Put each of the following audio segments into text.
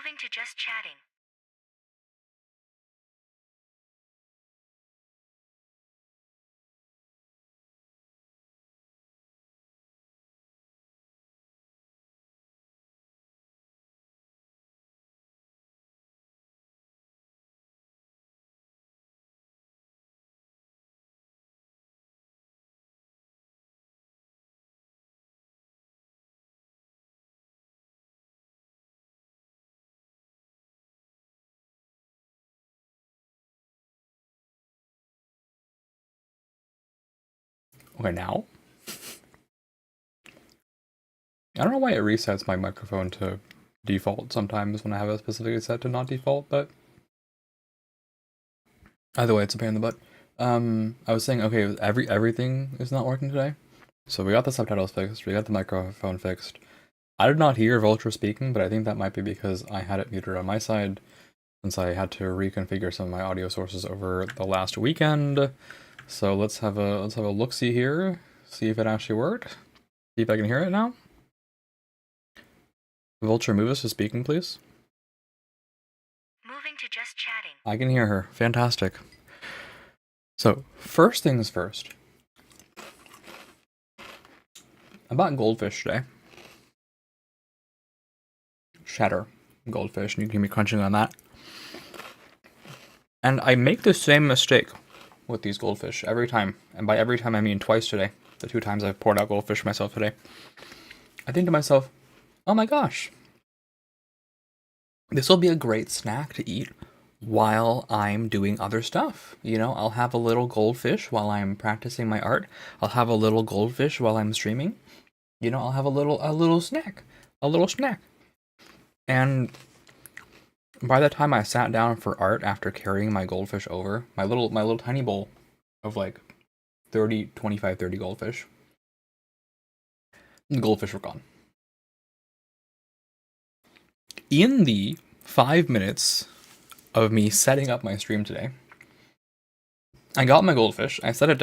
Moving to just chatting. Okay, now? I don't know why it resets my microphone to default sometimes when I have it specifically set to not default, but either way, it's a pain in the butt. I was saying, okay, everything is not working today. So we got the subtitles fixed, we got the microphone fixed. I did not hear Vulture speaking, but I think that might be because I had it muted on my side, since I had to reconfigure some of my audio sources over the last weekend. So let's have a look-see here, see if it actually worked. See if I can hear it now. Vulture, move us to speaking, please. Moving to just chatting. I can hear her. Fantastic. So, first things first. I bought goldfish today. Shatter goldfish, and you can hear me crunching on that. And I make the same mistake with these goldfish every time. And by every time, I mean twice today. The 2 times I've poured out goldfish for myself today. I think to myself, oh my gosh, this will be a great snack to eat while I'm doing other stuff. You know, I'll have a little goldfish while I'm practicing my art. I'll have a little goldfish while I'm streaming. You know, I'll have a little snack. A little snack. And by the time I sat down for art after carrying my goldfish over, my little tiny bowl of like 30 goldfish, the goldfish were gone. In the 5 minutes of me setting up my stream today, I got my goldfish, I set it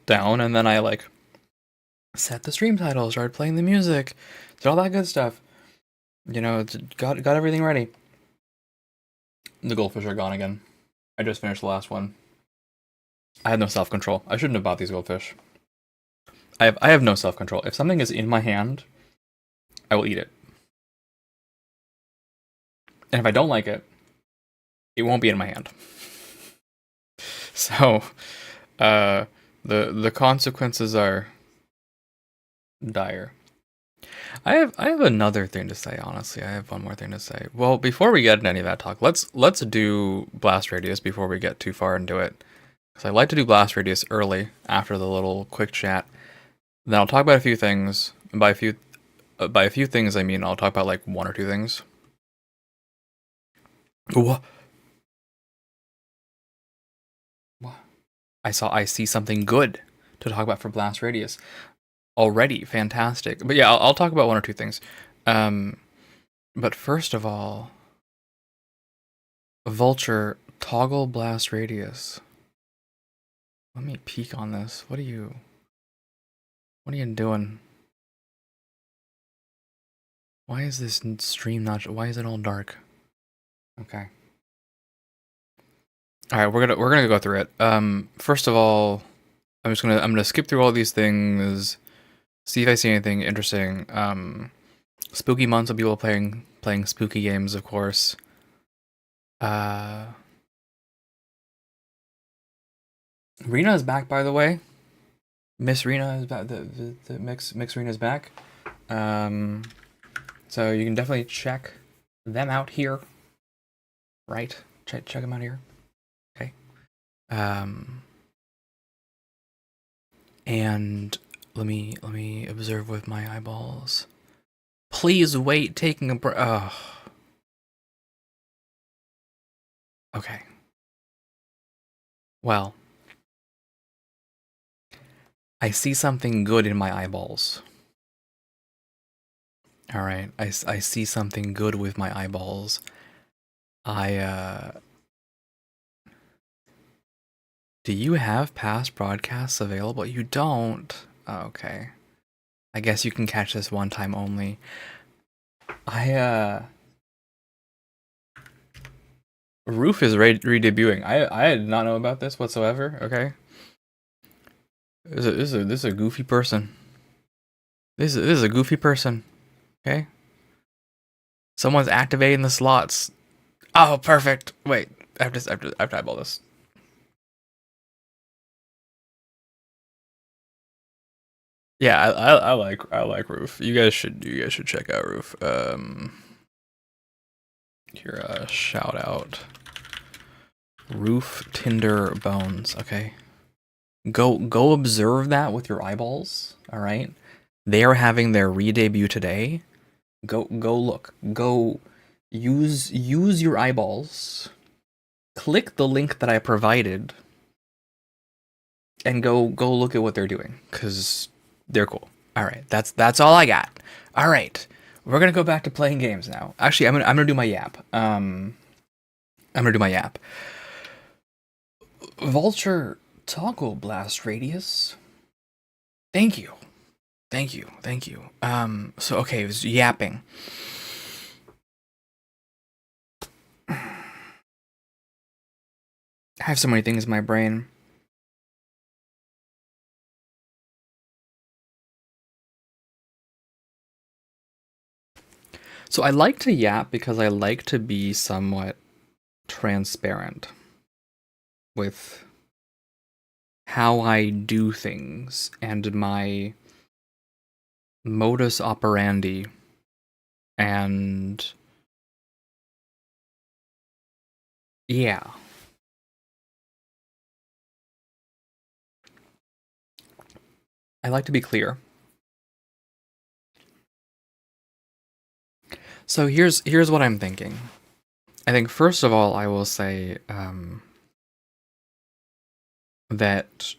down, and then I like set the stream title, started playing the music, did all that good stuff. You know, got everything ready. The goldfish are gone again. I just finished the last one. I had no self-control. I shouldn't have bought these goldfish. I have no self-control. If something is in my hand, I will eat it. And if I don't like it, it won't be in my hand. So, the consequences are dire. I have another thing to say, honestly. I have one more thing to say. Well, before we get into any of that talk, let's do Blast Radius before we get too far into it. Because I like to do Blast Radius early, after the little quick chat. Then I'll talk about a few things. And by a few things, I mean I'll talk about like 1 or 2 things. What? I see something good to talk about for Blast Radius. Already fantastic. But yeah, I'll talk about 1 or 2 things. But first of all, Vulture, toggle Blast Radius. Let me peek on this. What are you doing? Why is this stream not? Why is it all dark? Okay. All right, we're gonna go through it. First of all, I'm gonna skip through all these things, see if I see anything interesting. Spooky months of people playing spooky games, of course. Rena is back, by the way. Miss Rena is back. The Mix Rena is back. So you can definitely check them out here. Right? Check them out here. Okay. And let me observe with my eyeballs. Please wait, taking a break. Oh. Okay. Well, I see something good in my eyeballs. All right, I see something good with my eyeballs. Do you have past broadcasts available? You don't. Oh, okay. I guess you can catch this one time only. Roof is re-debuting. I did not know about this whatsoever. Okay, this is a goofy person. This is a goofy person. Okay, someone's activating the slots. Oh, perfect. Wait, I have to eyeball this. Yeah, I like Roof. You guys should check out Roof. Here, shout out Roof Tinder Bones. Okay, go observe that with your eyeballs. All right, they are having their re-debut today. Go look. Go use your eyeballs. Click the link that I provided, and go look at what they're doing, because they're cool. All right, that's all I got. All right, we're gonna go back to playing games now. Actually, I'm gonna do my YAP. I'm gonna do my YAP. Vulture Toggle Blast Radius. Thank you. So okay, it was yapping. I have so many things in my brain. So I like to yap because I like to be somewhat transparent with how I do things and my modus operandi, and yeah. I like to be clear. So here's what I'm thinking. I think first of all, I will say that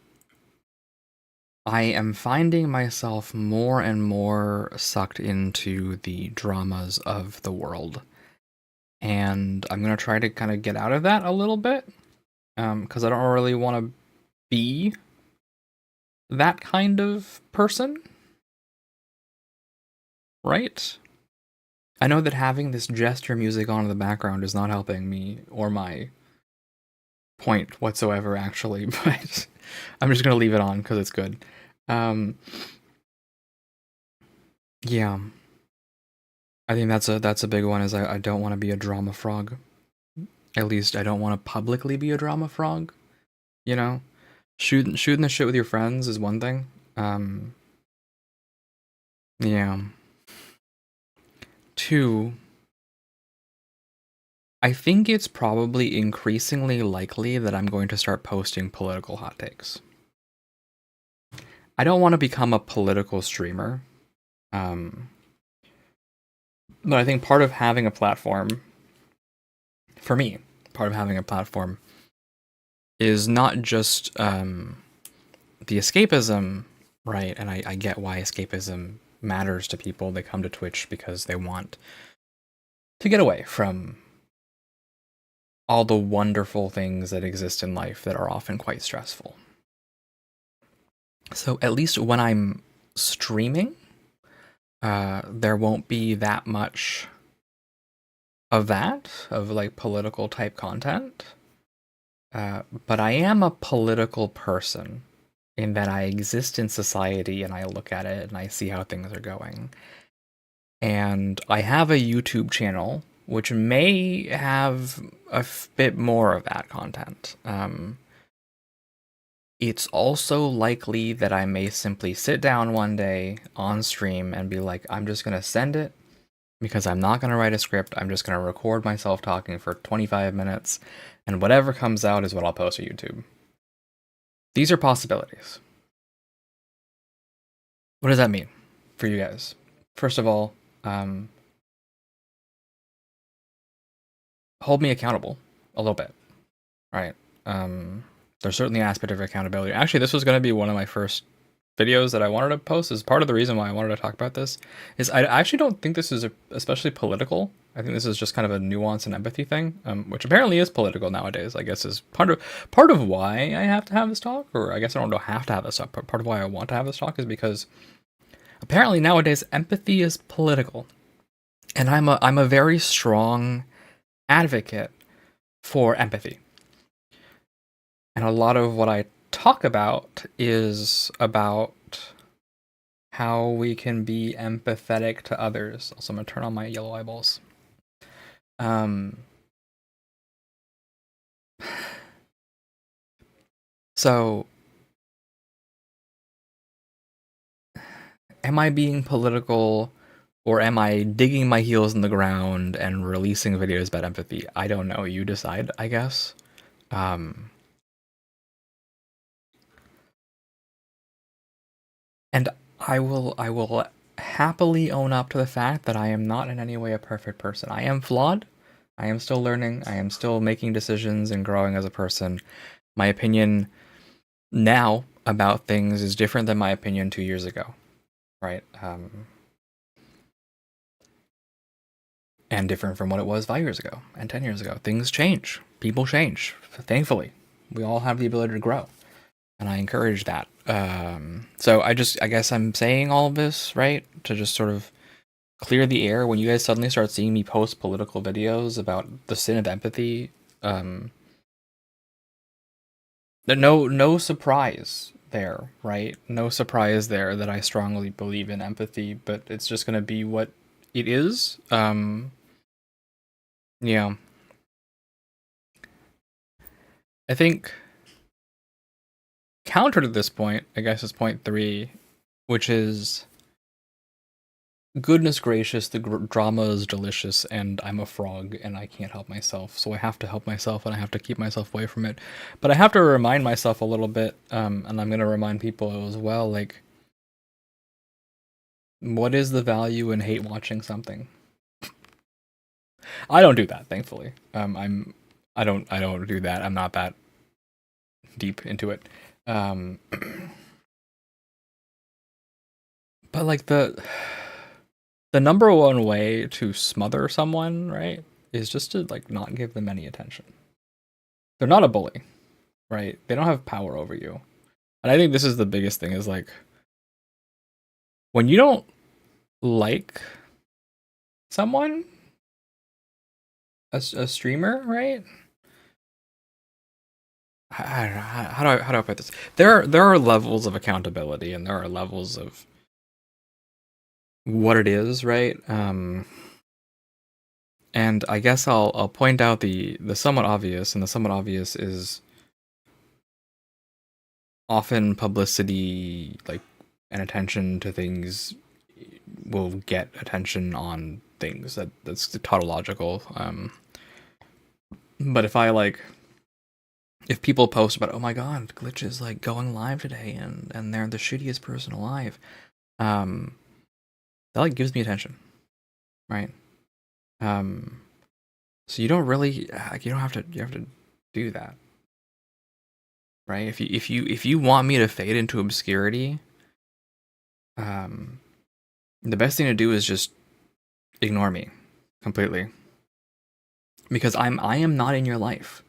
I am finding myself more and more sucked into the dramas of the world. And I'm going to try to kind of get out of that a little bit, because I don't really want to be that kind of person, right? I know that having this gesture music on in the background is not helping me or my point whatsoever, actually, but I'm just going to leave it on because it's good. Yeah. I think that's a big one, is I don't want to be a drama frog. At least I don't want to publicly be a drama frog. You know? Shooting the shit with your friends is one thing. Yeah. Two, I think it's probably increasingly likely that I'm going to start posting political hot takes. I don't want to become a political streamer. But I think part of having a platform, for me, part of having a platform is not just the escapism, right? And I get why escapism matters to people. They come to Twitch because they want to get away from all the wonderful things that exist in life that are often quite stressful. So at least when I'm streaming, there won't be that much of that, of like political type content. But I am a political person in that I exist in society and I look at it and I see how things are going. And I have a YouTube channel which may have a bit more of that content. It's also likely that I may simply sit down one day on stream and be like, I'm just going to send it because I'm not going to write a script. I'm just going to record myself talking for 25 minutes, and whatever comes out is what I'll post to YouTube. These are possibilities. What does that mean for you guys? First of all, hold me accountable a little bit, right? There's certainly an aspect of accountability. Actually, this was going to be one of my first videos that I wanted to post. Is part of the reason why I wanted to talk about this is I actually don't think this is especially political. I think this is just kind of a nuance and empathy thing, which apparently is political nowadays. I guess is part of why I have to have this talk, or I guess I don't have to have this talk. But part of why I want to have this talk is because apparently nowadays empathy is political, and I'm a very strong advocate for empathy. And a lot of what I talk about is about how we can be empathetic to others. Also, I'm gonna turn on my yellow eyeballs. So, am I being political, or am I digging my heels in the ground and releasing videos about empathy? I don't know. You decide, I guess. And I will happily own up to the fact that I am not in any way a perfect person. I am flawed. I am still learning. I am still making decisions and growing as a person. My opinion now about things is different than my opinion 2 years ago, right? And different from what it was 5 years ago and 10 years ago. Things change. People change. Thankfully, we all have the ability to grow, and I encourage that. So I guess I'm saying all of this, right, to just sort of clear the air when you guys suddenly start seeing me post political videos about the sin of empathy. No surprise there, right? No surprise there that I strongly believe in empathy, but it's just gonna be what it is. Yeah. I think counter to this point, I guess, is point 3, which is, goodness gracious, the drama is delicious, and I'm a frog, and I can't help myself, so I have to help myself, and I have to keep myself away from it. But I have to remind myself a little bit, and I'm going to remind people as well, like, what is the value in hate watching something? I don't do that, thankfully. I don't do that. I'm not that deep into it. But like the number one way to smother someone, right, is just to like not give them any attention. They're not a bully, right? They don't have power over you. And I think this is the biggest thing, is like, when you don't like someone, a streamer, right? How do I put this? There are levels of accountability, and there are levels of what it is, right? And I guess I'll point out the somewhat obvious, and the somewhat obvious is often publicity, like, and attention to things will get attention on things that's tautological. But if people post about, oh my god, Glitch is like going live today, and they're the shittiest person alive, that like gives me attention, right? So you don't really, you have to do that, right? If you want me to fade into obscurity, the best thing to do is just ignore me completely, because I am not in your life.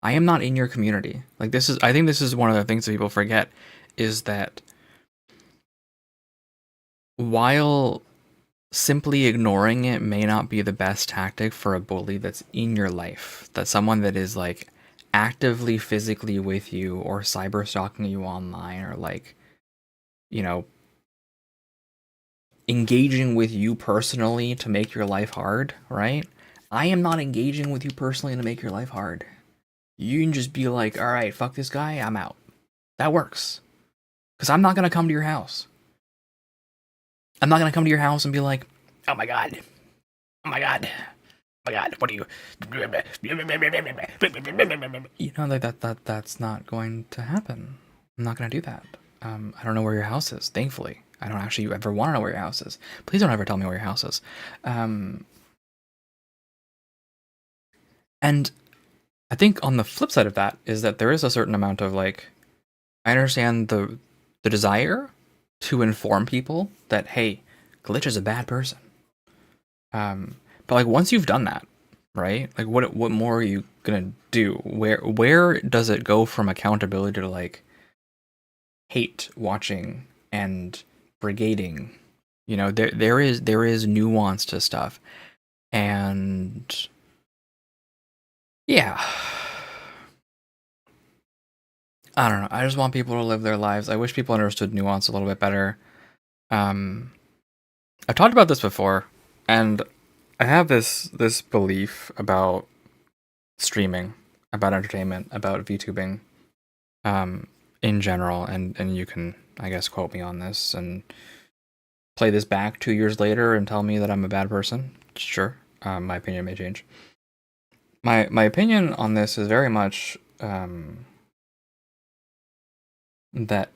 I am not in your community. Like, I think this is one of the things that people forget, is that while simply ignoring it may not be the best tactic for a bully that's in your life, that's someone that is like actively physically with you, or cyber stalking you online, or like, you know, engaging with you personally to make your life hard, right? I am not engaging with you personally to make your life hard. You can just be like, all right, fuck this guy, I'm out. That works. Because I'm not going to come to your house. I'm not going to come to your house and be like, oh my god. Oh my god. Oh my god, what are you? You know, that's not going to happen. I'm not going to do that. I don't know where your house is, thankfully. I don't actually ever want to know where your house is. Please don't ever tell me where your house is. And I think on the flip side of that is that there is a certain amount of like, I understand the desire to inform people that, hey, Glitch is a bad person. But like, once you've done that, right? Like, what more are you gonna do? Where does it go from accountability to like hate watching and brigading? You know, there is nuance to stuff, and yeah, I don't know. I just want people to live their lives. I wish people understood nuance a little bit better. Um, I've talked about this before, and I have this belief about streaming, about entertainment, about VTubing, in general, and you can, I guess, quote me on this and play this back 2 years later and tell me that I'm a bad person. Sure, my opinion may change. My opinion on this is very much that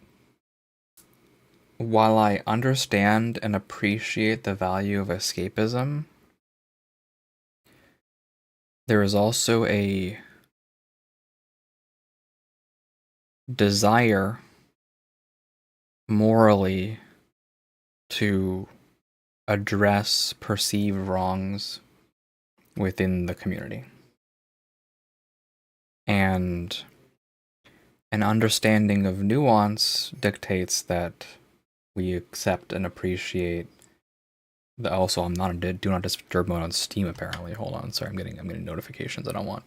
while I understand and appreciate the value of escapism, there is also a desire morally to address perceived wrongs within the community. And an understanding of nuance dictates that we accept and appreciate the, also, I'm not in do not disturb mode on Steam apparently. Hold on, sorry, I'm getting notifications I don't want.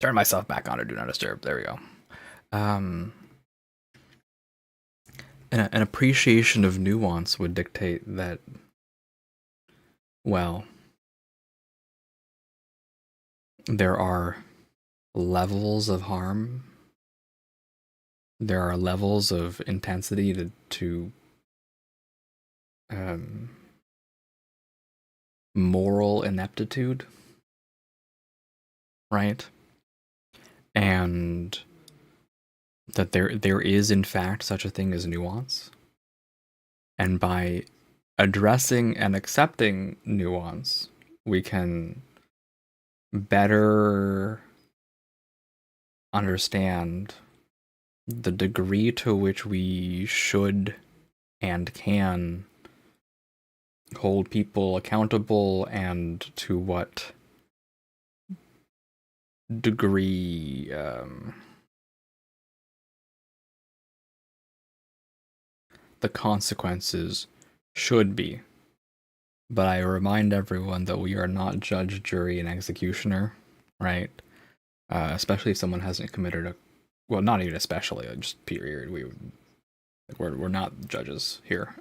Turn myself back on to do not disturb. There we go. An appreciation of nuance would dictate that, well, there are levels of harm. There are levels of intensity to moral ineptitude, right? And that there is in fact such a thing as nuance. And by addressing and accepting nuance, we can better understand the degree to which we should and can hold people accountable, and to what degree the consequences should be. But I remind everyone that we are not judge, jury, and executioner, right? Especially if someone hasn't committed a, well, not even especially, just period. We're not judges here.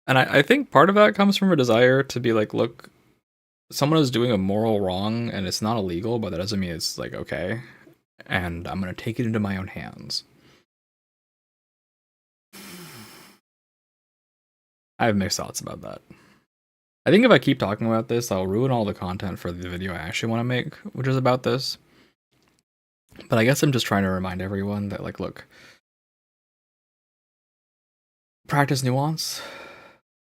And I think part of that comes from a desire to be like, look, someone is doing a moral wrong and it's not illegal, but that doesn't mean it's like okay. And I'm gonna take it into my own hands. I have mixed thoughts about that. I think if I keep talking about this, I'll ruin all the content for the video I actually want to make, which is about this. But I guess I'm just trying to remind everyone that, like, look, practice nuance,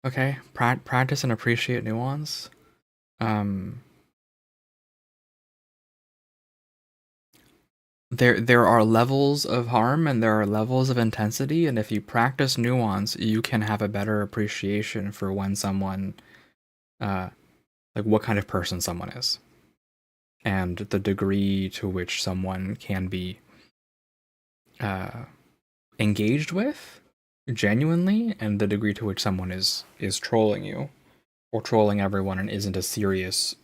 okay? Practice and appreciate nuance. There are levels of harm and there are levels of intensity, and if you practice nuance, you can have a better appreciation for when someone, like what kind of person someone is, and the degree to which someone can be engaged with genuinely, and the degree to which someone is trolling you or trolling everyone and isn't a serious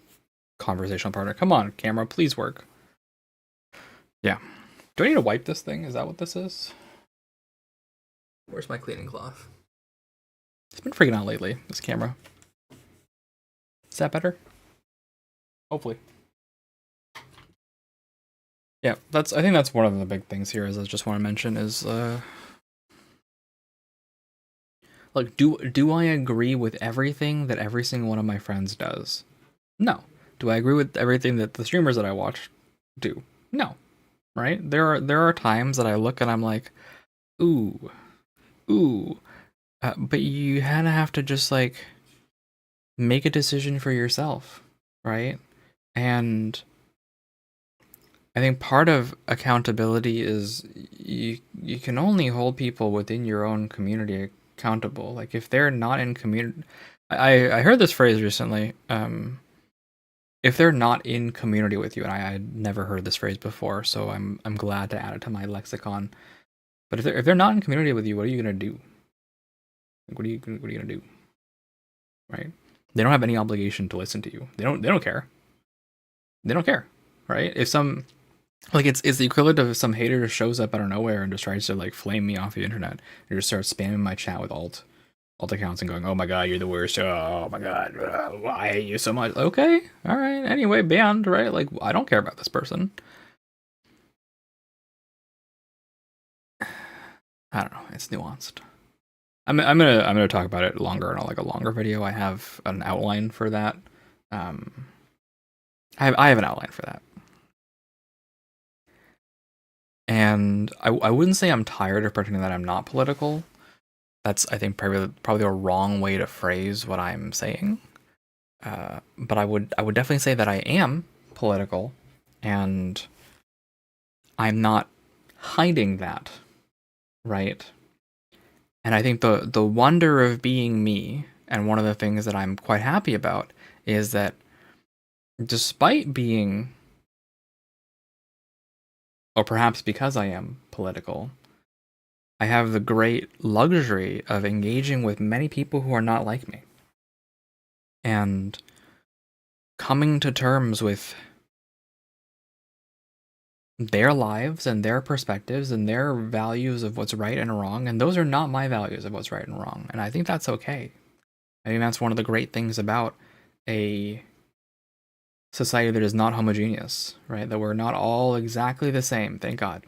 conversational partner. Come on, camera, please work. Yeah. Do I need to wipe this thing? Is that what this is? Where's my cleaning cloth? It's been freaking out lately, this camera. Is that better? Hopefully. Yeah, I think that's one of the big things here is I just want to mention is like, do I agree with everything that every single one of my friends does? No. Do I agree with everything that the streamers that I watch do? No. Right? There are times that I look and I'm like, ooh, but you have to just like make a decision for yourself, right? And I think part of accountability is you can only hold people within your own community accountable. Like if they're not in community, I heard this phrase recently. If they're not in community with you, and I'd never heard this phrase before, so I'm glad to add it to my lexicon. But if they're not in community with you, what are you gonna do? Like, what are you gonna do? Right? They don't have any obligation to listen to you. They don't care. They don't care, right? Like it's the equivalent of some hater just shows up out of nowhere and just tries to like flame me off the internet and just starts spamming my chat with alt accounts and going, "Oh my god, you're the worst. Oh my god, I hate you so much." Okay, all right. Anyway, banned, right? Like I don't care about this person. I don't know. It's nuanced. I'm gonna talk about it longer in like a longer video. I have an outline for that. Um, I have an outline for that, and I wouldn't say I'm tired of pretending that I'm not political. That's I think probably a wrong way to phrase what I'm saying. But I would definitely say that I am political, and I'm not hiding that, right? And I think the wonder of being me, and one of the things that I'm quite happy about, is that despite being, or perhaps because I am political, I have the great luxury of engaging with many people who are not like me. And coming to terms with their lives and their perspectives and their values of what's right and wrong, and those are not my values of what's right and wrong. And I think that's okay. I think that's one of the great things about a society that is not homogeneous, right? That we're not all exactly the same. Thank God.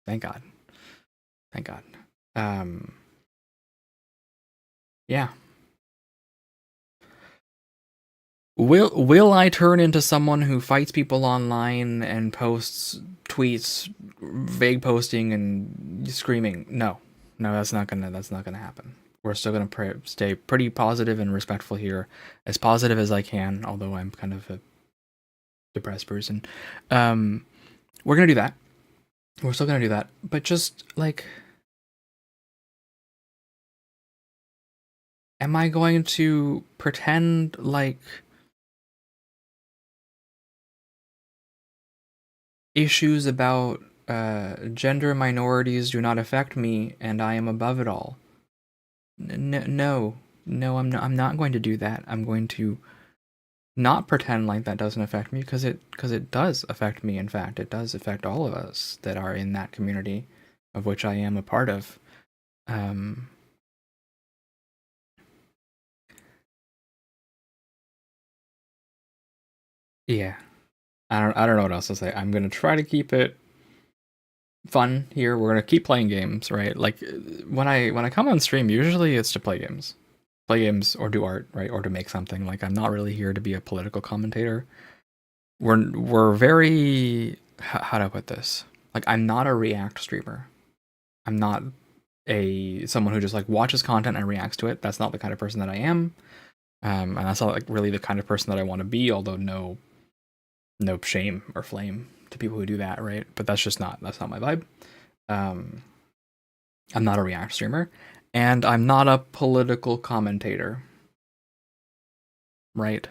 Thank God. Thank God. Um, yeah. Will I turn into someone who fights people online and posts tweets, vague posting and screaming? No, that's not gonna happen. We're still gonna stay pretty positive and respectful here, as positive as I can. Although I'm kind of a depressed person, um, we're gonna do that. We're still gonna do that, but just like, am I going to pretend like issues about gender minorities do not affect me and I am above it all? No, no, I'm not going to do that. I'm going to not pretend like that doesn't affect me because it does affect me. In fact, it does affect all of us that are in that community, of which I am a part of. Um, yeah, I don't know what else to say. I'm gonna try to keep it fun here. We're gonna keep playing games, right? Like when I come on stream, usually it's to play games or do art, right, or to make something. Like I'm not really here to be a political commentator. We're very, how do I put this? Like I'm not a React streamer. I'm not a someone who just like watches content and reacts to it. That's not the kind of person that I am. And that's not like really the kind of person that I want to be. Although no shame or flame to people who do that, right? But that's not my vibe. Um, I'm not a React streamer, and I'm not a political commentator, right?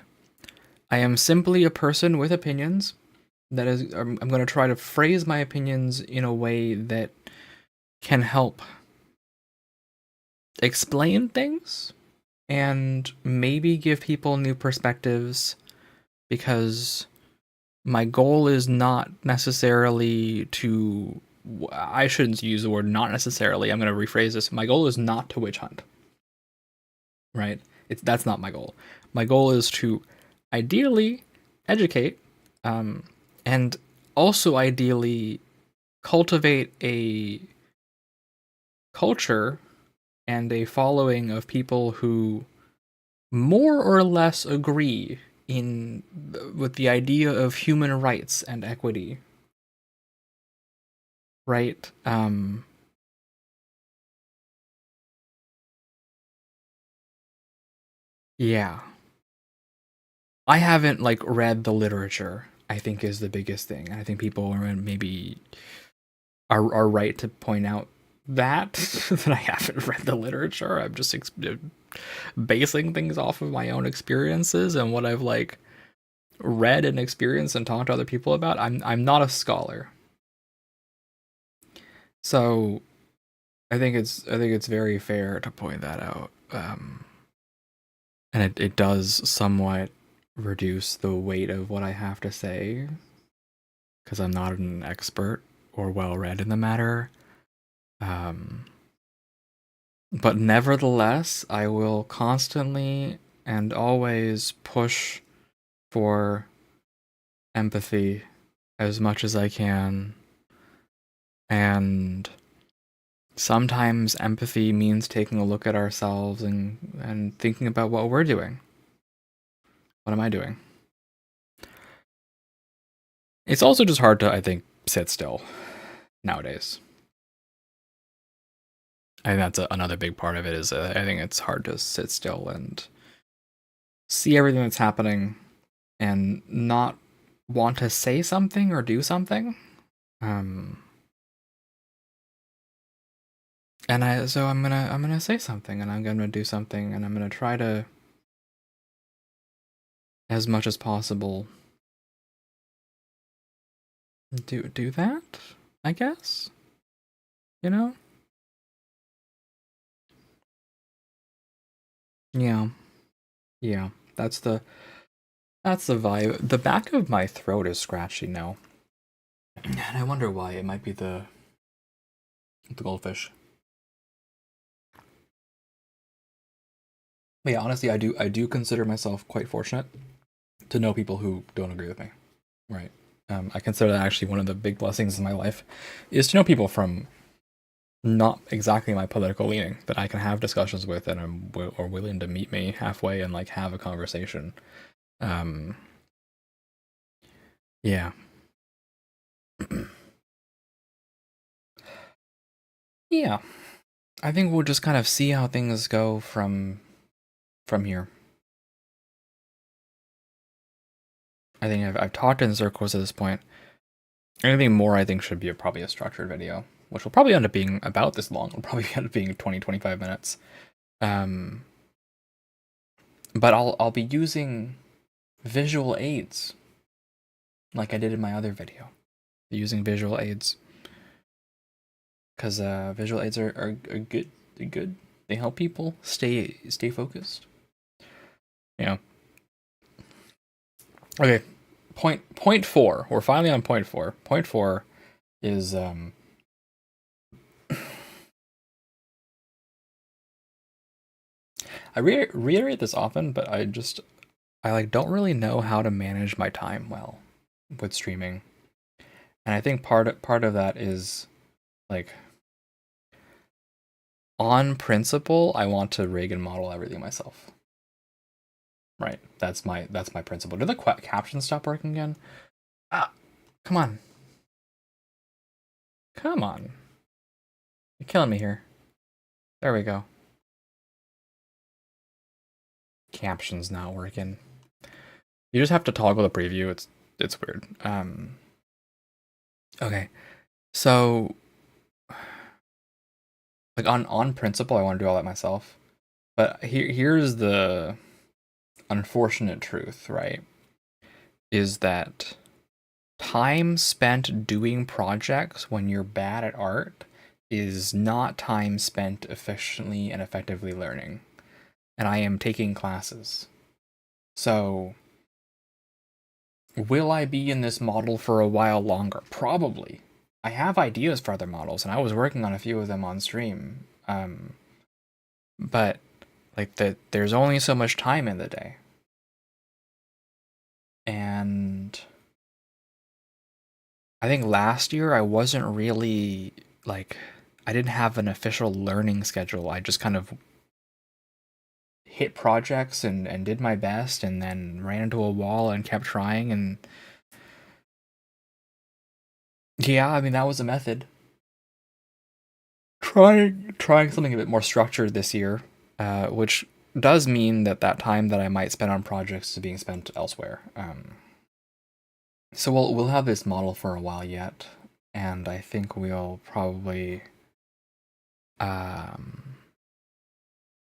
I am simply a person with opinions. That is, I'm going to try to phrase my opinions in a way that can help explain things and maybe give people new perspectives, because my goal is not necessarily to, I shouldn't use the word not necessarily, I'm going to rephrase this. My goal is not to witch hunt, right? That's not my goal. My goal is to ideally educate, um, and also ideally cultivate a culture and a following of people who more or less agree in with the idea of human rights and equity, right? Yeah. I haven't like read the literature, I think is the biggest thing. I think people are maybe are right to point out that that I haven't read the literature. I'm just basing things off of my own experiences and what I've like read and experienced and talked to other people about. I'm not a scholar. So I think it's very fair to point that out. And it does somewhat reduce the weight of what I have to say, because I'm not an expert or well-read in the matter. But nevertheless, I will constantly and always push for empathy as much as I can. And sometimes empathy means taking a look at ourselves and thinking about what we're doing. What am I doing? It's also just hard to, I think, sit still nowadays. I think that's another big part of it is I think it's hard to sit still and see everything that's happening and not want to say something or do something. And so I'm gonna say something, and I'm gonna do something, and I'm gonna try to, as much as possible, do that, I guess. You know? Yeah. Yeah. That's the vibe. The back of my throat is scratchy now. And I wonder why. It might be the goldfish. But yeah, honestly, I do consider myself quite fortunate to know people who don't agree with me. Right. I consider that actually one of the big blessings in my life is to know people from not exactly my political leaning that I can have discussions with and are willing to meet me halfway and like have a conversation. Yeah. Yeah. I think we'll just kind of see how things go from here. I think I've talked in circles at this point. Anything more, I think, should be probably a structured video, which will probably end up being about this long. It'll probably end up being 20-25 minutes. But I'll be using visual aids like I did in my other video. Using visual aids. Because visual aids are good. They're good. They help people stay focused. Yeah. Okay. Point 4. We're finally on point 4. Point 4 is I reiterate this often, but I like don't really know how to manage my time well with streaming. And I think part of that is like on principle, I want to rig and model everything myself. Right. That's my principle. Did the captions stop working again? Ah, come on. Come on. You're killing me here. There we go. Captions not working. You just have to toggle the preview. It's weird. Okay. So like on principle, I want to do all that myself. But here's the unfortunate truth, right? Is that time spent doing projects when you're bad at art is not time spent efficiently and effectively learning. And I am taking classes. So will I be in this model for a while longer? Probably. I have ideas for other models, and I was working on a few of them on stream. But like there's only so much time in the day. And I think last year I wasn't really like I didn't have an official learning schedule. I just kind of hit projects and did my best and then ran into a wall and kept trying, and yeah, I mean that was a method. Trying something a bit more structured this year, which does mean that time that I might spend on projects is being spent elsewhere. So we'll have this model for a while yet, and I think we'll probably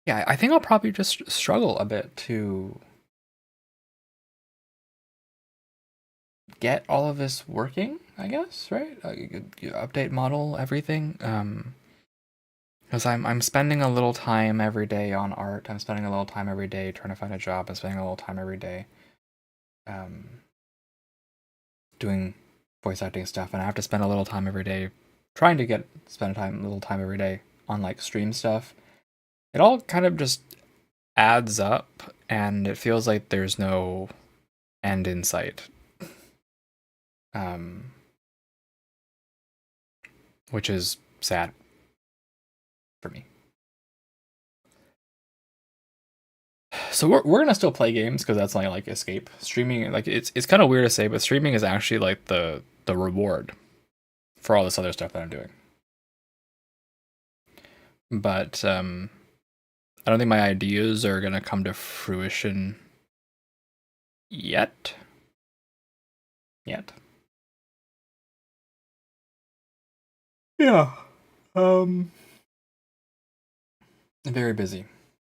yeah, I think I'll probably just struggle a bit to get all of this working, I guess, right? You update model everything. Because I'm spending a little time every day on art. I'm spending a little time every day trying to find a job. I'm spending a little time every day doing voice acting stuff, and I have to spend a little time every day trying to spend a little time every day on like stream stuff. It all kind of just adds up, and it feels like there's no end in sight. Which is sad for me. So we're gonna still play games because that's my like escape. Streaming, like it's kind of weird to say, but streaming is actually like the reward for all this other stuff that I'm doing. But I don't think my ideas are gonna come to fruition yet. Yeah. Very busy.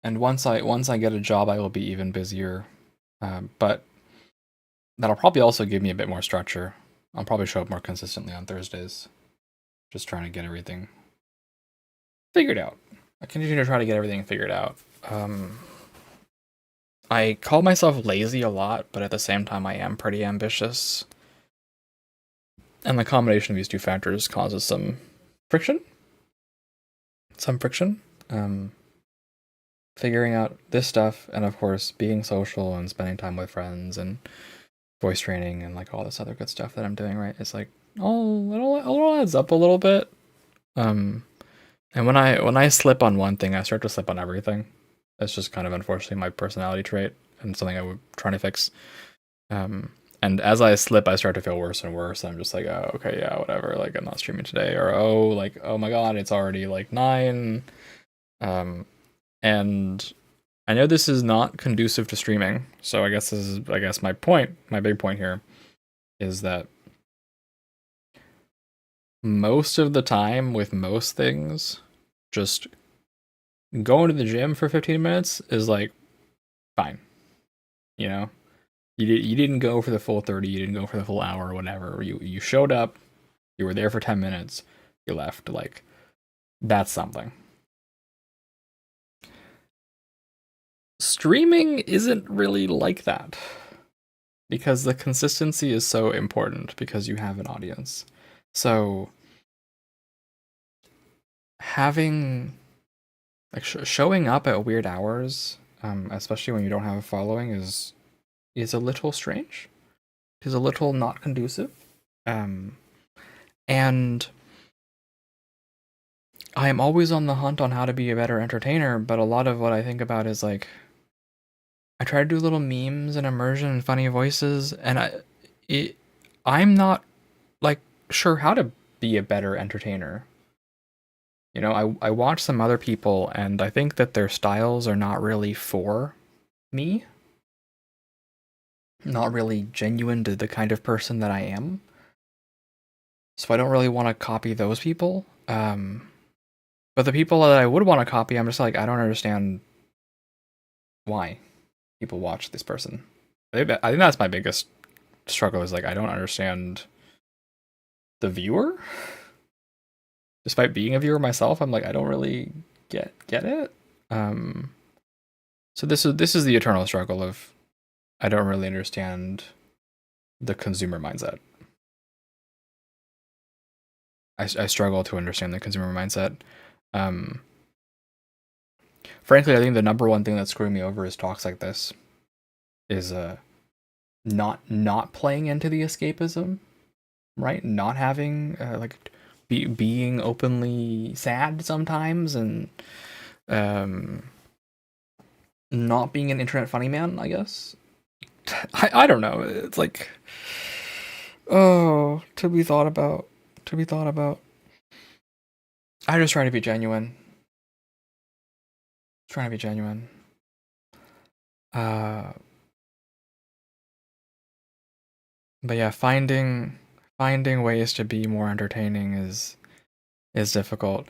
And once I get a job, I will be even busier. But that'll probably also give me a bit more structure. I'll probably show up more consistently on Thursdays. Just trying to get everything figured out. I continue to try to get everything figured out. I call myself lazy a lot, but at the same time, I am pretty ambitious. And the combination of these two factors causes some friction. Figuring out this stuff, and of course, being social and spending time with friends and voice training and like all this other good stuff that I'm doing, right? It's like, oh, it all adds up a little bit. And when I slip on one thing, I start to slip on everything. That's just kind of unfortunately my personality trait and something I'm trying to fix. And as I slip, I start to feel worse and worse. I'm just like, oh, okay, yeah, whatever. Like, I'm not streaming today. Or, oh my God, it's already like 9. And I know this is not conducive to streaming. So I guess my big point here is that most of the time with most things, just going to the gym for 15 minutes is like fine. You know, you didn't go for the full 30, you didn't go for the full hour or whatever. You showed up, you were there for 10 minutes, you left. Like, that's something. Streaming isn't really like that because the consistency is so important because you have an audience. So having like showing up at weird hours, especially when you don't have a following, is a little strange. Is a little not conducive. And I am always on the hunt on how to be a better entertainer, but a lot of what I think about is like I try to do little memes and immersion and funny voices, and I'm not like sure how to be a better entertainer. You know, I watch some other people and I think that their styles are not really for me. Not really genuine to the kind of person that I am. So I don't really want to copy those people. But the people that I would want to copy, I'm just like, I don't understand why people watch this person. I think that's my biggest struggle is like, I don't understand the viewer. Despite being a viewer myself, I'm like, I don't really get it. So this is the eternal struggle of I don't really understand the consumer mindset. I struggle to understand the consumer mindset. Frankly, I think the number one thing that's screwing me over is talks like this. Is not playing into the escapism, right? Not having like being openly sad sometimes, and not being an internet funny man, I guess. I don't know. It's like, oh, to be thought about. I just try to be genuine. But yeah, finding ways to be more entertaining is difficult.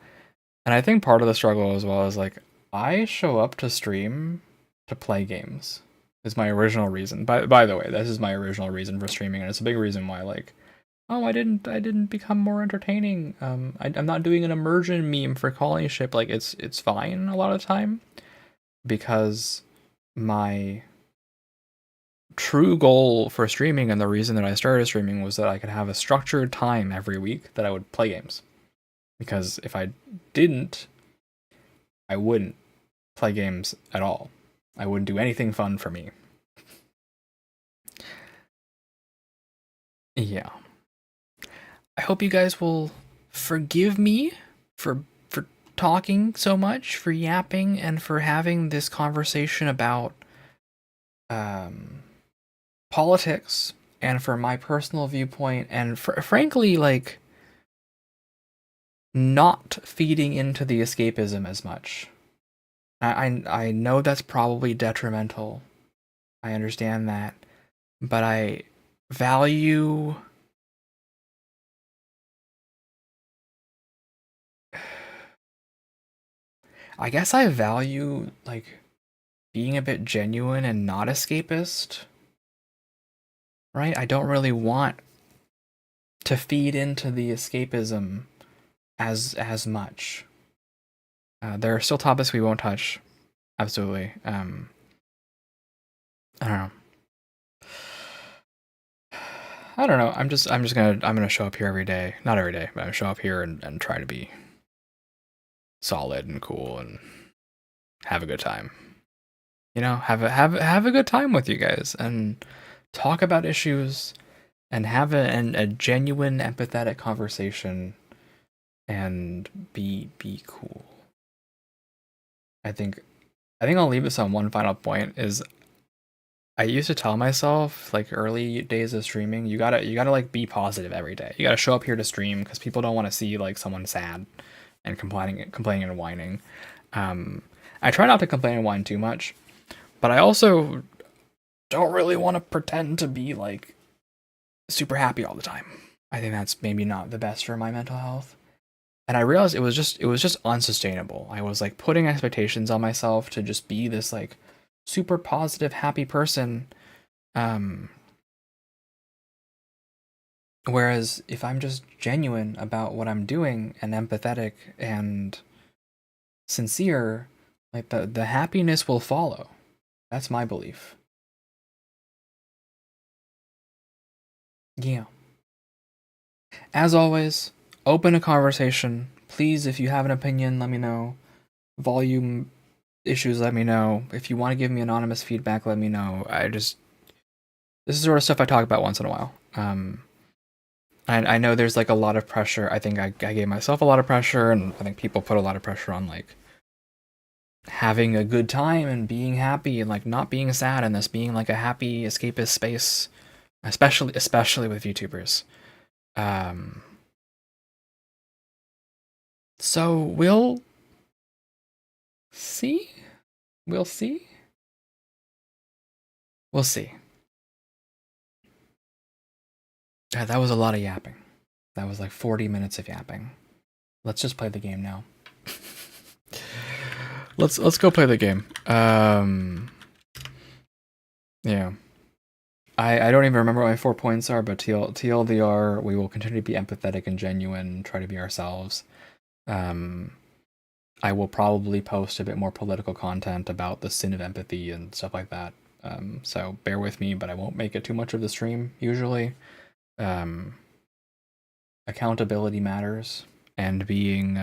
And I think part of the struggle as well is like I show up to stream to play games. Is my original reason. By the way, this is my original reason for streaming, and it's a big reason why like I didn't become more entertaining. I'm not doing an immersion meme for calling ship. Like it's fine a lot of the time because my true goal for streaming, and the reason that I started streaming, was that I could have a structured time every week that I would play games. Because if I didn't, I wouldn't play games at all. I wouldn't do anything fun for me. Yeah. I hope you guys will forgive me for talking so much, for yapping, and for having this conversation about politics, and for my personal viewpoint, and frankly, like, not feeding into the escapism as much. I know that's probably detrimental. I understand that, but I value I guess I value, like, being a bit genuine and not escapist. Right? I don't really want to feed into the escapism as much. There are still topics we won't touch. Absolutely. I don't know. I don't know. I'm gonna show up here every day. Not every day, but I'm gonna show up here and try to be solid and cool and have a good time. You know, have a good time with you guys and talk about issues and have a genuine, empathetic conversation and be cool. I think I'll leave this on one final point. Is I used to tell myself, like, early days of streaming, you gotta like be positive every day. You gotta show up here to stream because people don't want to see like someone sad and complaining and whining. I try not to complain and whine too much, but I also don't really want to pretend to be like super happy all the time. I think that's maybe not the best for my mental health. And I realized it was just unsustainable. I was like putting expectations on myself to just be this like super positive, happy person. Whereas if I'm just genuine about what I'm doing and empathetic and sincere, like the happiness will follow. That's my belief. Yeah. As always, open a conversation. Please, if you have an opinion, let me know. Volume issues, let me know. If you want to give me anonymous feedback, let me know. This is the sort of stuff I talk about once in a while. I know there's like a lot of pressure. I think I gave myself a lot of pressure, and I think people put a lot of pressure on like having a good time and being happy and like not being sad, and this being like a happy escapist space, especially with YouTubers. So we'll see. We'll see. We'll see. Yeah, that was a lot of yapping. That was like 40 minutes of yapping. Let's just play the game now. Let's go play the game. Yeah. I don't even remember what my 4 points are, but TLDR, we will continue to be empathetic and genuine, try to be ourselves. I will probably post a bit more political content about the sin of empathy and stuff like that. So bear with me, but I won't make it too much of the stream, usually. Accountability matters, and being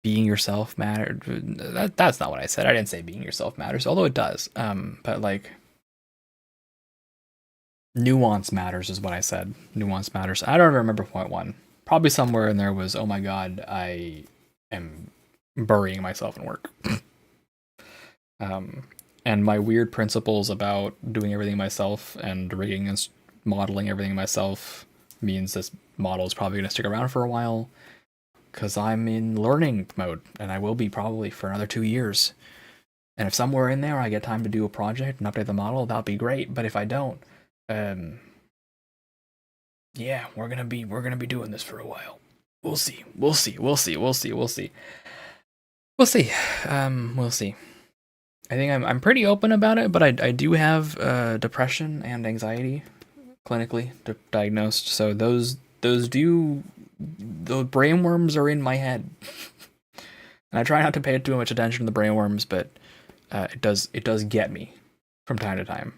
yourself mattered. That's not what I said. I didn't say being yourself matters, although it does. But like nuance matters is what I said. Nuance matters. I don't remember point one. Probably somewhere in there was, oh my god, I am burying myself in work. And my weird principles about doing everything myself and rigging and modeling everything myself means this model is probably going to stick around for a while, because I'm in learning mode, and I will be probably for another 2 years. And if somewhere in there I get time to do a project and update the model, that'll be great. But if I don't, yeah, we're gonna be doing this for a while. We'll see. We'll see. We'll see. We'll see. We'll see. We'll see. We'll see. I think I'm pretty open about it, but I do have depression and anxiety clinically diagnosed. So those brainworms are in my head. And I try not to pay too much attention to the brainworms, but it does get me from time to time.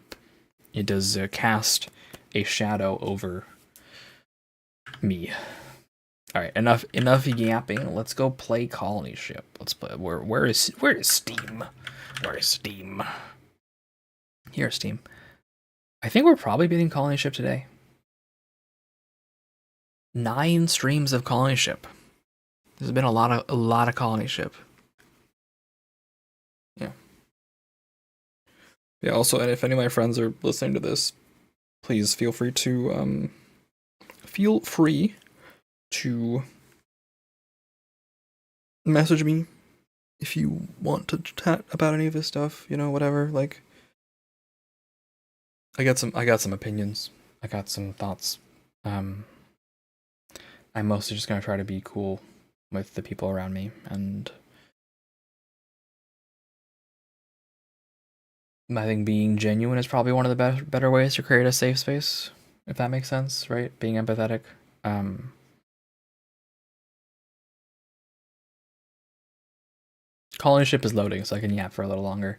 It does cast a shadow over me. All right, enough yapping. Let's go play Colony Ship. Let's play. Where is Steam? Where is Steam? Here's Steam. I think we're probably beating Colony Ship today. 9 streams of Colony Ship. There's been a lot of Colony Ship. Yeah. Yeah. Also, and if any of my friends are listening to this, please feel free to message me if you want to chat about any of this stuff. You know, whatever. Like, I got some opinions. I got some thoughts. I'm mostly just gonna try to be cool with the people around me, and I think being genuine is probably one of the better ways to create a safe space, if that makes sense, right? Being empathetic. Colony Ship is loading, so I can yap for a little longer.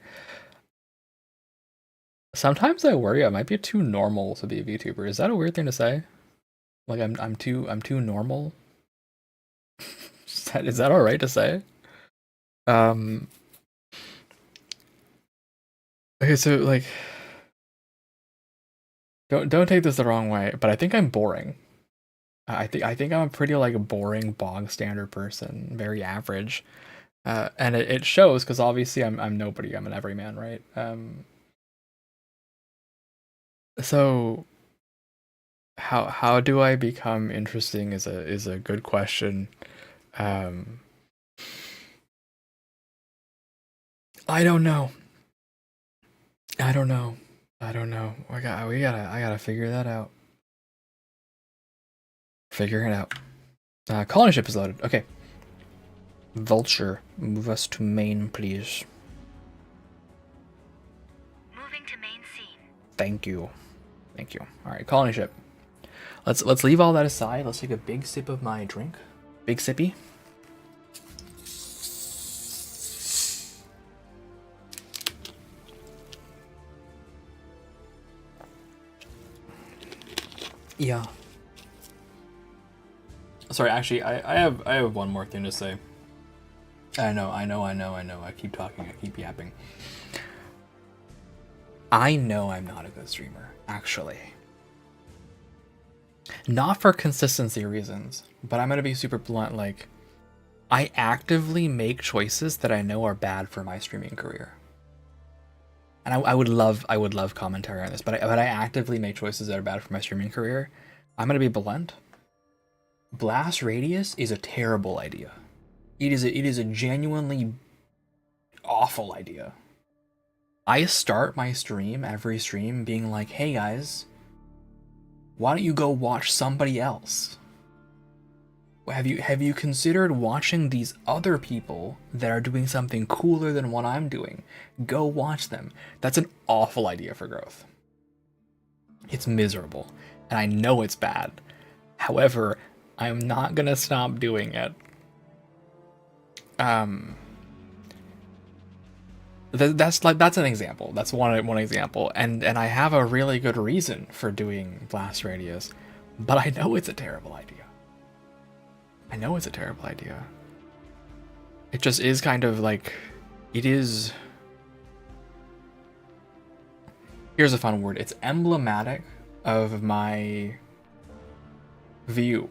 Sometimes I worry I might be too normal to be a VTuber. Is that a weird thing to say? Like I'm too normal? Is that alright to say? Okay, so like, don't take this the wrong way, but I think I'm boring. I think I'm a pretty like boring bog standard person, very average, and it shows because obviously I'm nobody. I'm an everyman, right? So how do I become interesting is a good question. I don't know. I gotta figure that out. Figure it out. Colony Ship is loaded. Okay. Vulture, move us to main, please. Moving to main scene. Thank you. All right, Colony Ship. Let's leave all that aside. Let's take a big sip of my drink. Big sippy. Yeah. Sorry, actually, I have one more thing to say. I know. I keep talking, I keep yapping. I know I'm not a good streamer, actually. Not for consistency reasons, but I'm gonna be super blunt, like, I actively make choices that I know are bad for my streaming career. And I would love commentary on this, but I actively make choices that are bad for my streaming career. I'm gonna be blunt. Blast radius is a terrible idea. It is a genuinely awful idea. I start my stream, every stream, being like, hey guys, why don't you go watch somebody else? Have you considered watching these other people that are doing something cooler than what I'm doing? Go watch them. That's an awful idea for growth. It's miserable, and I know it's bad. However, I'm not gonna stop doing it. That's an example. That's one example, and I have a really good reason for doing blast radius, but I know it's a terrible idea. It just is kind of like, it is. Here's a fun word. It's emblematic of my view,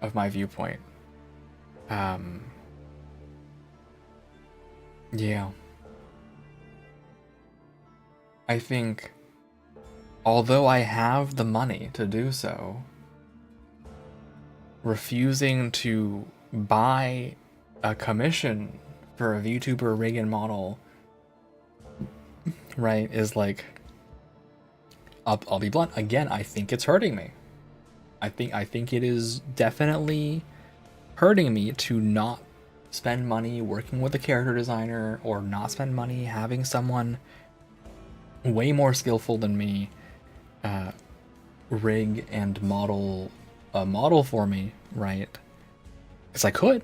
of my viewpoint. Yeah. I think, although I have the money to do so, refusing to buy a commission for a VTuber rig and model, right, is like, I'll be blunt. Again, I think it's hurting me. I think it is definitely hurting me to not spend money working with a character designer, or not spend money having someone way more skillful than me rig and model a model for me, right? Because I could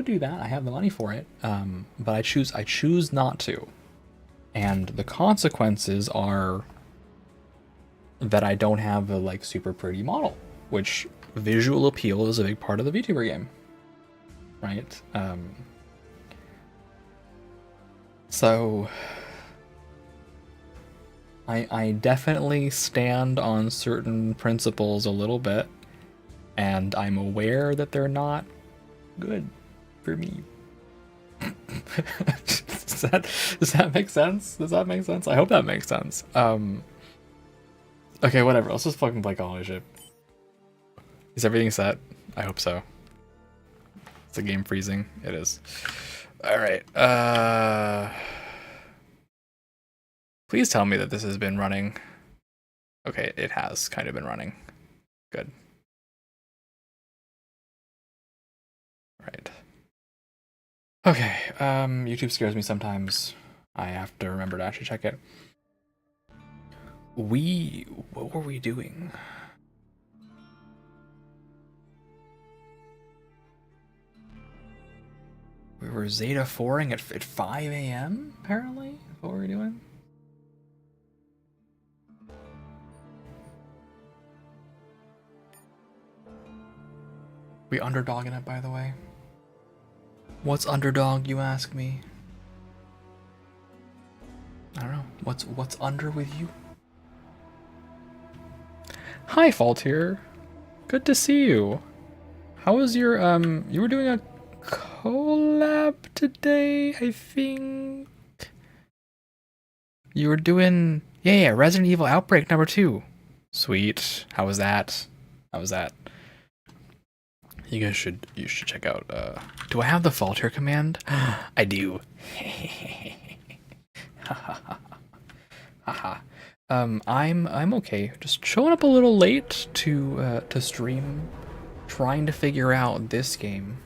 do that. I have the money for it, but I choose not to. And the consequences are that I don't have a like super pretty model, which visual appeal is a big part of the VTuber game, right? So I definitely stand on certain principles a little bit, and I'm aware that they're not good for me. Does that make sense? Does that make sense? I hope that makes sense. Okay, whatever. Let's just fucking play Colony Ship. Is everything set? I hope so. Is the game freezing? It is. Alright, please tell me that this has been running. Okay, it has kind of been running. Good. Right. Okay, YouTube scares me sometimes. I have to remember to actually check it. What were we doing? We were Zeta 4ing at 5 a.m. apparently? What were we doing? We underdogging it, by the way. What's underdog, you ask me? I don't know. What's under with you? Hi, Faultier. Good to see you. How was your you were doing a collab today, I think. You were doing yeah, Resident Evil Outbreak number 2. Sweet. How was that? How was that? You should check out do I have the Falter command? I do. Haha. I'm okay. Just showing up a little late to stream, trying to figure out this game.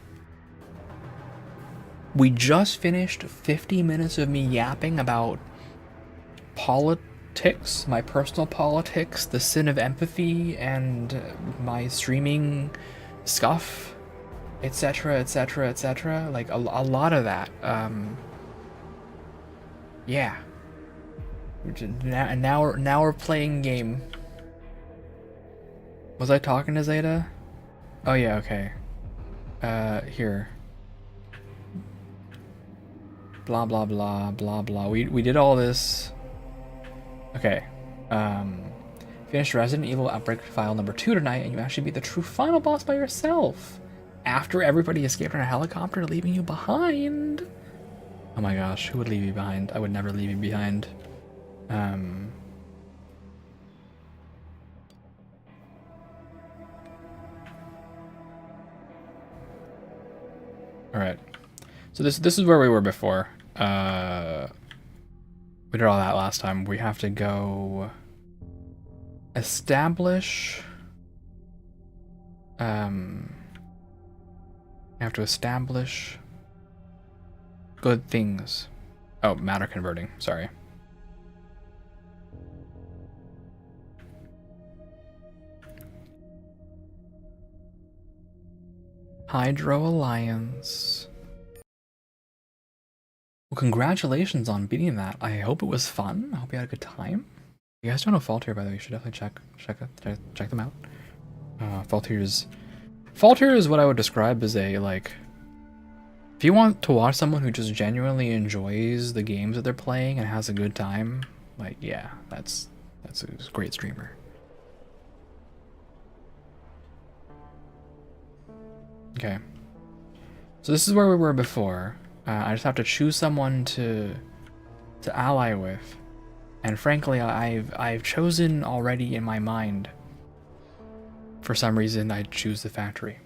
We just finished 50 minutes of me yapping about politics, my personal politics, the sin of empathy, and my streaming scuff, etc, etc, etc. Like a lot of that. Yeah. Now we're playing game. Was I talking to Zeta? Oh yeah, okay. Here. Blah blah blah blah blah. We did all this. Okay. Finished Resident Evil Outbreak file number 2 tonight, and you actually beat the true final boss by yourself. After everybody escaped in a helicopter, leaving you behind. Oh my gosh, who would leave you behind? I would never leave you behind. Alright. So this is where we were before. We did all that last time. We have to go establish we have to establish good things. Oh, matter converting, sorry. Hydro Alliance. Well, congratulations on beating that. I hope it was fun. I hope you had a good time. You guys don't know Falter, by the way. You should definitely check them out. Falter is what I would describe as a, like, if you want to watch someone who just genuinely enjoys the games that they're playing and has a good time, like, yeah, that's a great streamer. Okay. So this is where we were before. I just have to choose someone to ally with. And frankly, I've chosen already in my mind. For some reason, I'd choose the factory.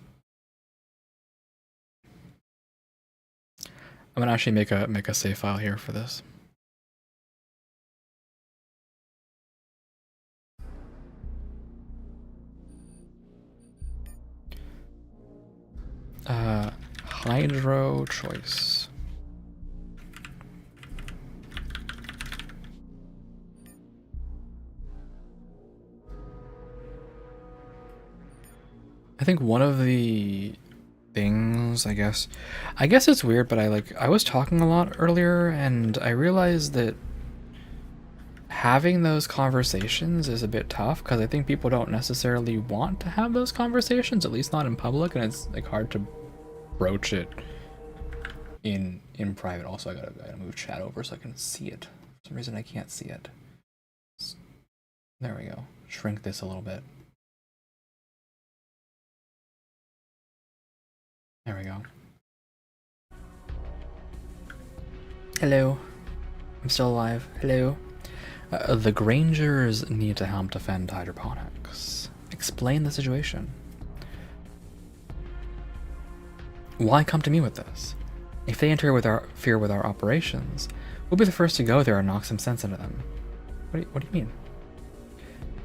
I'm gonna actually make a save file here for this. Hydro choice. I think one of the things, I guess it's weird, but I was talking a lot earlier, and I realized that having those conversations is a bit tough because I think people don't necessarily want to have those conversations, at least not in public, and it's like hard to broach it in private. Also, I gotta move chat over so I can see it. For some reason I can't see it. There we go. Shrink this a little bit. There we go. Hello. I'm still alive. Hello. The Grangers need to help defend hydroponics. Explain the situation. Why come to me with this? If they interfere with our operations, we'll be the first to go there and knock some sense into them. What do you mean?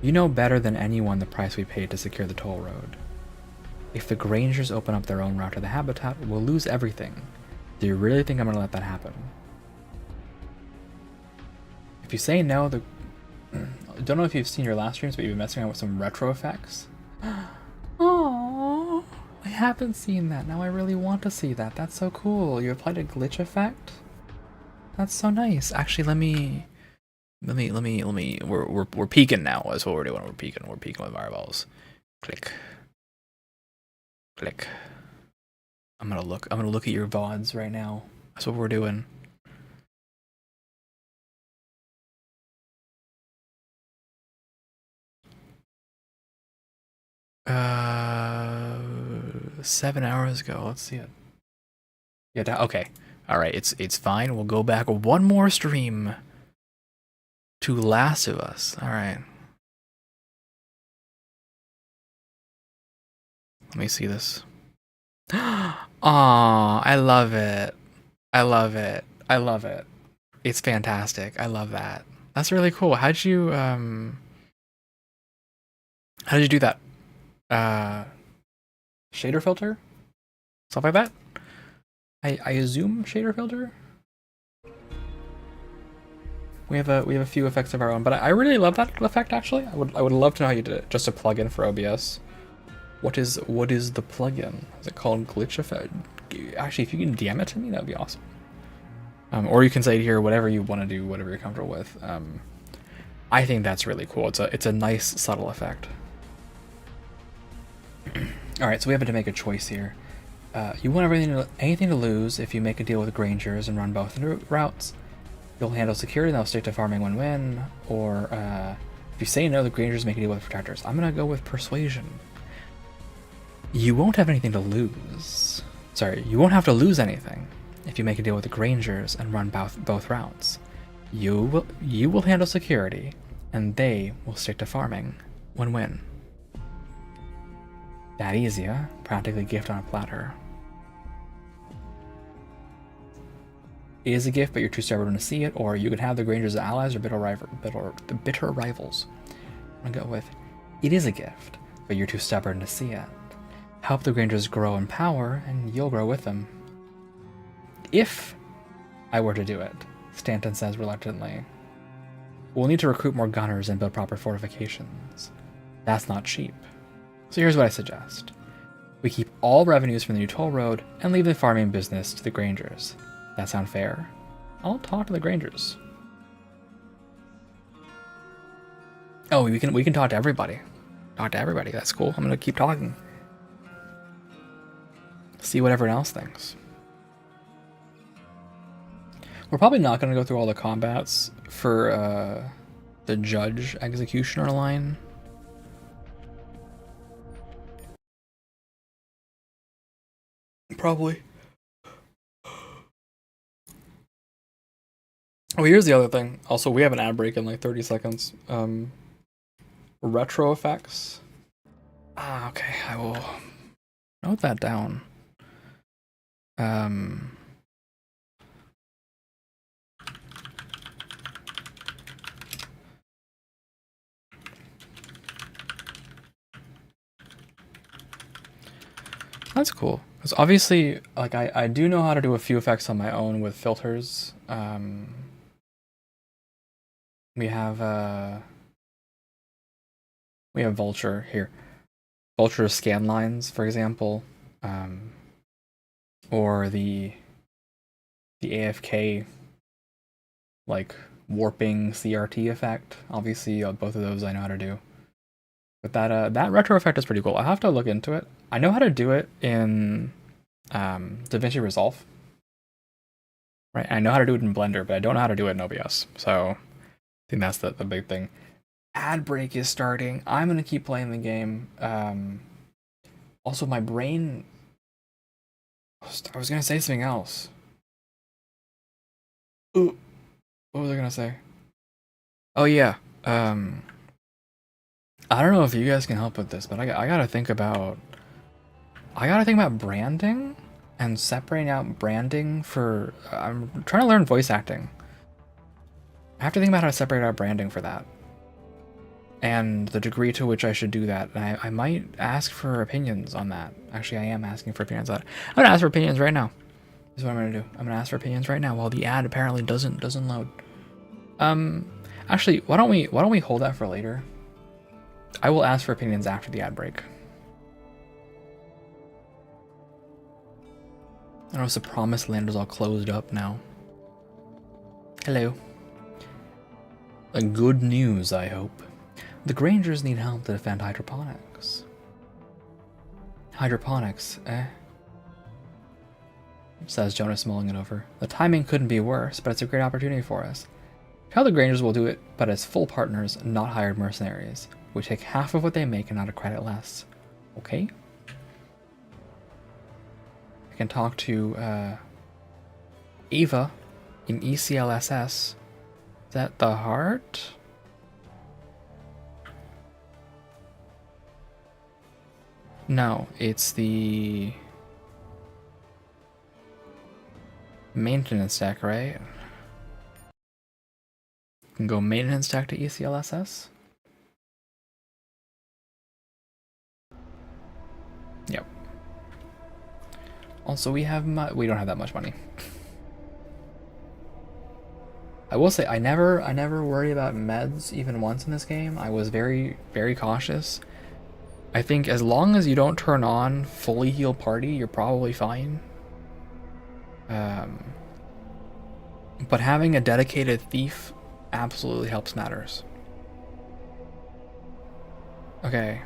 You know better than anyone the price we paid to secure the toll road. If the Grangers open up their own route to the habitat, we'll lose everything. Do you really think I'm gonna let that happen? If you say no, I don't know if you've seen your last streams, but you've been messing around with some retro effects. Oh, I haven't seen that. Now I really want to see that. That's so cool. You applied a glitch effect? That's so nice. Actually, let me. We're peeking now. That's what we're doing. We're peeking with fireballs. Click. Click. I'm gonna look at your VODs right now. That's what we're doing. Uh, 7 hours ago. Let's see it. Yeah. Okay. All right. It's fine. We'll go back one more stream to Last of Us. All right. Let me see this. Aw, I love it. I love it. I love it. It's fantastic. I love that. That's really cool. How'd you do that? Shader filter? Stuff like that? I zoom shader filter? We have a few effects of our own, but I really love that effect actually. I would love to know how you did it. Just a plugin for OBS. What is the plugin? Is it called glitch effect? Actually, if you can DM it to me, that'd be awesome. Or you can say here whatever you want to do, whatever you're comfortable with. I think that's really cool. It's a nice subtle effect. All right, so we have to make a choice here. You won't have anything to lose if you make a deal with the Grangers and run both routes. You'll handle security and they'll stick to farming win-win. Or if you say no, the Grangers make a deal with protectors. I'm gonna go with persuasion. You won't have anything to lose. Sorry, you won't have to lose anything if you make a deal with the Grangers and run both routes. You will handle security, and they will stick to farming. Win-win. That easy, huh? Practically gift on a platter. It is a gift, but you're too stubborn to see it, or you could have the Grangers as allies or bitter rivals. I'm gonna go with, it is a gift, but you're too stubborn to see it. Help the Grangers grow in power, and you'll grow with them. If I were to do it, Stanton says reluctantly, we'll need to recruit more gunners and build proper fortifications. That's not cheap. So here's what I suggest. We keep all revenues from the new toll road and leave the farming business to the Grangers. That sound fair? I'll talk to the Grangers. Oh, we can talk to everybody. Talk to everybody. That's cool. I'm gonna keep talking. See what everyone else thinks. We're probably not gonna go through all the combats for the judge executioner line. Probably. Oh, here's the other thing. Also, we have an ad break in like 30 seconds. Retro effects. Okay, I will note that down. That's cool. Because obviously, like, I do know how to do a few effects on my own with filters. We have Vulture here. Vulture scan lines, for example. Or the AFK, like, warping CRT effect. Obviously, both of those I know how to do. But that retro effect is pretty cool. I'll have to look into it. I know how to do it in DaVinci Resolve. Right, I know how to do it in Blender, but I don't know how to do it in OBS. So I think that's the big thing. Ad break is starting. I'm gonna keep playing the game. Also, my brain. I was gonna say something else. Ooh, what was I gonna say? Oh yeah. I don't know if you guys can help with this, but I gotta think about. I gotta think about branding and separating out branding for. I'm trying to learn voice acting. I have to think about how to separate out branding for that, and the degree to which I should do that. And I might ask for opinions on that. Actually, I am asking for opinions on that. I'm gonna ask for opinions right now. This is what I'm gonna do. I'm gonna ask for opinions right now while the ad apparently doesn't load. Actually, why don't we hold that for later? I will ask for opinions after the ad break. I notice the promised land is all closed up now. Hello. Good news, I hope. The Grangers need help to defend hydroponics. Hydroponics, eh? Says Jonas, mulling it over. The timing couldn't be worse, but it's a great opportunity for us. Tell the Grangers will do it, but as full partners, not hired mercenaries. We take half of what they make and not a credit less. Okay? I can talk to Eva in ECLSS. Is that the heart? No, it's the maintenance deck, right? You can go maintenance deck to ECLSS. Yep. Also, we don't have that much money. I will say I never worry about meds even once in this game. I was very, very cautious. I think as long as you don't turn on fully heal party, you're probably fine. But having a dedicated thief absolutely helps matters. Okay.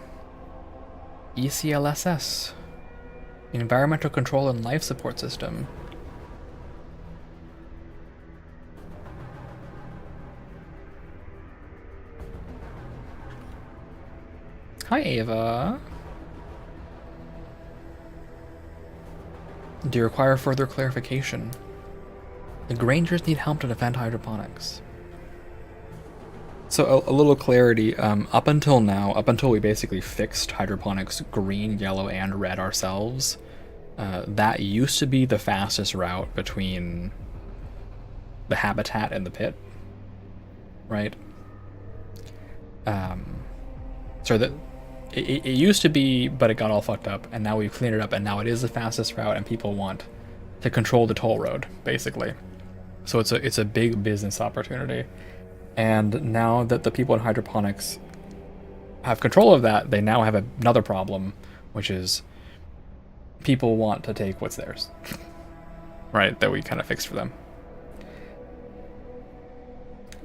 ECLSS. Environmental Control and Life Support System. Hi, Ava. Do you require further clarification? The Grangers need help to defend hydroponics. So a little clarity, up until now, up until we basically fixed hydroponics green, yellow, and red ourselves, that used to be the fastest route between the habitat and the pit, right? So that it used to be, but it got all fucked up, and now we've cleaned it up, and now it is the fastest route, and people want to control the toll road, basically. So it's a big business opportunity. And now that the people in hydroponics have control of that, they now have another problem, which is people want to take what's theirs, right? That we kind of fixed for them.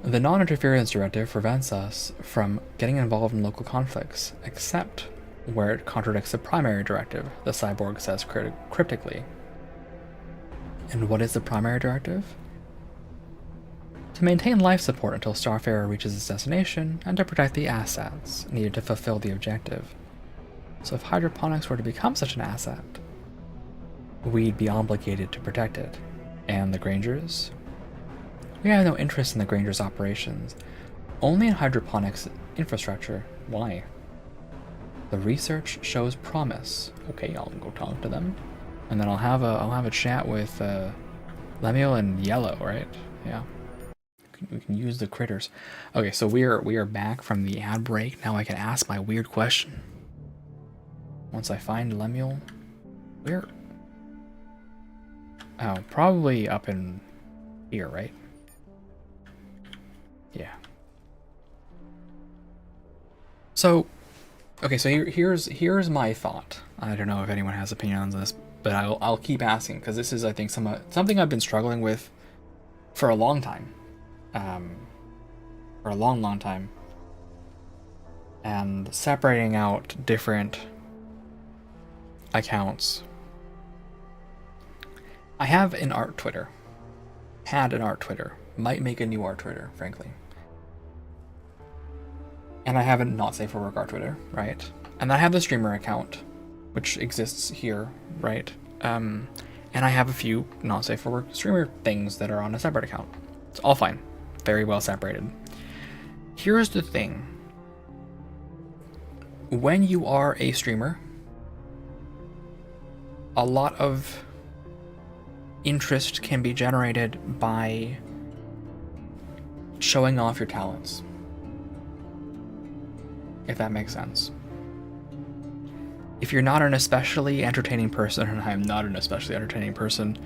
The non-interference directive prevents us from getting involved in local conflicts, except where it contradicts the primary directive, the cyborg says cryptically. And what is the primary directive? To maintain life support until Starfarer reaches its destination, and to protect the assets needed to fulfill the objective. So if hydroponics were to become such an asset, we'd be obligated to protect it. And the Grangers? We have no interest in the Grangers' operations, only in hydroponics infrastructure. Why? The research shows promise. Okay, I'll go talk to them. And then I'll have a chat with Lemuel and Yellow, right? Yeah. We can use the critters. Okay, so we are back from the ad break. Now I can ask my weird question. Once I find Lemuel, where? Oh, probably up in here, right? Yeah. So, okay, so here's my thought. I don't know if anyone has opinions on this, but I'll keep asking because this is, I think, something I've been struggling with for a long time. for a long, long time. And separating out different accounts. I have an art Twitter. Had an art Twitter. Might make a new art Twitter, frankly. And I have a not safe for work art Twitter, right? And I have the streamer account, which exists here, right? And I have a few not safe for work streamer things that are on a separate account. It's all fine. Very well separated. Here's the thing. When you are a streamer, a lot of interest can be generated by showing off your talents. If that makes sense. If you're not an especially entertaining person, and I'm not an especially entertaining person,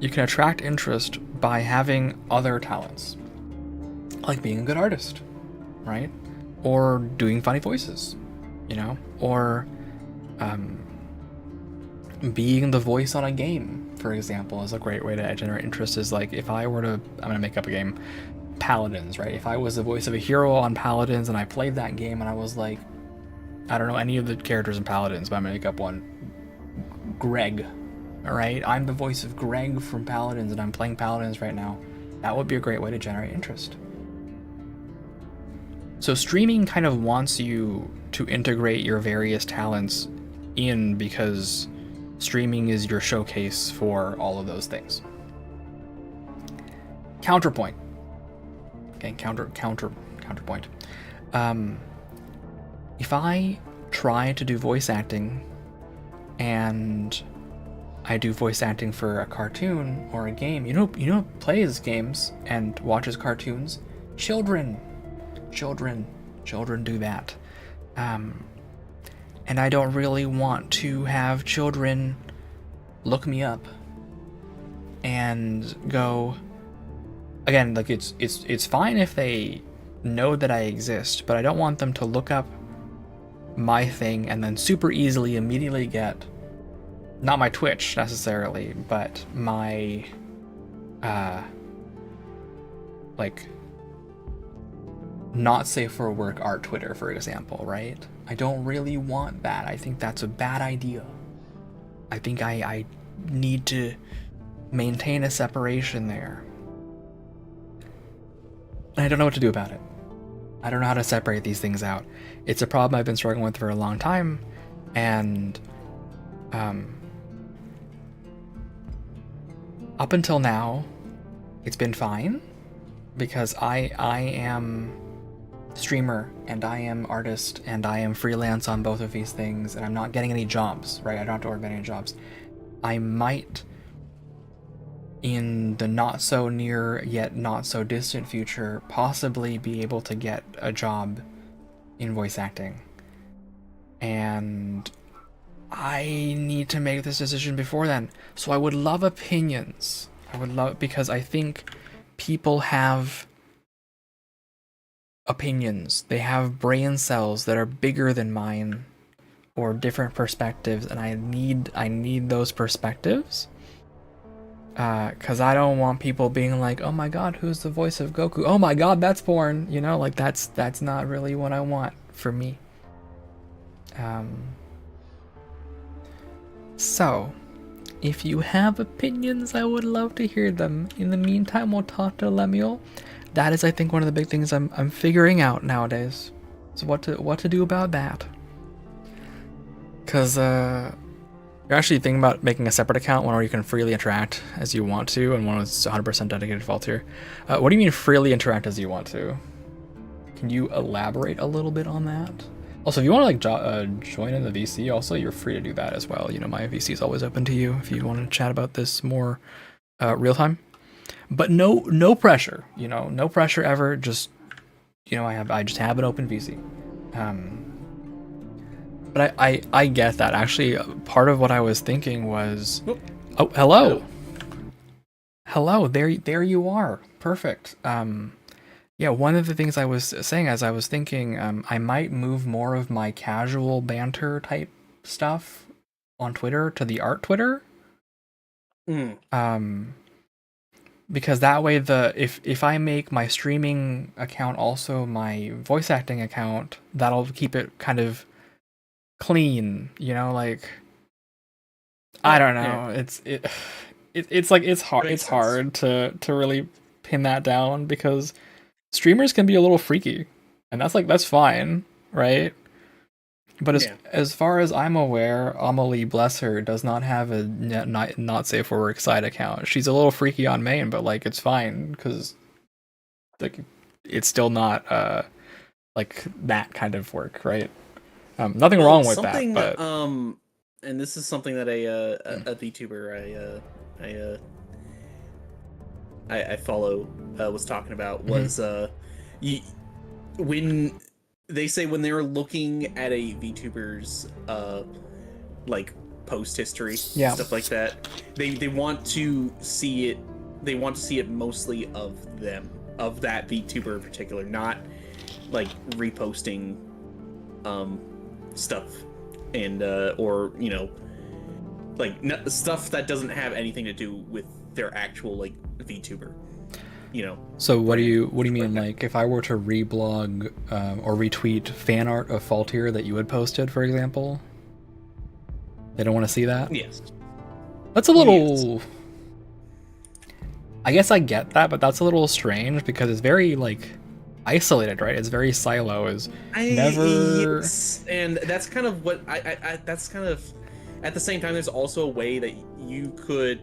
you can attract interest by having other talents. Like being a good artist, right? Or doing funny voices, you know? Or being the voice on a game, for example, is a great way to generate interest. Is like, if I were to, I'm gonna make up a game, Paladins, right? If I was the voice of a hero on Paladins and I played that game and I was like, I don't know any of the characters in Paladins, but I'm gonna make up one, Greg, alright? I'm the voice of Greg from Paladins and I'm playing Paladins right now. That would be a great way to generate interest. So streaming kind of wants you to integrate your various talents in, because streaming is your showcase for all of those things. Counterpoint. Okay, counterpoint. If I try to do voice acting and I do voice acting for a cartoon or a game, you know who plays games and watches cartoons? Children do that. And I don't really want to have children look me up and go, again, like it's fine if they know that I exist, but I don't want them to look up my thing and then super easily immediately get, not my Twitch necessarily, but my like not safe for work art Twitter, for example, right? I don't really want that. I think that's a bad idea. I think I need to maintain a separation there. And I don't know what to do about it. I don't know how to separate these things out. It's a problem I've been struggling with for a long time, and up until now, it's been fine, because I am streamer and I am artist and I am freelance on both of these things, and I'm not getting any jobs, right? I don't have to worry about any jobs. I might, in the not so near yet not so distant future, possibly be able to get a job in voice acting. And I need to make this decision before then. So I would love opinions. I would love, because I think people have opinions. They have brain cells that are bigger than mine, or different perspectives, and I need those perspectives. Cause I don't want people being like, oh my god, who's the voice of Goku? Oh my god, that's porn. You know, like that's not really what I want for me. So, if you have opinions, I would love to hear them. In the meantime, we'll talk to Lemuel. That is, I think, one of the big things I'm figuring out nowadays. Is what to do about that. Cause you're actually thinking about making a separate account, one where you can freely interact as you want to, and one that's 100% dedicated to Voltaire. What do you mean freely interact as you want to? Can you elaborate a little bit on that? Also, if you want to like join in the VC, also you're free to do that as well. You know, my VC is always open to you if you want to chat about this more real time. But no pressure. You know, no pressure ever. Just, you know, I just have an open VC. But I get that. Actually, part of what I was thinking was, oh, hello. Hello, there you are. Perfect. Yeah, one of the things I was saying as I was thinking, I might move more of my casual banter type stuff on Twitter to the art Twitter. because that way if I make my streaming account also my voice acting account, that'll keep it kind of clean, you know, like I don't know. Yeah. It's like it's hard. It It's makes sense. hard to really pin that down because streamers can be a little freaky, and that's fine, right? But Yeah. as far as I'm aware, Amelie, bless her, does not have a not safe for work side account. She's a little freaky on main, but like it's fine because like it's still not like that kind of work, right? Nothing wrong with Something, that, but and this is something that a VTuber I follow was talking about was when they say when they're looking at a VTuber's like post history, stuff like that, they want to see it. They want to see it mostly of them, of that VTuber in particular, not like reposting stuff and or you know like stuff that doesn't have anything to do with their actual like VTuber, you know. So what do you mean, like if I were to reblog or retweet fan art of Faultier that you had posted, for example, they don't want to see that? Yes. That's a little... Yes. I guess I get that, but that's a little strange because it's very like isolated, right? It's very silo. Yes. And that's kind of what I that's kind of at the same time. There's also a way that you could,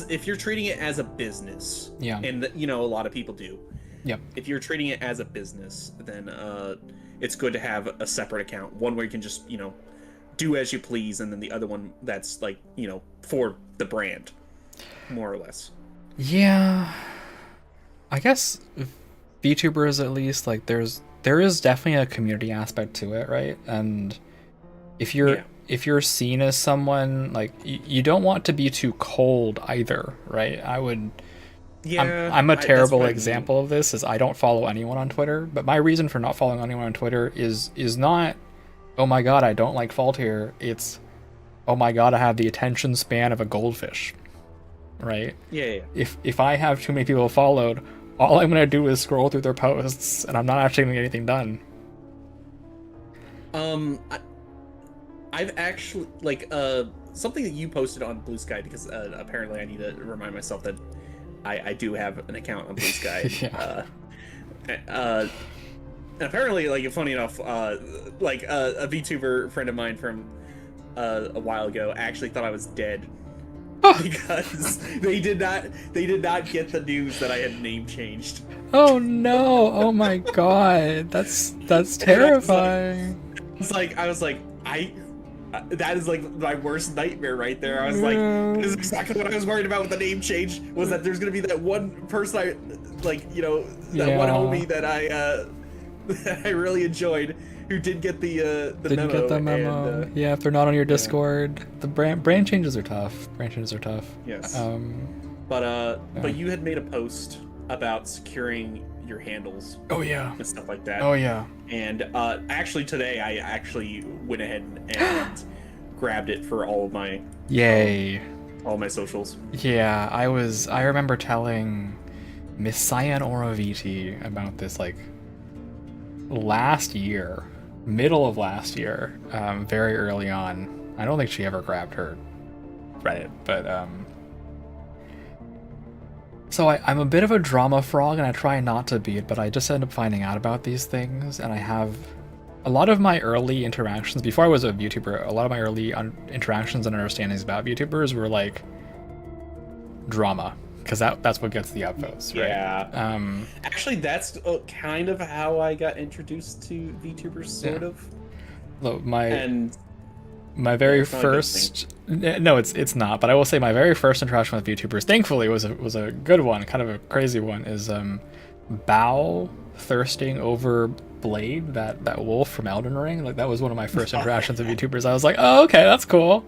if you're treating it as a business, and you know a lot of people do. Yep. If you're treating it as a business, then it's good to have a separate account, one where you can just, you know, do as you please, and then the other one that's like, you know, for the brand, more or less. Yeah. I guess VTubers, at least, like there is definitely a community aspect to it, right? And if you're seen as someone like you don't want to be too cold either, right? I'm a terrible example of this, is I don't follow anyone on Twitter, but my reason for not following anyone on Twitter is not, oh my god, I don't like Faultier. It's, oh my god, I have the attention span of a goldfish, right? Yeah. If I have too many people followed, all I'm gonna do is scroll through their posts, and I'm not actually gonna get anything done. I've actually like something that you posted on Blue Sky, because apparently I need to remind myself that I do have an account on Blue Sky. Apparently, like, funny enough, like a VTuber friend of mine from a while ago actually thought I was dead because they did not get the news that I had name changed. Oh no! Oh my god, that's terrifying. I was like, that is like my worst nightmare right there. I was like, that is exactly what I was worried about with the name change, was that there's gonna be that one person I like, you know, that one homie that I really enjoyed, who did get the didn't get the memo. And, yeah, if they're not on your Discord, the brand changes are tough. Yes. But you had made a post about securing your handles. Oh yeah. And stuff like that. Oh yeah. And actually today I actually went ahead and grabbed it for all of my all my socials. Yeah, I remember telling Miss Cyan Oraviti about this like last year, middle of last year, very early on. I don't think she ever grabbed her Reddit, but so I'm a bit of a drama frog, and I try not to be it, but I just end up finding out about these things, and I have a lot of my early interactions, before I was a VTuber, a lot of my early interactions and understandings about VTubers were like drama, because that's what gets the upvotes, right? Yeah. Actually, that's kind of how I got introduced to VTubers, sort of. Look, my very first, no, it's not, but I will say my very first interaction with VTubers, thankfully, was a good one, kind of a crazy one, is Bao thirsting over Blade, that wolf from Elden Ring. Like, that was one of my first interactions with VTubers. I was like, oh, okay, that's cool.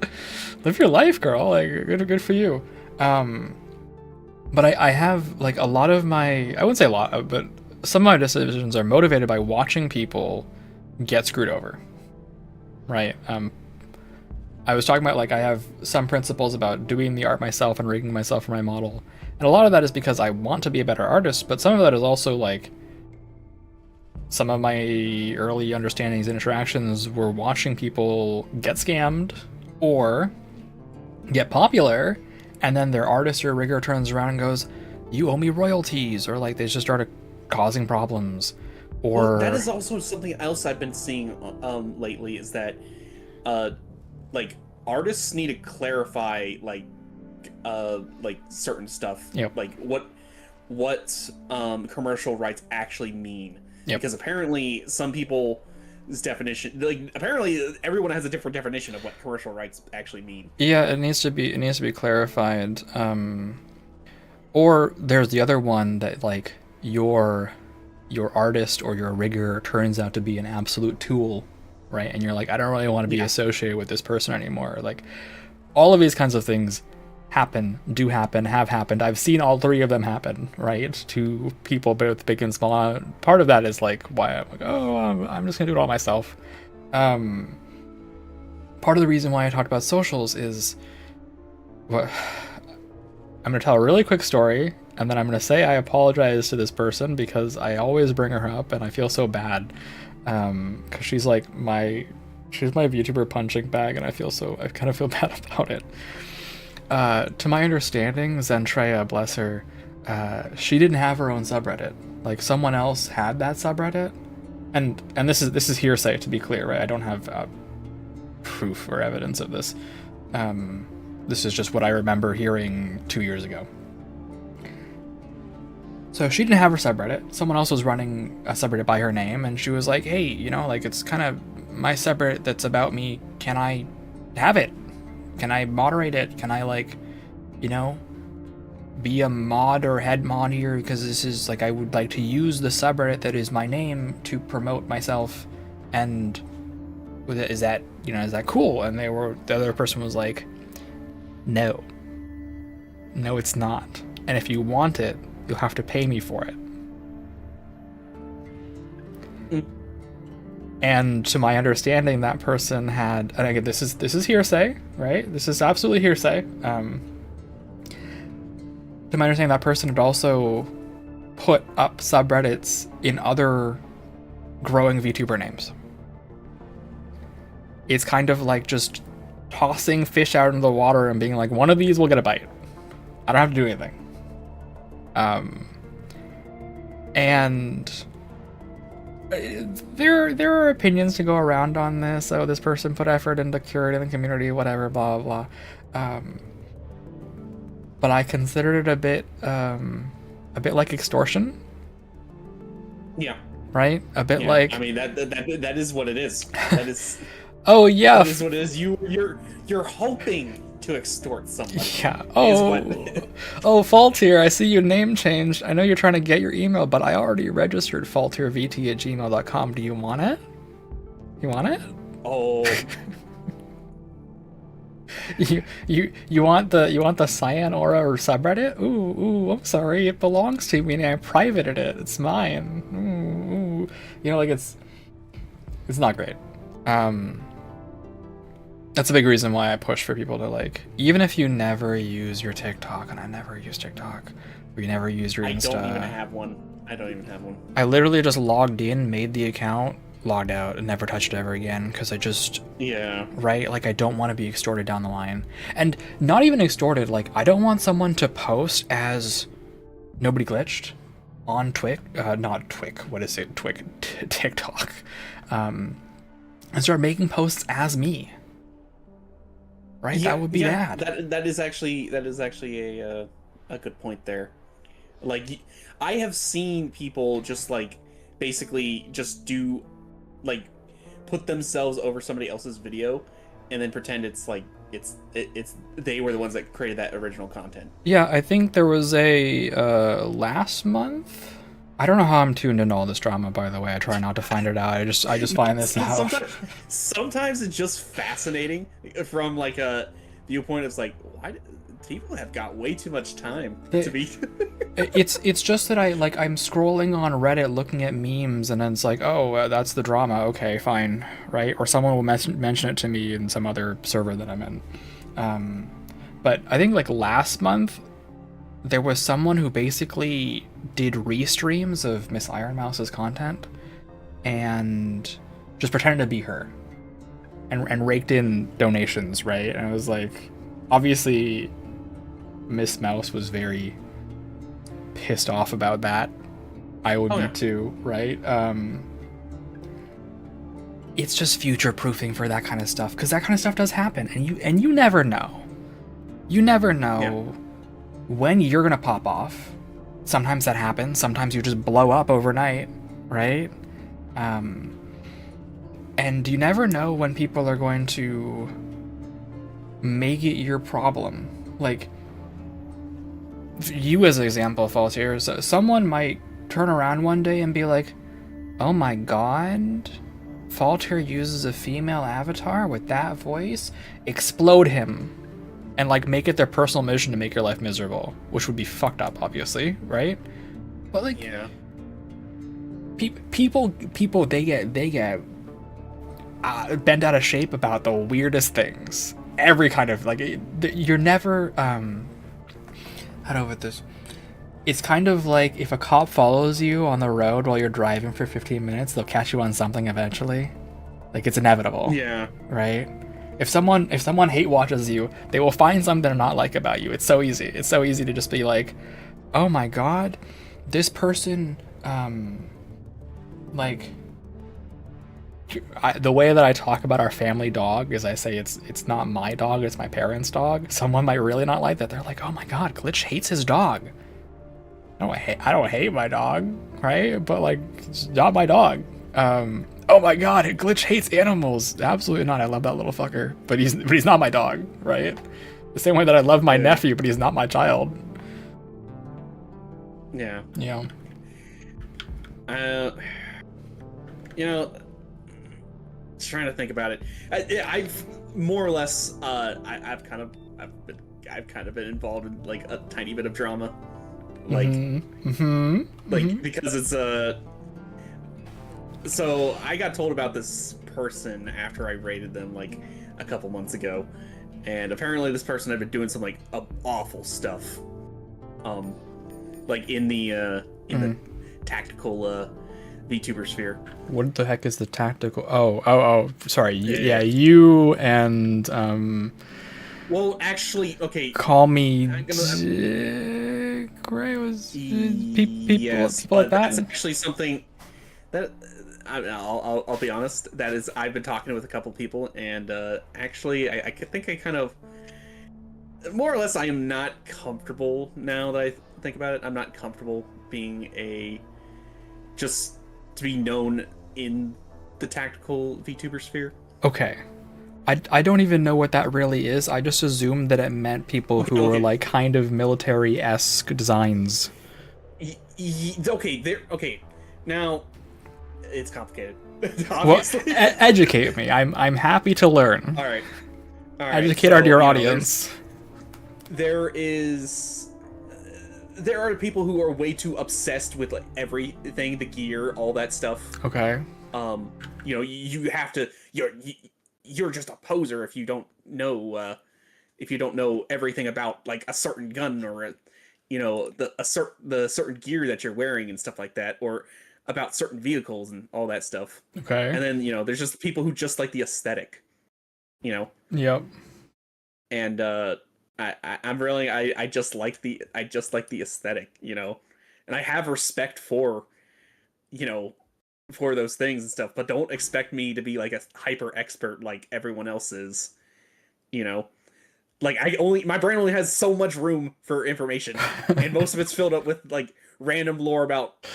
Live your life, girl. Like, good for you. But I have, like, a lot of my, I wouldn't say a lot, but some of my decisions are motivated by watching people get screwed over, right? I was talking about, like, I have some principles about doing the art myself and rigging myself for my model. And a lot of that is because I want to be a better artist, but some of that is also, like, some of my early understandings and interactions were watching people get scammed or get popular, and then their artist or rigger turns around and goes, you owe me royalties, or, like, they just started causing problems. Or well, that is also something else I've been seeing lately, is that like artists need to clarify like certain stuff. Yep. Like what commercial rights actually mean. Yep. Because apparently some people's definition, like, apparently everyone has a different definition of what commercial rights actually mean. Yeah, it needs to be clarified. Or there's the other one that, like, your artist or your rigger turns out to be an absolute tool, right? And you're like, I don't really want to be associated with this person anymore. Like, all of these kinds of things do happen, have happened. I've seen all three of them happen, right? To people both big and small. Part of that is like why I'm like, I'm just gonna do it all myself. Part of the reason why I talked about socials is what I'm gonna tell a really quick story, and then I'm gonna say I apologize to this person because I always bring her up and I feel so bad. Because she's like my VTuber punching bag, and I kind of feel bad about it. To my understanding, Zentreya, bless her, she didn't have her own subreddit. Like, someone else had that subreddit, and this is hearsay, to be clear, right? I don't have proof or evidence of this. This is just what I remember hearing 2 years ago. So she didn't have her subreddit. Someone else was running a subreddit by her name, and she was like, hey, you know, like, it's kind of my subreddit that's about me. Can I have it? Can I moderate it? Can I, like, you know, be a mod or head mod here? Because this is, like, I would like to use the subreddit that is my name to promote myself. And is that cool? And the other person was like, no, it's not. And if you want it, you'll have to pay me for it. And to my understanding, that person had, and again, this is hearsay, right? This is absolutely hearsay. To my understanding, that person had also put up subreddits in other growing VTuber names. It's kind of like just tossing fish out into the water and being like, one of these will get a bite. I don't have to do anything. And there are opinions to go around on this. Oh, this person put effort into curating the community, whatever, blah blah blah. But I considered it a bit like extortion. Yeah. Right. A bit like. I mean that is what it is. That is. Oh yeah. That is what it is. You're hoping to extort somebody. Yeah. Oh, Faultier, I see you name changed. I know you're trying to get your email, but I already registered faultiervt@gmail.com. Do you want it? You want it? Oh. you want the Cyan Aura or subreddit? Ooh, I'm sorry. It belongs to me and I privated it. It's mine. Ooh. You know, like, it's not great. That's a big reason why I push for people to, like, even if you never use your TikTok, and I never use TikTok, or you never use your Insta. I don't even have one. I literally just logged in, made the account, logged out, and never touched it ever again, because I just... Yeah. Right? Like, I don't want to be extorted down the line. And not even extorted, like, I don't want someone to post as NobodyGlitched on TikTok. And start making posts as me. Right, yeah, that would be bad. That is actually a good point there. Like, I have seen people just, like, basically just do, like, put themselves over somebody else's video, and then pretend it's like it's they were the ones that created that original content. Yeah, I think there was a last month. I don't know how I'm tuned into all this drama, by the way. I try not to find it out. I just find this out. Sometimes it's just fascinating from, like, a viewpoint of, like, why people have got way too much time They- to be. It's just that I'm scrolling on Reddit looking at memes, and then it's like, oh, that's the drama. Okay, fine, right? Or someone will mention it to me in some other server that I'm in. But I think like last month, there was someone who basically did restreams of Miss Ironmouse's content, and just pretended to be her, and raked in donations, right? And I was like, obviously, Miss Mouse was very pissed off about that. I would be too, right? It's just future proofing for that kind of stuff, because that kind of stuff does happen, and you never know. You never know when you're gonna pop off. Sometimes that happens. Sometimes you just blow up overnight, right? And you never know when people are going to make it your problem. Like, you as an example, Faultier, so someone might turn around one day and be like, oh my god, Faultier uses a female avatar with that voice? Explode him. And like make it their personal mission to make your life miserable, which would be fucked up, obviously, right? But like, people, they get bent out of shape about the weirdest things. Every kind of like, you're never how do I put this? It's kind of like if a cop follows you on the road while you're driving for 15 minutes, they'll catch you on something eventually. Like, it's inevitable. Yeah. Right? If someone hate watches you, they will find something to not like about you. It's so easy. It's so easy to just be like, oh my god, this person, like, the way that I talk about our family dog is I say it's not my dog, it's my parents' dog. Someone might really not like that. They're like, oh my god, Glitch hates his dog. I don't hate my dog, right? But like, it's not my dog. Oh my god, Glitch hates animals. Absolutely not. I love that little fucker, but he's not my dog, right? The same way that I love my nephew, but he's not my child. Yeah. Yeah. You know, just trying to think about it. I've more or less, I've kind of been involved in like a tiny bit of drama, like, because it's So I got told about this person after I raided them like a couple months ago, and apparently this person had been doing some like awful stuff, like in the tactical VTuber sphere. What the heck is the tactical? Oh, sorry. Yeah, you and Well, actually, okay. Call me Gray was people like that. That's actually something that I'll be honest. That is, I've been talking with a couple people, and actually, I think I kind of, more or less, I am not comfortable now that I think about it. I'm not comfortable being just to be known in the tactical VTuber sphere. Okay. I don't even know what that really is. I just assumed that it meant people who were like kind of military-esque designs. Okay. Now, it's complicated. Obviously. Well, educate me. I'm happy to learn. All right. Educate our audience. There are people who are way too obsessed with like everything, the gear, all that stuff. Okay. You have to. You're just a poser if you don't know everything about like a certain gun or the certain gear that you're wearing and stuff like that, or about certain vehicles and all that stuff. Okay. And then there's just people who just like the aesthetic. Yep. And I just like the aesthetic, and I have respect for for those things and stuff, but don't expect me to be like a hyper expert like everyone else is. Like my brain only has so much room for information, and most of it's filled up with like random lore about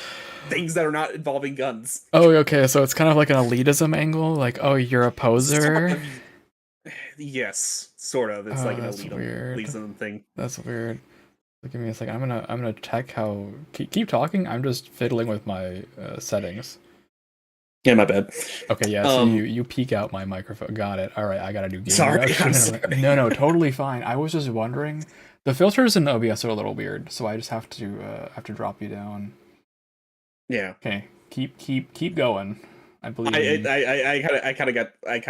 things that are not involving guns. Oh, okay, so it's kind of like an elitism angle, like, oh, you're a poser. Yes, sort of. It's like an elitism thing. That's weird. Give me a second. I'm gonna check how. Keep talking. I'm just fiddling with my settings. Yeah, my bad. Okay, yeah. So you peek out my microphone. Got it. All right, I gotta do game. Sorry. No, totally fine. I was just wondering, The filters in OBS are a little weird, so I just have to drop you down. Yeah. Okay. Keep going. I believe. I kind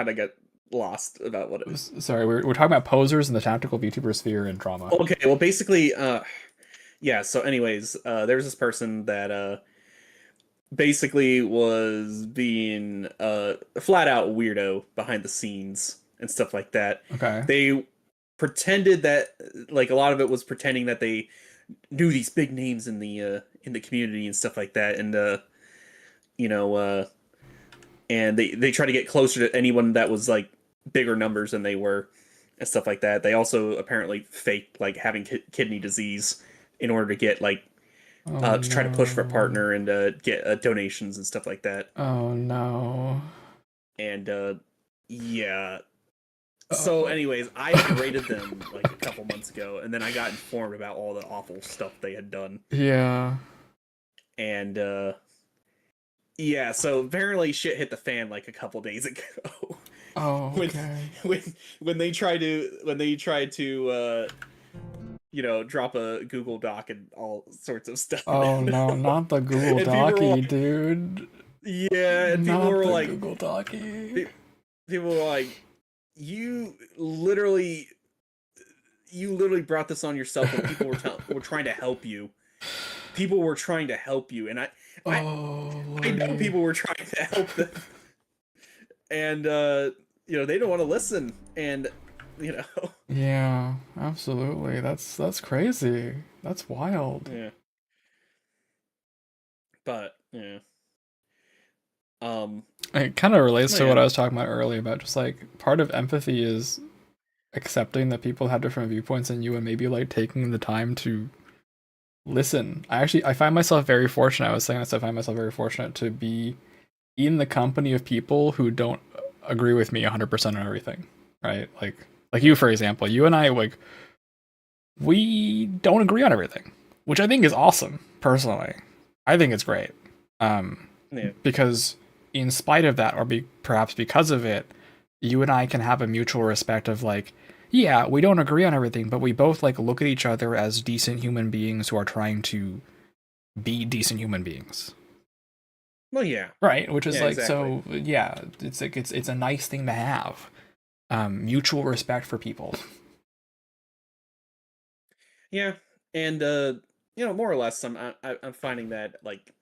of got lost about what it was. Sorry, we're talking about posers in the tactical VTuber sphere and drama. Okay, well, basically, yeah. So, anyways, there was this person that basically was being a flat out weirdo behind the scenes and stuff like that. Okay. They pretended that, like, a lot of it was pretending that they knew these big names in the community and stuff like that, and you know, and they try to get closer to anyone that was like bigger numbers than they were and stuff like that. They also apparently faked like having kidney disease in order to get like to try to push for a partner and get donations and stuff like that. Oh no. And yeah. So anyways, I rated them like a couple months ago, and then I got informed about all the awful stuff they had done. Yeah. And yeah, so apparently shit hit the fan like a couple days ago. Oh, okay. when they tried to drop a Google Doc and all sorts of stuff. Oh no, not the Google Docky, dude. Yeah, and people were like, Google Docky. People were like, you literally brought this on yourself when people were trying to help you. People were trying to help you, and I know people were trying to help them, and they don't want to listen, and Yeah, absolutely. That's crazy. That's wild. Yeah. But yeah. It kind of relates to what I was talking about earlier about just like part of empathy is accepting that people have different viewpoints than you and maybe like taking the time to listen. I find myself very fortunate. I was saying this, I find myself very fortunate to be in the company of people who don't agree with me 100% on everything, right? Like you, for example, you and I, like, we don't agree on everything, which I think is awesome, personally. I think it's great. Because in spite of that, or perhaps because of it, you and I can have a mutual respect of like, yeah, we don't agree on everything, but we both like look at each other as decent human beings who are trying to be decent human beings. Well, yeah. Right, which is like, exactly. so yeah, it's like it's a nice thing to have. Mutual respect for people. Yeah, and more or less, I'm finding that like,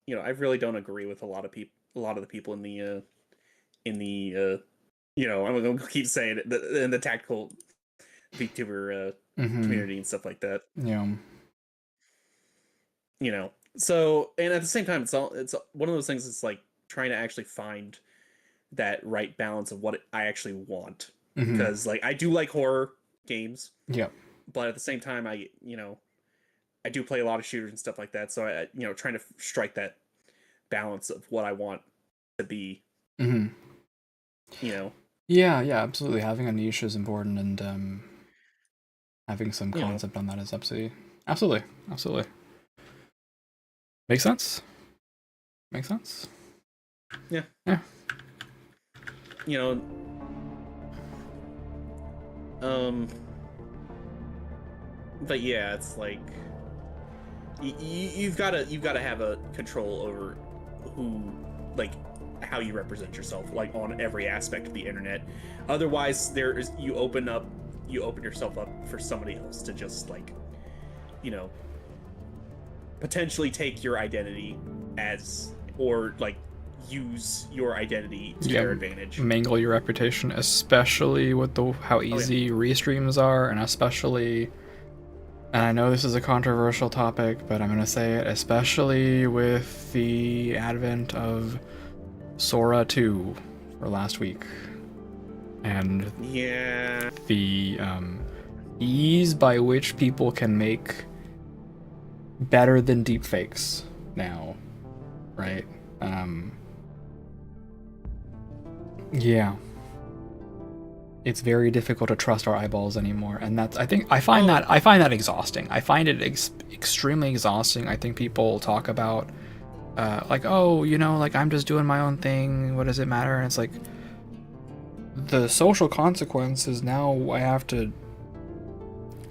I really don't agree with a lot of the people in the I'm gonna keep saying it, in the tactical VTuber community and stuff like that. Yeah. So, and at the same time, it's one of those things. It's like trying to actually find that right balance of what I actually want, because like I do like horror games. Yeah. But at the same time, I do play a lot of shooters and stuff like that. So I trying to strike that balance of what I want to be. Yeah, absolutely. Having a niche is important, and having some concept on that is absolutely. Makes sense. Yeah. But yeah, it's like you've got to have a control over who, like, how you represent yourself, like on every aspect of the internet. Otherwise, you open yourself up for somebody else to just like, potentially take your identity or like use your identity to their advantage. Mangle your reputation, especially with how easy restreams are, and especially, and I know this is a controversial topic, but I'm gonna say it, especially with the advent of Sora 2 for last week, and the ease by which people can make better than deepfakes now, right? Yeah, it's very difficult to trust our eyeballs anymore, and that's I find that exhausting. I find it extremely exhausting. I think people talk about like, oh, like, I'm just doing my own thing, what does it matter? And it's like, the social consequences now,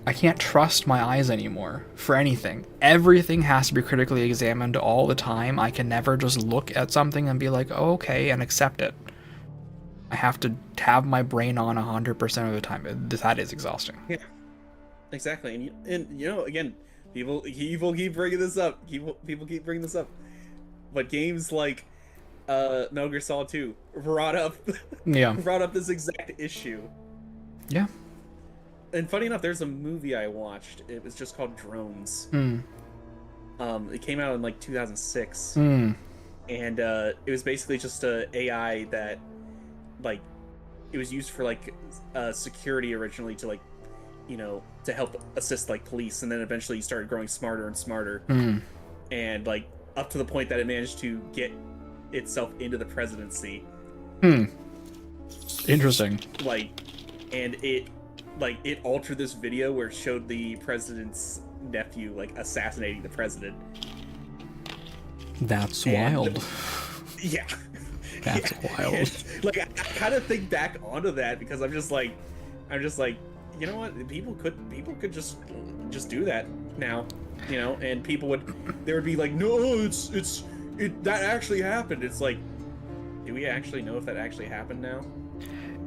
I I can't trust my eyes anymore for anything. Everything has to be critically examined all the time. I can never just look at something and be like, oh, okay, and accept it. I have to have my brain on 100% of the time. That is exhausting. Yeah, exactly. And you know, again, people keep bringing this up. People keep bringing this up. But games like Metal Gear Solid 2 brought up this exact issue. Yeah. And funny enough, there's a movie I watched. It was just called Drones. It came out in like 2006. And it was basically just a AI that, like, it was used for like security originally to, like, you know, to help assist like police, and then eventually it started growing smarter and smarter, and like up to the point that it managed to get itself into the presidency. Interesting. Like, and it altered this video where it showed the president's nephew like assassinating the president. That's wild. Yeah. That's wild. And, like, I kind of think back onto that because I'm just like, you know what? People could just do that now, you know, and there would be like, no, that actually happened. It's like, do we actually know if that actually happened now?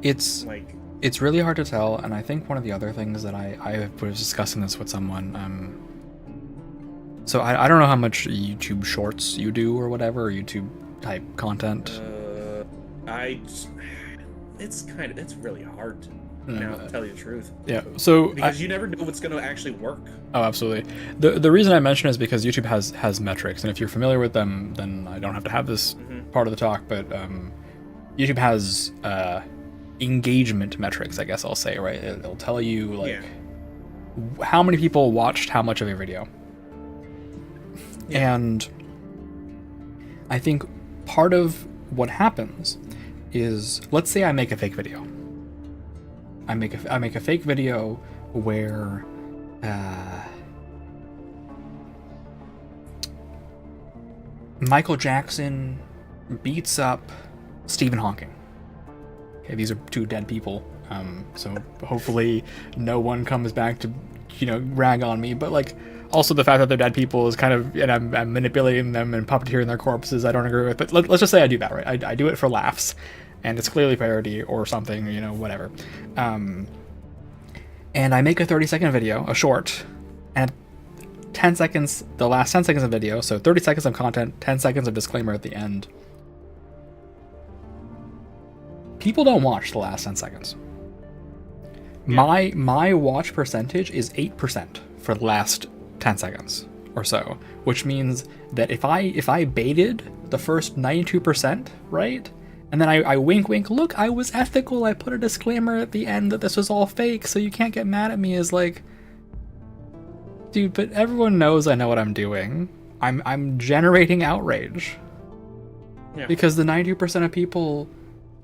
It's really hard to tell, and I think one of the other things that I was discussing this with someone, so I don't know how much YouTube Shorts you do or whatever, or YouTube type content. It's really hard to tell you the truth. Yeah, so because you never know what's going to actually work. Oh, absolutely. The reason I mention it is because YouTube has metrics, and if you're familiar with them, then I don't have to have this part of the talk. But YouTube has engagement metrics, I guess I'll say, right? It'll tell you like how many people watched how much of a video. Yeah. And I think part of what happens is, let's say I make a fake video. I make a fake video where Michael Jackson beats up Stephen Hawking. Okay, these are two dead people, so hopefully no one comes back to, you know, rag on me. But like, also the fact that they're dead people is kind of, and I'm manipulating them and puppeteering their corpses, I don't agree with. But let's just say I do that, right? I do it for laughs, and it's clearly parody or something, you know, whatever. And I make a 30-second video, a short, and 10 seconds, the last 10 seconds of video, so 30 seconds of content, 10 seconds of disclaimer at the end. People don't watch the last 10 seconds. Yeah. My watch percentage is 8% for the last 10 seconds or so, which means that if I baited the first 92%, right? And then I wink, look, I was ethical. I put a disclaimer at the end that this was all fake, so you can't get mad at me. Is like, dude, but everyone knows I know what I'm doing. I'm generating outrage. Yeah. Because the 90% of people,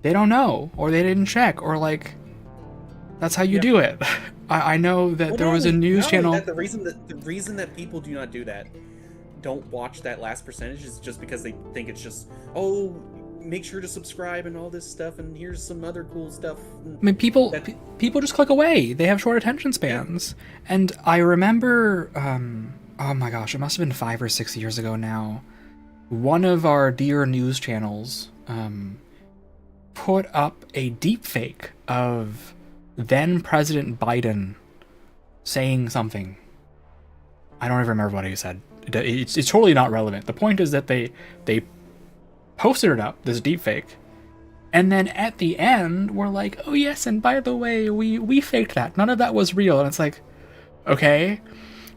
they don't know, or they didn't check, or like, that's how you do it. I know that there was a news channel. The reason that people do not do that, don't watch that last percentage, is just because they think it's just, oh, make sure to subscribe and all this stuff, and here's some other cool stuff. I mean, people just click away. They have short attention spans. Yeah. And I remember, oh my gosh, it must have been 5 or 6 years ago now, one of our dear news channels put up a deepfake of then President Biden saying something. I don't even remember what he said. It's totally not relevant. The point is that they posted it up, this deepfake, and then at the end we're like, oh yes, and by the way, we faked that. None of that was real. And it's like, okay,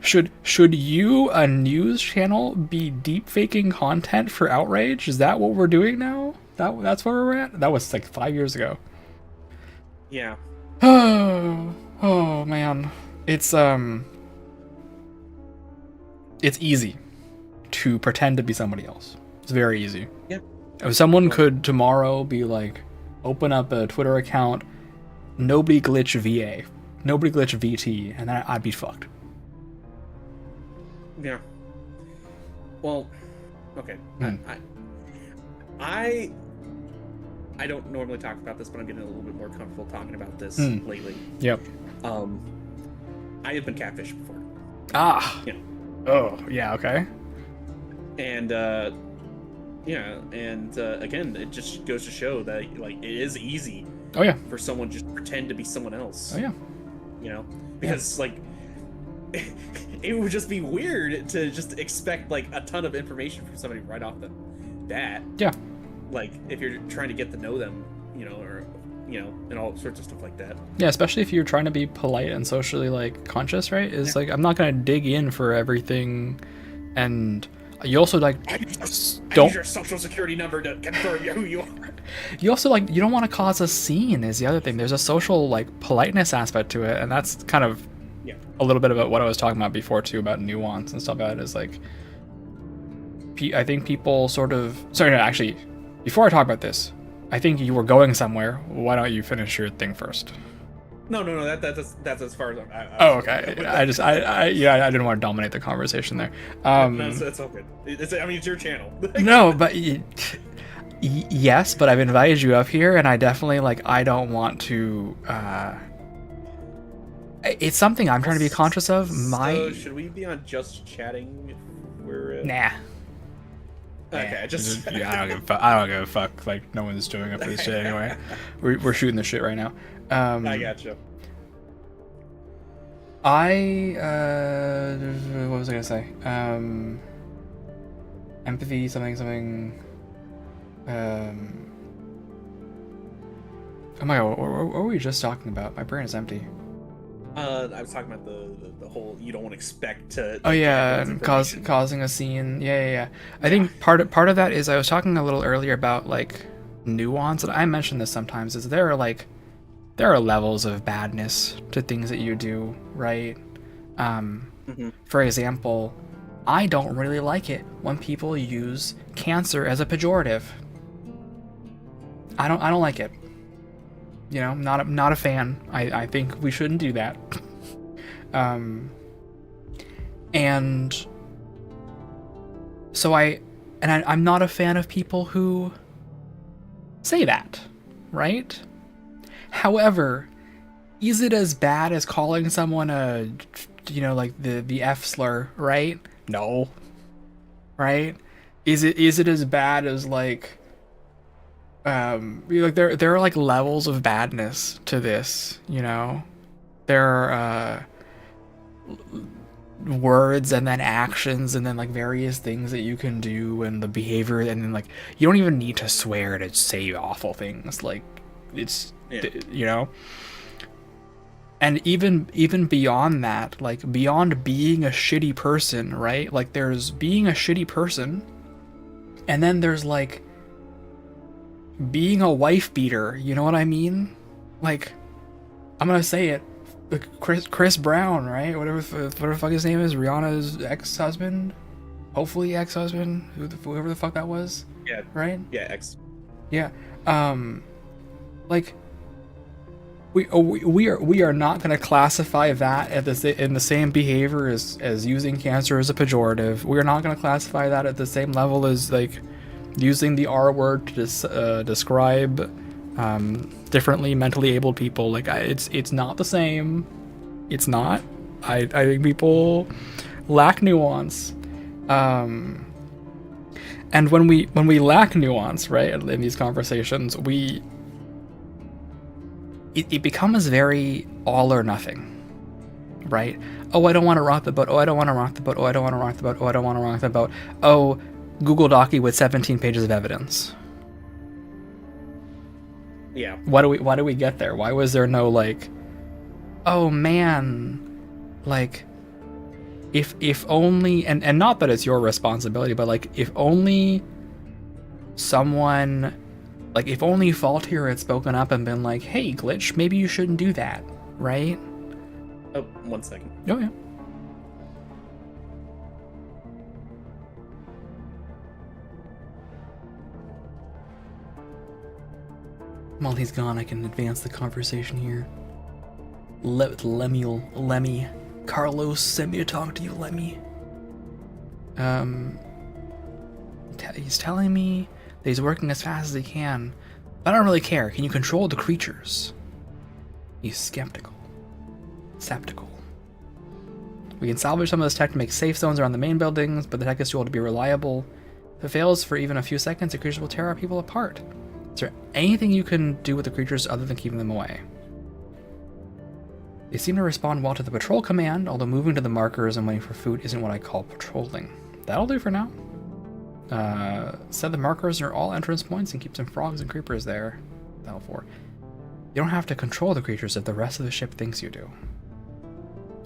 should you, a news channel, be deepfaking content for outrage? Is that what we're doing now? That's where we're at? That was like 5 years ago. Yeah. Oh man. It's easy to pretend to be somebody else. It's very easy. Yeah. If someone could tomorrow be like, open up a Twitter account, NobodyGlitched VA, NobodyGlitched VT, and then I'd be fucked. Yeah. Well, okay. I don't normally talk about this, but I'm getting a little bit more comfortable talking about this lately. Yep. I have been catfished before. Ah. You know. Oh, yeah, okay. And again, it just goes to show that like it is easy. Oh yeah. For someone just to pretend to be someone else. Oh yeah. You know, because like it would just be weird to just expect like a ton of information from somebody right off the bat. Yeah. Like if you're trying to get to know them, you know, or and all sorts of stuff like that. Yeah, especially if you're trying to be polite and socially like conscious, right? Is like I'm not gonna dig in for everything, and you also like don't use your social security number to confirm who you are. You also like you don't want to cause a scene is the other thing. There's a social like politeness aspect to it, and that's kind of a little bit about what I was talking about before too, about nuance and stuff like that. Is like I think people sort of actually before I talk about this, I think you were going somewhere. Why don't you finish your thing first? No, that's as far as oh, okay. I didn't want to dominate the conversation there. No, it's all good. It's your channel. No, but yes, but I've invited you up here, and I definitely I don't want to. It's something I'm trying to be conscious of. So should we be on just chatting? If we're nah. Okay, I don't give a fuck. I don't give a fuck. Like no one's doing it for this shit anyway. We're shooting the shit right now. I gotcha. What was I gonna say? Empathy, something. Oh my god, what were we just talking about? My brain is empty. I was talking about the whole you don't want to expect to. Oh yeah, causing a scene. Yeah. I think part of that is I was talking a little earlier about like nuance, and I mention this sometimes. Is there are levels of badness to things that you do, right? For example, I don't really like it when people use cancer as a pejorative. I don't like it. You know, not a fan. I think we shouldn't do that. And so I'm not a fan of people who say that, right? However, is it as bad as calling someone a, like the F slur, right? No. Right? Is it as bad as like there are like levels of badness to this, you know? There are words and then actions and then like various things that you can do and the behavior, and then like you don't even need to swear to say awful things. Like it's you know? And even beyond that, like beyond being a shitty person, right? Like there's being a shitty person, and then there's like being a wife beater, you know what I mean? Like, I'm gonna say it, Chris Brown, right? Whatever the fuck his name is, Rihanna's ex-husband, hopefully ex-husband, whoever the fuck that was. Yeah. Right. Yeah. Ex. Yeah. Like we are not gonna classify that in the same behavior as using cancer as a pejorative. We are not gonna classify that at the same level as like using the R word to describe differently mentally abled people. Like it's not the same. It's not. I think people lack nuance. And when we lack nuance, right, in these conversations, it becomes very all or nothing, right? Oh, I don't want to rock the boat. Oh, I don't want to rock the boat. Oh, I don't want to rock the boat. Oh, I don't want to rock the boat. Oh, Google Docy with 17 pages of evidence. Yeah. Why do we get there? Why was there no like, oh man, like if only, and not that it's your responsibility, but like if only someone, like if only Faultier had spoken up and been like, hey Glitch, maybe you shouldn't do that, right? Oh, 1 second. Oh yeah. While he's gone, I can advance the conversation here. Lemmy. Carlos sent me to talk to you, Lemmy. He's telling me that he's working as fast as he can. I don't really care. Can you control the creatures? He's skeptical. We can salvage some of this tech to make safe zones around the main buildings, but the tech is too old to be reliable. If it fails for even a few seconds, the creatures will tear our people apart. Is there anything you can do with the creatures other than keeping them away? They seem to respond well to the patrol command, although moving to the markers and waiting for food isn't what I call patrolling. That'll do for now. Set the markers near all entrance points and keep some frogs and creepers there. That'll for. You don't have to control the creatures if the rest of the ship thinks you do.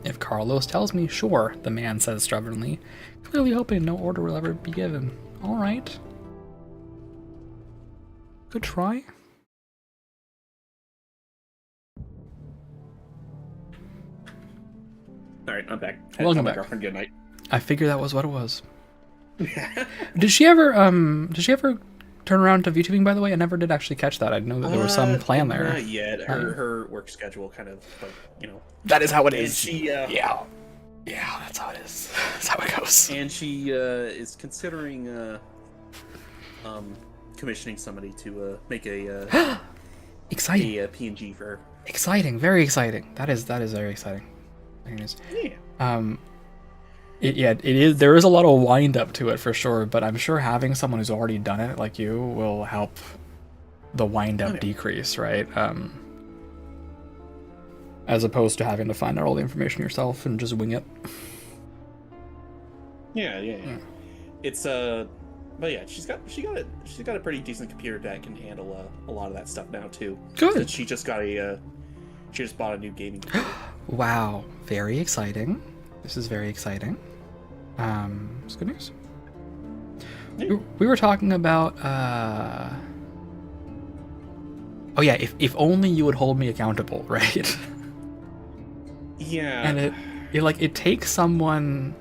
If Carlos tells me, sure, the man says stubbornly, clearly hoping no order will ever be given. Alright. Good try. Alright, I'm back. Welcome back. Girlfriend, good night. I figured that was what it was. Did she ever turn around to VTubing, by the way? I never did actually catch that. I know that there was some plan there. Not yet. Her work schedule kind of, like, you know. That is how it is. She, yeah, that's how it is. That's how it goes. And she is considering commissioning somebody to make a exciting a PNG for her. Exciting, very exciting. That is very exciting. Yeah. It is. There is a lot of wind up to it for sure, but I'm sure having someone who's already done it like you will help the wind up decrease, right? As opposed to having to find out all the information yourself and just wing it. Yeah. It's but yeah, she's got a pretty decent computer that can handle a lot of that stuff now too. Good. She just bought a new gaming computer. Wow, very exciting. This is very exciting. It's good news. Yeah. We were talking about oh yeah, if only you would hold me accountable, right? Yeah. And it takes someone,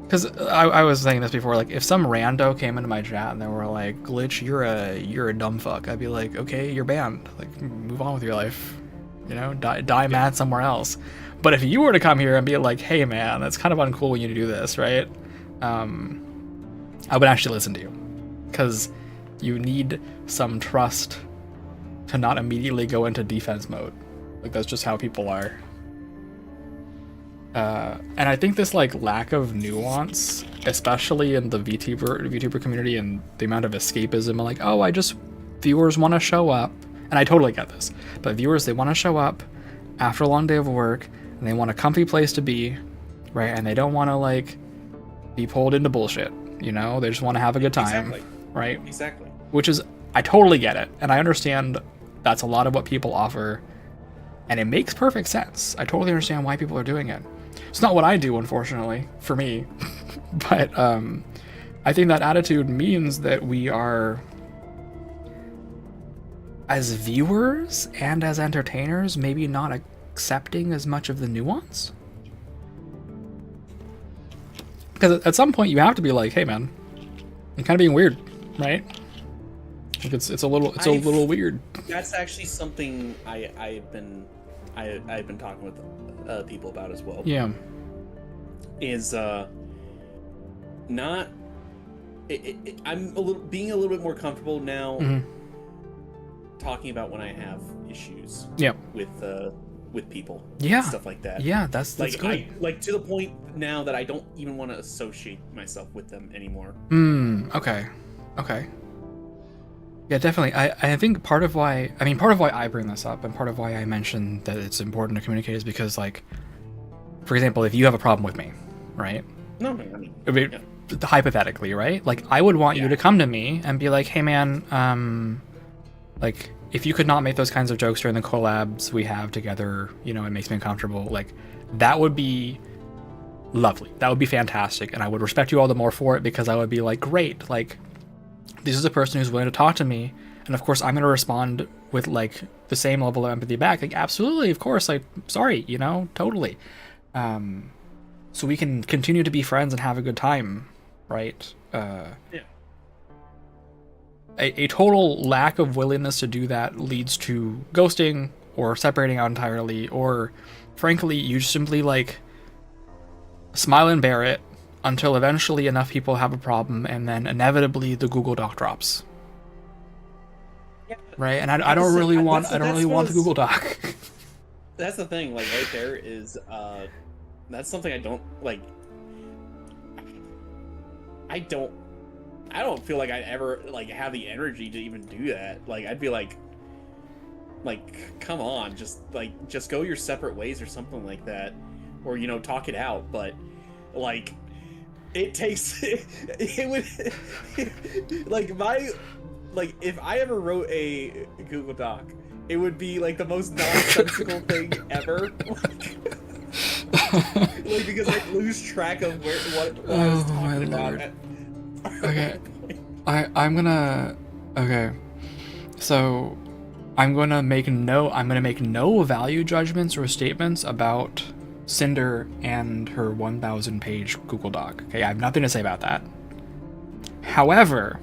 because I was saying this before, like if some rando came into my chat and they were like, Glitch, you're a dumb fuck, I'd be like, okay, you're banned, like move on with your life, you know, die mad somewhere else. But if you were to come here and be like, hey man, that's kind of uncool when you do this, right? I would actually listen to you, because you need some trust to not immediately go into defense mode. Like that's just how people are. And I think this like lack of nuance, especially in the VTuber community, and the amount of escapism, and like, oh, viewers want to show up, and I totally get this, but viewers, they want to show up after a long day of work, and they want a comfy place to be, right? And they don't want to like be pulled into bullshit, you know? They just want to have a good time, right? Exactly. Which is, I totally get it, and I understand that's a lot of what people offer, and it makes perfect sense. I totally understand why people are doing it. It's not what I do, unfortunately, for me. But I think that attitude means that we are, as viewers and as entertainers, maybe not accepting as much of the nuance. Because at some point you have to be like, hey man, you're kind of being weird, right? Like it's a little weird. That's actually something I've been talking with people about as well. Yeah. Is not. I'm being a little bit more comfortable now. Talking about when I have issues. Yeah. With people. Yeah. Stuff like that. Yeah, that's like good. To the point now that I don't even want to associate myself with them anymore. Okay. Yeah, definitely. I think part of why I bring this up, and part of why I mentioned that it's important to communicate, is because, like, for example, if you have a problem with me, right? No, I mean, hypothetically, right? Like, I would want you to come to me and be like, hey man, like, if you could not make those kinds of jokes during the collabs we have together, you know, it makes me uncomfortable. Like, that would be lovely. That would be fantastic. And I would respect you all the more for it, because I would be like, great, like, this is a person who's willing to talk to me. And of course, I'm going to respond with like the same level of empathy back. Like, absolutely, of course, like, sorry, you know, totally. So we can continue to be friends and have a good time, right? A total lack of willingness to do that leads to ghosting or separating out entirely, or frankly, you simply like smile and bear it until eventually enough people have a problem, and then inevitably the Google Doc drops. Yeah. Right? And I don't really want the Google Doc. That's the thing, like right there is that's something I don't like. I don't feel like I'd ever like have the energy to even do that. Like I'd be like come on, just go your separate ways or something like that, or you know, talk it out. But like it takes it would like if I ever wrote a Google Doc, it would be like the most nonsensical thing ever. Like because I lose track of what I was talking about. Okay, I'm gonna so I'm gonna make no value judgments or statements about Cinder and her 1,000 page Google Doc. Okay, I have nothing to say about that. However,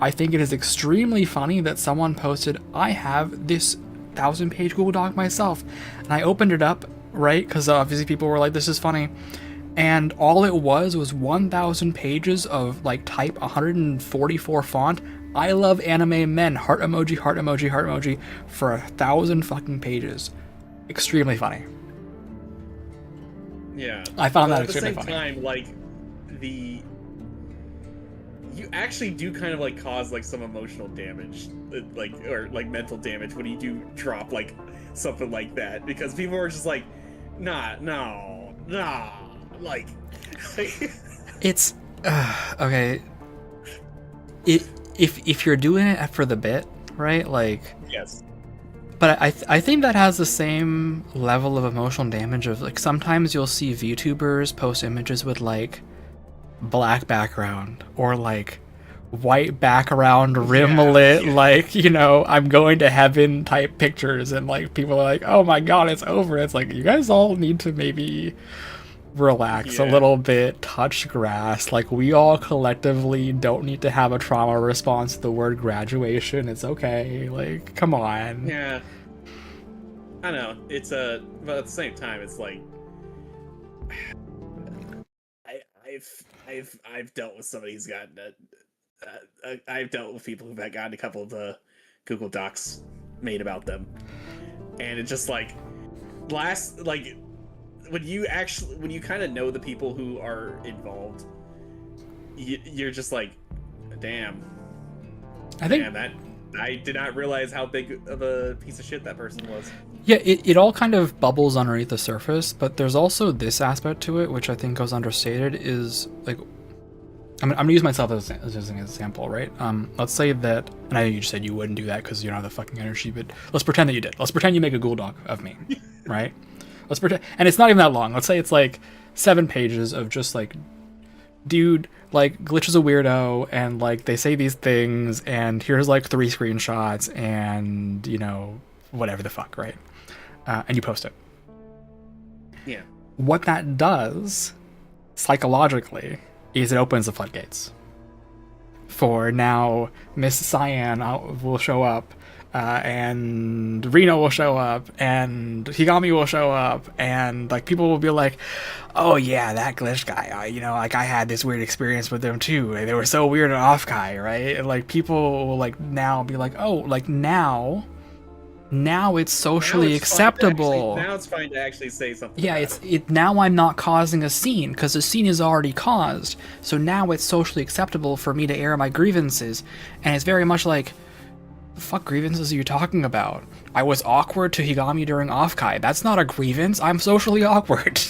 I think it is extremely funny that someone posted, I have this 1,000 page Google Doc myself, and I opened it up, right, because obviously people were like, this is funny, and all it was 1,000 pages of like type 144 font, I love anime men, heart emoji, heart emoji, heart emoji, for 1,000 fucking pages. Extremely funny. Yeah, I found that at the extremely same funny. time, like you actually do kind of like cause like some emotional damage, like or like mental damage when you do drop like something like that, because people are just like, nah, like it's okay. If you're doing it for the bit, right? Like yes. But I think that has the same level of emotional damage of like sometimes you'll see VTubers post images with like black background or like white background rimlet, like, you know, I'm going to heaven type pictures, and like people are like, oh my god, it's over. It's like, you guys all need to maybe relax a little bit, touch grass. Like, we all collectively don't need to have a trauma response to the word graduation. It's okay. Like, come on. Yeah, I know it's but at the same time, it's like I've dealt with somebody who's gotten I've dealt with people who've gotten a couple of the Google Docs made about them, and it's just like when you kind of know the people who are involved, you're just like, damn. I did not realize how big of a piece of shit that person was. Yeah, it all kind of bubbles underneath the surface, but there's also this aspect to it, which I think goes understated, is like, I'm gonna use myself as an example, right? Let's say that, and I know you just said you wouldn't do that because you don't have the fucking energy, but let's pretend that you did. Let's pretend you make a Google Doc of me, right? Let's pretend, and it's not even that long. Let's say it's like 7 pages of just like, dude, like, Glitch is a weirdo, and like they say these things, and here's like 3 screenshots, and you know, whatever the fuck, right? And you post it. Yeah. What that does psychologically is it opens the floodgates. For now, Miss Cyan will show up, and Reno will show up, and Higami will show up, and like people will be like, oh yeah, that Glitch guy, you know, like I had this weird experience with them too. They were so weird and off guy, right? And like people will like now be like, oh, like now it's socially acceptable. Now it's fine to actually say something. Yeah, now I'm not causing a scene because the scene is already caused. So now it's socially acceptable for me to air my grievances, and it's very much like, the fuck grievances are you talking about? I was awkward to Higami during Offkai. That's not a grievance. I'm socially awkward.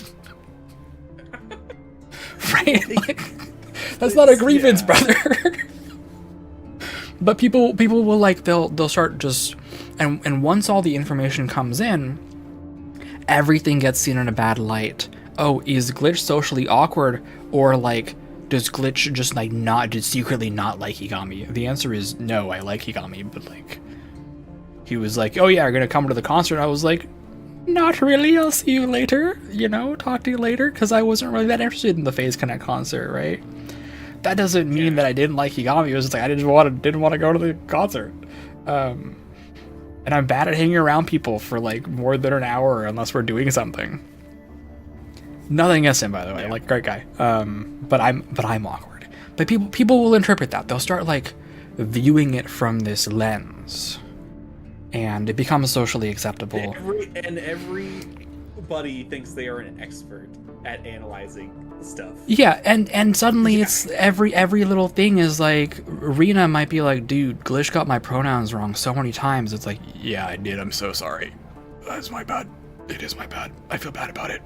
Right? Like, that's not a grievance, brother. But people will like, they'll start just, and once all the information comes in, everything gets seen in a bad light. Oh, is Glitch socially awkward, or like, does Glitch just like just secretly not like Higami? The answer is no, I like Higami, but like, he was like, oh yeah, we're gonna come to the concert. I was like, not really, I'll see you later, you know, talk to you later, because I wasn't really that interested in the Phase Connect concert, right? That doesn't mean that I didn't like Higami. It was just like I didn't want to go to the concert. And I'm bad at hanging around people for like more than an hour unless we're doing something. Nothing against him, by the way. Like, great guy. But I'm awkward. But people will interpret that. They'll start like viewing it from this lens, and it becomes socially acceptable. Every everybody thinks they are an expert at analyzing stuff. Yeah, and suddenly it's every little thing is like, Rena might be like, dude, Glitch got my pronouns wrong so many times. It's like, yeah, I did. I'm so sorry. That's my bad. It is my bad. I feel bad about it.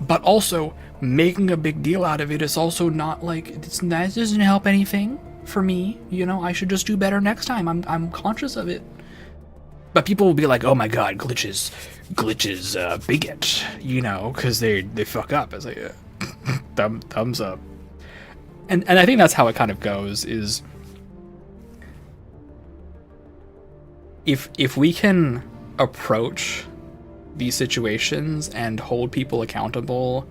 But also, making a big deal out of it is also not like, that doesn't help anything for me. You know, I should just do better next time. I'm conscious of it. But people will be like, oh my god, Glitch is bigot, you know, because they fuck up. It's like, thumbs up. And I think that's how it kind of goes, is if we can approach these situations and hold people accountable,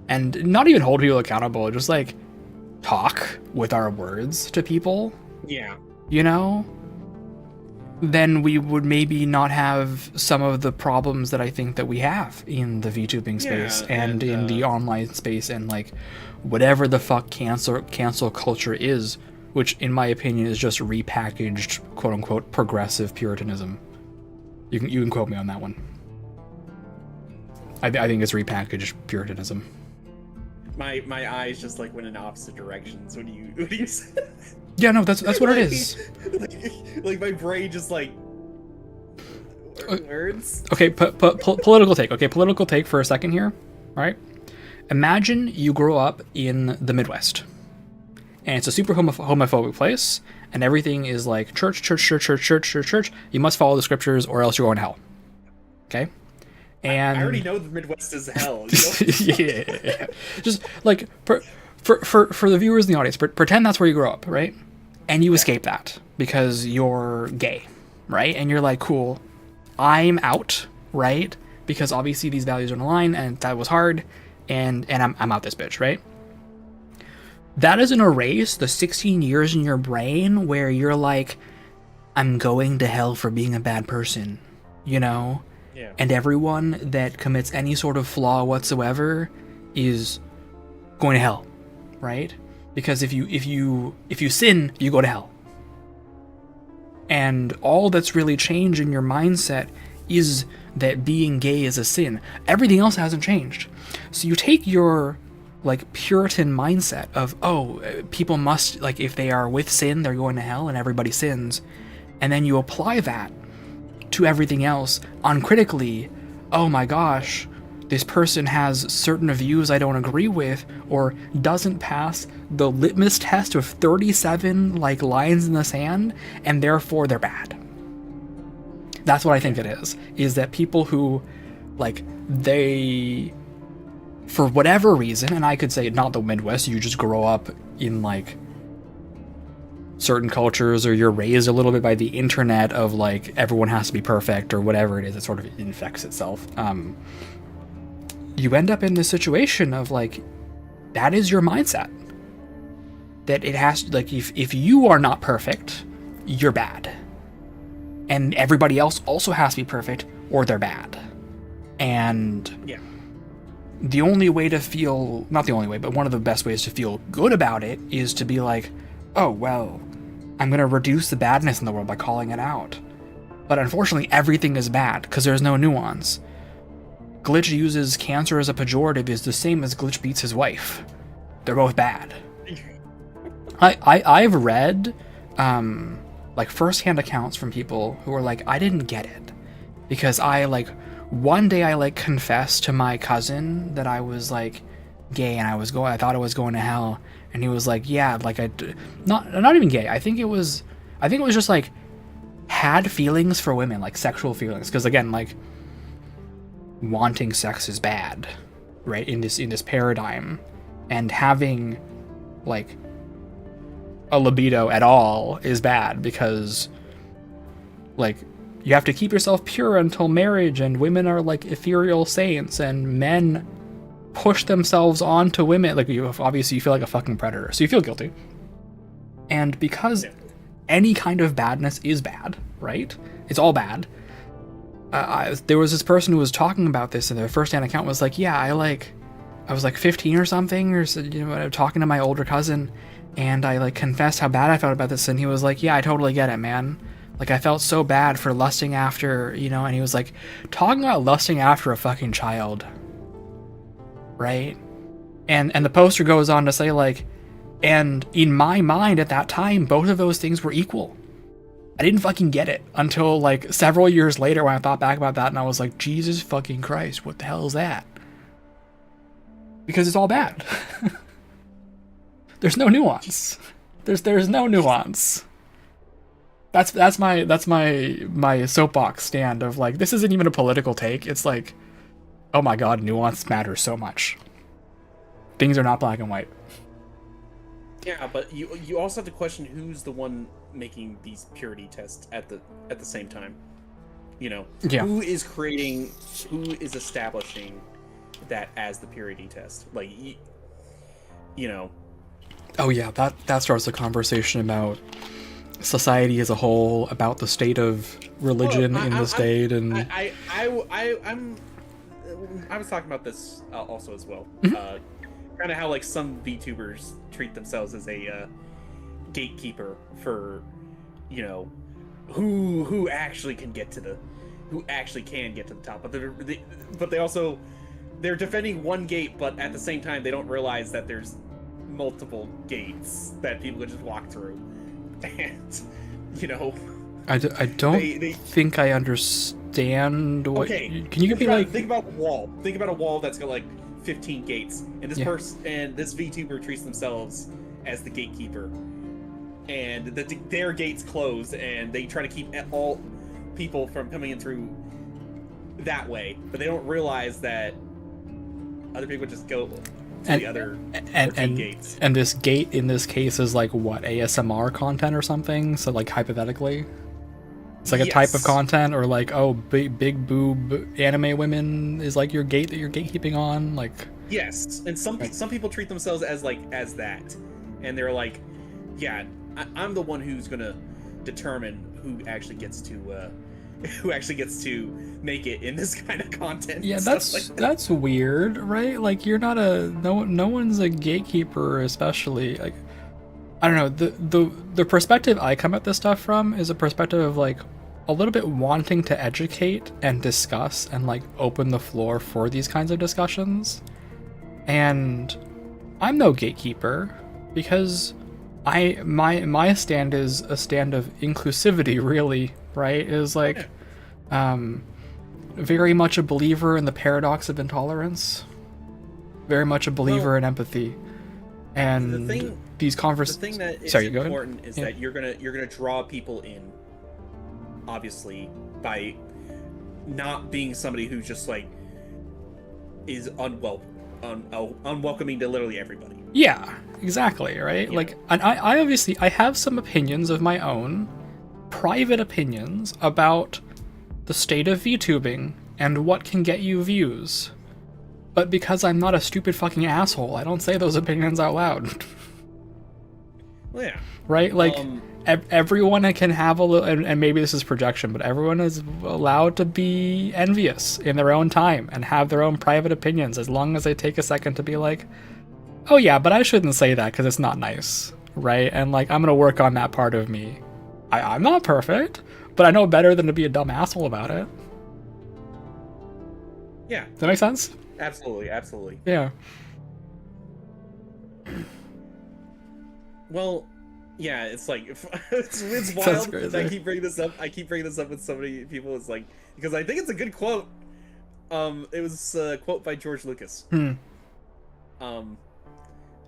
and not even hold people accountable, just like talk with our words to people, you know, then we would maybe not have some of the problems that I think that we have in the VTubing space and in the online space, and like whatever the fuck cancel culture is, which in my opinion is just repackaged quote unquote progressive puritanism. You can quote me on that one. I think it's repackaged puritanism. My eyes just like went in opposite directions when you said. Yeah, no, that's what it is. Like my brain just like words. Okay, political take. Okay, political take for a second here. All right. Imagine you grow up in the Midwest, and it's a super homophobic place, and everything is like church. You must follow the scriptures, or else you're going to hell. Okay. And I already know the Midwest is hell. You know? Yeah. Just like for the viewers in the audience, pretend that's where you grow up, right? And you escape that because you're gay, right? And you're like, cool, I'm out, right? Because obviously these values are in line, and that was hard, and I'm out this bitch, right? That doesn't erase the 16 years in your brain where you're like, I'm going to hell for being a bad person, you know? Yeah. And everyone that commits any sort of flaw whatsoever is going to hell, right? Because if you sin, you go to hell. And all that's really changed in your mindset is that being gay is a sin. Everything else hasn't changed. So you take your like Puritan mindset of, oh, people must, like, if they are with sin, they're going to hell and everybody sins. And then you apply that to everything else uncritically. Oh my gosh, this person has certain views I don't agree with, or doesn't pass the litmus test of 37 like lines in the sand, and therefore they're bad. That's what I think it is that people who, like, they, for whatever reason, and I could say not the Midwest, you just grow up in like certain cultures, or you're raised a little bit by the internet of like everyone has to be perfect or whatever it is, it sort of infects itself. You end up in this situation of like, that is your mindset, that it has to, like, if you are not perfect, you're bad, and everybody else also has to be perfect or they're bad. And the only way to feel, not the only way, but one of the best ways to feel good about it is to be like, oh, well, I'm going to reduce the badness in the world by calling it out. But unfortunately, everything is bad because there's no nuance. Glitch uses cancer as a pejorative is the same as Glitch beats his wife. They're both bad. I've read like first-hand accounts from people who are like, I didn't get it because one day I confessed to my cousin that I was like gay and I thought I was going to hell, and he was like, yeah, like not even gay. I think it was just like had feelings for women, like sexual feelings, because again, like, wanting sex is bad, right, in this paradigm, and having like a libido at all is bad because like you have to keep yourself pure until marriage, and women are like ethereal saints, and men push themselves onto women, like, obviously you feel like a fucking predator, so you feel guilty. And because any kind of badness is bad, right, it's all bad. There was this person who was talking about this, and their first-hand account was like, yeah, I was like 15 or something, or, you know, talking to my older cousin, and I like confessed how bad I felt about this, and he was like, yeah, I totally get it, man. Like, I felt so bad for lusting after, you know, and he was like, talking about lusting after a fucking child. Right? And the poster goes on to say, like, and in my mind at that time, both of those things were equal. I didn't fucking get it until, like, several years later when I thought back about that, and I was like, Jesus fucking Christ, what the hell is that? Because it's all bad. There's no nuance. There's no nuance. That's my soapbox stand of, like, this isn't even a political take. It's like, oh my god, nuance matters so much. Things are not black and white. Yeah, but you also have to question who's the one making these purity tests at the same time. You know, yeah. Who is establishing that as the purity test? Like, you know. Oh yeah, that starts a conversation about society as a whole, about the state of religion in the state, and I was talking about this also as well. Mm-hmm. Kind of how, like, some VTubers treat themselves as a gatekeeper for, you know, who actually can get to the top, but they're defending one gate, but at the same time they don't realize that there's multiple gates that people can just walk through. And, you know, I don't think I understand what. Okay, can you give me, like, think about a wall? Think about a wall that's got, like, 15 gates, and this this VTuber treats themselves as the gatekeeper, and their gates close, and they try to keep all people from coming in through that way, but they don't realize that other people just go to the other gates. And this gate in this case is, like, what, ASMR content or something? So, like, hypothetically, it's like a type of content, or, like, oh, big boob anime women is, like, your gate that you're gatekeeping on, like. Yes, and some people treat themselves as that, and they're like, yeah, I'm the one who's gonna determine who actually gets to make it in this kind of content. Yeah, that's weird, right? Like, you're not no one's a gatekeeper, especially, like, I don't know, the perspective I come at this stuff from is a perspective of, like, a little bit wanting to educate and discuss and, like, open the floor for these kinds of discussions. And I'm no gatekeeper, because my stand is a stand of inclusivity, really, right? Is like very much a believer in the paradox of intolerance, very much a believer in empathy. And these conversations. The thing that is important is that you're gonna draw people in, obviously, by not being somebody who just, like, is unwelcoming to literally everybody. Yeah, exactly, right? Yeah. Like, and I obviously have some opinions of my own, private opinions about the state of VTubing and what can get you views. But because I'm not a stupid fucking asshole, I don't say those opinions out loud. Well, yeah. Right? Like, everyone can have a little, and maybe this is projection, but everyone is allowed to be envious in their own time and have their own private opinions, as long as they take a second to be like, oh yeah, but I shouldn't say that because it's not nice, right? And, like, I'm gonna work on that part of me. I'm not perfect, but I know better than to be a dumb asshole about it. Yeah. Does that make sense? Absolutely. Yeah. Well, yeah, it's like it's wild that I keep bringing this up. With so many people. It's like, because I think it's a good quote. It was a quote by George Lucas.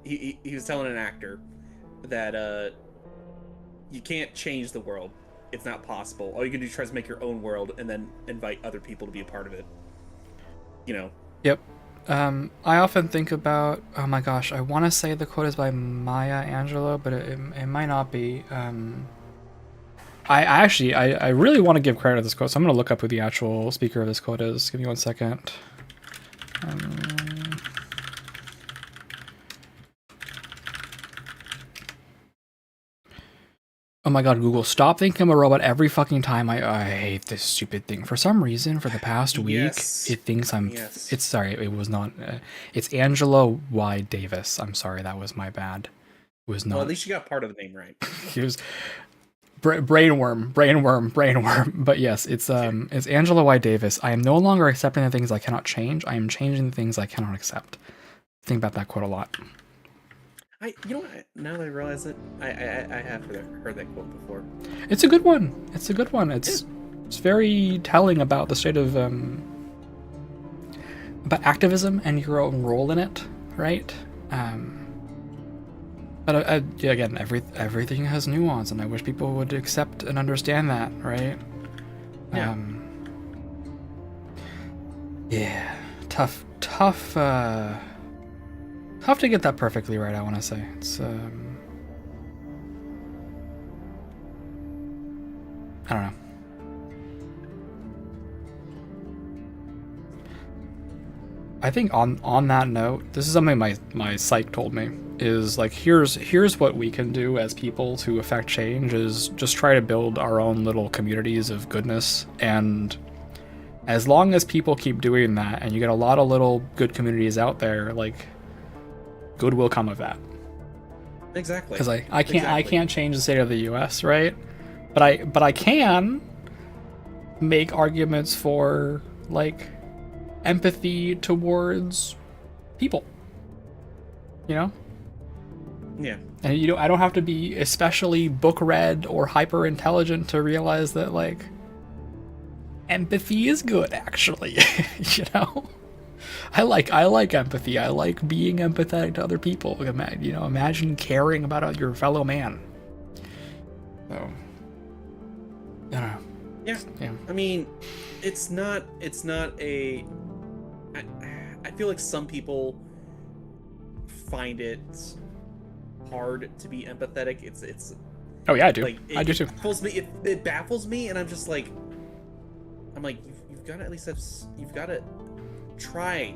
He was telling an actor that you can't change the world. It's not possible. All you can do is try to make your own world and then invite other people to be a part of it. You know. Yep. I often think about, oh my gosh, I want to say the quote is by Maya Angelou, but it might not be. I really want to give credit to this quote, so I'm going to look up who the actual speaker of this quote is. Give me 1 second. Oh my god, Google, stop thinking I'm a robot every fucking time. I hate this stupid thing. For some reason, for the past week, it thinks I'm... Yes. It's, sorry, it was not... it's Angela Y. Davis. I'm sorry, that was my bad. It was not... Well, at least you got part of the name right. brainworm. But yes, it's Angela Y. Davis. I am no longer accepting the things I cannot change. I am changing the things I cannot accept. Think about that quote a lot. You know what? Now that I realize it, I have heard that quote before. It's a good one. It's very telling about the state of about activism and your own role in it, right? But again, everything has nuance, and I wish people would accept and understand that, right? Yeah. Yeah. Tough to get that perfectly right, I want to say. It's I don't know. I think on that note, this is something my psych told me, is like, here's what we can do as people to affect change, is just try to build our own little communities of goodness, and as long as people keep doing that and you get a lot of little good communities out there, like, good will come of that. Exactly. Because I can't change the state of the US, right? But I can make arguments for, like, empathy towards people, you know? Yeah. And I don't have to be especially book read or hyper intelligent to realize that, like, empathy is good, actually. You know, I like empathy. I like being empathetic to other people. Imagine caring about your fellow man. So, I don't know. Yeah. I mean, it's not a. I feel like some people find it hard to be empathetic. It's. Oh yeah, I do. Like, I do too. It baffles me, and I'm just like, you've got to at least you've got to try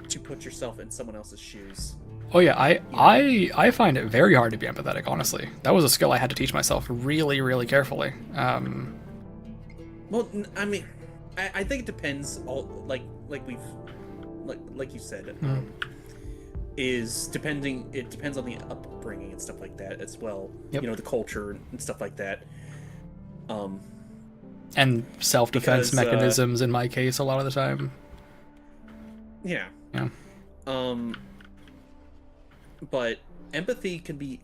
to put yourself in someone else's shoes. Oh yeah, I find it very hard to be empathetic. Honestly, that was a skill I had to teach myself really, really carefully. Well, I mean, I think it depends. Like you said, it depends on the upbringing and stuff like that as well. Yep. The culture and stuff like that. And self-defense mechanisms in my case a lot of the time. Yeah. Yeah. But empathy can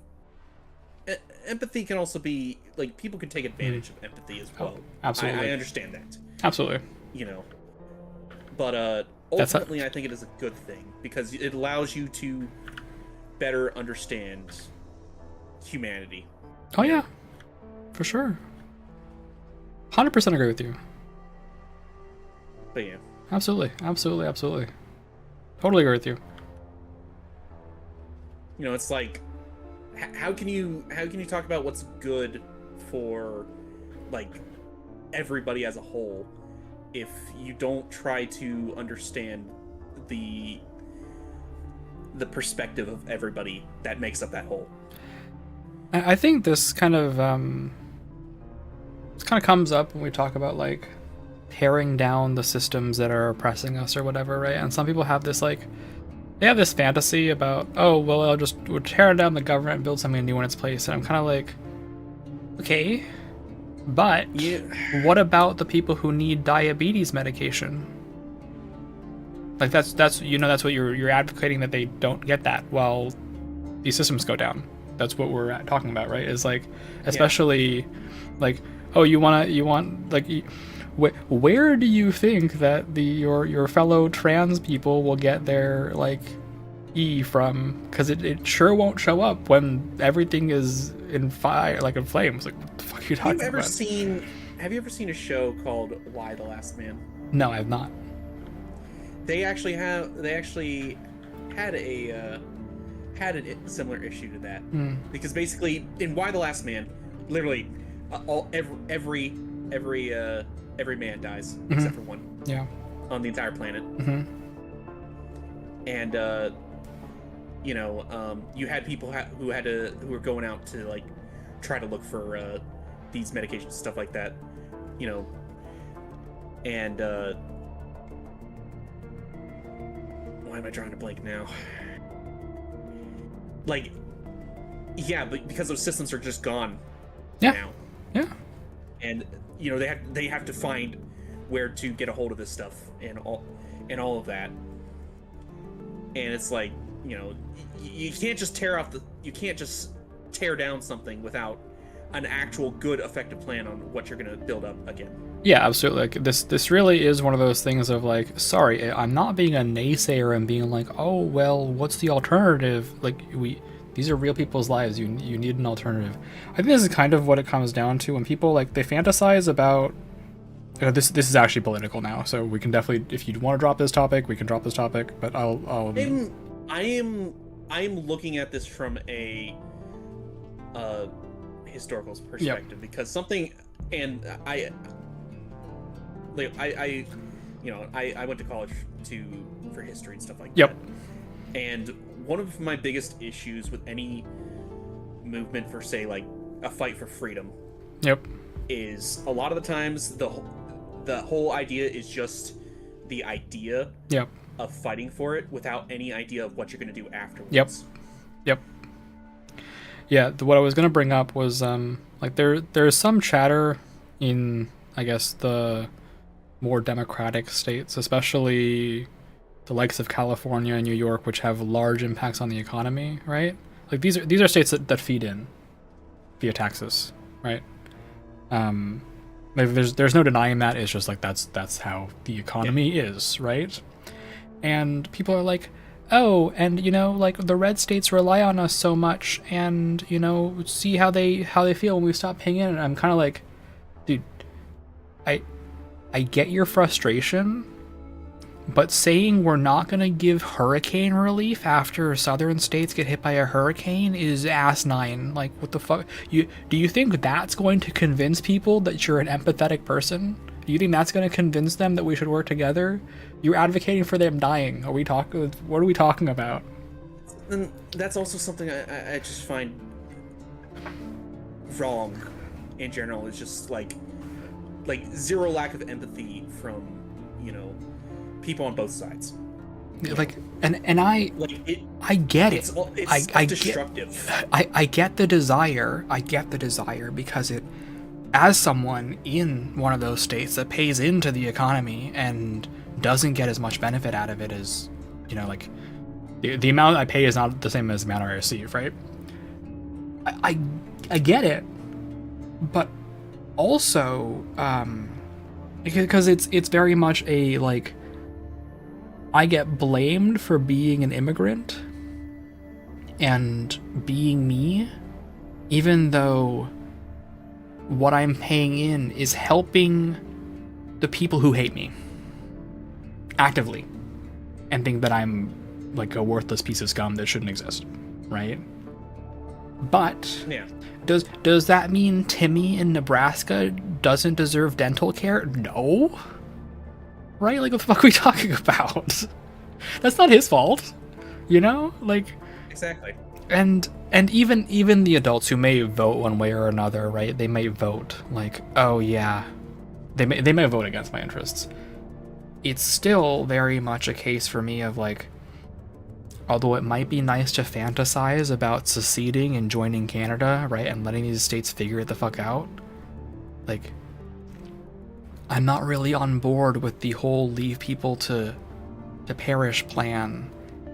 also be, like, people can take advantage of empathy as well. Oh, absolutely. I understand that. Absolutely. But ultimately, I think it is a good thing, because it allows you to better understand humanity. Oh yeah, for sure. 100% agree with you. But yeah. Absolutely. Totally agree with you. It's like, how can you talk about what's good for, like, everybody as a whole if you don't try to understand the perspective of everybody that makes up that whole? I think this kind of comes up when we talk about, like, tearing down the systems that are oppressing us or whatever, right? And some people have this, like, they have this fantasy about, oh, well, we'll tear down the government and build something new in its place. And I'm kind of like, okay, but what about the people who need diabetes medication? Like, that's what you're advocating, that they don't get that while these systems go down. That's what we're talking about, right? Is, like, especially, like, oh, you want like, where do you think that your fellow trans people will get their, like, E from? Because it sure won't show up when everything is in fire, like, in flames. Like, what the fuck are you talking about? Have you ever seen a show called Y: The Last Man? No, I have not. They actually had a similar issue to that, because basically in Y: The Last Man, literally every man dies except for one. Yeah. On the entire planet. And you had people who were going out to, like, try to look for these medications, stuff like that. And why am I drawing a blank now? Like, yeah, but because those systems are just gone. Yeah. now. Yeah. And they have to find where to get a hold of this stuff and all of that. And it's like, you can't just tear down something without an actual good effective plan on what you're going to build up again. Yeah, absolutely. Like this really is one of those things of like, sorry, I'm not being a naysayer and being like, oh well, what's the alternative? Like these are real people's lives. You need an alternative. I think this is kind of what it comes down to when people like they fantasize about. This is actually political now, so we can definitely, if you want to drop this topic, we can drop this topic. But I am looking at this from a historical perspective, because something, and I went to college for history and stuff like that. And one of my biggest issues with any movement for, say, like a fight for freedom, is a lot of the times the whole idea is just the idea of fighting for it without any idea of what you're going to do afterwards. Yeah, what I was going to bring up was like there's some chatter in, I guess, the more democratic states, especially the likes of California and New York, which have large impacts on the economy, right? Like these are states that feed in via taxes, right? Like there's no denying that. It's just like that's how the economy is, right? And people are like, oh, and like the red states rely on us so much, and see how they feel when we stop paying in. And I'm kind of like, dude, I get your frustration, but saying we're not gonna give hurricane relief after southern states get hit by a hurricane is asinine. Like, what the fuck? Do you think that's going to convince people that you're an empathetic person? Do you think that's going to convince them that we should work together? You're advocating for them dying. What are we talking about? And that's also something I just find wrong in general. Is just like zero lack of empathy from people on both sides. Like and I get it. It's destructive. I get the desire. I get the desire because it, as someone in one of those states that pays into the economy and doesn't get as much benefit out of it as, like the amount I pay is not the same as the amount I receive, right? I get it, but also because it's very much a like, I get blamed for being an immigrant and being me, even though what I'm paying in is helping the people who hate me actively and think that I'm like a worthless piece of scum that shouldn't exist, right? But does that mean Timmy in Nebraska doesn't deserve dental care? No. Right? Like, what the fuck are we talking about? That's not his fault. Like, exactly. And even the adults who may vote one way or another, right? They may vote like, oh yeah, they may vote against my interests. It's still very much a case for me of like, although it might be nice to fantasize about seceding and joining Canada, right, and letting these states figure it the fuck out, like, I'm not really on board with the whole leave people to perish plan.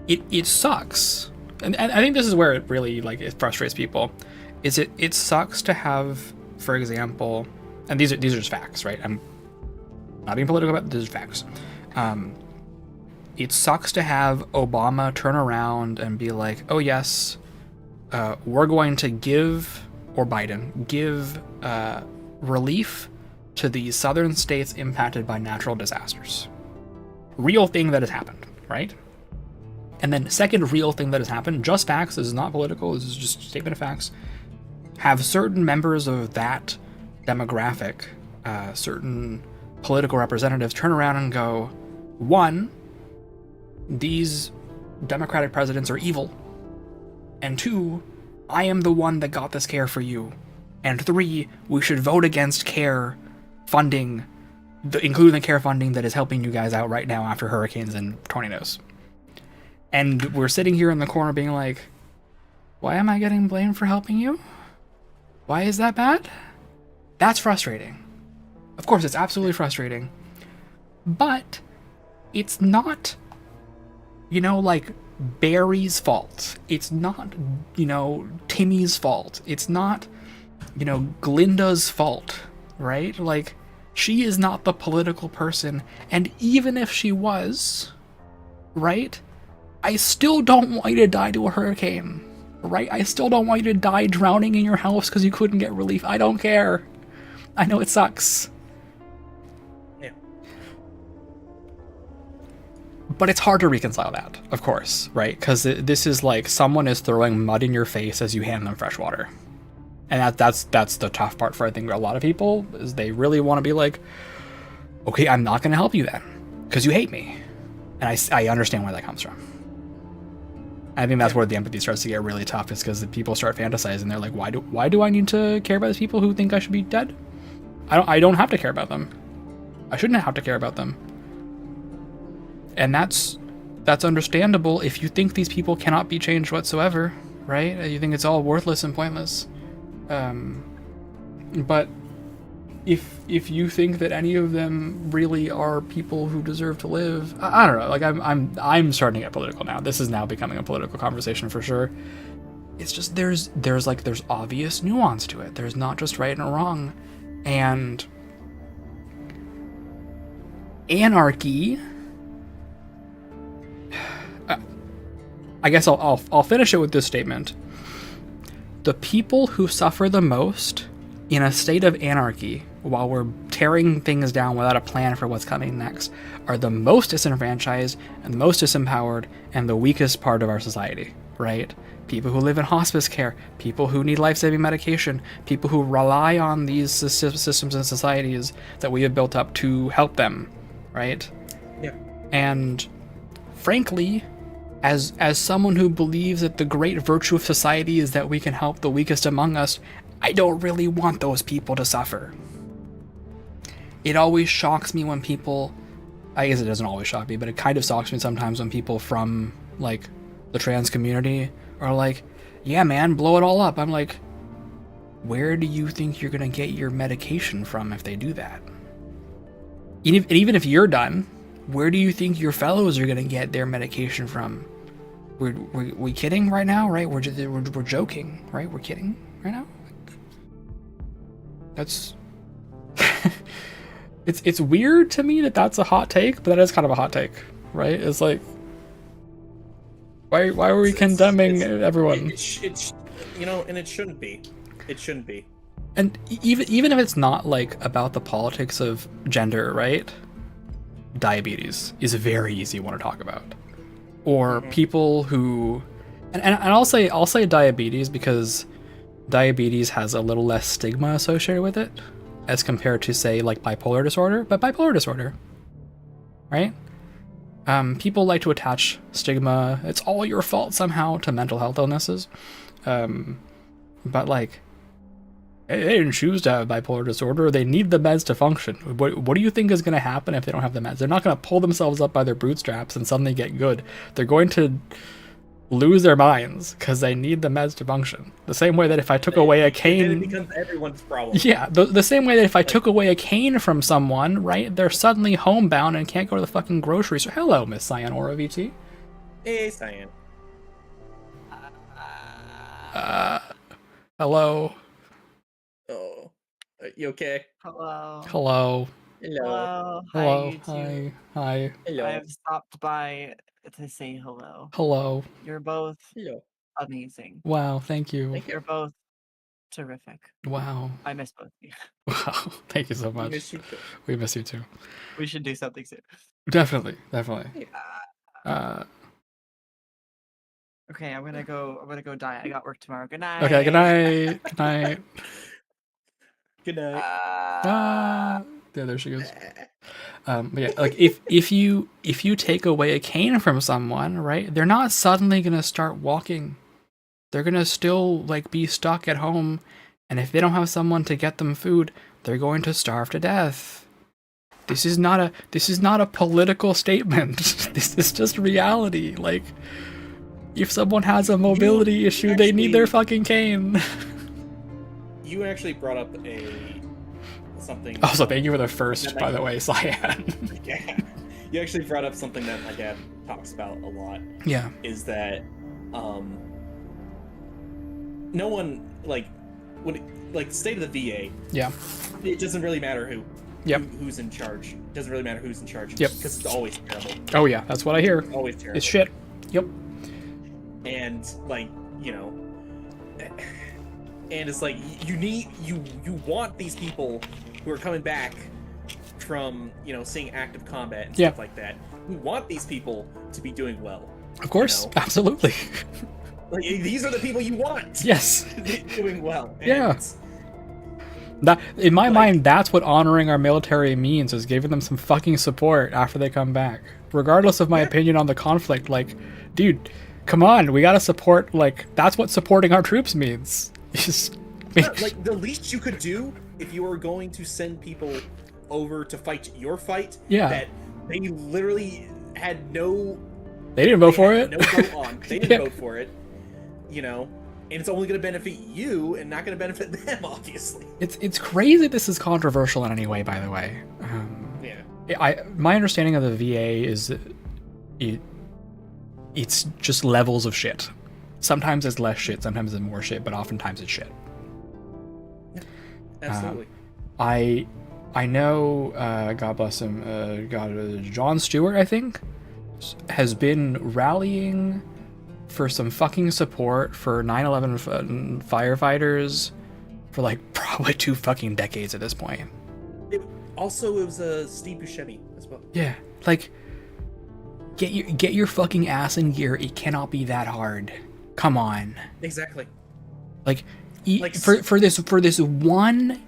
It sucks. And I think this is where it really, like, it frustrates people, is it sucks to have, for example, and these are just facts, right? I'm not being political about this, is facts. It sucks to have Obama turn around and be like, oh yes, we're going to give, or Biden, give relief to the southern states impacted by natural disasters. Real thing that has happened, right? And then second real thing that has happened, just facts, this is not political, this is just a statement of facts, have certain members of that demographic, certain political representatives turn around and go, one, these Democratic presidents are evil, and two, I am the one that got this care for you, and three, we should vote against care funding, including the care funding that is helping you guys out right now after hurricanes and tornadoes. And we're sitting here in the corner being like, why am I getting blamed for helping you? Why is that bad? That's frustrating. Of course, it's absolutely frustrating. But it's not, like Barry's fault. It's not, Timmy's fault. It's not, Glinda's fault, right? Like, she is not the political person. And even if she was, right? I still don't want you to die to a hurricane, right? I still don't want you to die drowning in your house because you couldn't get relief. I don't care. I know it sucks. Yeah. But it's hard to reconcile that, of course, right? Because this is like someone is throwing mud in your face as you hand them fresh water. And that's the tough part for, I think, a lot of people, is they really want to be like, okay, I'm not going to help you then, because you hate me. And I understand where that comes from. I think that's where the empathy starts to get really tough, is because the people start fantasizing. They're like, why do I need to care about these people who think I should be dead? I don't have to care about them. I shouldn't have to care about them. And that's understandable if you think these people cannot be changed whatsoever, right? You think it's all worthless and pointless. But if you think that any of them really are people who deserve to live, I don't know. Like I'm starting to get political now. This is now becoming a political conversation for sure. It's just there's obvious nuance to it. There's not just right and wrong, and anarchy. I guess I'll finish it with this statement. The people who suffer the most in a state of anarchy, while we're tearing things down without a plan for what's coming next, are the most disenfranchised and the most disempowered and the weakest part of our society, right? People who live in hospice care, people who need life-saving medication, people who rely on these systems and societies that we have built up to help them, right? Yeah. And frankly, as someone who believes that the great virtue of society is that we can help the weakest among us, I don't really want those people to suffer. It always shocks me when people, I guess it doesn't always shock me, but it kind of shocks me sometimes when people from, like, the trans community are like, yeah, man, blow it all up. I'm like, where do you think you're going to get your medication from if they do that? Even if you're done, where do you think your fellows are going to get their medication from? We kidding right now, right? We're joking, right? We're kidding right now. That's it's weird to me that that's a hot take, but that is kind of a hot take, right? It's like, why are we condemning everyone? It's and it shouldn't be. It shouldn't be. And even if it's not like about the politics of gender, right? Diabetes is a very easy one to talk about. Or people who, and I'll say diabetes because diabetes has a little less stigma associated with it as compared to, say, like bipolar disorder. But bipolar disorder, right? People like to attach stigma, it's all your fault somehow, to mental health illnesses. But like, they didn't choose to have bipolar disorder. They need the meds to function. What do you think is going to happen if they don't have the meds? They're not going to pull themselves up by their bootstraps and suddenly get good. They're going to lose their minds because they need the meds to function. The same way that if I took away a cane... It becomes everyone's problem. Yeah, the same way that if I took away a cane from someone, right, they're suddenly homebound and can't go to the fucking grocery store. Hello, Miss Cyanora VT. Hey, Cyan. Hello. Oh, you okay? Hello. Hello. Hello. Hello. Hi, Hi. YouTube. Hi. Hello. I have stopped by to say hello. Hello. You're both Hello. amazing. Wow, thank you. Thank you. You're both terrific. Wow. I miss both of you. Wow. Thank you so We much. miss you too. We miss you too. We should do something soon. Definitely. Okay, I'm gonna go die. I got work tomorrow. Good night. Okay, good night. Good night. Good night. Yeah, there she goes. But yeah, like if you take away a cane from someone, right? They're not suddenly gonna start walking. They're gonna still like be stuck at home, and if they don't have someone to get them food, they're going to starve to death. This is not a political statement. This is just reality. Like, if someone has a mobility issue, they need their fucking cane. you actually brought up something. Also, thank you for the first, by the way, Cyan. Yeah, you actually brought up something that my dad talks about a lot. Yeah. Is that no one state of the VA. Yeah. It doesn't really matter who's in charge. It doesn't really matter who's in charge. Yep. Because it's always terrible. Oh yeah, that's what I hear. It's always terrible. It's shit. Yep. And and it's like you want these people who are coming back from seeing active combat and stuff like that. We want these people to be doing well. Of course, absolutely. Like, these are the people you want. Yes. Doing well. And yeah. That, in my mind, that's what honoring our military means, is giving them some fucking support after they come back. Regardless of my opinion on the conflict, like, dude, come on, we gotta support, like, that's what supporting our troops means. Like, the least you could do if you were going to send people over to fight your fight, that they literally had no... They didn't vote for it. No vote on. They didn't vote for it. And it's only going to benefit you and not going to benefit them, obviously. It's crazy this is controversial in any way, by the way. My understanding of the VA is it's just levels of shit. Sometimes it's less shit, sometimes it's more shit, but oftentimes it's shit. Yeah, absolutely. I know, God bless him, John Stewart, I think, has been rallying for some fucking support for 9/11 firefighters for like probably 2 fucking decades at this point. It was Steve Buscemi as well. Yeah, like get your fucking ass in gear. It cannot be that hard. Come on. Exactly. Like for this one,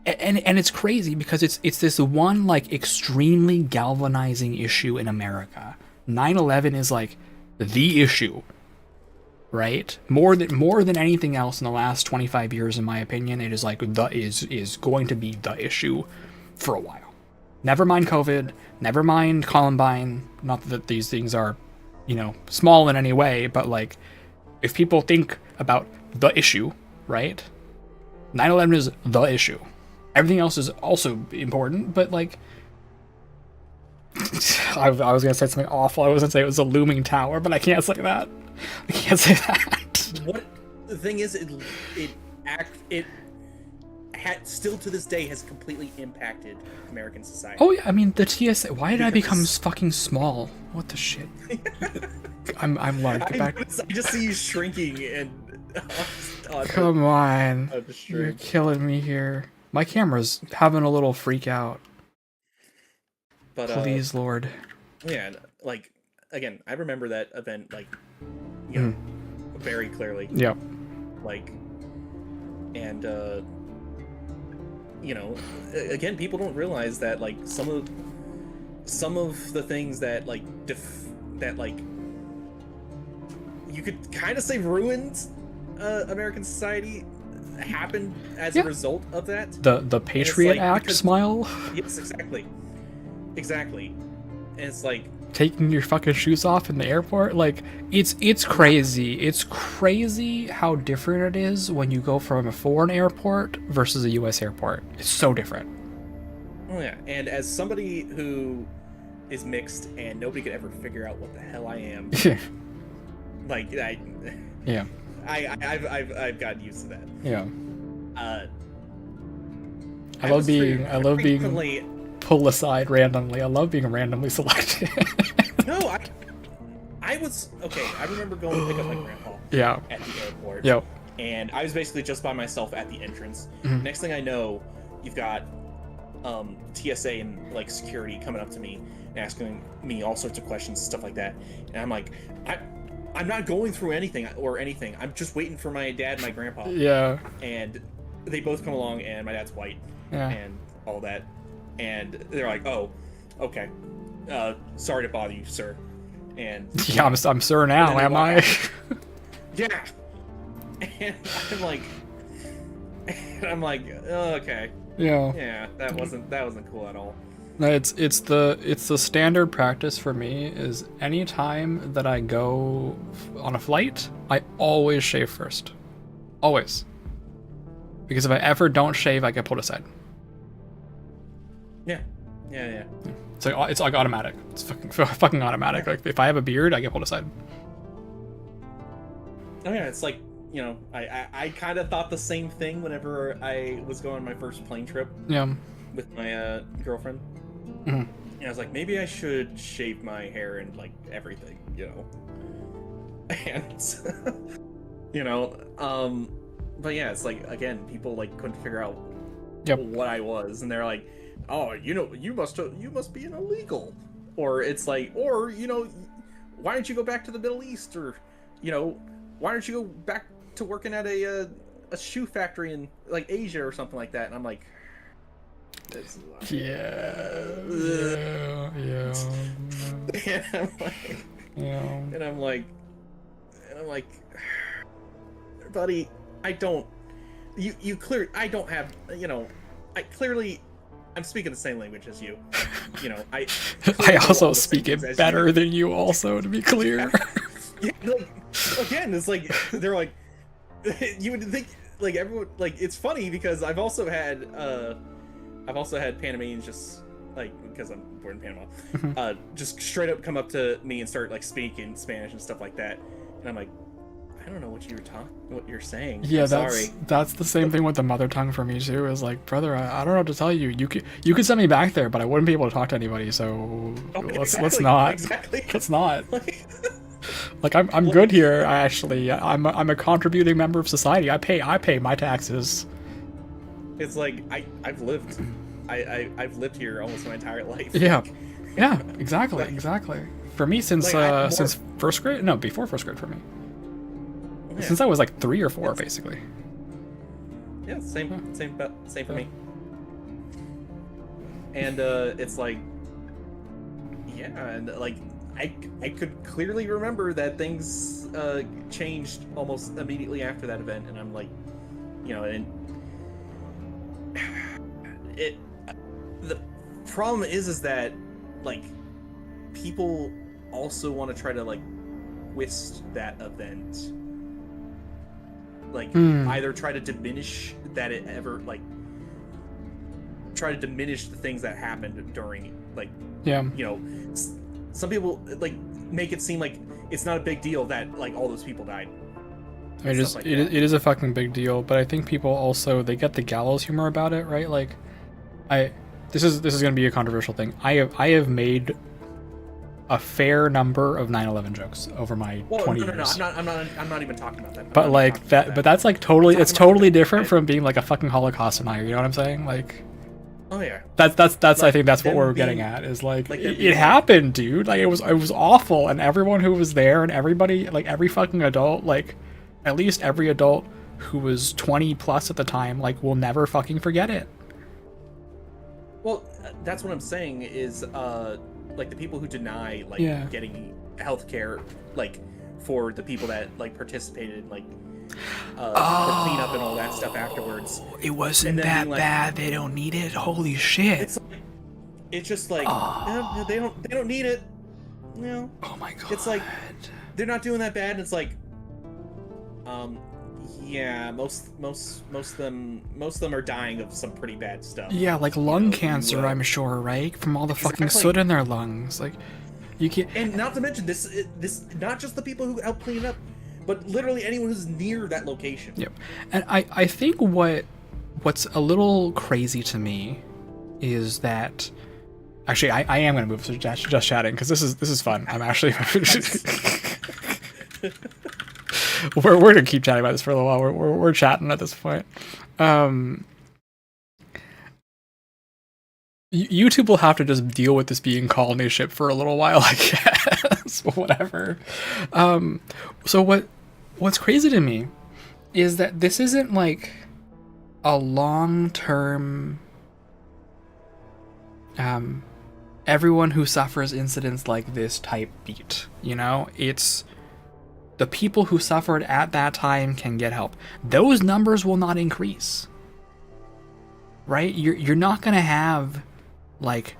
and it's crazy because it's this one like extremely galvanizing issue in America. 9/11 is like the issue, right? More than anything else in the last 25 years, in my opinion, it is like is going to be the issue for a while. Never mind COVID, never mind Columbine. Not that these things are, small in any way, but like, if people think about the issue, right? 9/11 is the issue. Everything else is also important, but like, I was gonna say something awful. I was gonna say it was a looming tower, but I can't say that. I can't say that. What the thing is, it still to this day has completely impacted American society. Oh yeah, I mean the TSA. Why did I become fucking small? What the shit? I'm large. Get back. I just see you shrinking and. Come on, you're killing me here. My camera's having a little freak out. But please, Lord. Yeah, like again, I remember that event like, very clearly. Yeah. Like, and again, people don't realize that like some of the things that like you could kind of say ruined American society happened as a result of that. The Patriot Act smile. Yes, exactly. And it's like taking your fucking shoes off in the airport. Like it's crazy. It's crazy how different it is when you go from a foreign airport versus a U.S. airport. It's so different. Oh yeah, and as somebody who is mixed and nobody could ever figure out what the hell I am, like I've gotten used to that. Yeah. I love being pulled aside randomly. I love being randomly selected. No, I was okay. I remember going to pick up my grandpa. Yeah. At the airport. Yep. And I was basically just by myself at the entrance. Mm-hmm. Next thing I know, you've got TSA and like security coming up to me and asking me all sorts of questions and stuff like that. And I'm like, I'm not going through anything. I'm just waiting for my dad and my grandpa. Yeah. And they both come along, and my dad's white. Yeah. And all that. And they're like, "Oh, okay. Sorry to bother you, sir." And yeah, I'm sir now, am I? Yeah. And I'm like, oh, okay. Yeah. Yeah, that wasn't cool at all. No, it's the standard practice for me is any time that I go on a flight, I always shave first. Always. Because if I ever don't shave, I get pulled aside. Yeah. It's like automatic. It's fucking automatic. Like if I have a beard, I get pulled aside. Oh yeah, it's like, you know, I kind of thought the same thing whenever I was going on my first plane trip. Yeah. With my girlfriend. Mm-hmm. And I was like, maybe I should shave my hair and like everything, you know. And you know, but yeah, it's like, again, people like couldn't figure out what I was, and they're like, oh, you know, you must be an illegal, or it's like, or, you know, why don't you go back to the Middle East, or, you know, why don't you go back to working at a shoe factory in like Asia or something like that? And I'm like, and I'm like, buddy, I don't have, you know, I'm speaking the same language as you. You know, I also speak it better than you also, to be clear. Yeah, like, again, it's like, they're like, you would think, like, everyone, like, it's funny because I've also had Panamanians just, like, because I'm born in Panama, just straight up come up to me and start, like, speaking Spanish and stuff like that. And I'm like, I don't know what you're saying. Yeah, sorry. That's the same thing with the mother tongue for me too. Is like, brother, I don't know what to tell you. You could send me back there, but I wouldn't be able to talk to anybody. So let's not. Exactly. Let's not. Like I'm good here. I'm a contributing member of society. I pay my taxes. It's like I've lived here almost my entire life. Yeah, yeah, exactly. For me, since first grade. No, before first grade for me. Yeah. Since I was like 3 or 4, basically. Yeah, same for me. And it's like, yeah, and like I could clearly remember that things changed almost immediately after that event, and I'm like, you know, and the problem is that like people also want to try to like twist that event. Like, either try to diminish that it ever, like, try to diminish the things that happened during, like, you know, some people, like, make it seem like it's not a big deal that, like, all those people died. I mean, it is a fucking big deal, but I think people also, they get the gallows humor about it, right? Like, this is going to be a controversial thing. I have made a fair number of 9/11 jokes over my 20 years. No, I'm not even talking about that. But like that, but that's like totally, it's totally different from being like a fucking Holocaust denier. You know what I'm saying? Like, oh yeah. That's like, I think that's what we're getting at, is like it happened, dude. Like it was awful, and everyone who was there and everybody, like every fucking adult, like at least every adult who was 20 plus at the time, like will never fucking forget it. Well, that's what I'm saying is like the people who deny like getting healthcare, like for the people that like participated in like the cleanup and all that stuff afterwards. It wasn't that bad. They don't need it. Holy shit! It's just like they don't need it. You know? Oh my god! It's like they're not doing that bad. And it's like, yeah, most of them are dying of some pretty bad stuff. Yeah, like lung cancer, I'm sure, right? From all the fucking soot in their lungs. Like, you can't. And not to mention this not just the people who helped clean it up, but literally anyone who's near that location. Yep. And I think what's a little crazy to me is that, actually, I am gonna move to just chatting because this is fun. I'm actually. We're gonna keep chatting about this for a little while. We're chatting at this point. YouTube will have to just deal with this being colony ship for a little while, I guess. Whatever. So what's crazy to me is that this isn't like a long-term everyone who suffers incidents like this type beat. You know, it's the people who suffered at that time can get help. Those numbers will not increase, right? You're not gonna have like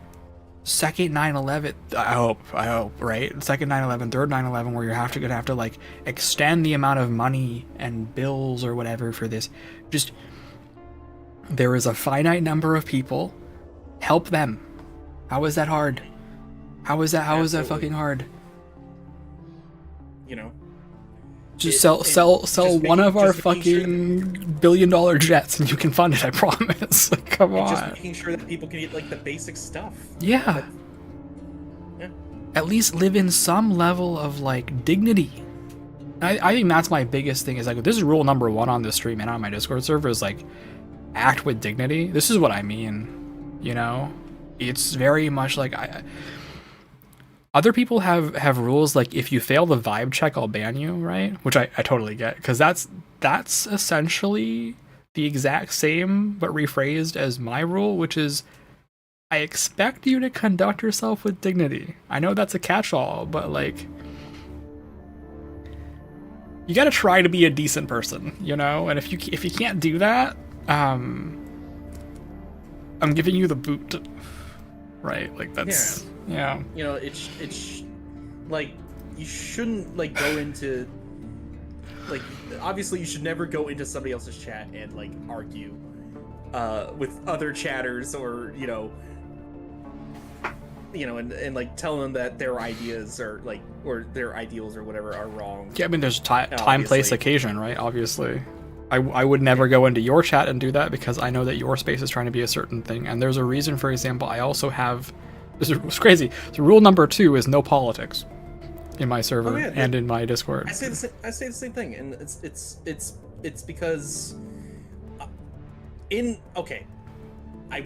second 9/11. I hope, right? Second 9/11, third 9/11, where gonna have to like extend the amount of money and bills or whatever for this. Just There is a finite number of people. Help them. How is that hard? How is that Absolutely. fucking hard? You know, Just It- sell just one making- of our just making sure fucking $1 billion jets and you can fund it, I promise. Like, come and just on. making sure that people can get like the basic stuff. Yeah. Yeah. At least live in some level of like dignity. I think that's my biggest thing is like this is rule number 1 on the stream and on my Discord server is like act with dignity. This is what I mean, you know? It's very much like other people have rules like if you fail the vibe check I'll ban you, right? Which I totally get because that's essentially the exact same but rephrased as my rule, which is I expect you to conduct yourself with dignity. I know that's a catch-all, but like you gotta try to be a decent person, you know? And if you can't do that, I'm giving you the boot, right? Like that's yeah. You know, it's like you shouldn't like go into like obviously you should never go into somebody else's chat and like argue with other chatters or and like tell them that their ideas are like or their ideals or whatever are wrong. Yeah, I mean there's time, Obviously. place, occasion, right? Obviously. I would never go into your chat and do that because I know that your space is trying to be a certain thing. And there's a reason, for example, I also have... It's crazy. So rule number 2 is no politics in my server and in my Discord. I say the same thing, and it's because I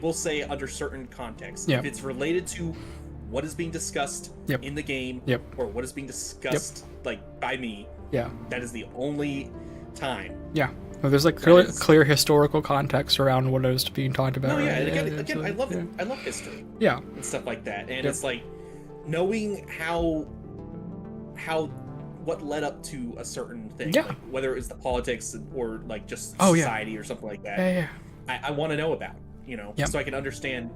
will say under certain contexts, if it's related to what is being discussed in the game or what is being discussed like by me, that is the only time. Yeah. Well, there's like clear historical context around what is being talked about. No, yeah, right? and again, I love it. I love history. Yeah. And stuff like that, and it's like knowing how what led up to a certain thing, like whether it's the politics or like just society or something like that. Yeah. I want to know about, so I can understand.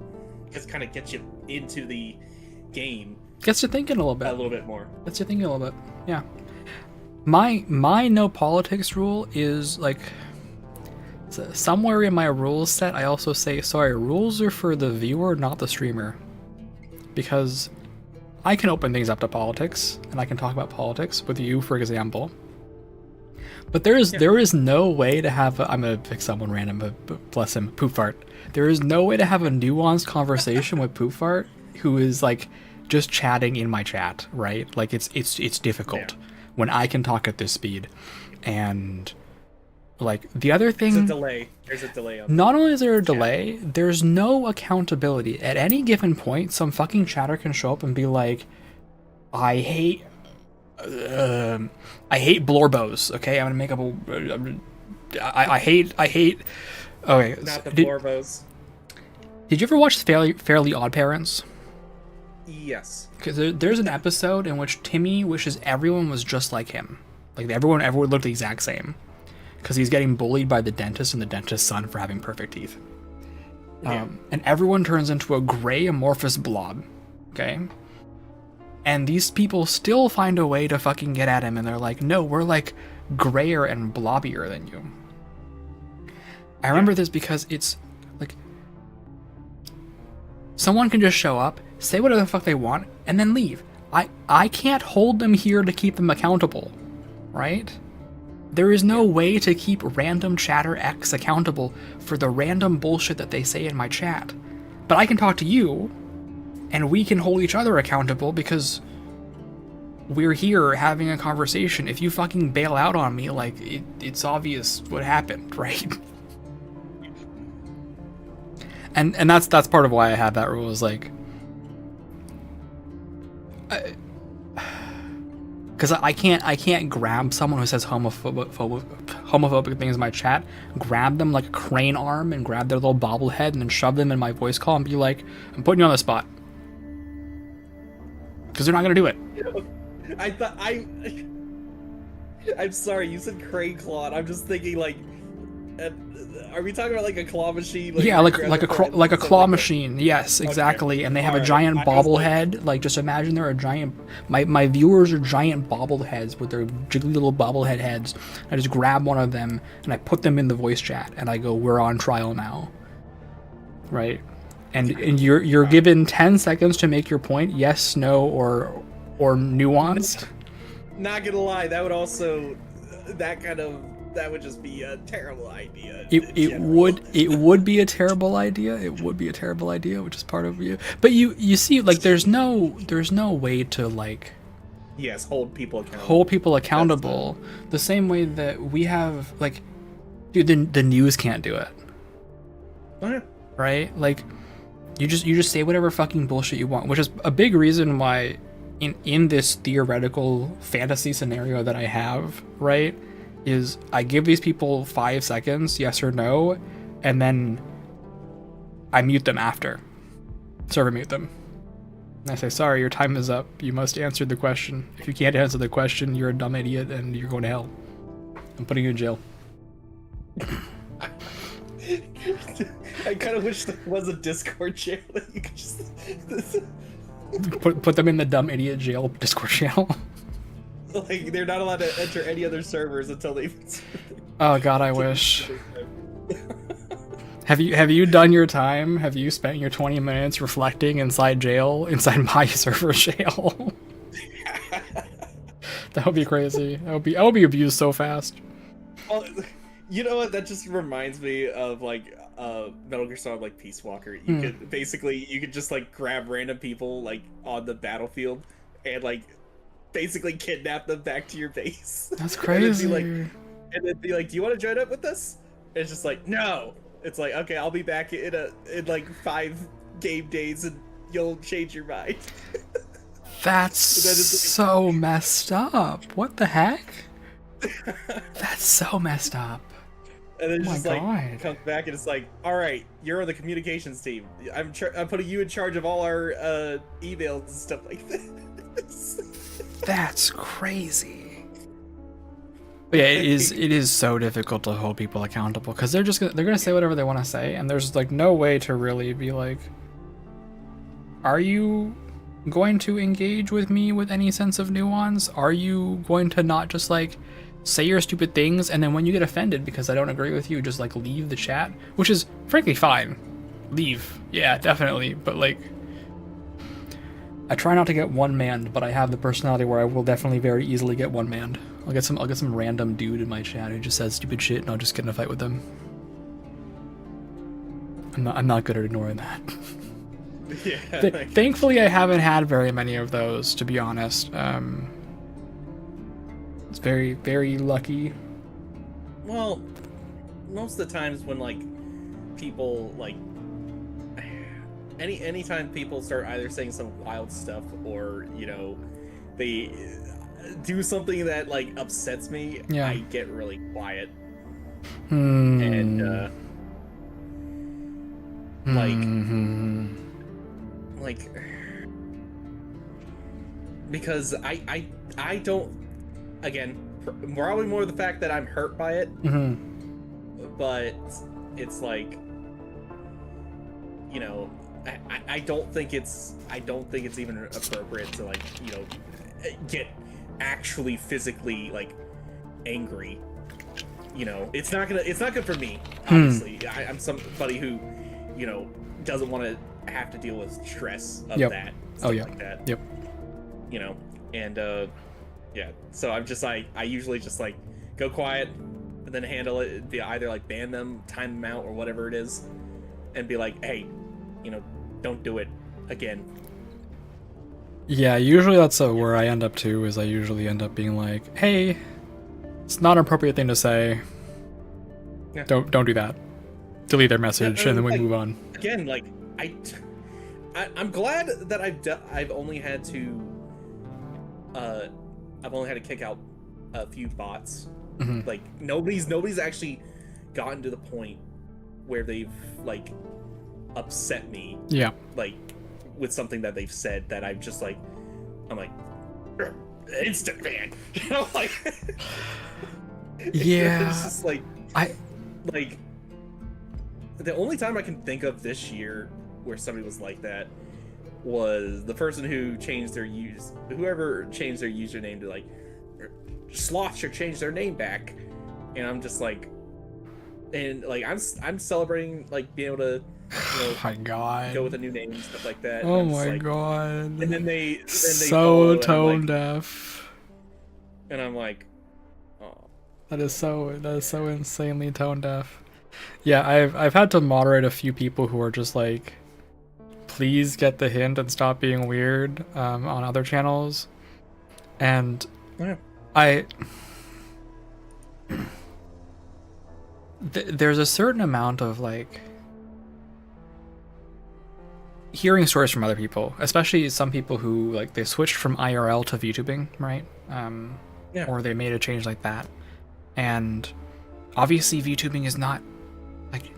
Just kind of gets you into the game. Gets you thinking a little bit more. Gets you thinking a little bit. Yeah. My no politics rule is like somewhere in my rules set I also say sorry, rules are for the viewer, not the streamer. Because I can open things up to politics and I can talk about politics with you, for example. But there is no way to have I'm gonna pick someone random, but bless him, Poop Fart. There is no way to have a nuanced conversation with Poop Fart who is like just chatting in my chat, right? Like it's difficult. When I can talk at this speed. And like the other thing, there's a delay on not only is there a delay, there's no accountability. At any given point, some fucking chatter can show up and be like, I hate Blorbos, okay? I'm gonna make up I hate okay. Not the Blorbos. Did you ever watch Fairly Odd Parents? Yes. Because there's an episode in which Timmy wishes everyone was just like him. Like everyone looked the exact same. Because he's getting bullied by the dentist and the dentist's son for having perfect teeth. And everyone turns into a gray amorphous blob. Okay? And these people still find a way to fucking get at him and they're like, no, we're like grayer and blobbier than you. I remember this because it's like someone can just show up, say whatever the fuck they want, and then leave. I can't hold them here to keep them accountable, right? There is no way to keep random chatter X accountable for the random bullshit that they say in my chat. But I can talk to you, and we can hold each other accountable because we're here having a conversation. If you fucking bail out on me, like, it's obvious what happened, right? And that's part of why I have that rule is like, because I can't grab someone who says homophobic things in my chat, grab them like a crane arm and grab their little bobblehead and then shove them in my voice call and be like, I'm putting you on the spot, because they're not gonna do it. I'm sorry, you said crane claw. I'm just thinking like Are we talking about like a claw machine? Yeah, like a claw machine. Yes, exactly. Okay. And they have a Alright, giant I was like- bobblehead. Like, just imagine they're a giant. My viewers are giant bobbleheads with their jiggly little bobblehead heads. I just grab one of them and I put them in the voice chat and I go, "We're on trial now." Right, and you're given 10 seconds to make your point. Yes, no, or nuanced. Not gonna lie, that would also that would just be a terrible idea. It would be a terrible idea. It would be a terrible idea, which is part of you. But you see, like, there's no way to, like, yes, hold people accountable. The same way that we have, like, dude, the news can't do it. Okay. Right? Like, you just say whatever fucking bullshit you want, which is a big reason why in this theoretical fantasy scenario that I have, right, is I give these people 5 seconds, yes or no, and then I mute them after. Server mute them. And I say, sorry, your time is up. You must answer the question. If you can't answer the question, you're a dumb idiot and you're going to hell. I'm putting you in jail. I kind of wish there was a Discord channel that you could just put them in the dumb idiot jail Discord channel. like they're not allowed to enter any other servers until they. Oh god, I wish. Have you done your time? Have you spent your 20 minutes reflecting inside my server jail? That would be crazy. I would be abused so fast. Well, you know what? That just reminds me of like Metal Gear Solid, like Peace Walker. You could just like grab random people like on the battlefield and like basically kidnap them back to your base. That's crazy. And then be like, "Do you want to join up with us?" And it's just like, "No." It's like, "Okay, I'll be back in like 5 game days, and you'll change your mind." That's so messed up. What the heck? That's so messed up. And then Oh just my like God. comes back and it's like, all right, you're on the communications team. I'm putting you in charge of all our emails and stuff like that. That's crazy. But yeah, it is so difficult to hold people accountable because they're gonna say whatever they want to say, and there's like no way to really be like, are you going to engage with me with any sense of nuance? Are you going to not just like say your stupid things, and then when you get offended because I don't agree with you, just like leave the chat, which is frankly fine. Leave, yeah, definitely. But like, I try not to get one-manned, but I have the personality where I will definitely very easily get one-manned. I'll get some random dude in my chat who just says stupid shit, and I'll just get in a fight with them. I'm not good at ignoring that. Yeah. Thankfully, I haven't had very many of those, to be honest. It's very, very lucky. Well, most of the times when like people like anytime people start either saying some wild stuff or they do something that like upsets me, yeah. I get really quiet. And like because I don't, again, probably more the fact that I'm hurt by it, but it's like, I don't think it's even appropriate to like get actually physically like angry. It's not good for me, obviously. I'm somebody who doesn't want to have to deal with stress of that stuff like that. And yeah, so I'm just like, I usually just like go quiet and then handle it via either like ban them, time them out, or whatever it is, and be like, hey, don't do it again. Yeah, usually that's where I end up too, is I usually end up being like, hey, it's not an appropriate thing to say. Yeah. Don't do that. Delete their message, and then we move on. Again, like I'm glad that I've only had to kick out a few bots. Like nobody's actually gotten to the point where they've like upset me. Yeah. Like with something that they've said that I'm like instant ban. Like yeah. It's just like like the only time I can think of this year where somebody was like that was the person who changed their whoever changed their username to like Sloth should change their name back, and I'm just like, and like I'm celebrating like being able to, oh my god, go with a new name and stuff like that. Oh my god. And then they so tone deaf. And I'm like, oh. That is so insanely tone deaf. Yeah, I've had to moderate a few people who are just like, please get the hint and stop being weird on other channels. And there's a certain amount of like hearing stories from other people, especially some people who like they switched from IRL to VTubing, right? Or they made a change like that, and obviously VTubing is not like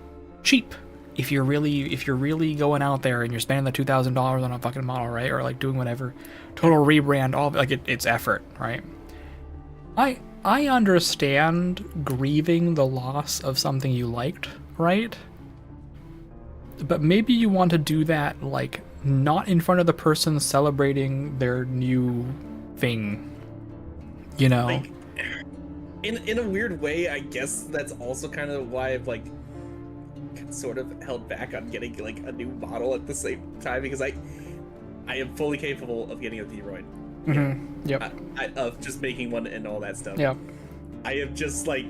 cheap. If you're really going out there and you're spending the $2,000 on a fucking model, right, or like doing whatever, total rebrand, all like it's effort, right? I understand grieving the loss of something you liked, right? But maybe you want to do that like not in front of the person celebrating their new thing, you know? Like, in a weird way, I guess that's also kind of why I've like sort of held back on getting like a new model at the same time, because I am fully capable of getting a Theroid. Mm-hmm. Yep. Of just making one and all that stuff. Yep. I am just like,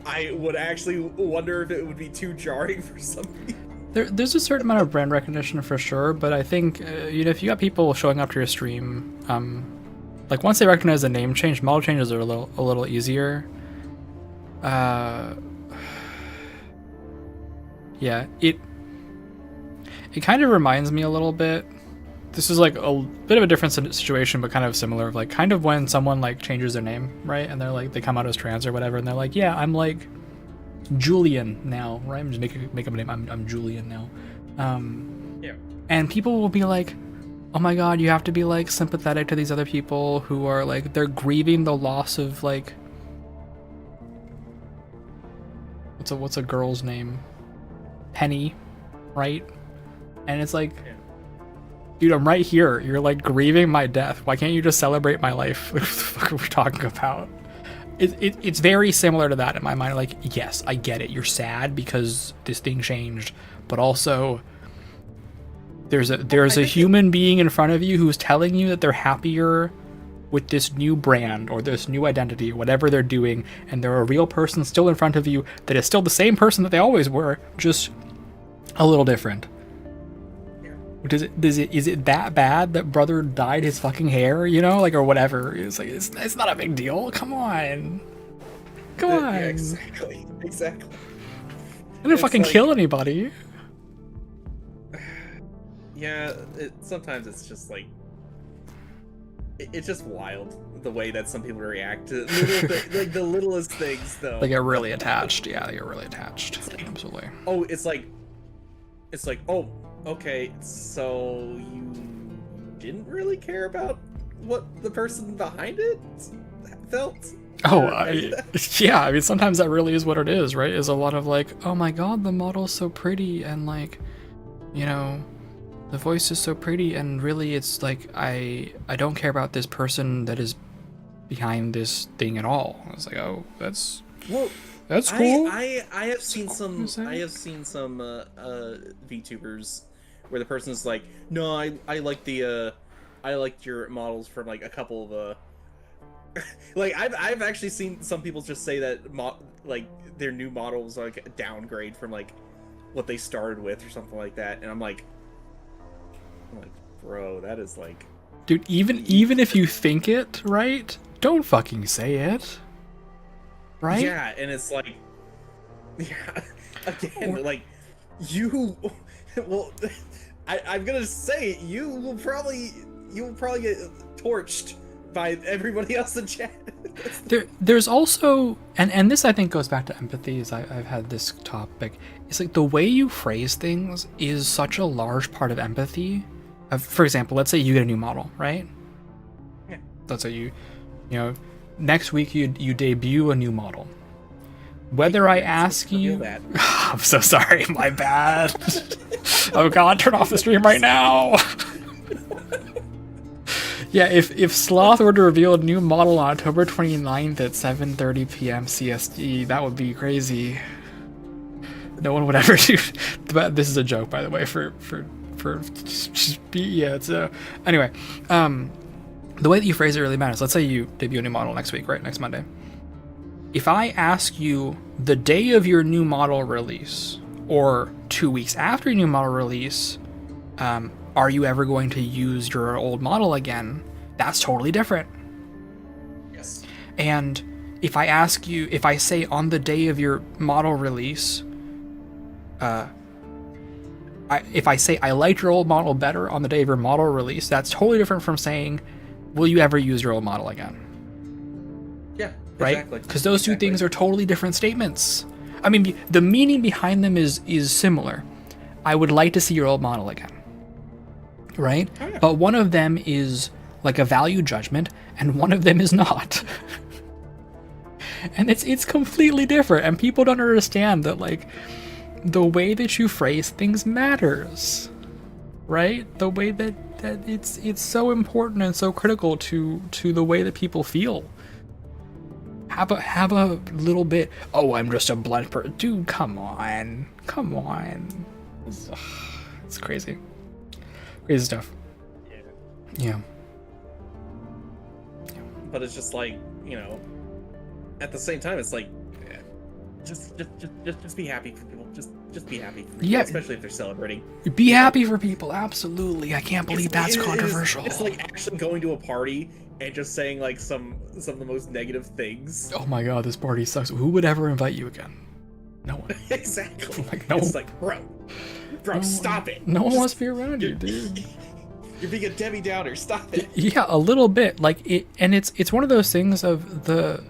I would actually wonder if it would be too jarring for some people. There's a certain amount of brand recognition for sure, but I think you know, if you got people showing up to your stream, like once they recognize the name change, model changes are a little easier. Yeah, it kind of reminds me a little bit. This is like a bit of a different situation, but kind of similar. Of like kind of when someone like changes their name, right? And they're like, they come out as trans or whatever, and they're like, yeah, I'm like Julian now, right? I'm just make up a name. I'm Julian now. Yeah. And people will be like, oh my god, you have to be like sympathetic to these other people who are like, they're grieving the loss of like, what's a girl's name? Penny, right? And it's like, dude, I'm right here. You're like grieving my death. Why can't you just celebrate my life? What the fuck are we talking about? It's very similar to that in my mind. Like, yes, I get it. You're sad because this thing changed, but also there's a human being in front of you who's telling you that they're happier with this new brand or this new identity, whatever they're doing, and they're a real person still in front of you that is still the same person that they always were, just a little different. Is it that bad that brother dyed his fucking hair, you know, like, or whatever? It's like it's not a big deal. Come on. Yeah, exactly. I didn't fucking kill anybody. Yeah, sometimes it's just like it's just wild the way that some people react to like the littlest things, though. They get really attached. Yeah, they get really attached. Absolutely. Oh, it's like, oh, okay, so you didn't really care about what the person behind it felt? Oh, yeah, I mean, sometimes that really is what it is, right? Is a lot of like, oh my god, the model's so pretty, and like, you know, the voice is so pretty, and really it's like, I don't care about this person that is behind this thing at all. I was like, oh, that's cool. I have seen some VTubers where the person's like, no, I like I liked your models from like a couple of like I've actually seen some people just say that like their new models are like a downgrade from like what they started with or something like that, and I'm like, bro, that is like, dude, even if you think it, right, don't fucking say it, right? Yeah, and it's like, yeah, again, like, you, well, I'm gonna say you will probably get torched by everybody else in chat. There's also, and this I think goes back to empathy, as I've had this topic. It's like the way you phrase things is such a large part of empathy. For example, let's say you get a new model, right? Yeah. Let's say you know, next week you debut a new model. Whether I ask you... That. I'm so sorry, my bad. Oh god, turn off the stream right now. Yeah, if Sloth were to reveal a new model on October 29th at 7:30 p.m. CST, that would be crazy. No one would ever do... But this is a joke, by the way, yeah, it's anyway, the way that you phrase it really matters. Let's say you debut a new model next week, right? Next Monday. If I ask you the day of your new model release, or 2 weeks after your new model release, are you ever going to use your old model again? That's totally different. Yes. And if I ask you, if I say on the day of your model release, if I say I liked your old model better on the day of your model release, that's totally different from saying, will you ever use your old model again? Yeah, right? Exactly. Because those two things are totally different statements. I mean, the meaning behind them is similar. I would like to see your old model again, right? Oh, yeah. But one of them is like a value judgment, and one of them is not. And it's completely different, and people don't understand that, like, the way that you phrase things matters, right? The way that it's so important and so critical to the way that people feel. Have a little bit. Oh, I'm just a blunt person, dude. Come on. It's crazy stuff. Yeah. But it's just like, you know, at the same time, it's like, just be happy for people. Just be happy for people, yeah, especially if they're celebrating. Be happy for people, absolutely. I can't believe that's controversial. It's like actually going to a party and just saying like some of the most negative things. Oh my god, this party sucks. Who would ever invite you again? No one. Exactly. Like, no. It's like, bro, stop it. No one wants to be around you, dude. You're being a Debbie Downer. Stop it. Yeah, a little bit. Like it, and it's one of those things of the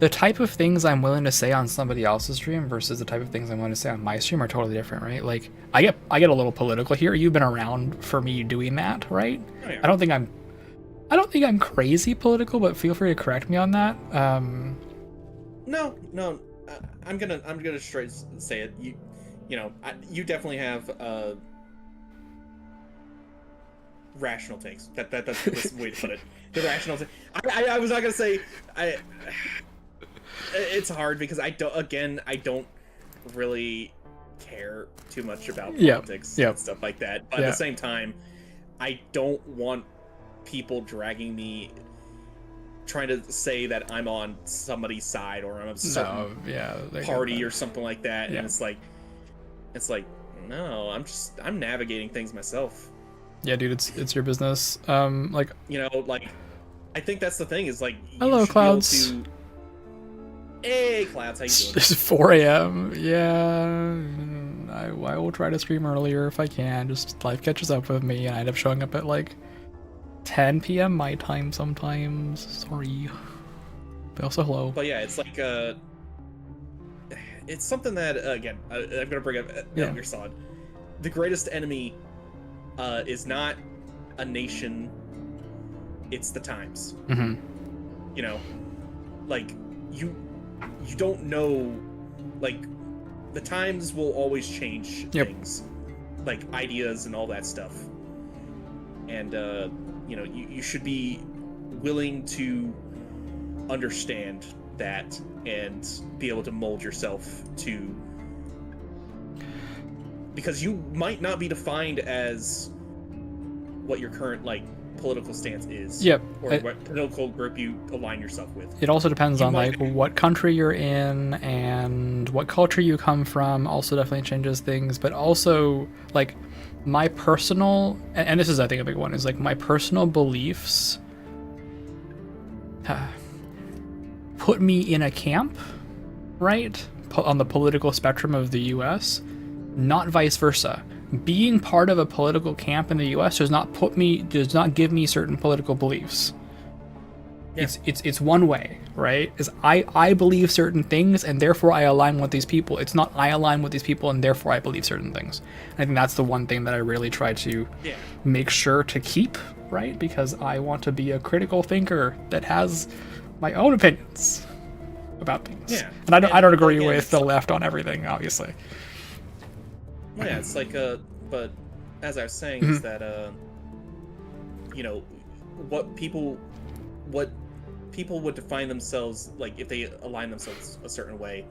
type of things I'm willing to say on somebody else's stream versus the type of things I'm willing to say on my stream are totally different, right? Like I get a little political here. You've been around for me doing that, right? Oh, yeah. I don't think I'm crazy political, but feel free to correct me on that. No, I'm gonna straight say it. You know, you definitely have rational takes. That's the best way to put it. The rational takes. I was not gonna say it's hard because I don't really care too much about politics and stuff like that. But at the same time, I don't want people dragging me, trying to say that I'm on somebody's side or I'm a certain party or something like that. And it's like, no, I'm navigating things myself. Yeah, dude, it's your business. Like, you know, like, I think that's the thing is like, hello, Clouds. Hey, Clouds, how you doing? It's 4 a.m. Yeah, I will try to stream earlier if I can. Just life catches up with me, and I end up showing up at like 10 p.m. my time sometimes. Sorry. But also hello. But yeah, it's like it's something that again I'm gonna bring up Metal Gear Solid. The greatest enemy is not a nation. It's the times. Mm-hmm. You know, like you don't know, like the times will always change things, like ideas and all that stuff. And you know, you should be willing to understand that and be able to mold yourself to, because you might not be defined as what your current like political stance is, or what political group you align yourself with. It also depends on like what country you're in and what culture you come from. Also definitely changes things, but also like my personal, and this is I think a big one, is like my personal beliefs put me in a camp, right, on the political spectrum of the US, not vice versa. Being part of a political camp in the US does not give me certain political beliefs. Yeah. It's one way, right? Is I believe certain things and therefore I align with these people. It's not I align with these people and therefore I believe certain things. And I think that's the one thing that I really try to make sure to keep, right? Because I want to be a critical thinker that has my own opinions. about things. Yeah. And I don't agree again, with the left on everything, obviously. Well, yeah, it's like but as I was saying, Mm-hmm. is that you know, what people would define themselves, like if they align themselves a certain way,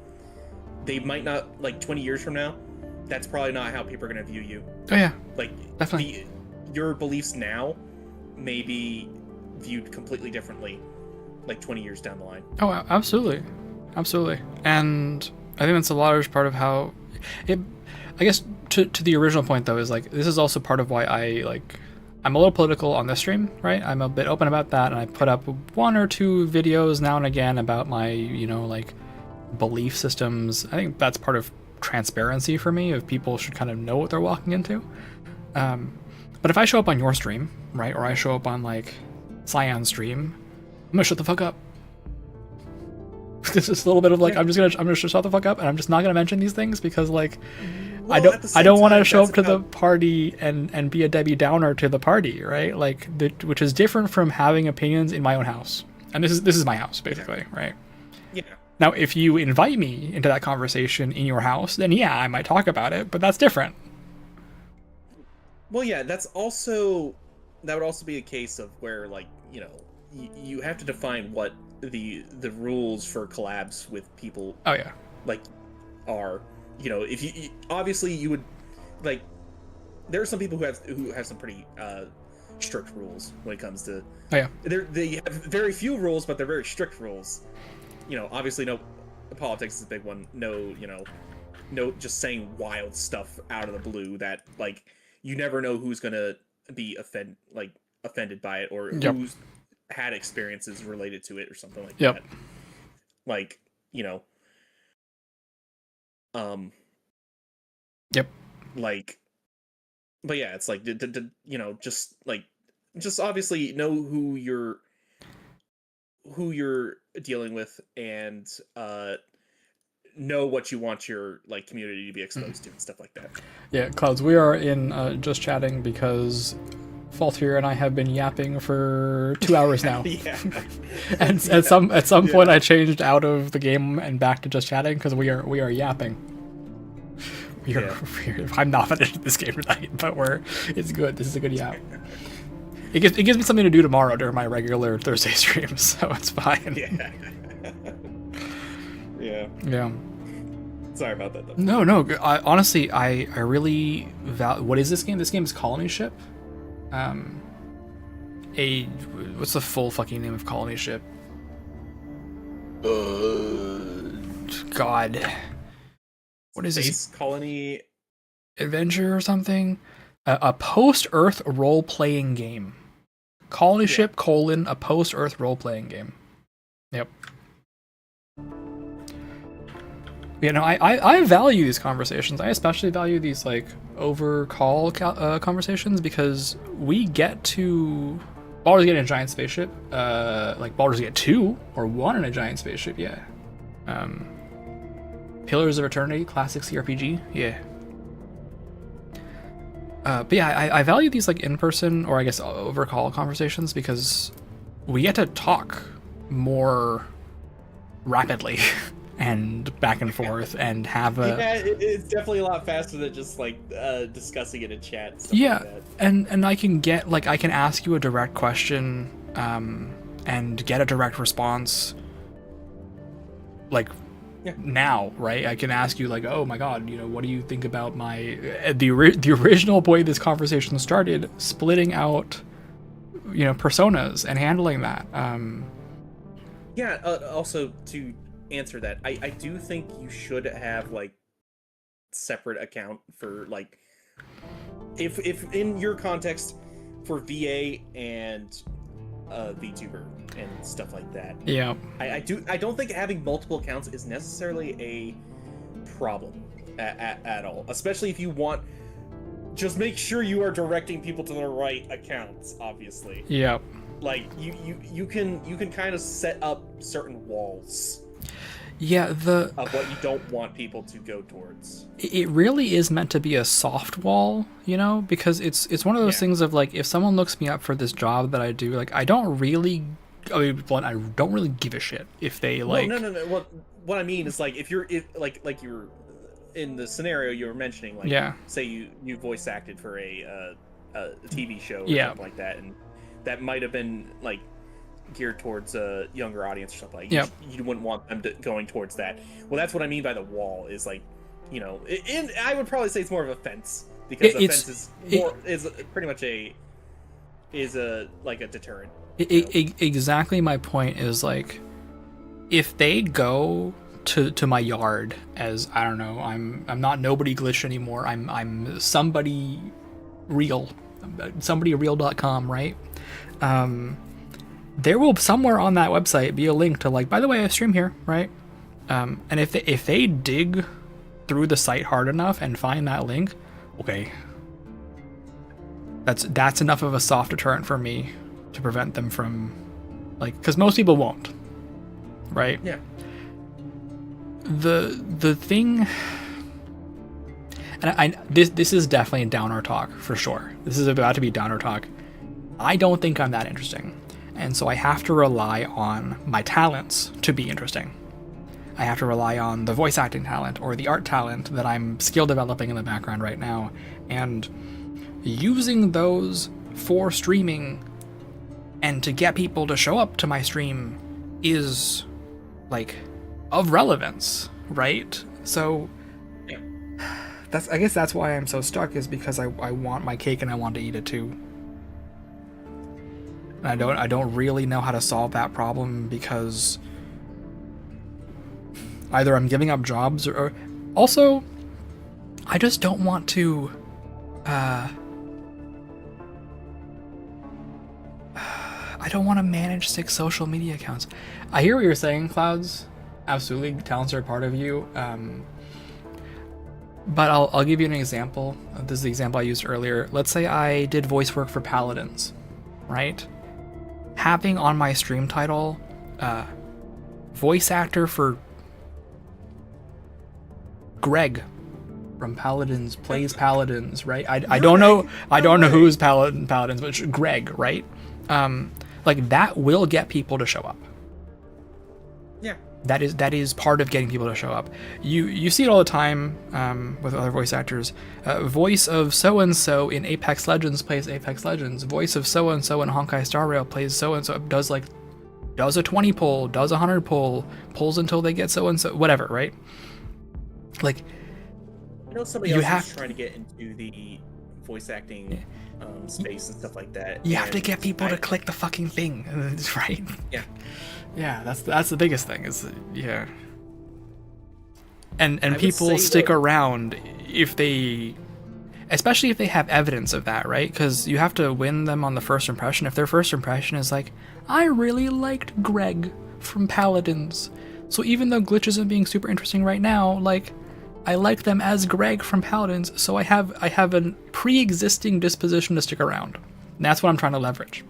they might not, like 20 years from now, that's probably not how people are going to view you. Oh yeah, Like definitely. Your beliefs now may be viewed completely differently like 20 years down the line. Oh, absolutely. Absolutely. And I think that's a large part of how it, I guess to the original point though, is like, this is also part of why I'm a little political on this stream, right? I'm a bit open about that, and I put up 1 or 2 videos now and again about my, like belief systems. I think that's part of transparency for me, if people should kind of know what they're walking into. But if I show up on your stream, right, or I show up on like Cyan's stream, I'm gonna shut the fuck up. This is a little bit of like, I'm gonna shut the fuck up, and I'm just not gonna mention these things because like, Well, I don't want to show up to the party and be a Debbie Downer to the party, right? Like, which is different from having opinions in my own house. And this is my house, basically, right? Yeah. Now, if you invite me into that conversation in your house, then yeah, I might talk about it, but that's different. Well, yeah, that would also be a case of where, like, you have to define what the rules for collabs with people. Oh yeah. Like, are. If you obviously you would, like, there are some people who have some pretty strict rules when it comes to. Oh yeah. They have very few rules, but they're very strict rules. Obviously, no, politics is a big one. No, no, just saying wild stuff out of the blue that, like, you never know who's gonna be offended by it, or who's had experiences related to it or something like that. Like, like, but yeah, it's like, just obviously know who you're dealing with, and know what you want your, like, community to be exposed to and stuff like that. Yeah, Clouds, we are in just chatting because Faultier and I have been yapping for 2 hours now. Yeah. And at some point I changed out of the game and back to just chatting because we are yapping. I'm not finished with this game tonight, but it's good. This is a good yap. It gives me something to do tomorrow during my regular Thursday streams, so it's fine. Yeah. Yeah. Yeah. Sorry about that, though. No. Honestly, I really value. What is this game? This game is Colony Ship. What's the full fucking name of Colony Ship? God. What is Space this? Colony Adventure or something? A post-Earth role-playing game. Colony Ship, a post-Earth role-playing game. Yep. I value these conversations. I especially value these, like, overcall conversations, because we get to Baldur's Gate in a giant spaceship, like Baldur's Gate 2 or 1 in a giant spaceship, yeah. Pillars of Eternity, classic CRPG, yeah. But yeah, I value these, like, in-person, or I guess overcall conversations, because we get to talk more rapidly and back and forth and have a... Yeah, it's definitely a lot faster than just, like, discussing it in chat and stuff yeah, like that. and I can get, like, I can ask you a direct question and get a direct response, like, now, right? I can ask you, like, oh my god, what do you think about my the original way this conversation started, splitting out personas and handling that. Also, to answer that, I do think you should have, like, separate account for, like, if in your context, for VA and VTuber and stuff like that. Yeah. I don't think having multiple accounts is necessarily a problem at all, especially if you want. Just make sure you are directing people to the right accounts, obviously. Yeah. Like, you can kind of set up certain walls. Yeah, of what you don't want people to go towards. It really is meant to be a soft wall, because it's one of those things of, like, if someone looks me up for this job that I do, like, I don't really blunt, I don't really give a shit if they like. No. What I mean is like if you're in the scenario you were mentioning, like say you voice acted for a TV show or something like that, and that might have been like geared towards a younger audience or something like you wouldn't want them going towards that. Well, that's what I mean by the wall is like, you know, and I would probably say it's more of a fence, because a fence is pretty much a deterrent. Exactly, my point is like, if they go to my yard as, I don't know, I'm not NobodyGlitched anymore, I'm somebody real, somebodyreal.com, right? There will somewhere on that website be a link to like, by the way, I stream here, right? And if they dig through the site hard enough and find that link, okay, that's enough of a soft deterrent for me to prevent them from, like, because most people won't, right? Yeah. The thing, and this is definitely downer talk for sure. This is about to be downer talk. I don't think I'm that interesting, and so I have to rely on my talents to be interesting. I have to rely on the voice acting talent or the art talent that I'm skill developing in the background right now, and using those for streaming and to get people to show up to my stream is like of relevance, right? So I guess that's why I'm so stuck, is because I want my cake and I want to eat it too. And I don't really know how to solve that problem, because either I'm giving up jobs or also I just don't want to I don't want to manage 6 social media accounts. I hear what you're saying, Clouds. Absolutely, talents are a part of you. But I'll give you an example. This is the example I used earlier. Let's say I did voice work for Paladins, right? Having on my stream title, voice actor for Greg from Paladins plays Paladins, right? I don't know who's Paladins, but Greg, right? Like that will get people to show up. Yeah. That is part of getting people to show up. You see it all the time with other voice actors. Voice of so and so in Apex Legends plays Apex Legends. Voice of so and so in Honkai Star Rail plays so and so. Does a 20 pull, does a 100 pull, pulls until they get so and so, whatever, right? Like, I know somebody else is trying to get into the voice acting space and stuff like that. You have to get people to click the fucking thing, right? Yeah. Yeah, that's the biggest thing is, yeah. And people stick around especially if they have evidence of that, right? Because you have to win them on the first impression. If their first impression is like, I really liked Greg from Paladins, so even though Glitch isn't being super interesting right now, like, I like them as Greg from Paladins, so I have a pre-existing disposition to stick around. And that's what I'm trying to leverage.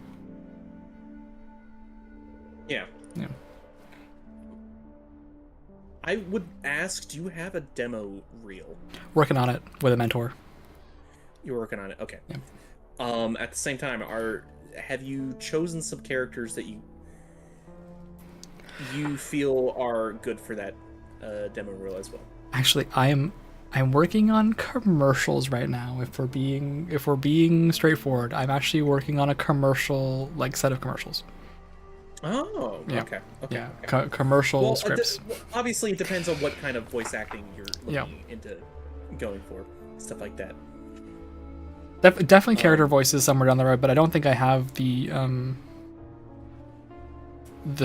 Yeah. Yeah. I would ask, do you have a demo reel? Working on it with a mentor. You're working on it, okay. Yeah. At the same time, have you chosen some characters that you feel are good for that demo reel as well? Actually, I'm working on commercials right now. If we're being straightforward, I'm actually working on a commercial, like, set of commercials. Oh, yeah. Okay. Yeah, okay. Commercial scripts. Obviously, it depends on what kind of voice acting you're looking into going for, stuff like that. Definitely character voices somewhere down the road, but I don't think I have the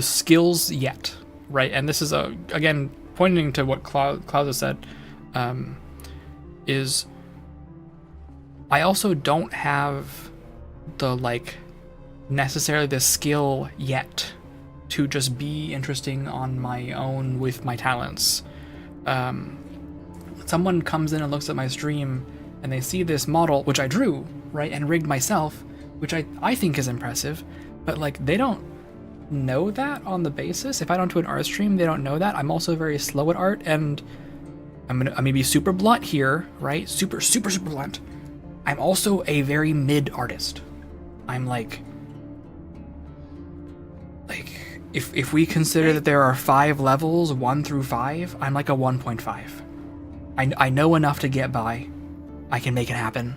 skills yet, right? And this is again pointing to what Klaus has said, is I also don't have the necessarily the skill yet to just be interesting on my own with my talents. Someone comes in and looks at my stream and they see this model, which I drew, right, and rigged myself, which I think is impressive, but they don't know that on the basis. If I don't do an art stream, they don't know that. I'm also very slow at art, and I'm gonna be super blunt here, right? Super blunt. I'm also a very mid artist. I'm like if we consider that there are 5 levels, 1 through 5, I'm like a 1.5. I know enough to get by. I can make it happen,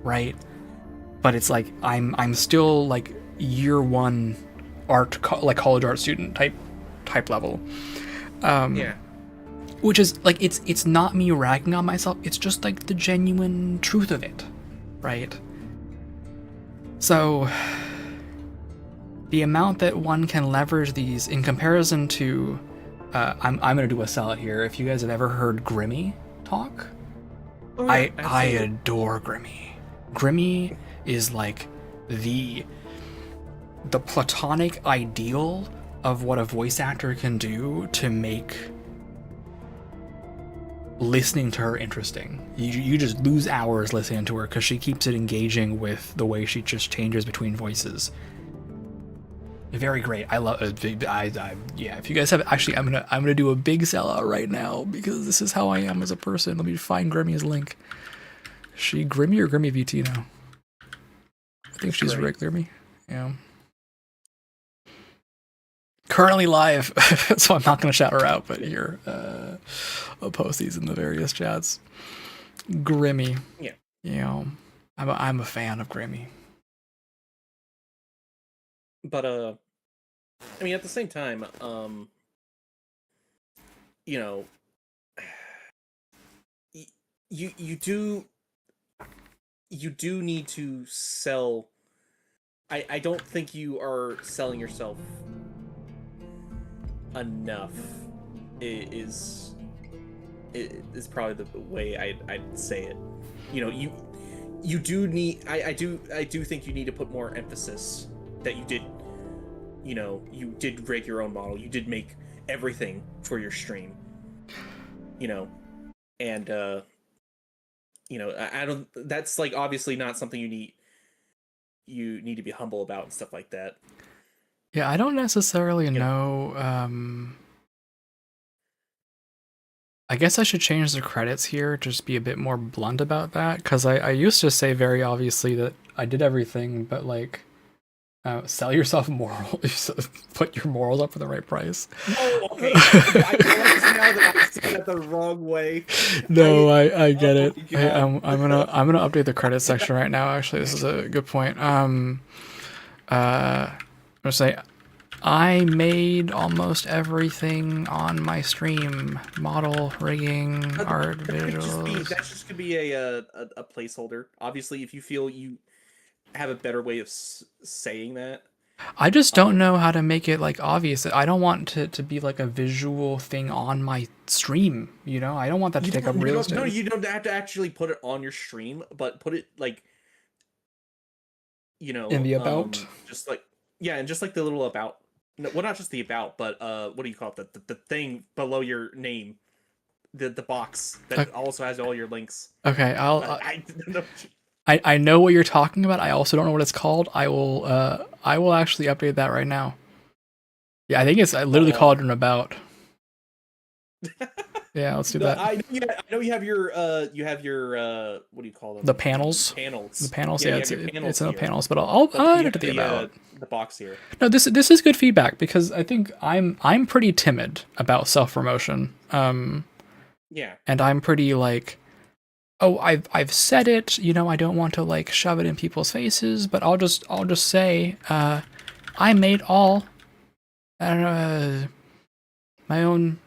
right? But it's like I'm still like year 1 like college art student type level. Yeah. Which is like it's not me ragging on myself. It's just like the genuine truth of it, right? So the amount that one can leverage these in comparison to, I'm gonna do a sell here. If you guys have ever heard Grimmy talk, Oh, yeah, I adore Grimmy. Grimmy is like the platonic ideal of what a voice actor can do to make listening to her interesting. You just lose hours listening to her because she keeps it engaging with the way she just changes between voices. Very great. I love. Yeah. If you guys have, actually, I'm gonna do a big sellout right now because this is how I am as a person. Let me find Grimmy's link. Is she Grimmy or Grimmy VT now? I think she's regular me. Yeah. Currently live, so I'm not gonna shout her out. But here, I'll post these in the various chats. Grimmy. Yeah. You know, I'm a fan of Grimmy. But I mean, at the same time, you know, you do need to sell. I don't think you are selling yourself enough. Is probably the way I'd say it. You know, you do need. I do think you need to put more emphasis that you did. You know, you did rig your own model. You did make everything for your stream. You know, and you know, I don't. That's like obviously not something you need. You need to be humble about and stuff like that. Yeah, I don't necessarily know. I guess I should change the credits here, just be a bit more blunt about that, because I used to say very obviously that I did everything, but like. Sell yourself moral. Put your morals up for the right price. Oh, okay. I realize now that I said that the wrong way. No, I get it. Hey, I'm gonna update the credits section right now. Actually, this is a good point. I'm gonna say I made almost everything on my stream: model, rigging, art, visuals. That's just gonna be a placeholder. Obviously, if you feel you have a better way of saying that. I just don't know how to make it like obvious. I don't want to be like a visual thing on my stream, you know? I don't want that to take up real estate. No, you don't have to actually put it on your stream, but put it like, you know, in the about. Just like, yeah, and just like the little about. No, well, not just the about, but what do you call it? The thing below your name, the box that also has all your links. Okay, I know what you're talking about. I also don't know what it's called. I will actually update that right now. Yeah, I think it's literally called an about. Yeah, let's do that. I know you have your what do you call them? The panels. The panels. Yeah, it's in the panels, but I'll add it to the about. The box here. No, this is good feedback because I think I'm pretty timid about self-promotion. Yeah. And I'm pretty like, oh, I've said it, you know, I don't want to like shove it in people's faces, but I'll just say I made all my own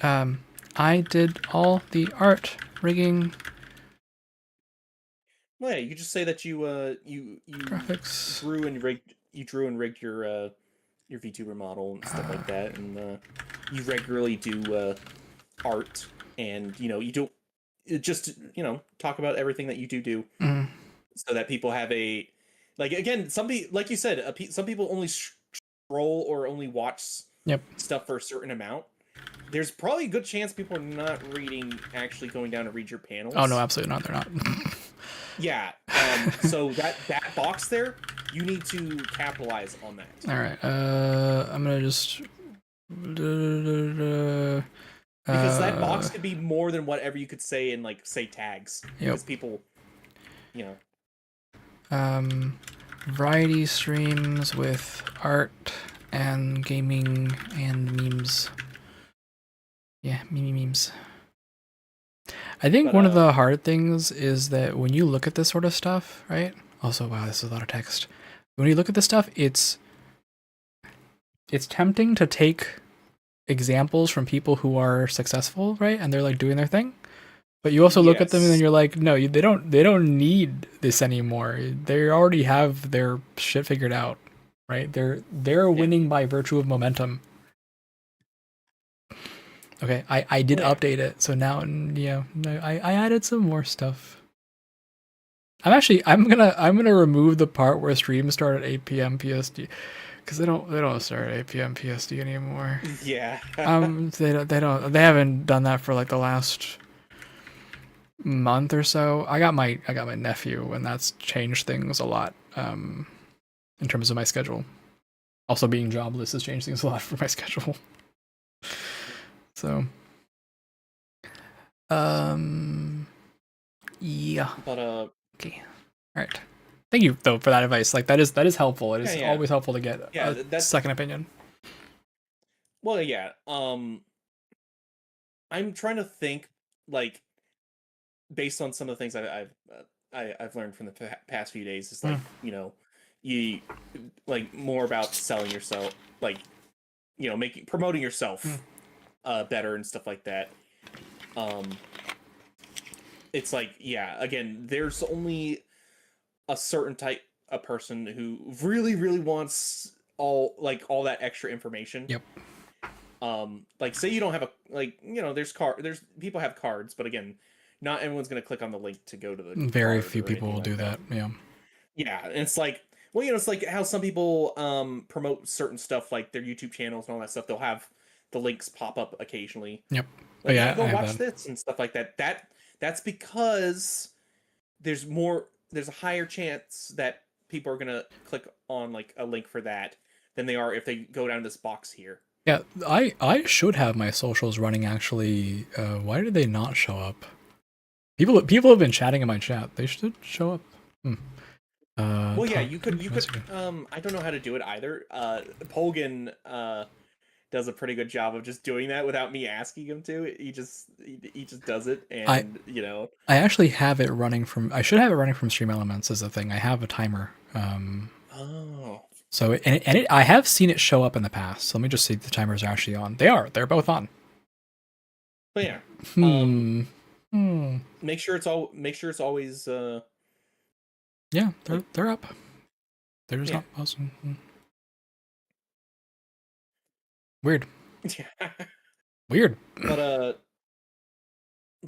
I did all the art rigging. Well, yeah, you could just say that you graphics drew and rigged your VTuber model and stuff like that, and you regularly do art. And, you know, you don't just, you know, talk about everything that you do so that people have a, like, again, somebody, like you said, some people only scroll or only watch stuff for a certain amount. There's probably a good chance people are not actually going down to read your panels. Oh, no, absolutely not. They're not. Yeah. So that box there, you need to capitalize on that. All right. I'm going to just... Because that box could be more than whatever you could say in, like, say tags. Yep. Because people, you know. variety streams with art and gaming and memes. Yeah, memes. I think one of the hard things is that when you look at this sort of stuff, right? Also, wow, this is a lot of text. When you look at this stuff, it's tempting to take examples from people who are successful, right? And they're like doing their thing. But you also look at them and then you're like, no, they don't need this anymore. They already have their shit figured out, right? They're winning by virtue of momentum. Okay, I did update it, so now I added some more stuff. I'm gonna remove the part where streams start at 8 p.m. PST because they don't start at 8 p.m. PST anymore. Yeah. They haven't done that for like the last month or so. I got my nephew, and that's changed things a lot in terms of my schedule. Also, being jobless has changed things a lot for my schedule. So, yeah. But okay. All right. Thank you though for that advice. Like that is helpful. It is always helpful to get a second opinion. Well, yeah. I'm trying to think, like, based on some of the things I've learned from the past few days. It's like you like more about selling yourself, like promoting yourself better and stuff like that. It's like, again, there's only a certain type of person who really, really wants all that extra information. Yep. Like, say you don't have there's people have cards, but again, not everyone's going to click on the link to go to the very few people will do that. Yeah, and it's like, it's like how some people promote certain stuff, like their YouTube channels and all that stuff. They'll have the links pop up occasionally. Yep. Like, go watch this and stuff like that. That's because there's a higher chance that people are gonna click on like a link for that than they are if they go down this box here. Yeah, I should have my socials running actually. Why did they not show up? People have been chatting in my chat. They should show up. Well, yeah, you could. I don't know how to do it either. Polgan does a pretty good job of just doing that without me asking him to. He just does it, and I actually have it running from. I should have it running from Stream Elements as a thing. I have a timer. Oh. So I have seen it show up in the past. So let me just see if the timers are actually on. They are. They're both on. But yeah. Make sure it's always. Yeah, they're up. They're just not awesome. Weird. Yeah. Weird. But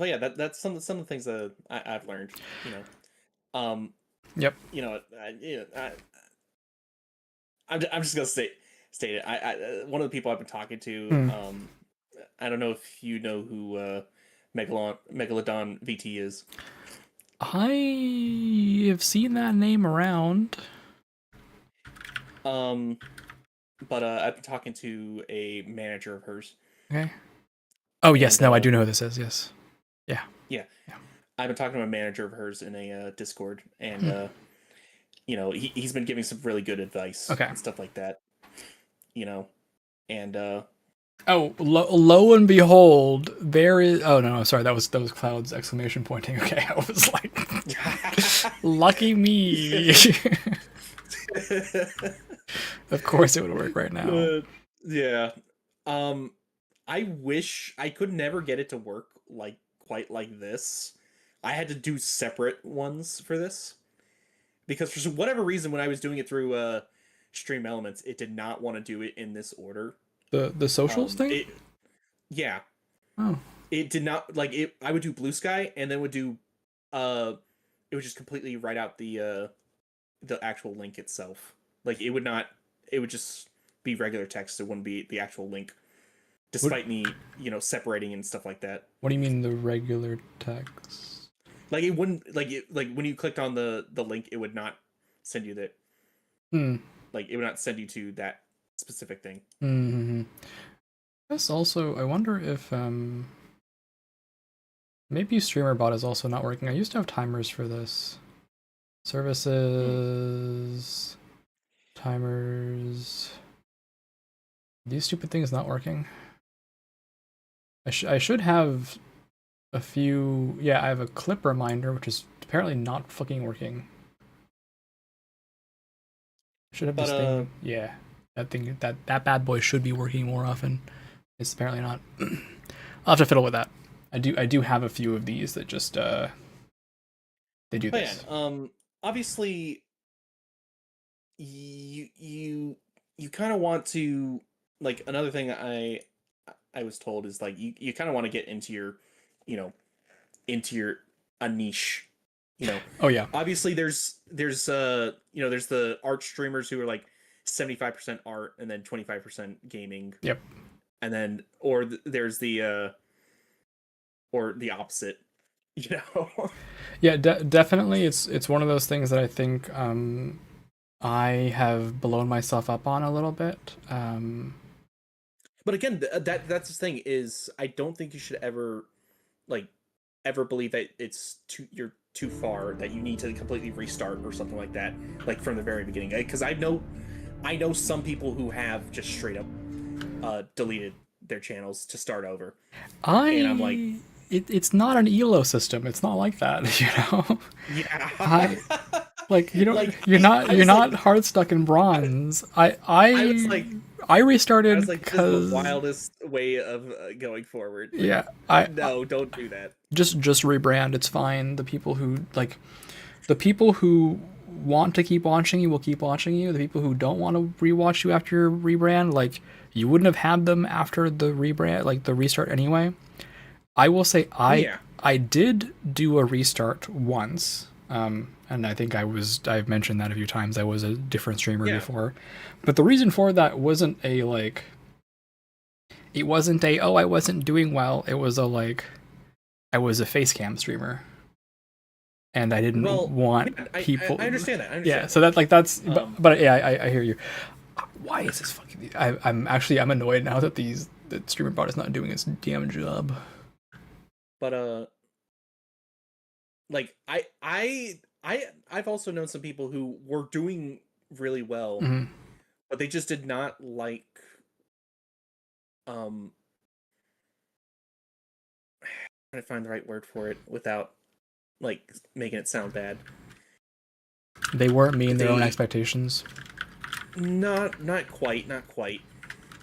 yeah, that's some of the things that I've learned. Yep. I'm just gonna state it. I one of the people I've been talking to. I don't know if you know who Megalodon VT is. I have seen that name around. But I've been talking to a manager of hers. Okay. Oh yes, I do know who this is. Yes. Yeah. I've been talking to a manager of hers in a Discord, and he's been giving some really good advice and stuff like that. And lo and behold, there is. Oh no, sorry, that was Cloud's exclamation pointing. Okay, I was like, lucky me. Of course, it would work right now. Yeah. I wish I could never get it to work quite like this. I had to do separate ones for this because for whatever reason, when I was doing it through Stream Elements, it did not want to do it in this order. The socials thing? Yeah. Oh. It did not like it. I would do Blue Sky and then would do it would just completely write out the actual link itself. Like it would just be regular text. It wouldn't be the actual link, despite me, separating and stuff like that. What do you mean the regular text? Like it wouldn't like when you clicked on the link, it would not send you that. Like it would not send you to that specific thing. Mm-hmm. Yes. Also, I wonder if maybe StreamerBot is also not working. I used to have timers for this. Services, timers. These stupid things not working. I should have a few. Yeah, I have a clip reminder, which is apparently not fucking working. I should have this thing. Yeah, that thing. That bad boy should be working more often. It's apparently not. I'll have to fiddle with that. I do have a few of these that just they do this. Yeah, obviously you kind of want to, like, another thing I was told is like you kind of want to get into your, you know, into your a niche, you know. Oh yeah. Obviously there's there's the art streamers who are like 75% art and then 25% gaming. Yep. And then there's the or the opposite, you know. Yeah, definitely. It's one of those things that I think I have blown myself up on a little bit. But again, that's the thing is I don't think you should ever believe that you're too far, that you need to completely restart or something like that, like from the very beginning. Because I know some people who have just straight up deleted their channels to start over. And I'm like, it's not an elo system. It's not like that, you know. Yeah. Like, you know, Like, you're not hard stuck in bronze. I was like, I restarted I was like, this is the because wildest way of going forward. Like, yeah, no, don't do that. Just rebrand. It's fine. The people who want to keep watching you will keep watching you. The people who don't want to rewatch you after your rebrand, like, you wouldn't have had them after the rebrand, like the restart anyway. I will say I did do a restart once. And I think I've mentioned that a few times. I was a different streamer before. But the reason for that wasn't a like it wasn't a I wasn't doing well. It was a like I was a face cam streamer. And I didn't want people. I understand that. Yeah, so that's but yeah, I hear you. Why is this fucking? I'm annoyed now that the streamer bot is not doing its damn job. But like I've also known some people who were doing really well, but they just did not like trying to find the right word for it without like making it sound bad. They weren't meeting their own expectations. Not quite.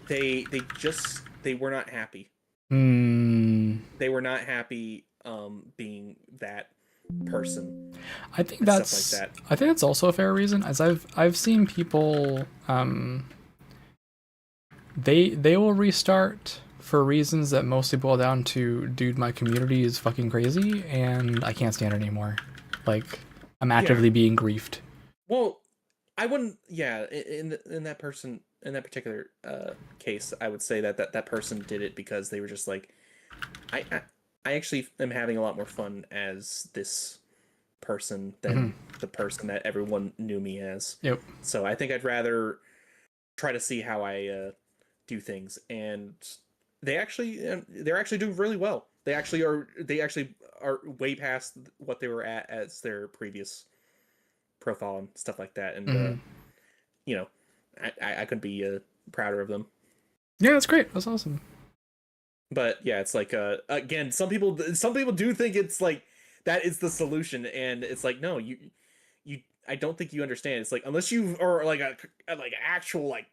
They were not happy. They were not happy being that person. I think that's stuff like that. I think that's also a fair reason, as I've seen people they will restart for reasons that mostly boil down to, dude, my community is fucking crazy and I can't stand it anymore. Like, I'm actively being griefed. Well, I wouldn't. Yeah, in that particular case, I would say that person did it because they were just like, I actually am having a lot more fun as this person than the person that everyone knew me as. Yep. So I think I'd rather try to see how I do things, and they're actually doing really well. They actually are way past what they were at as their previous profile and stuff like that, and you know, I couldn't be prouder of them. Yeah, that's great. That's awesome. But yeah, it's like again, some people do think it's like that is the solution, and it's like, no, you I don't think you understand. It's like, unless you are like a actual like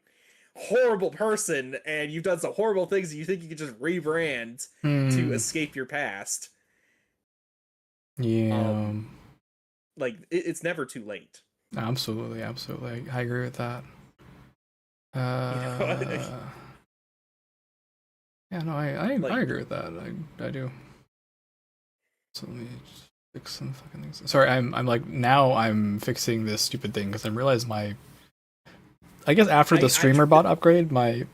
horrible person and you've done some horrible things, and you think you can just rebrand to escape your past. Yeah. Like it's never too late. Absolutely. I agree with that. Yeah, no, I agree with that. I do. So let me just fix some fucking things. Sorry, I'm like, now I'm fixing this stupid thing because I realized I guess after the streamer bot upgrade, my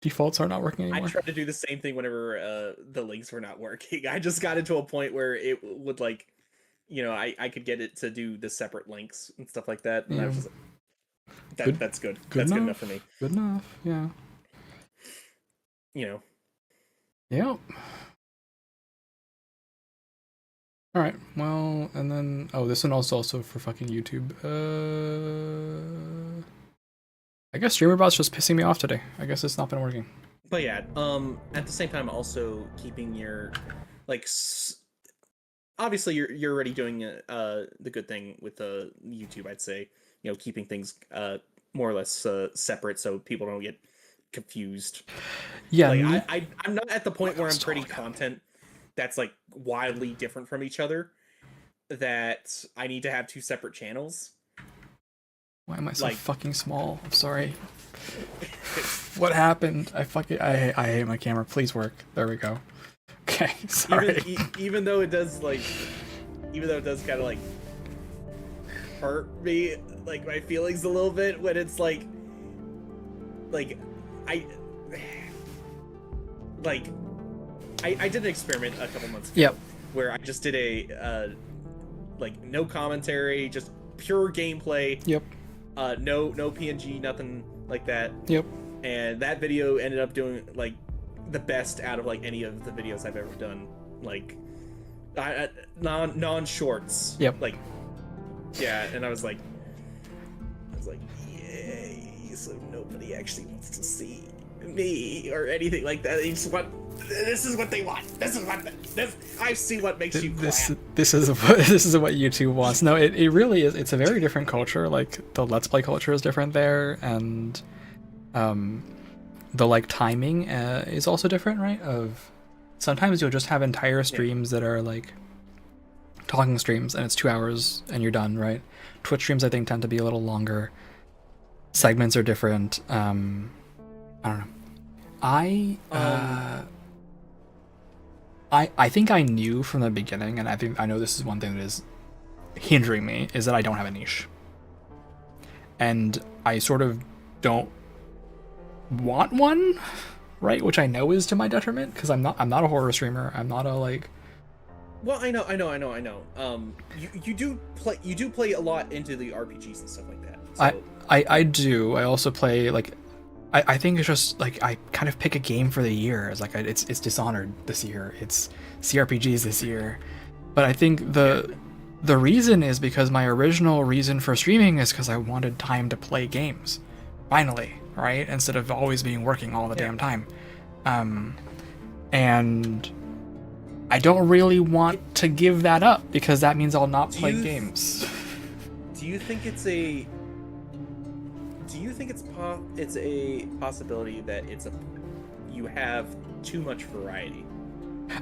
defaults are not working anymore. I tried to do the same thing whenever the links were not working. I just got into a point where it would like, you know, I could get it to do the separate links and stuff like that. And I was just like, that's good. That's good enough for me. Good enough, yeah. You know. Yep. All right. Well, and then this one also for fucking YouTube. I guess StreamerBot's just pissing me off today. I guess it's not been working. But yeah, at the same time, also keeping your like. Obviously, you're already doing the good thing with YouTube. I'd say, you know, keeping things more or less separate so people don't get confused. Yeah, like I'm not at the point where I'm creating content that's like wildly different from each other, that I need to have two separate channels. Why am I so fucking small? I'm sorry. What happened? I hate my camera. Please work. There we go. Okay, sorry. Even though it does kind of like hurt me, like my feelings a little bit when it's like I did an experiment a couple months ago. Yep. Where I just did a like no commentary, just pure gameplay. Yep. No PNG, nothing like that. Yep. And that video ended up doing like the best out of like any of the videos I've ever done. Like non shorts. Yep. Like yeah, and I was like, yay! So nobody actually wants to see me or anything like that. They just want. This is what they want. I see what makes you clap. This is what YouTube wants. No, it really is. It's a very different culture. Like the Let's Play culture is different there, and the like timing is also different, right? Of sometimes you'll just have entire streams that are like talking streams, and it's 2 hours and you're done, right? Twitch streams I think tend to be a little longer. Segments are different. I don't know. I think I knew from the beginning, and I know this is one thing that is hindering me, is that I don't have a niche. And I sort of don't want one, right? Which I know is to my detriment, because I'm not a horror streamer. I'm not a like. Well, I know. You do play a lot into the RPGs and stuff like that. So. I do. I also play like. I think it's just like I kind of pick a game for the year. It's like it's Dishonored this year. It's CRPGs this year. But I think the reason is because my original reason for streaming is because I wanted time to play games. Finally, right? Instead of always being working all the damn time. And I don't really want to give that up because that means I'll not play games. Do you think it's a a possibility that you have too much variety?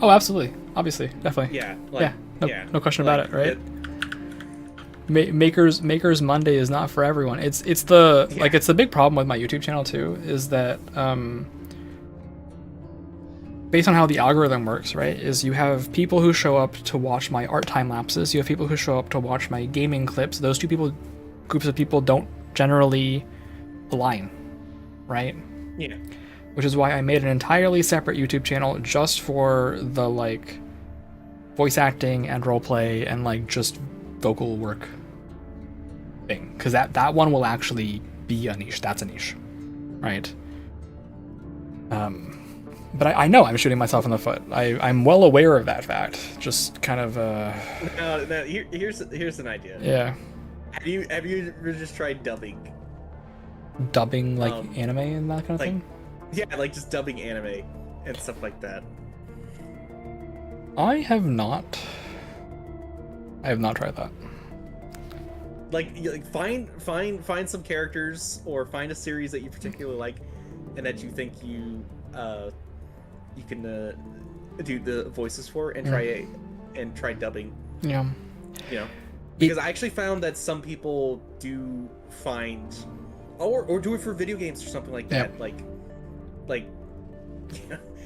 Oh, absolutely. Obviously. Definitely. Yeah. No question about it, right? Makers Monday is not for everyone. It's the big problem with my YouTube channel too, is that based on how the algorithm works, right, is you have people who show up to watch my art time lapses, you have people who show up to watch my gaming clips. Those groups of people don't generally align, right? Yeah. Which is why I made an entirely separate YouTube channel just for the like voice acting and roleplay and like just vocal work thing, because that one will actually be a niche. That's a niche, right? But I know I'm shooting myself in the foot. I'm well aware of that fact. Just kind of No, here's an idea. Yeah. Have you ever just tried dubbing? Dubbing like anime and that kind of thing? Yeah, like just dubbing anime and stuff like that. I have not tried that. Like find some characters or find a series that you particularly like and that you think you can do the voices for and try dubbing. Yeah. You know, because I actually found that some people do find or do it for video games or something like that. Yep. Like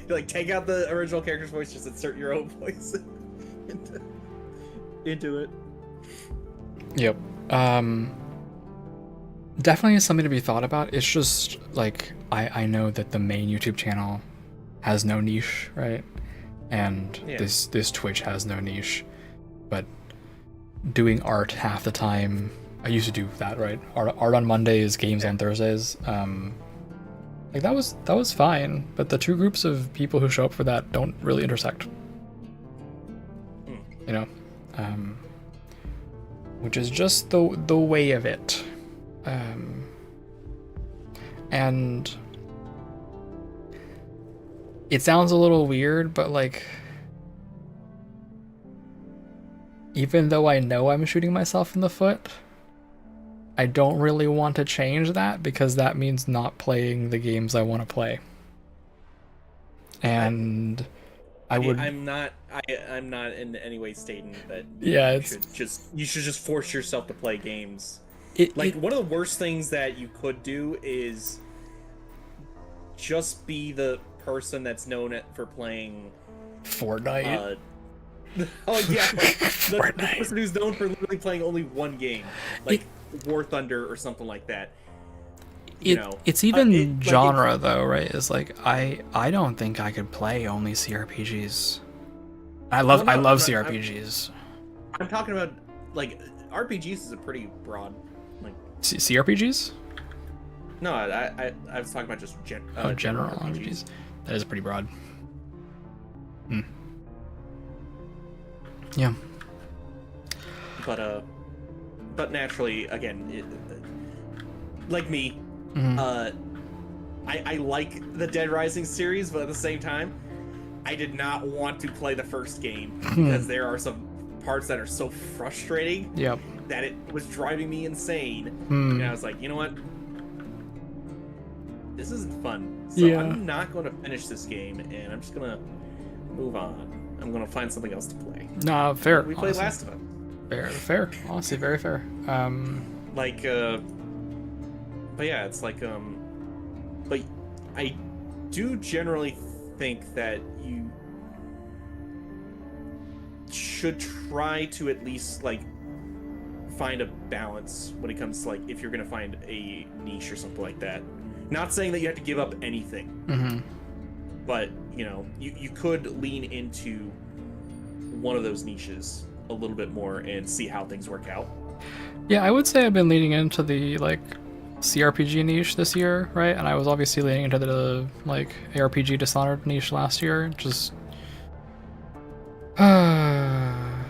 like take out the original character's voice, just insert your own voice into it. Yep. Definitely is something to be thought about. It's just like I know that the main YouTube channel has no niche, right? And this Twitch has no niche. But doing art half the time, I used to do that, right? Art on Mondays, games on Thursdays. Like that was fine, but the two groups of people who show up for that don't really intersect. You know? which is just the way of it. And it sounds a little weird, but like, even though I know I'm shooting myself in the foot, I don't really want to change that because that means not playing the games I want to play. And I'm not in any way stating that you should just force yourself to play games. One of the worst things that you could do is just be the person that's known for playing Fortnite. Oh yeah, the person who's known for literally playing only one game, like War Thunder or something like that. It's even genre though, right? It's like I don't think I could play only CRPGs. I love CRPGs. I'm talking about like RPGs is a pretty broad like CRPGs. No, I was talking about just general RPGs. That is pretty broad. Yeah. But naturally, again, like me, I like the Dead Rising series, but at the same time, I did not want to play the first game because there are some parts that are so frustrating that it was driving me insane. And I was like, you know what? This isn't fun. So I'm not going to finish this game, and I'm just going to move on. I'm going to find something else to play. No, fair. We played Last of Us. Fair. Honestly, very fair. But yeah, it's like, but I do generally think that you should try to at least like find a balance when it comes to like if you're gonna find a niche or something like that. Not saying that you have to give up anything, but you could lean into one of those niches a little bit more and see how things work out. Yeah, I would say I've been leaning into the like CRPG niche this year, right? And I was obviously leaning into the like ARPG Dishonored niche last year. Just I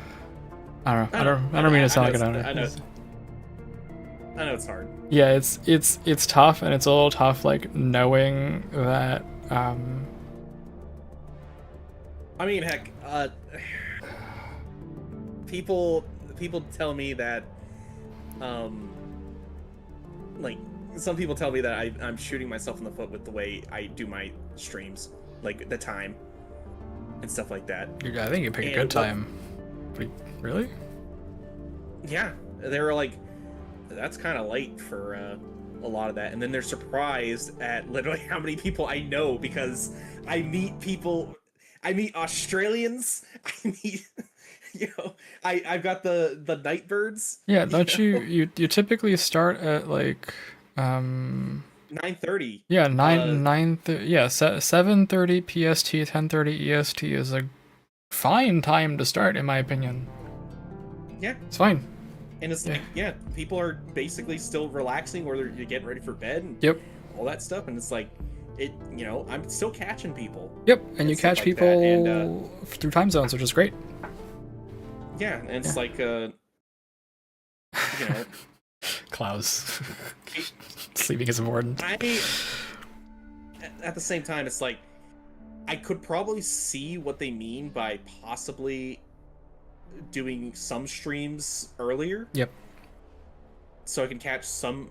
don't know. I don't mean to sound like an owner. I know it's hard. Yeah, it's tough, and it's a little tough like knowing that I mean, heck, people tell me that like some people tell me that I'm shooting myself in the foot with the way I do my streams, like the time and stuff like that. I think you pick a good time. Really? Yeah, they were like, that's kind of late for a lot of that, and then they're surprised at literally how many people I know because I meet Australians. I meet, I've got the Nightbirds. Yeah, don't you typically start at like 9:30. Yeah, 7:30 PST, 10:30 EST is a fine time to start, in my opinion. Yeah, it's fine. And it's like, people are basically still relaxing or they're getting ready for bed and all that stuff, and it's like I'm still catching people. Yep, and you catch people through time zones, which is great. Yeah, and it's like Klaus. Sleeping is important. At the same time, it's like I could probably see what they mean by possibly doing some streams earlier. Yep. So I can catch some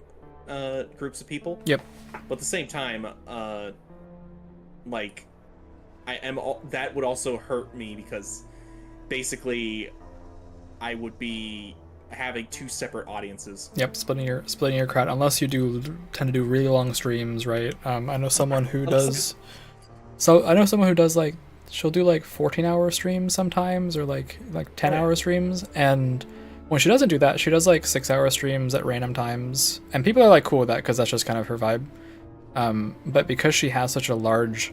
groups of people. Yep. But at the same time, like that would also hurt me because basically I would be having two separate audiences. Yep, splitting your crowd, unless you tend to do really long streams, right? I know someone who does. So I know someone who does like she'll do like 14-hour streams sometimes, or like 10-hour streams, and when she doesn't do that, she does like 6-hour streams at random times, and people are like cool with that because that's just kind of her vibe. But because she has such a large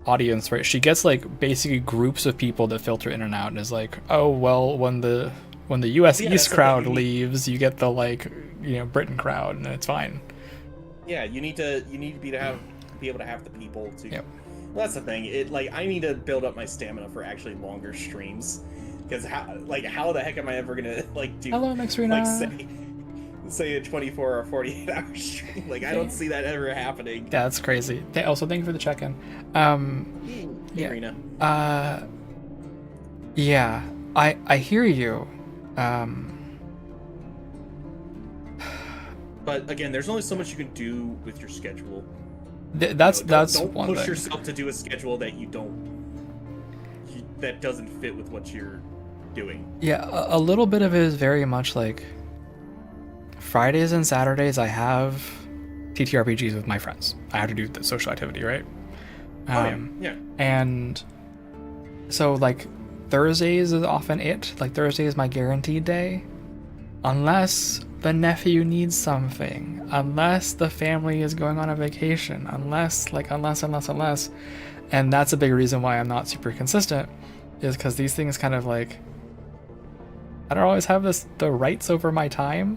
audience, right, she gets like basically groups of people that filter in and out, and is like, oh well, when the US East crowd leaves, you get the like Britain crowd, and it's fine. Yeah, you need to be able to have the people to. Yep. Well, that's the thing. I need to build up my stamina for actually longer streams, Because how the heck am I ever gonna like do Hello, Mixrina. like say a 24 or 48 hour stream? Like I don't see that ever happening. That's crazy. Also, thank you for the check-in. Yeah. Arena. Yeah. I hear you. But again, there's only so much you can do with your schedule. That's don't one push thing. yourself to do a schedule that that doesn't fit with what you're doing. Yeah, a little bit of it is very much like Fridays and Saturdays I have TTRPGs with my friends. I have to do the social activity, right? Yeah. And so like Thursdays is often it. Like Thursday is my guaranteed day. Unless the nephew needs something. Unless the family is going on a vacation. Unless. And that's a big reason why I'm not super consistent. Is because these things kind of like I don't always have the rights over my time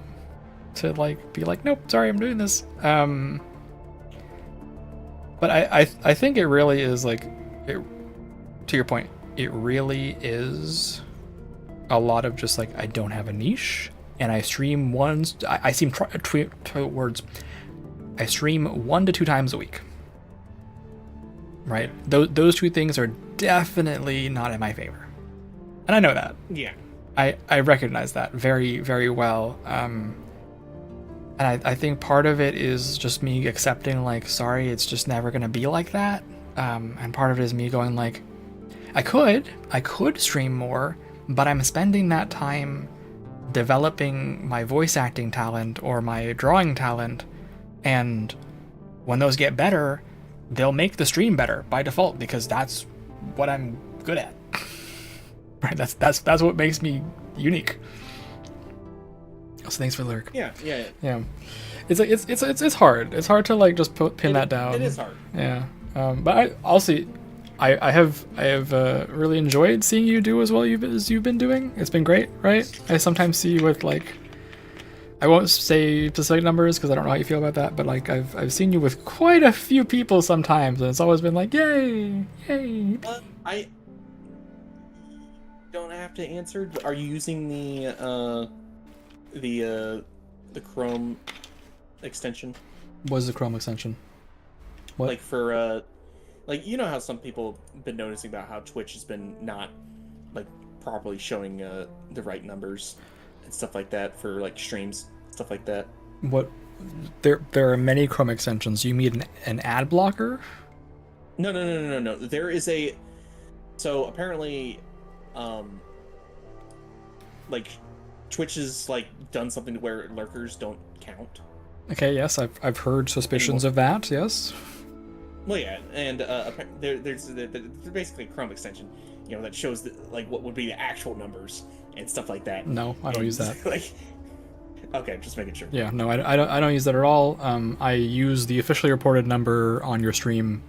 to like be like, nope, sorry, I'm doing this. But I think it really is like to your point, it really is a lot of just like I don't have a niche and I stream I stream 1 to 2 times a week. Right? Those two things are definitely not in my favor. And I know that. Yeah. I recognize that very, very well. And I think part of it is just me accepting, like, sorry, it's just never going to be like that. And part of it is me going, like, I could stream more, but I'm spending that time developing my voice acting talent or my drawing talent. And when those get better, they'll make the stream better by default because that's what I'm good at. Right? That's what makes me unique. So thanks for the lyric. Yeah. It's like it's hard. It's hard to like just pin that down. It is hard. Yeah. But I have really enjoyed seeing you do as well as you've been doing. It's been great, right? I sometimes see you with like, I won't say specific numbers because I don't know how you feel about that, but like I've seen you with quite a few people sometimes, and it's always been like, yay. I don't have to answer. Are you using the Chrome extension? What is the Chrome extension? What? Like for like you know how some people have been noticing about how Twitch has been not like properly showing the right numbers and stuff like that for like streams, stuff like that. What? There are many Chrome extensions. You mean an ad blocker? No. There is a. So apparently, like Twitch has like done something to where lurkers don't count. Okay. Yes, I've heard suspicions of that. Yes. Well, yeah, and there's basically a Chrome extension, that shows like what would be the actual numbers and stuff like that. No, I don't use that. Like, okay, just making sure. Yeah, no, I don't use that at all. I use the officially reported number on your stream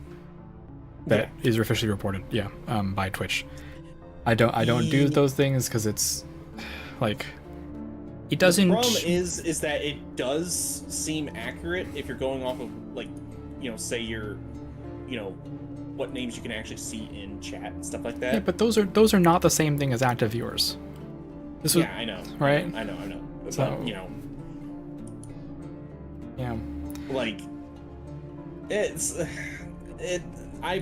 that is officially reported. Yeah, by Twitch. I don't do those things because it's like it doesn't. The problem is that it does seem accurate if you're going off of like, say you're, what names you can actually see in chat and stuff like that. Yeah, but those are not the same thing as active viewers. I know. Right? I know. So, but, yeah. Like, I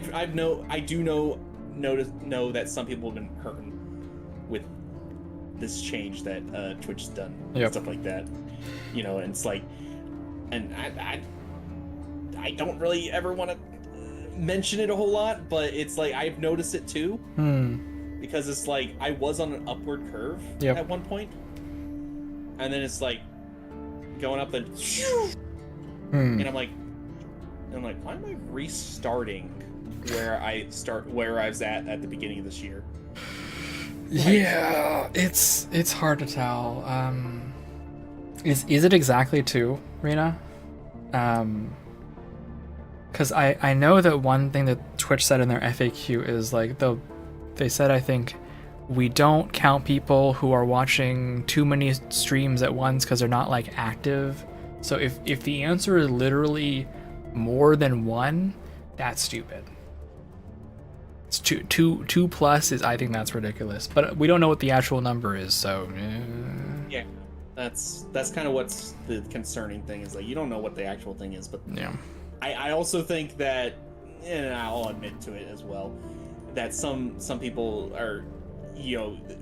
do know that some people have been hurting with this change that Twitch has done. Yep. Stuff like that. And it's like, and I don't really ever want to mention it a whole lot, but it's like I've noticed it too. Because it's like I was on an upward curve at one point, and then it's like going up and I'm like, why am I restarting where I was at the beginning of this year? Yeah, it's hard to tell. Is it exactly 2, Rena? Because I know that one thing that Twitch said in their FAQ is like they said, I think, we don't count people who are watching too many streams at once because they're not like active. So if the answer is literally more than 1, that's stupid. It's two plus is, I think that's ridiculous, but we don't know what the actual number is, so Yeah, that's kind of what's the concerning thing, is like you don't know what the actual thing is. But yeah, I also think that, and I'll admit to it as well, that some people are,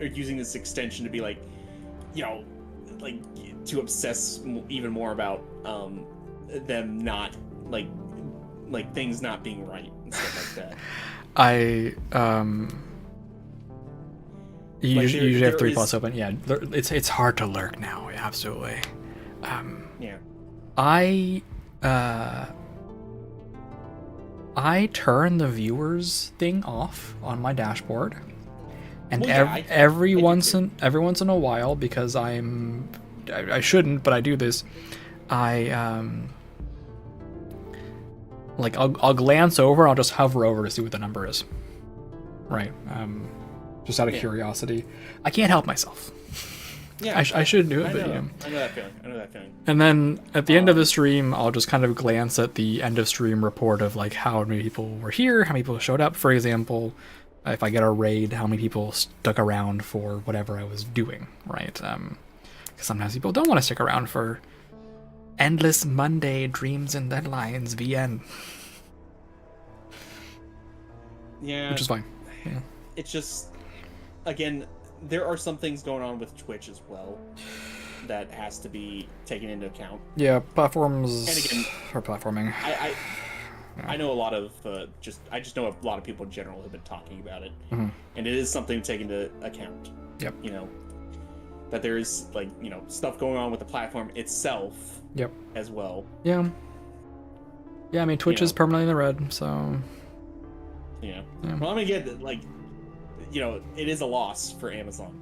are using this extension to be like, like to obsess even more about them not like things not being right and stuff like that. You usually have 3 plus open. Yeah, it's hard to lurk now. Absolutely. Yeah. I turn the viewers thing off on my dashboard, and Well, every once in a while, because I shouldn't, but I do this. I'll glance over and I'll just hover over to see what the number is. Right. Just out of curiosity. I can't help myself. Yeah, I should do it, but I know that feeling. And then at the end of the stream, I'll just kind of glance at the end of stream report of like how many people were here, how many people showed up. For example, if I get a raid, how many people stuck around for whatever I was doing, right? Because sometimes people don't want to stick around for endless Monday dreams and deadlines VN. Yeah, which is fine. Yeah. It's just, again, there are some things going on with Twitch as well that has to be taken into account. Yeah, platforms and again, or platforming. I know a lot of I just know a lot of people in general have been talking about it, mm-hmm. and it is something to take into account. Yep. That there is stuff going on with the platform itself. Yep. As well. Yeah. Yeah, I mean Twitch is permanently in the red, so. Yeah. Well, I mean, again, it is a loss for Amazon.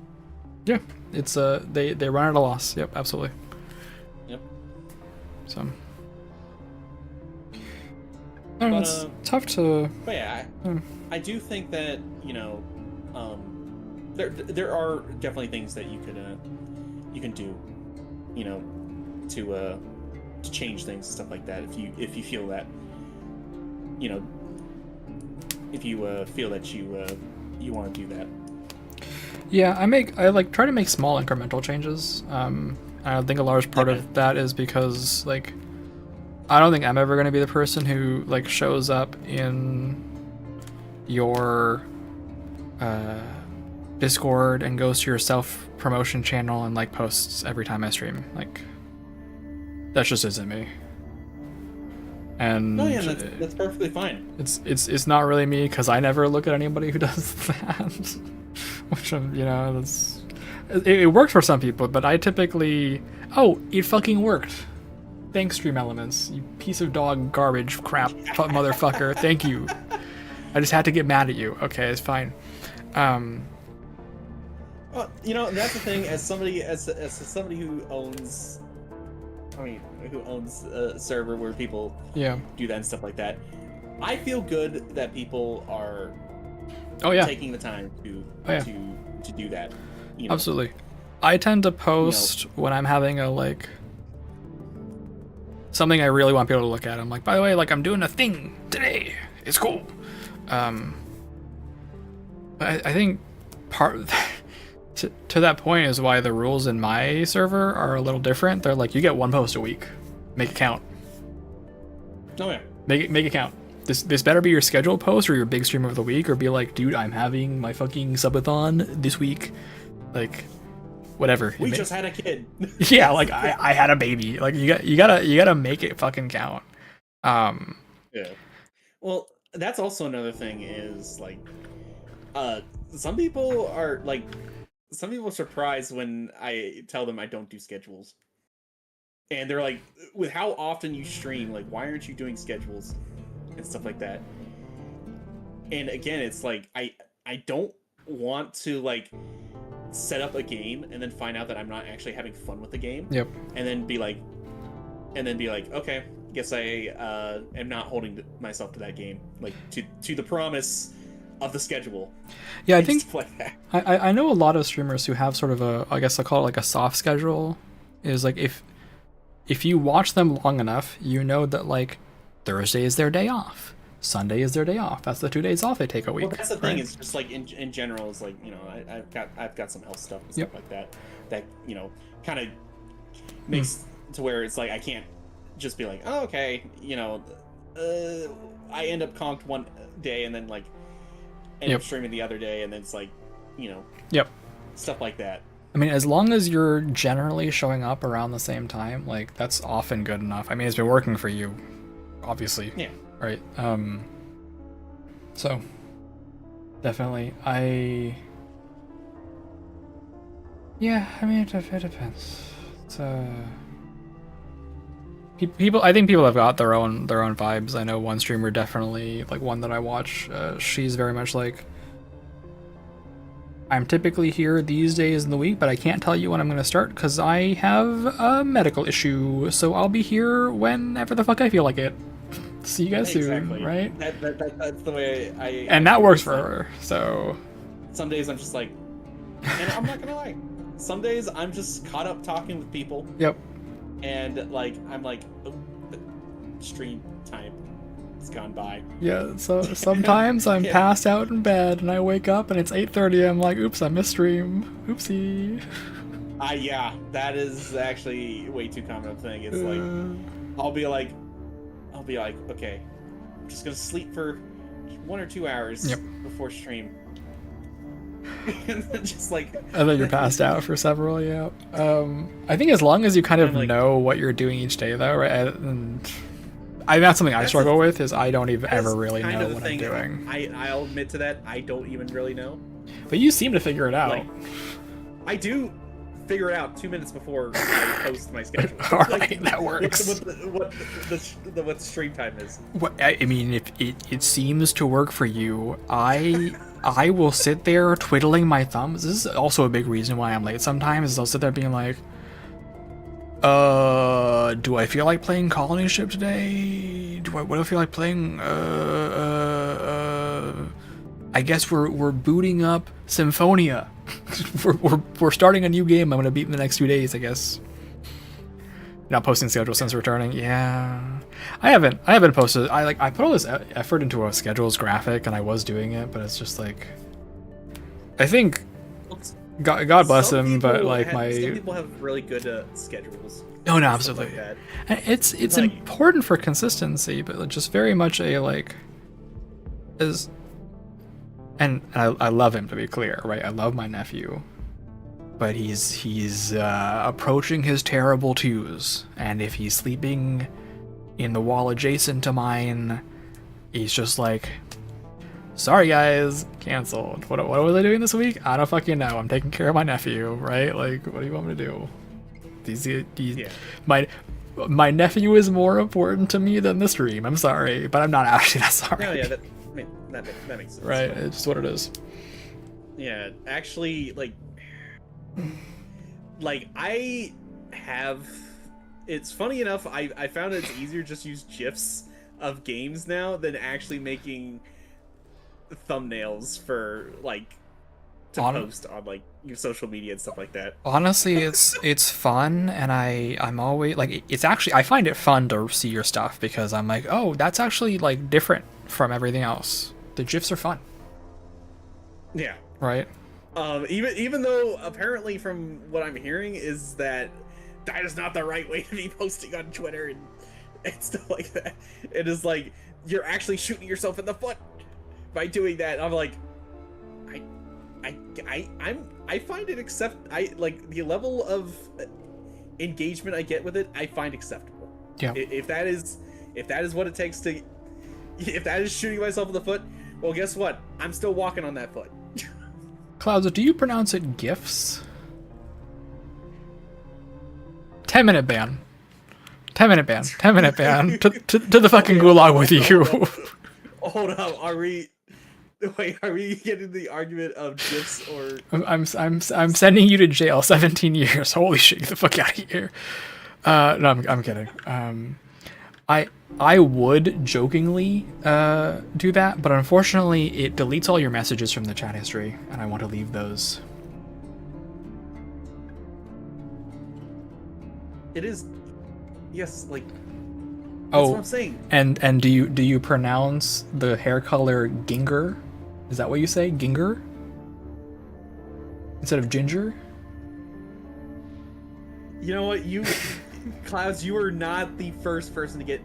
Yeah, it's they run at a loss. Yep, absolutely. Yep. So. It's tough to. But yeah, I do think that there are definitely things that you can do, to change things and stuff like that. If you feel that, if you feel that you want to do that. Yeah, I try to make small incremental changes. I think a large part of that is because I don't think I'm ever going to be the person who shows up in your Discord and goes to your self-promotion channel and posts every time I stream. That just isn't me. And that's perfectly fine. It's not really me because I never look at anybody who does that. Which it worked for some people, but I typically it fucking worked. Thanks, Stream Elements, you piece of dog garbage crap motherfucker. Thank you. I just had to get mad at you. Okay, it's fine. Well, that's the thing. As somebody who owns, who owns a server where people do that and stuff like that, I feel good that people are taking the time to do that. Absolutely. I tend to post when I'm having a something I really want people to look at. I'm like, by the way, I'm doing a thing today. It's cool. I think part to that point is why the rules in my server are a little different. They're you get 1 post a week. Make it count. Oh yeah. Make it count. This better be your scheduled post or your big stream of the week, or be dude, I'm having my fucking subathon this week. Whatever. We just had a kid. Yeah, I had a baby. You gotta make it fucking count. Yeah. Well, that's also another thing is some people are surprised when I tell them I don't do schedules. And they're with how often you stream, why aren't you doing schedules and stuff like that? And again, it's I don't want to set up a game and then find out that I'm not actually having fun with the game. Yep. And then be okay, guess I am not holding myself to that game, to the promise of the schedule. Yeah, I think I know a lot of streamers who have sort of I guess I'll call it a soft schedule. Is if you watch them long enough, you know that Thursday is their day off. Sunday is their day off. That's the 2 days off they take a week. Well, that's the thing. right? Is just like in general is like, you know, I've got some health stuff and stuff like that you know kind of makes to where it's like I can't just be like, oh, okay, you know, I end up conked one day and then like end up streaming the other day, and then it's like, you know, stuff like that. I mean, as long as you're generally showing up around the same time, like that's often good enough. I mean, it's been working for you, obviously. Yeah. Right. So definitely, yeah. I mean, it depends. It's people. I think people have got their own vibes. I know one streamer definitely, like one that I watch. She's very much like, I'm typically here these days in the week, but I can't tell you when I'm going to start because I have a medical issue. So I'll be here whenever the fuck I feel like it. See you guys soon, right? That's the way and that works for her. So some days I'm just like, and I'm not gonna lie, some days I'm just caught up talking with people. Yep. And like I'm like, oh, the stream time has gone by. Yeah. So sometimes I'm passed out in bed and I wake up and it's 8:30. I'm like, oops, I missed stream. Oopsie. Yeah, that is actually way too common a thing. It's like I'll be like, okay, I'm just gonna sleep for 1 or 2 hours before stream. And then just like, and then you're passed out for several. Yeah. I think as long as you kind of like, know what you're doing each day, though, right? And that's something I struggle with. Is I don't even ever really know what I'm doing. I'll admit to that. I don't even really know. But you seem to figure it out. Like, I do figure it out 2 minutes before I post my schedule. All right, that works. What the stream time is. What, I mean, if it seems to work for you, I will sit there twiddling my thumbs. This is also a big reason why I'm late sometimes, is I'll sit there being like, do I feel like playing Colony Ship today? What do I feel like playing? I guess we're booting up Symphonia. we're starting a new game I'm gonna beat in the next 2 days, I guess. Not posting schedule since returning. Yeah, I haven't posted. I put all this effort into a schedules graphic, and I was doing it, but it's just like, I think God bless him, but like some people have really good schedules. Oh no, absolutely. Like it's like, important for consistency, but just very much a like is. And I love him, to be clear, right? I love my nephew, but he's approaching his terrible twos, and if he's sleeping in the wall adjacent to mine, he's just like, sorry guys, canceled. What was I doing this week? I don't fucking know. I'm taking care of my nephew, right? Like, what do you want me to do? My nephew is more important to me than the stream. I'm sorry, but I'm not actually that sorry. No, yeah, that makes sense. Right, it's just what it is. Yeah, actually, like I have. It's funny enough. I found it's easier just use GIFs of games now than actually making thumbnails for like to post on like your social media and stuff like that. Honestly, it's fun, and I'm always like, it's actually, I find it fun to see your stuff because I'm like, oh, that's actually like different from everything else. The GIFs are fun. Yeah. Right. Even though apparently from what I'm hearing is that is not the right way to be posting on Twitter and stuff like that. It is like you're actually shooting yourself in the foot by doing that. I'm like, I find it I like the level of engagement I get with it. I find acceptable. Yeah. If that is what it takes to, if that is shooting myself in the foot, well, guess what? I'm still walking on that foot. Clouds, do you pronounce it GIFs? 10-minute ban. 10-minute ban. 10-minute ban. to the fucking gulag with you. Hold up. Are we getting the argument of GIFs or? I'm sending you to jail. 17 years. Holy shit! Get the fuck out of here. No, I'm kidding. I would jokingly do that, but unfortunately it deletes all your messages from the chat history, and I want to leave those. It is, yes, like That's what I'm saying. And do you pronounce the hair color ginger? Is that what you say, ginger? Instead of ginger? You know what, Clouds, you are not the first person to get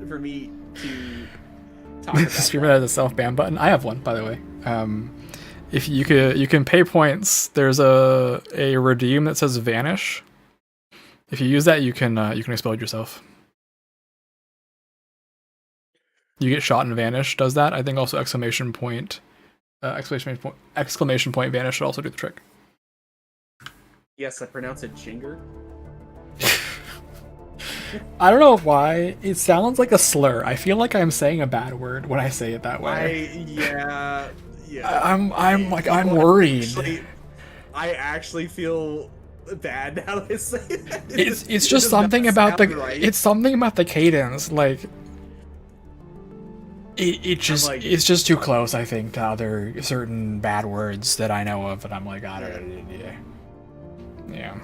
for me to talk about Streamer has a self-ban button. I have one, by the way. If you can pay points. There's a redeem that says vanish. If you use that, you can explode yourself. You get shot and vanish. Does that? I think also exclamation point vanish should also do the trick. Yes, I pronounce it ginger. I don't know why. It sounds like a slur. I feel like I'm saying a bad word when I say it that way. Yeah. I'm worried. I actually feel bad now that I say it. It's just something about the right. It's something about the cadence. Like it's just too close, I think, to other certain bad words that I know of, and I'm like, I don't know. Yeah.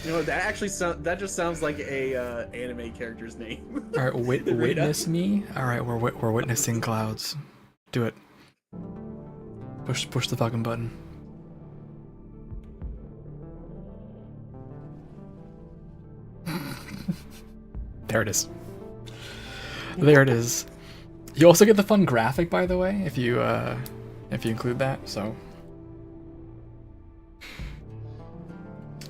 You know, that just sounds like a anime character's name. All right, witness me. All right, we're witnessing Clouds. Do it. Push the fucking button. There it is. There it is. You also get the fun graphic, by the way, if you include that. So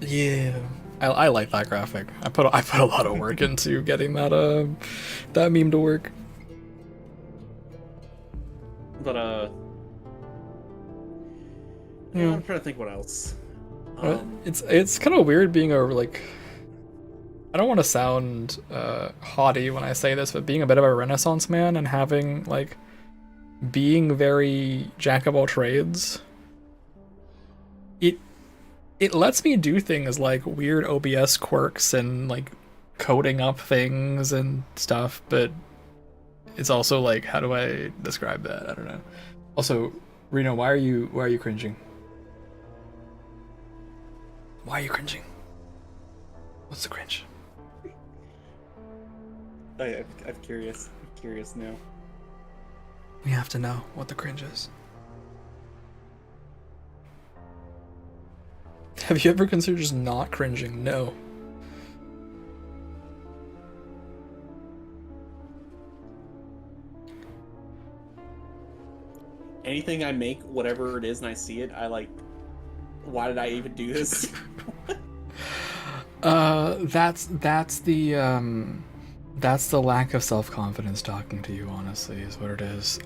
yeah, I like that graphic. I put a lot of work into getting that meme to work. But yeah. I'm trying to think what else. It's kind of weird being I don't want to sound haughty when I say this, but being a bit of a Renaissance man and being very jack of all trades, it lets me do things like weird OBS quirks and like coding up things and stuff, but it's also like, how do I describe that? I don't know. Also, Reno, why are you cringing? Why are you cringing? What's the cringe? I'm curious. I'm curious now. We have to know what the cringe is. Have you ever considered just not cringing? No. Anything I make, whatever it is, and I see it, I like, why did I even do this? That's the lack of self-confidence talking to you, honestly, is what it is.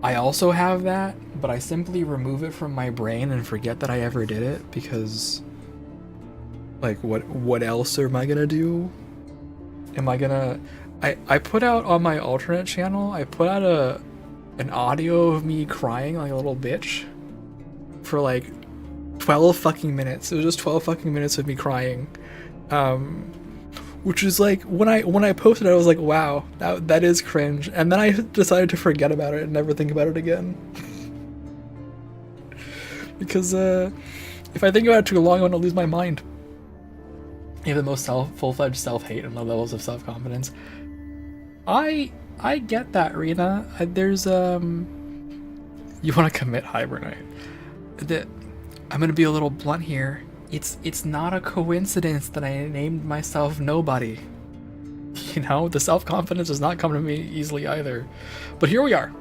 I also have that, but I simply remove it from my brain and forget that I ever did it, because like what else am I gonna do? I put out on my alternate channel, I put out an audio of me crying like a little bitch for like 12 fucking minutes. It was just 12 fucking minutes of me crying. Which is like, when I posted it, I was like, wow, that is cringe. And then I decided to forget about it and never think about it again. Because if I think about it too long, I'm gonna lose my mind. You have the most full-fledged self-hate and low levels of self-confidence. I get that, Rena. There's you want to commit hibernate. I'm gonna be a little blunt here. It's not a coincidence that I named myself Nobody. You know, the self-confidence does not come to me easily either. But here we are.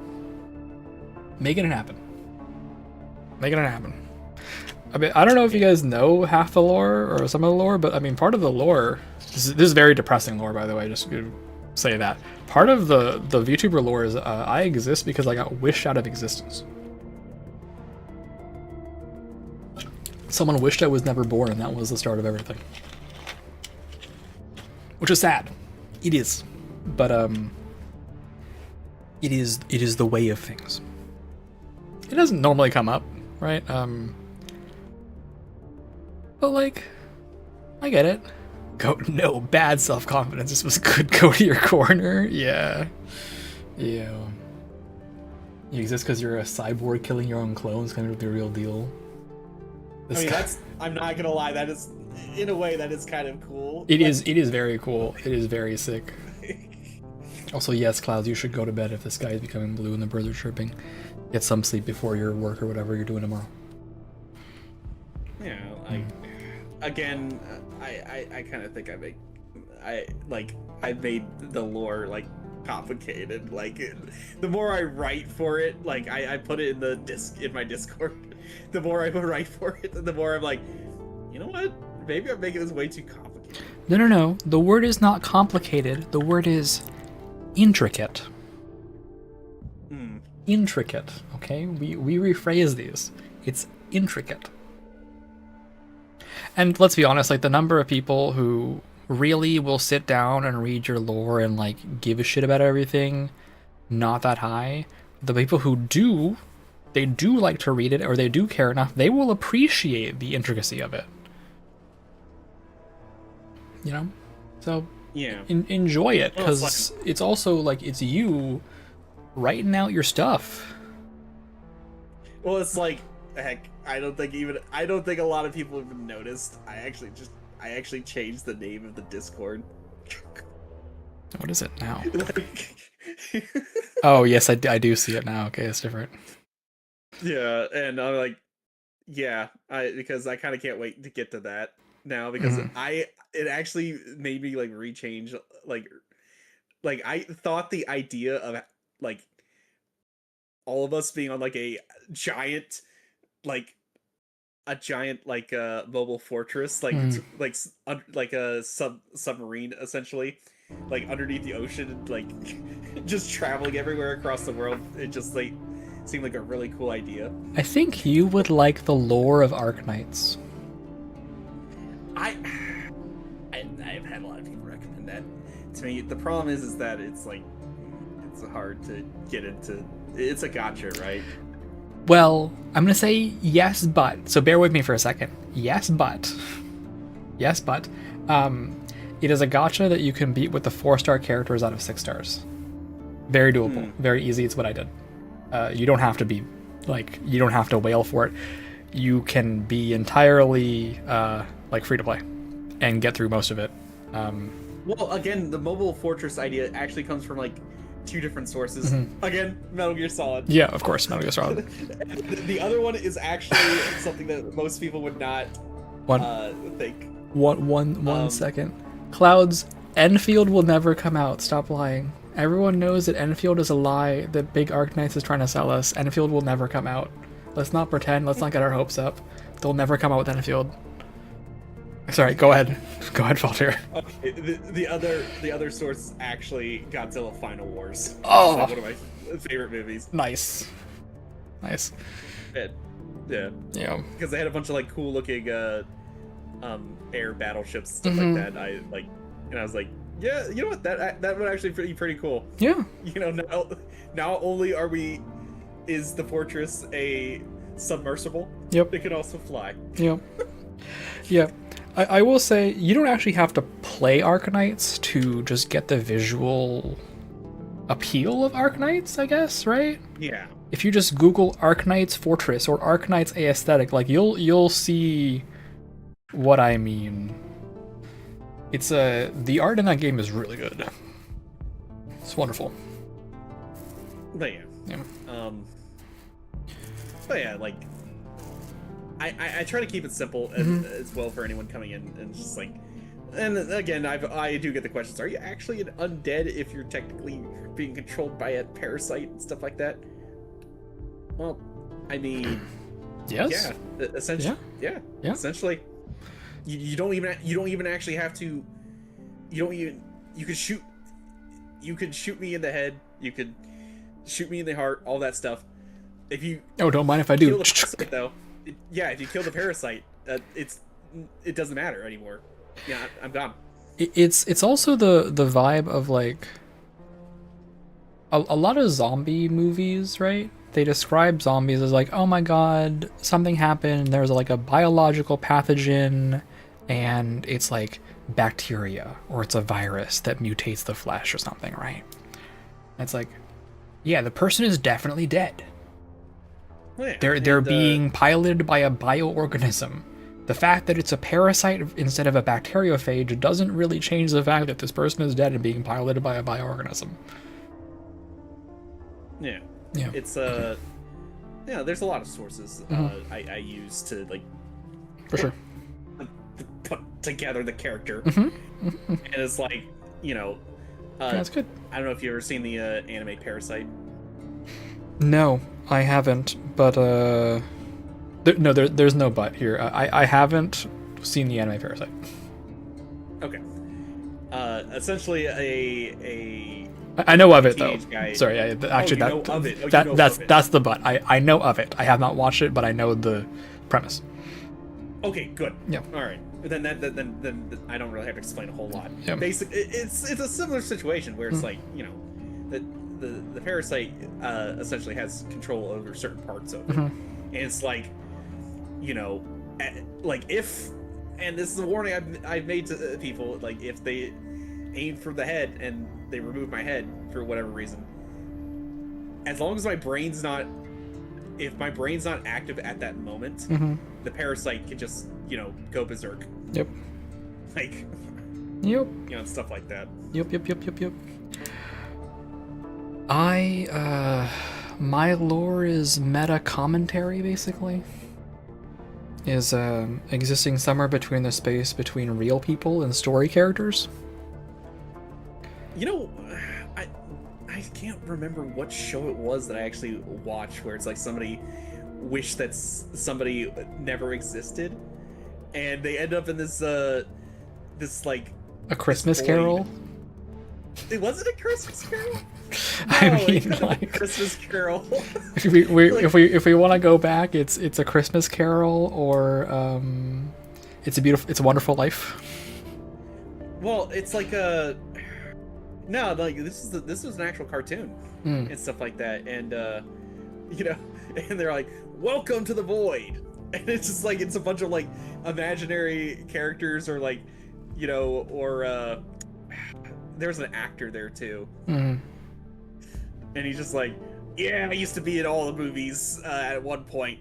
Making it happen. Making it happen. I mean, I don't know if you guys know half the lore or some of the lore, but I mean, part of the lore, this is very depressing lore, by the way, just to say that. Part of the VTuber lore is I exist because I got wished out of existence. Someone wished I was never born, and that was the start of everything. Which is sad. It is. But it is the way of things. It doesn't normally come up, right? But like, I get it. No, bad self-confidence. This was good. Go to your corner. Yeah. Yeah. You exist because you're a cyborg killing your own clones, kind of the real deal. I mean, I'm not gonna lie, that is in a way that is kind of cool. It is very cool. It is very sick. Also, yes, Clouds, you should go to bed if the sky is becoming blue and the birds are chirping. Get some sleep before your work or whatever you're doing tomorrow. Yeah, I kind of think I made the lore like complicated. Like the more I write for it, like I put it in my Discord. The more I write for it, the more I'm like, you know what? Maybe I'm making this way too complicated. No. The word is not complicated. The word is intricate. Intricate. Okay, we rephrase these. It's intricate. And let's be honest, like the number of people who really will sit down and read your lore and like give a shit about everything, not that high. The people who do, they do like to read it, or they do care enough, they will appreciate the intricacy of it. You know? So yeah, enjoy it, because it's also like it's you writing out your stuff. Well, it's like, heck, I don't think a lot of people even noticed. I actually changed the name of the Discord. What is it now? Oh yes, I do see it now. Okay, it's different. Yeah, and I'm like, yeah, because I kind of can't wait to get to that now, because it actually made me like rechange, like I thought the idea of like all of us being on like a giant mobile fortress, like a submarine essentially, like underneath the ocean, like just traveling everywhere across the world. It just like seemed like a really cool idea. I think you would like the lore of Arknights. I've had a lot of people recommend that to me. The problem is that it's like it's hard to get into. It's a gotcha, right? Well, I'm gonna say yes, but. So bear with me for a second. Yes, but. Yes, but. It is a gacha that you can beat with the 4-star characters out of 6 stars. Very doable. Very easy. It's what I did. You don't have to be, like, you don't have to wail for it. You can be entirely, like, free to play and get through most of it. Well, again, the mobile fortress idea actually comes from, like, 2 different sources. Again, Metal Gear Solid. Yeah, of course, Metal Gear Solid. The other one is actually something that most people would not think. One second. Clouds, Enfield will never come out. Stop lying. Everyone knows that Enfield is a lie that Big Arknights is trying to sell us. Enfield will never come out. Let's not pretend. Let's not get our hopes up. They'll never come out with Enfield. Sorry, go ahead. Go ahead, Falter. Okay, the other source is actually Godzilla Final Wars. Oh! Like one of my favorite movies. Nice. Yeah. Yeah. Because they had a bunch of like cool looking air battleships, stuff like that. I was like, yeah, you know what? That would actually be pretty cool. Yeah. You know, now only is the fortress a submersible. Yep. It can also fly. Yep. Yeah. I will say, you don't actually have to play Arknights to just get the visual appeal of Arknights, I guess, right? Yeah. If you just Google Arknights Fortress or Arknights aesthetic, like you'll see what I mean. It's the art in that game is really good. It's wonderful. But yeah. But yeah, like I try to keep it simple as well for anyone coming in, and just like, and again, I do get the questions: are you actually an undead if you're technically being controlled by a parasite and stuff like that? Well, I mean, yes, yeah, essentially, yeah. Essentially, you don't even actually have to. You could shoot me in the head. You could shoot me in the heart. All that stuff. If you don't mind if I do. Though. If you kill the parasite, it doesn't matter anymore. Yeah, I'm gone. It's also the vibe of like a lot of zombie movies, right? They describe zombies as like, oh my god, something happened. There's like a biological pathogen, and it's like bacteria or it's a virus that mutates the flesh or something, right? And it's like, yeah, the person is definitely dead. Yeah, they're being piloted by a bioorganism. The fact that it's a parasite instead of a bacteriophage doesn't really change the fact that this person is dead and being piloted by a bioorganism. Yeah. Yeah. It's yeah, there's a lot of sources I use to like For sure. put together the character. And it's like, that's good. I don't know if you've ever seen the anime Parasite. No, I haven't, but there's no but here. I haven't seen the anime Parasite. Okay. Essentially I know of it though. guy. Sorry, actually you know of it. Oh, that's the but. I know of it. I have not watched it, but I know the premise. Okay, good. Yeah. All right. Then I don't really have to explain a whole lot. Yeah. Basically, it's a similar situation where it's like the parasite essentially has control over certain parts of it, and it's like like if, and this is a warning I've made to people, like if they aim for the head and they remove my head for whatever reason, as long as my brain's not, if my brain's not active at that moment, the parasite can just go berserk. Yep. Like. Yep. And stuff like that. Yep. My lore is meta commentary, basically. Is existing somewhere between the space between real people and story characters. I can't remember what show it was that I actually watched where it's like somebody wished that somebody never existed, and they end up in this like A Christmas Carol. It wasn't a Christmas Carol. No, I mean, like Christmas Carol. if we want to go back, it's a Christmas Carol, or it's a Wonderful Life. Well, it's like no, like this was an actual cartoon and stuff like that, and and they're like, "Welcome to the Void," and it's just like it's a bunch of like imaginary characters, or like or there's an actor there too. And he's just like, yeah, I used to be in all the movies at one point.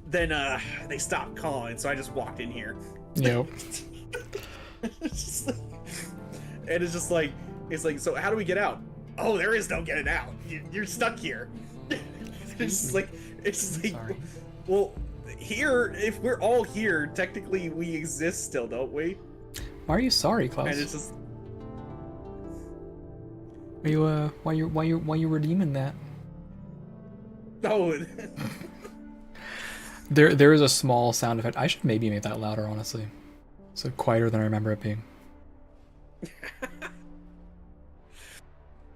Then they stopped calling, so I just walked in here. Yep. It's like, so how do we get out? Oh, there is no getting out. You're stuck here. It's like, Sorry. well, here, if we're all here, technically we exist still, don't we? Why are you sorry, Klaus? And it's just. Are you why you redeeming that? No. There is a small sound effect. I should maybe make that louder, honestly. So quieter than I remember it being.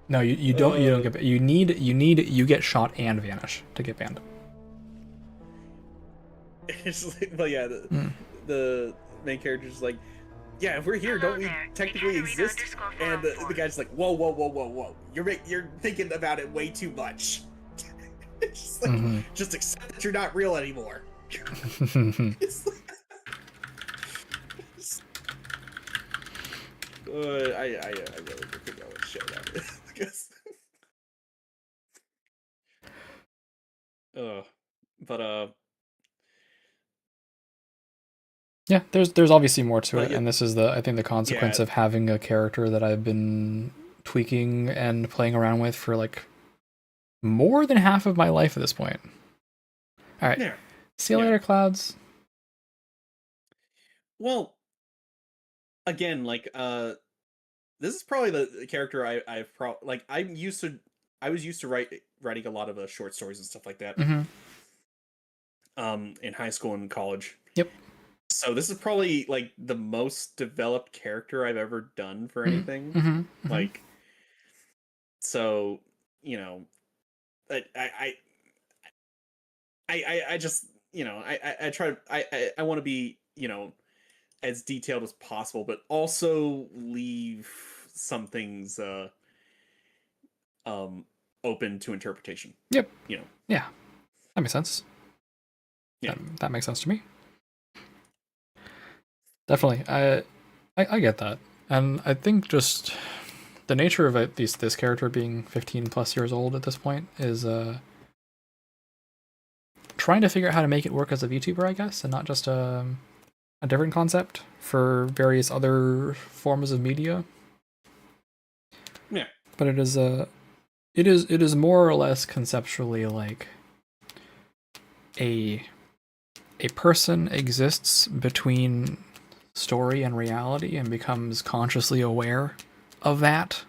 No, you don't get you get shot and vanish to get banned. It's like, well, yeah, the main character's like, yeah, if we're here, don't we technically exist? And the guy's like, whoa, you're thinking about it way too much. It's just like, just accept that you're not real anymore. It's like, I really think I would show that because. Yeah, there's obviously more to it, and this is I think the consequence of having a character that I've been tweaking and playing around with for like more than half of my life at this point. All right, see you later, Clouds. Well, again, like this is probably the character I was used to writing a lot of short stories and stuff like that. In high school and college. Yep. So this is probably like the most developed character I've ever done for anything. Like, so I just I try I want to be as detailed as possible, but also leave some things open to interpretation. Yep. Yeah, that makes sense. Yeah, that makes sense to me. Definitely, I get that, and I think just the nature of it, this character being 15 plus years old at this point is trying to figure out how to make it work as a VTuber, I guess, and not just a different concept for various other forms of media. Yeah. But it is more or less conceptually like a person exists between story and reality and becomes consciously aware of that,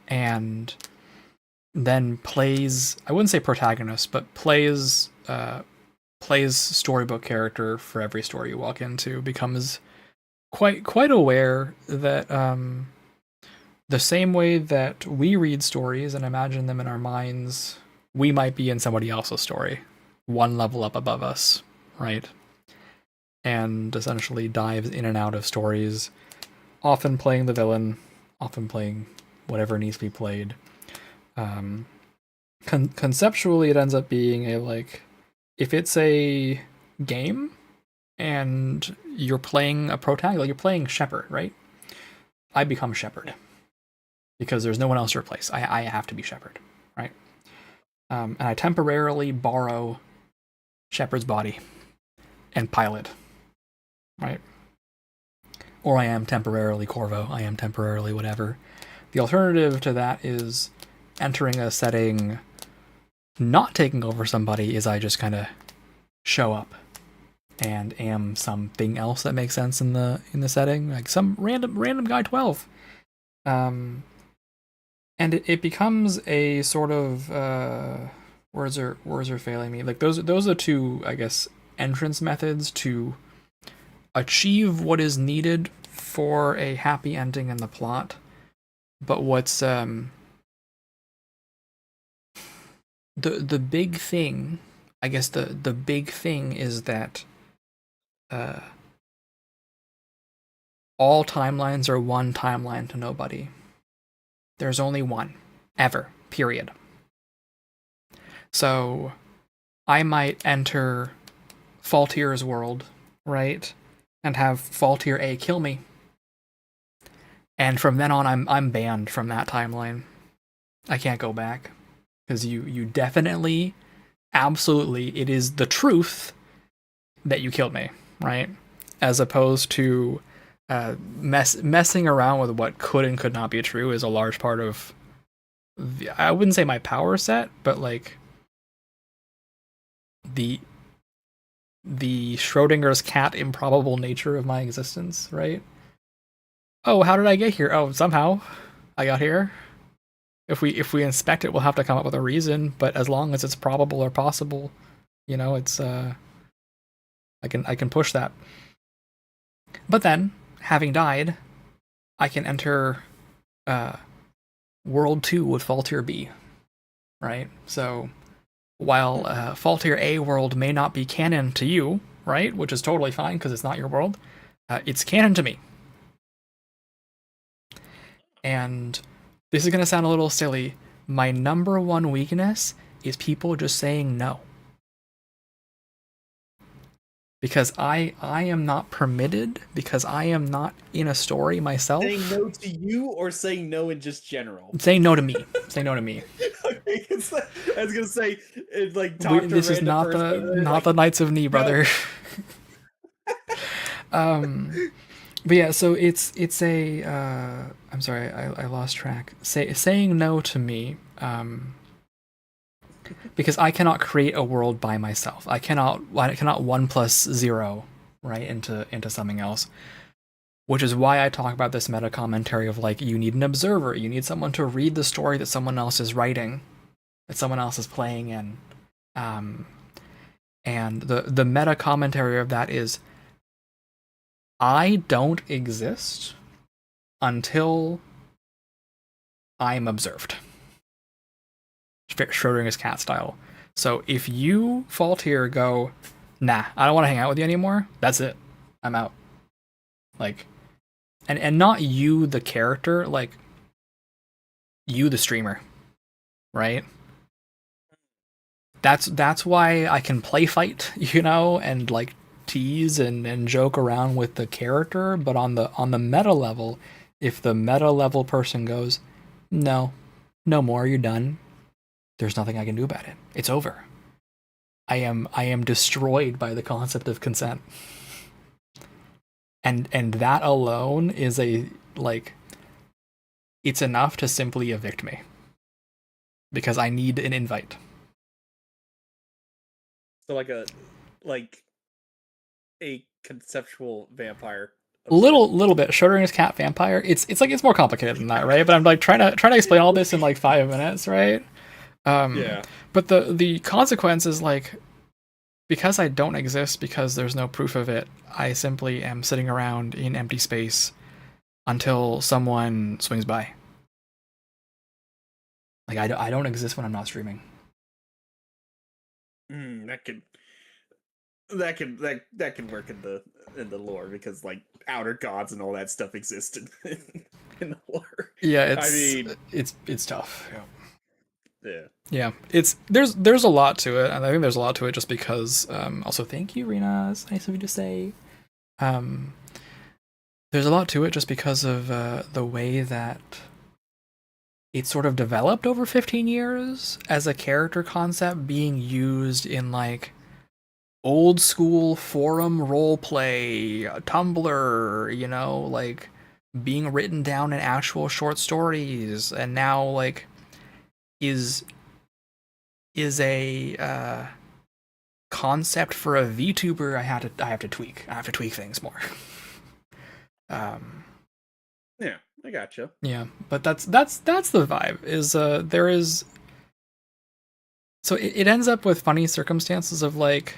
and then plays, I wouldn't say protagonist, but plays storybook character for every story you walk into, becomes quite aware that the same way that we read stories and imagine them in our minds, we might be in somebody else's story, one level up above us, right? And essentially dives in and out of stories, often playing the villain, often playing whatever needs to be played. Conceptually, it ends up being a, like, if it's a game and you're playing a protagonist, like you're playing Shepherd, right? I become Shepherd because there's no one else to replace. I have to be Shepherd, right? And I temporarily borrow Shepherd's body and pilot, right? Or I am temporarily Corvo, I am temporarily whatever. The alternative to that is entering a setting, not taking over somebody, is I just kind of show up and am something else that makes sense in the setting, like some random guy 12. And it becomes a sort of words are failing me. Like those are two, I guess, entrance methods to achieve what is needed for a happy ending in the plot. But what's the big thing, I guess the big thing is that all timelines are one timeline to nobody. There's only one, ever, period. So I might enter Faultier's world, right, and have Faultier A kill me, and from then on I'm banned from that timeline. I can't go back because you definitely, absolutely, it is the truth that you killed me, right? As opposed to messing around with what could and could not be true is a large part of I wouldn't say my power set, but like the Schrodinger's cat improbable nature of my existence, right? Oh, how did I get here? Oh, somehow I got here. If we inspect it, we'll have to come up with a reason, but as long as it's probable or possible, you know, it's I can push that. But then, having died, I can enter World 2 with Faultier B, right? So while Faultier A world may not be canon to you, right, which is totally fine because it's not your world, it's canon to me. And this is going to sound a little silly. My number one weakness is people just saying no. Because I am not permitted, because I am not in a story myself. Saying no to you or saying no in just general? Saying no to me. Saying no to me. Okay, I was gonna say, like, talk to this is not the Knights of Knee, brother. But yeah, so it's a I'm sorry, I lost track. Saying no to me, because I cannot create a world by myself. I cannot 1 + 0 right into something else. Which is why I talk about this meta commentary of like, you need an observer, you need someone to read the story that someone else is writing, that someone else is playing in. And the meta commentary of that is, I don't exist until I'm observed. Schrodinger's cat style. So if you, Faultier, go, nah, I don't want to hang out with you anymore, that's it. I'm out. Like, and not you, the character, like, you, the streamer, right? That's why I can play fight, you know, and like tease and joke around with the character, but on the meta level, if the meta level person goes, no more, you're done, there's nothing I can do about it. It's over. I am destroyed by the concept of consent. And that alone is it's enough to simply evict me. Because I need an invite. So like a conceptual vampire. Little bit. Schrodinger's cat vampire. It's more complicated than that, right? But I'm like trying to explain all this in like 5 minutes, right? Yeah. But the consequence is like, because I don't exist, because there's no proof of it, I simply am sitting around in empty space until someone swings by. Like I don't exist when I'm not streaming. That could work in the lore, because like outer gods and all that stuff exist in the lore. Yeah, it's tough. Yeah. There's a lot to it, and I think there's a lot to it just because. Also, thank you, Rena. It's nice of you to say. There's a lot to it just because of the way that it sort of developed over 15 years as a character concept being used in like old school forum roleplay, Tumblr, you know, like being written down in actual short stories, and now like is a concept for a VTuber. I have to tweak things more. Yeah, I gotcha. Yeah, but that's the vibe. Is there is. So it ends up with funny circumstances of like,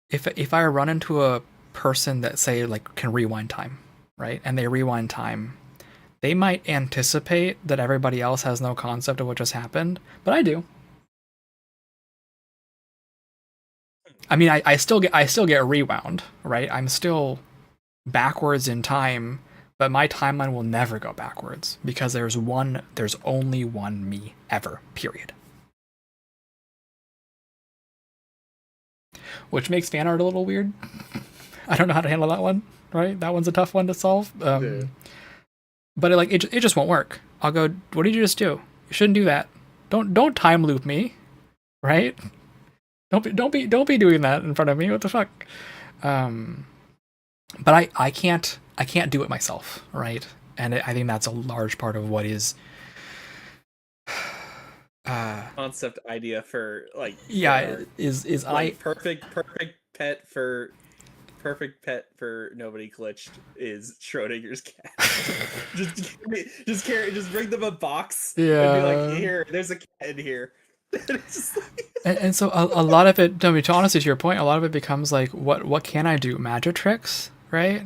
if I run into a person that say like can rewind time, right, and they rewind time, they might anticipate that everybody else has no concept of what just happened, but I do. I mean, I still get rewound, right? I'm still backwards in time, but my timeline will never go backwards because there's only one me ever, period. Which makes fan art a little weird. I don't know how to handle that one, right? That one's a tough one to solve. Yeah. But it just won't work. I'll go, what did you just do? You shouldn't do that. Don't time loop me, right? Don't be doing that in front of me. What the fuck? But I can't do it myself, right? And I think that's a large part of what is concept idea for like is like perfect pet for Nobody Glitched is Schrodinger's cat. just bring them a box and be like, here, there's a cat in here. And so a lot of it, to be honest, to your point, a lot of it becomes like, what can I do? Magic tricks, right?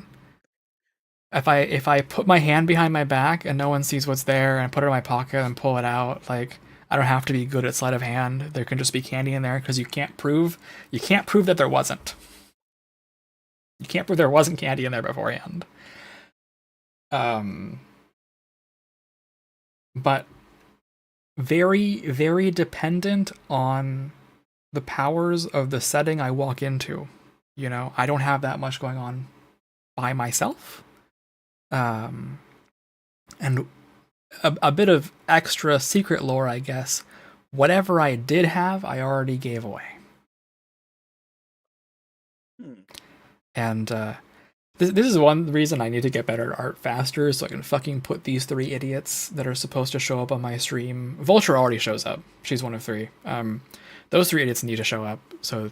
If I put my hand behind my back and no one sees what's there, and put it in my pocket and pull it out, like I don't have to be good at sleight of hand. There can just be candy in there because you can't prove that there wasn't. You can't prove there wasn't candy in there beforehand. But very, very dependent on the powers of the setting I walk into. You know, I don't have that much going on by myself. And a bit of extra secret lore, I guess. Whatever I did have, I already gave away. And this is one reason I need to get better at art faster, so I can fucking put these 3 idiots that are supposed to show up on my stream. Vulture already shows up. She's one of 3. Those 3 idiots need to show up. So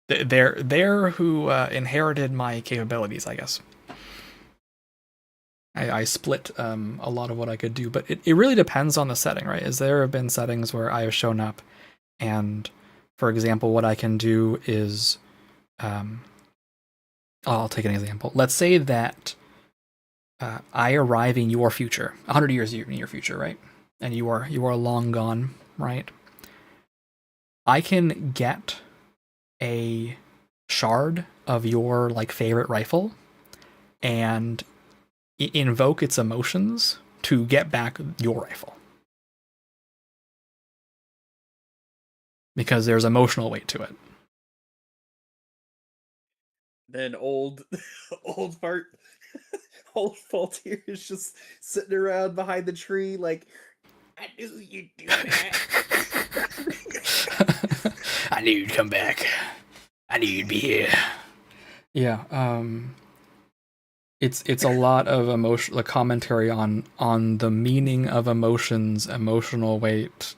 they're who inherited my capabilities, I guess. I split a lot of what I could do, but it really depends on the setting, right? As there have been settings where I have shown up, and for example, what I can do is, I'll take an example. Let's say that I arrive in your future, 100 years in your future, right? And you are long gone, right? I can get a shard of your like favorite rifle and invoke its emotions to get back your rifle. Because there's emotional weight to it. Then old Faultier is just sitting around behind the tree like, I knew you'd do that. I knew you'd come back. I knew you'd be here. Yeah. It's a lot of emotional commentary on the meaning of emotions, emotional weight,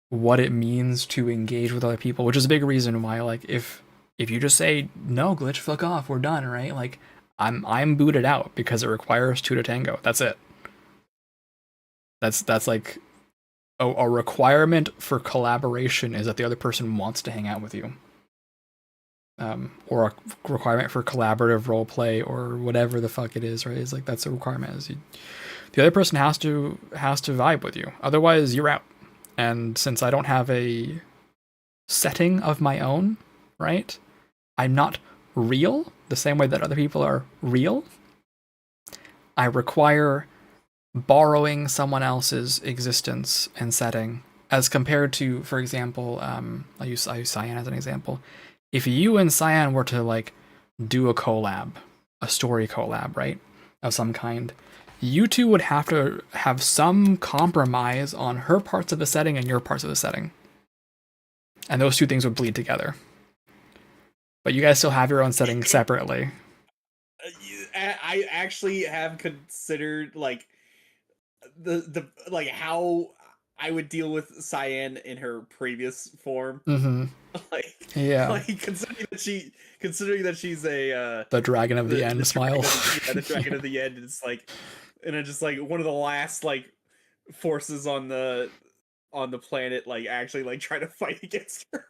what it means to engage with other people, which is a big reason why, like, if you just say no, glitch, fuck off, we're done, right? Like, I'm booted out because it requires two to tango. That's it. That's like a requirement for collaboration is that the other person wants to hang out with you. Or a requirement for collaborative role play or whatever the fuck it is, right? It's like that's a requirement. The other person has to vibe with you. Otherwise, you're out. And since I don't have a setting of my own, right? I'm not real the same way that other people are real. I require borrowing someone else's existence and setting as compared to, for example, I use Cyan as an example. If you and Cyan were to like do a collab, a story collab, right, of some kind, you two would have to have some compromise on her parts of the setting and your parts of the setting. And those two things would bleed together. But you guys still have your own setting separately. I actually have considered like the like how I would deal with Cyan in her previous form. Mm-hmm. Like considering that she's a the dragon of the end smile. The dragon of the end is like, and it's just like one of the last like forces on the planet, like actually like try to fight against her.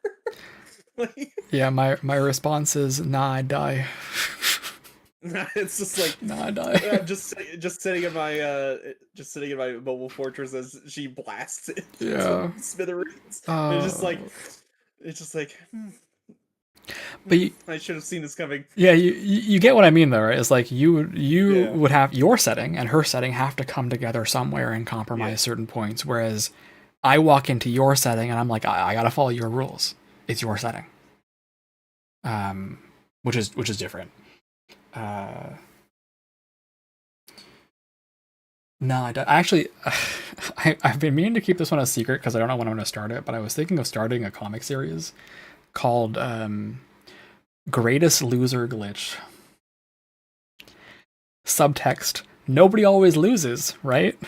Like, yeah, my response is nah, I die. It's just like nah, I die. just sitting in my mobile fortress as she blasts it yeah smithereens. It's just like but I should have seen this coming. Yeah, you get what I mean though, right? It's like you would have your setting and her setting have to come together somewhere and compromise certain points, whereas I walk into your setting and I'm like, I gotta follow your rules. It's your setting. Which is different. No, I actually, I've been meaning to keep this one a secret because I don't know when I'm going to start it, but I was thinking of starting a comic series called Greatest Loser Glitch. Subtext: nobody always loses, right?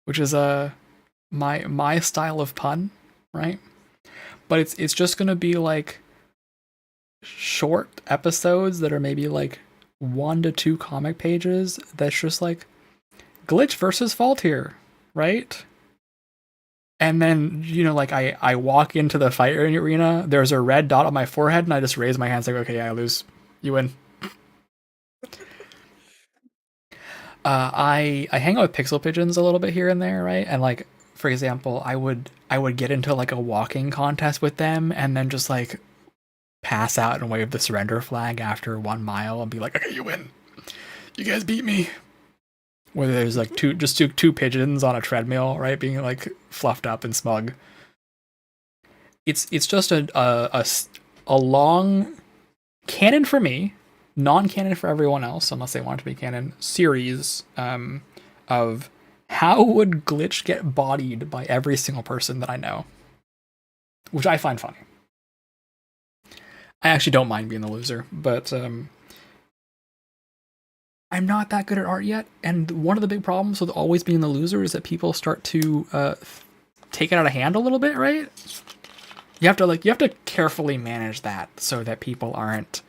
Which is my style of pun, right? But it's just gonna be like short episodes that are maybe like 1 to 2 comic pages. That's just like glitch versus fault here, right? And then, you know, like I walk into the fight arena, there's a red dot on my forehead, and I just raise my hands like, okay, yeah, I lose. You win. I hang out with pixel pigeons a little bit here and there, right? And like, for example, I would get into like a walking contest with them and then just like pass out and wave the surrender flag after 1 mile and be like, okay, you win. You guys beat me. Whether there's like two pigeons on a treadmill, right, being like fluffed up and smug. It's just a long canon for me, non-canon for everyone else, unless they want it to be canon, series of how would Glitch get bodied by every single person that I know, which I find funny. I actually don't mind being the loser, but I'm not that good at art yet, and one of the big problems with always being the loser is that people start to take it out of hand a little bit, right? You have to carefully manage that so that people aren't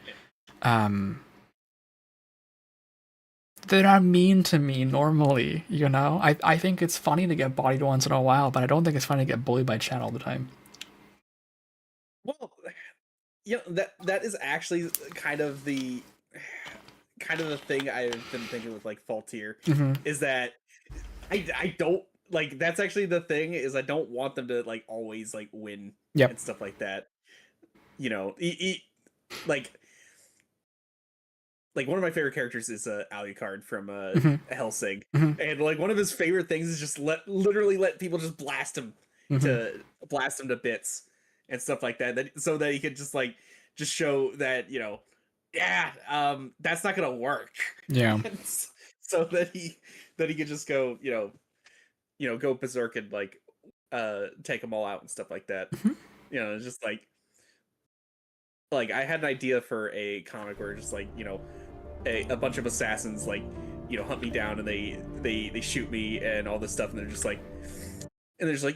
they're not mean to me normally, you know? I think it's funny to get bodied once in a while, but I don't think it's funny to get bullied by chat all the time. Well, you know, that is actually kind of the thing I've been thinking with like Faultier, is that I don't like, that's actually the thing, is I don't want them to like always like win and stuff like that. You know, like one of my favorite characters is Alucard from Hellsing, and like one of his favorite things is just literally let people just blast him to bits and stuff like that, so that he could just show that, you know, that's not gonna work. Yeah. So that he could just go, you know, go berserk and like take them all out and stuff like that. You know, it's just like, like I had an idea for a comic where just like, a bunch of assassins like, hunt me down and they shoot me and all this stuff, and they're just like,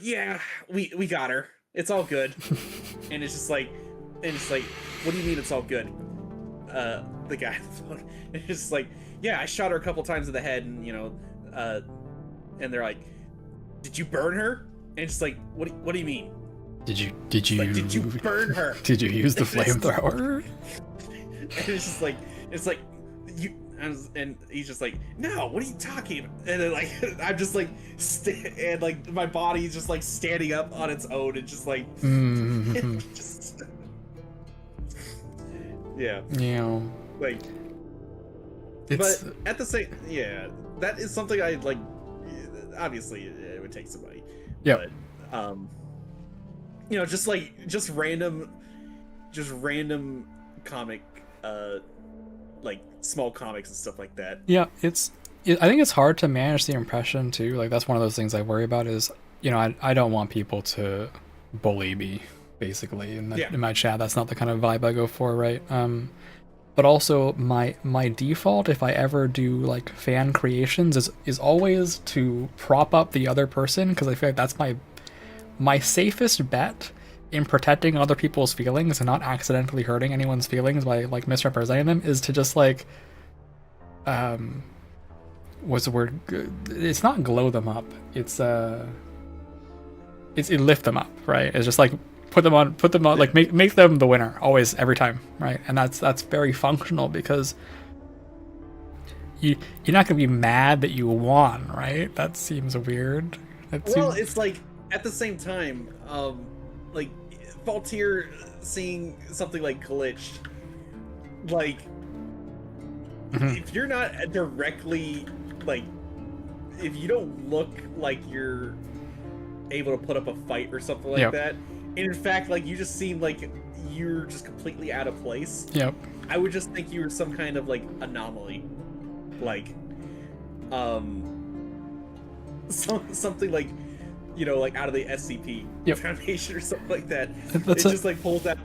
yeah, we got her, it's all good. And it's like, what do you mean it's all good? The guy on the phone, it's just like, yeah, I shot her a couple times in the head, and and they're like, did you burn her? And it's like, what do you mean? Did you burn her? Did you use the flamethrower? And it's like you. And he's just like, no, what are you talking about? And then like I'm just like and like my body's just like standing up on its own and just like just, yeah like it's... But at the same, that is something I like. Obviously it would take somebody, yeah, but just random comic like small comics and stuff like that. Yeah, I think it's hard to manage the impression too. Like that's one of those things I worry about is, I don't want people to bully me basically in my chat. That's not the kind of vibe I go for, right? But also my default, if I ever do like fan creations, is always to prop up the other person, because I feel like that's my safest bet in protecting other people's feelings and not accidentally hurting anyone's feelings by like misrepresenting them, is to just like what's the word? It's not glow them up. It's lift them up, right? It's just like put them on, like make them the winner always, every time, right? And that's very functional, because you're not gonna be mad that you won, right? That seems weird. It's like at the same time, like Faultier seeing something like glitched, like if you're not directly like, if you don't look like you're able to put up a fight or something like that, and in fact like you just seem like you're just completely out of place, I would just think you were some kind of like anomaly, like something like, like out of the SCP Foundation or something like that. Just like pulls out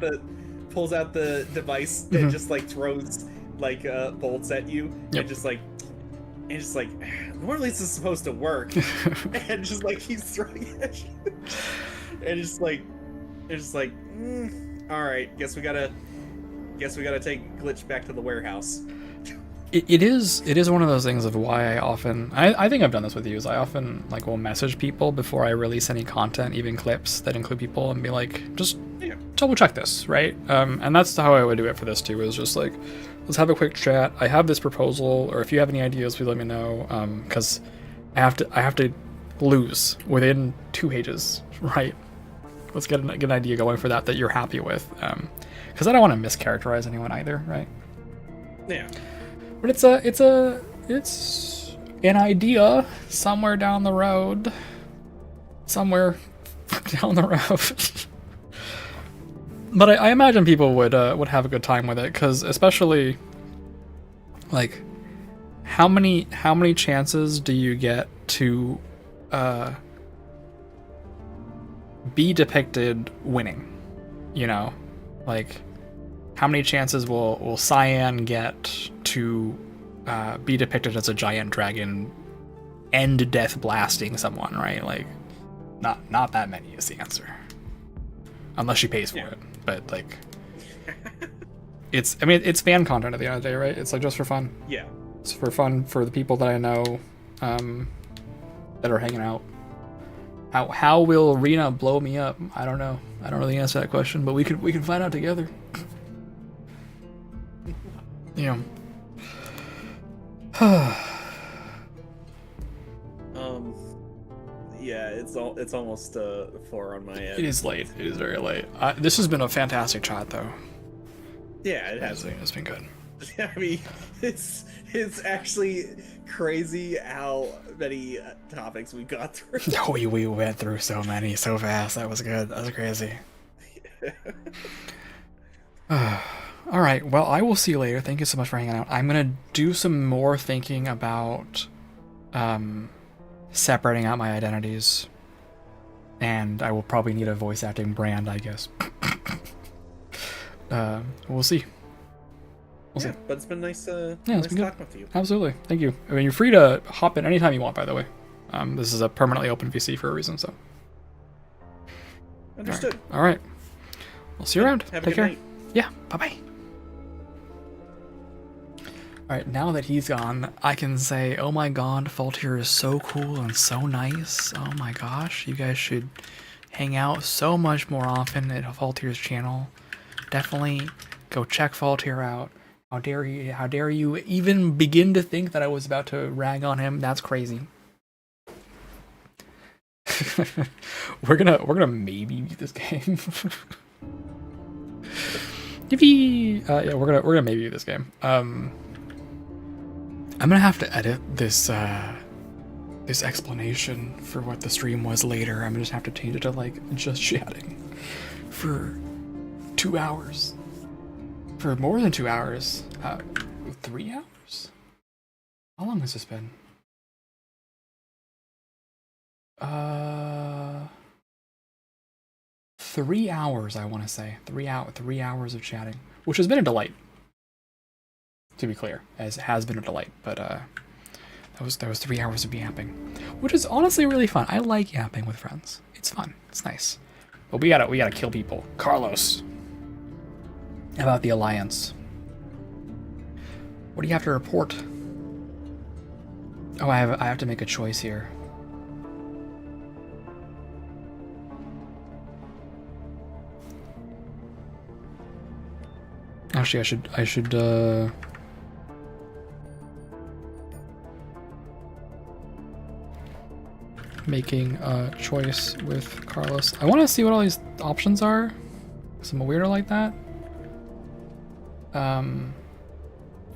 the device and just like throws like bolts at you, and just like normally this is supposed to work, and just like keeps throwing it at you. And it's just like all right, guess we gotta take Glitch back to the warehouse. It is one of those things of why I think I've done this with you, is I often like will message people before I release any content, even clips that include people, and be like, just double check this, right? And that's how I would do it for this too, is just like, let's have a quick chat. I have this proposal, or if you have any ideas, please let me know, because I have to lose within 2 pages, right? Let's get an idea going for that you're happy with, because I don't want to mischaracterize anyone either, right? Yeah. But it's an idea somewhere down the road. But I imagine people would have a good time with it, because especially like how many chances do you get to be depicted winning? Like how many chances will Cyan get to be depicted as a giant dragon end death blasting someone, right? Like not that many is the answer, unless she pays for it. But like it's fan content at the end of the day, right? It's like just for fun. Yeah, it's for fun for the people that I know that are hanging out. How will Rena blow me up? I don't know. I don't really answer that question, but we can find out together. Yeah, it's almost 4 on my end. It is late. It is very late. This has been a fantastic chat, though. Yeah, it has. It's been good. I mean, it's actually crazy how many topics we got through. Oh, we went through so many so fast. That was good. That was crazy. All right. Well, I will see you later. Thank you so much for hanging out. I'm gonna do some more thinking about separating out my identities, and I will probably need a voice acting brand, I guess. we'll see. We'll see. But it's been nice, It's nice been good. talking with you. Absolutely. Thank you. I mean, you're free to hop in anytime you want, by the way. This is a permanently open VC for a reason, so. Understood. All right. We'll see you around. Have a Take good care. night. Yeah. Bye-bye. All right, now that he's gone, I can say, oh my god, Faultier is so cool and so nice. Oh my gosh, you guys should hang out so much more often at Faultier's channel. Definitely go check Faultier out. How dare you even begin to think that I was about to rag on him? That's crazy. we're gonna maybe beat this game. Yippee! Yeah, we're gonna maybe beat this game. I'm gonna have to edit this this explanation for what the stream was later. I'm gonna just have to change it to like just chatting for 2 hours. For more than 2 hours. 3 hours? How long has this been? 3 hours, I want to say. 3 hours of chatting, which has been a delight. To be clear, as it has been a delight, but that was 3 hours of yapping, which is honestly really fun. I like yapping with friends. It's fun. It's nice. But we gotta kill people. Carlos, about the Alliance. What do you have to report? Oh, I have to make a choice here. Actually, I should making a choice with Carlos. I want to see what all these options are. Because I'm a weirdo like that.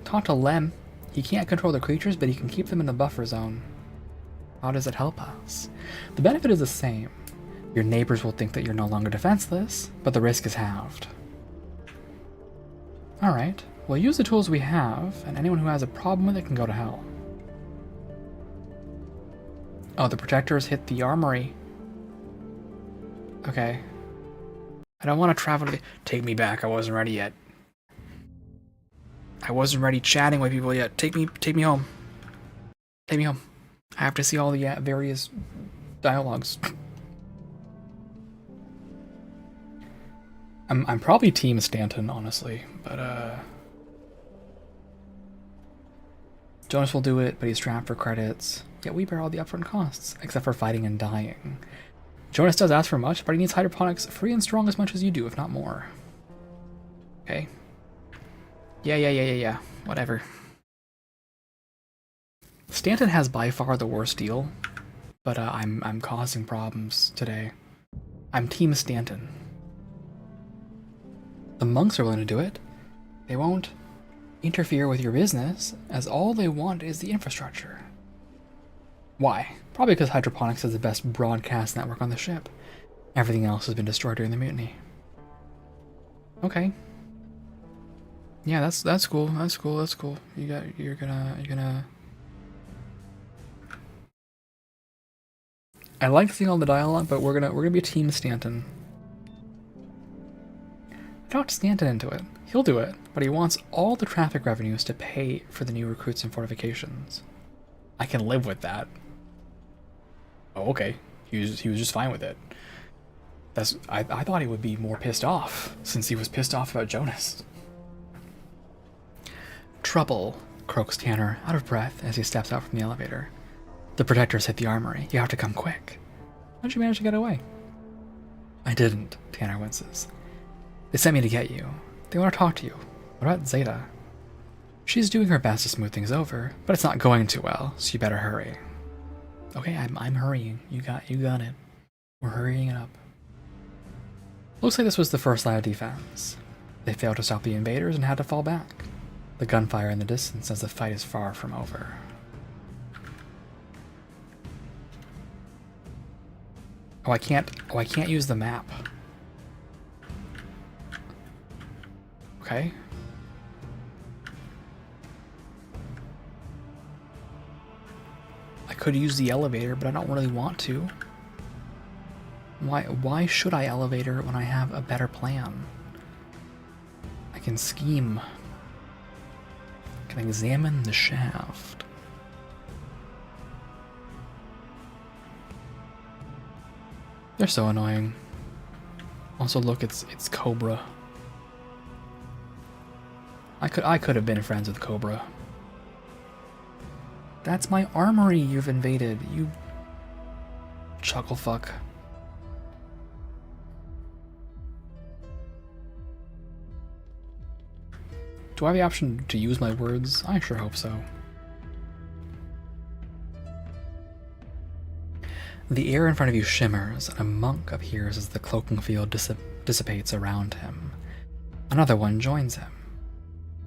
Talk to Lem. He can't control the creatures, but he can keep them in the buffer zone. How does it help us? The benefit is the same. Your neighbors will think that you're no longer defenseless, but the risk is halved. Alright, we'll use the tools we have, and anyone who has a problem with it can go to hell. Oh, the protectors hit the armory. Okay. I don't want to travel to the... Take me back, I wasn't ready yet. I wasn't ready chatting with people yet. Take me home. Take me home. I have to see all the various dialogues. I'm probably Team Stanton, honestly, but Jonas will do it, but he's strapped for credits. Yet we bear all the upfront costs, except for fighting and dying. Jonas does ask for much, but he needs hydroponics free and strong as much as you do, if not more. Okay. Yeah. Whatever. Stanton has by far the worst deal, but I'm causing problems today. I'm Team Stanton. The monks are willing to do it. They won't interfere with your business, as all they want is the infrastructure. Why? Probably because hydroponics is the best broadcast network on the ship. Everything else has been destroyed during the mutiny. Okay. Yeah, that's cool. That's cool. You're gonna. I like seeing all the dialogue, but we're gonna be Team Stanton. Talk Stanton into it. He'll do it, but he wants all the traffic revenues to pay for the new recruits and fortifications. I can live with that. Oh, okay. He was just fine with it. I thought he would be more pissed off, since he was pissed off about Jonas. Trouble, croaks Tanner, out of breath as he steps out from the elevator. The protectors hit the armory. You have to come quick. How'd you manage to get away? I didn't, Tanner winces. They sent me to get you. They want to talk to you. What about Zeta? She's doing her best to smooth things over, but it's not going too well, so you better hurry. Okay, I'm hurrying. You got it. We're hurrying it up. Looks like this was the first line of defense. They failed to stop the invaders and had to fall back. The gunfire in the distance as the fight is far from over. Oh, I can't use the map. Okay. I could use the elevator, but I don't really want to. Why should I elevator when I have a better plan? can scheme. I can examine the shaft. They're so annoying. Also, look, it's Cobra. I could have been friends with Cobra. That's my armory you've invaded, you chuckle fuck. Do I have the option to use my words? I sure hope so. The air in front of you shimmers, and a monk appears as the cloaking field dissipates around him. Another one joins him.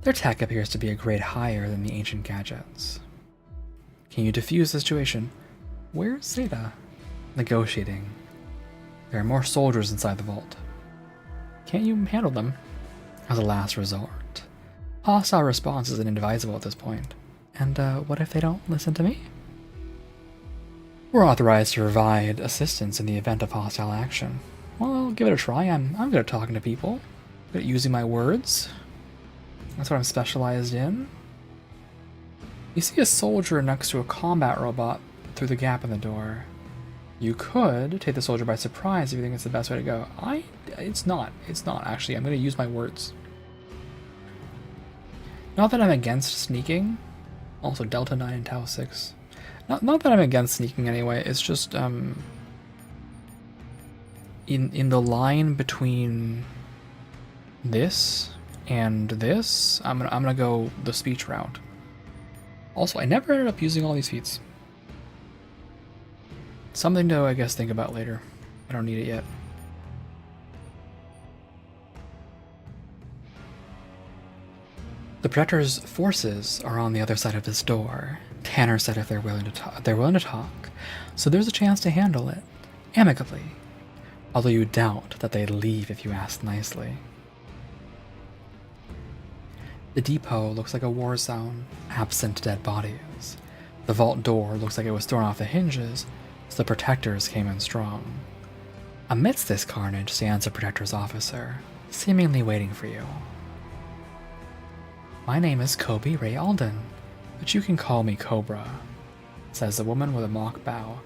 Their tech appears to be a grade higher than the ancient gadgets. Can you defuse the situation? Where's Zeta? Negotiating. There are more soldiers inside the vault. Can't you handle them? As a last resort. Hostile response is inadvisable at this point. And what if they don't listen to me? We're authorized to provide assistance in the event of hostile action. Well, I'll give it a try. I'm good at talking to people. Good at using my words. That's what I'm specialized in. You see a soldier next to a combat robot through the gap in the door. You could take the soldier by surprise if you think it's the best way to go. It's not actually. I'm going to use my words. Not that I'm against sneaking. Also Delta 9 and Tau 6. Not that I'm against sneaking anyway. It's just in the line between this and this, I'm gonna go the speech route. Also, I never ended up using all these feats. Something to, I guess, think about later. I don't need it yet. The Protector's forces are on the other side of this door. Tanner said if they're willing to talk, so there's a chance to handle it amicably. Although you doubt that they'd leave if you asked nicely. The depot looks like a war zone, absent dead bodies. The vault door looks like it was thrown off the hinges, so the Protectors came in strong. Amidst this carnage stands a Protector's officer, seemingly waiting for you. My name is Kobe Ray Alden, but you can call me Cobra, says the woman with a mock bow.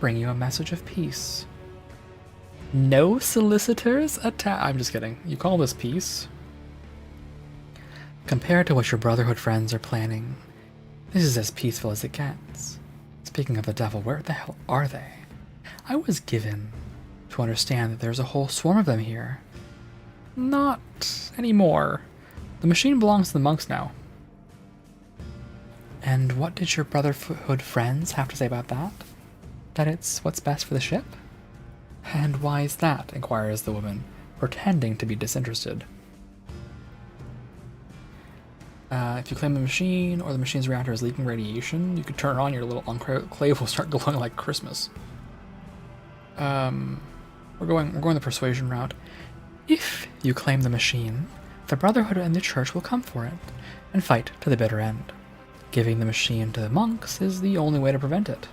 Bring you a message of peace. No solicitors attack. I'm just kidding. You call this peace? Compared to what your Brotherhood friends are planning, this is as peaceful as it gets. Speaking of the devil, where the hell are they? I was given to understand that there's a whole swarm of them here. Not anymore. The machine belongs to the monks now. And what did your Brotherhood friends have to say about that? That it's what's best for the ship? And why is that? Inquires the woman, pretending to be disinterested. If you claim the machine or the machine's reactor is leaking radiation, you could turn it on, your little enclave will start glowing like Christmas. We're going the persuasion route. If you claim the machine, the Brotherhood and the Church will come for it and fight to the bitter end. Giving the machine to the monks is the only way to prevent it.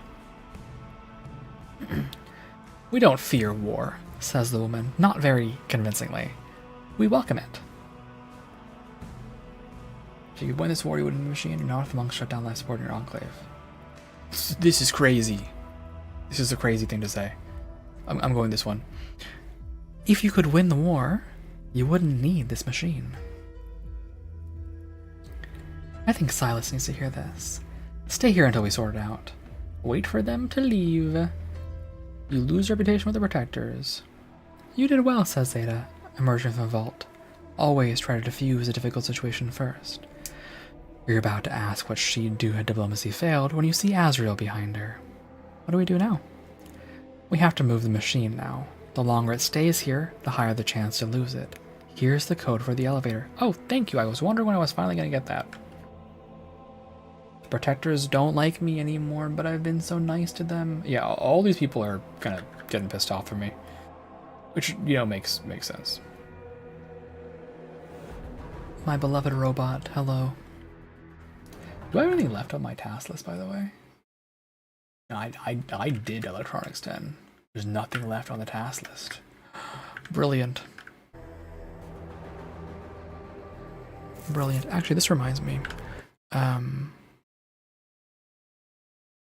We don't fear war, says the woman, not very convincingly. We welcome it. If you could win this war, you would win the machine, and not if the monks shut down life support in your enclave. This is crazy. This is a crazy thing to say. I'm going this one. If you could win the war, you wouldn't need this machine. I think Silas needs to hear this. Stay here until we sort it out. Wait for them to leave. You lose reputation with the Protectors. You did well, says Zeta, emerging from the vault. Always try to defuse a difficult situation first. You're about to ask what she'd do had diplomacy failed when you see Azrael behind her. What do we do now? We have to move the machine now. The longer it stays here, the higher the chance to lose it. Here's the code for the elevator. Oh, thank you. I was wondering when I was finally going to get that. The Protectors don't like me anymore, but I've been so nice to them. Yeah, all these people are kind of getting pissed off at me. Which, you know, makes sense. My beloved robot, hello. Do I have anything left on my task list, by the way? No, I did Electronics 10. There's nothing left on the task list. Brilliant. Brilliant. Actually, this reminds me. I'm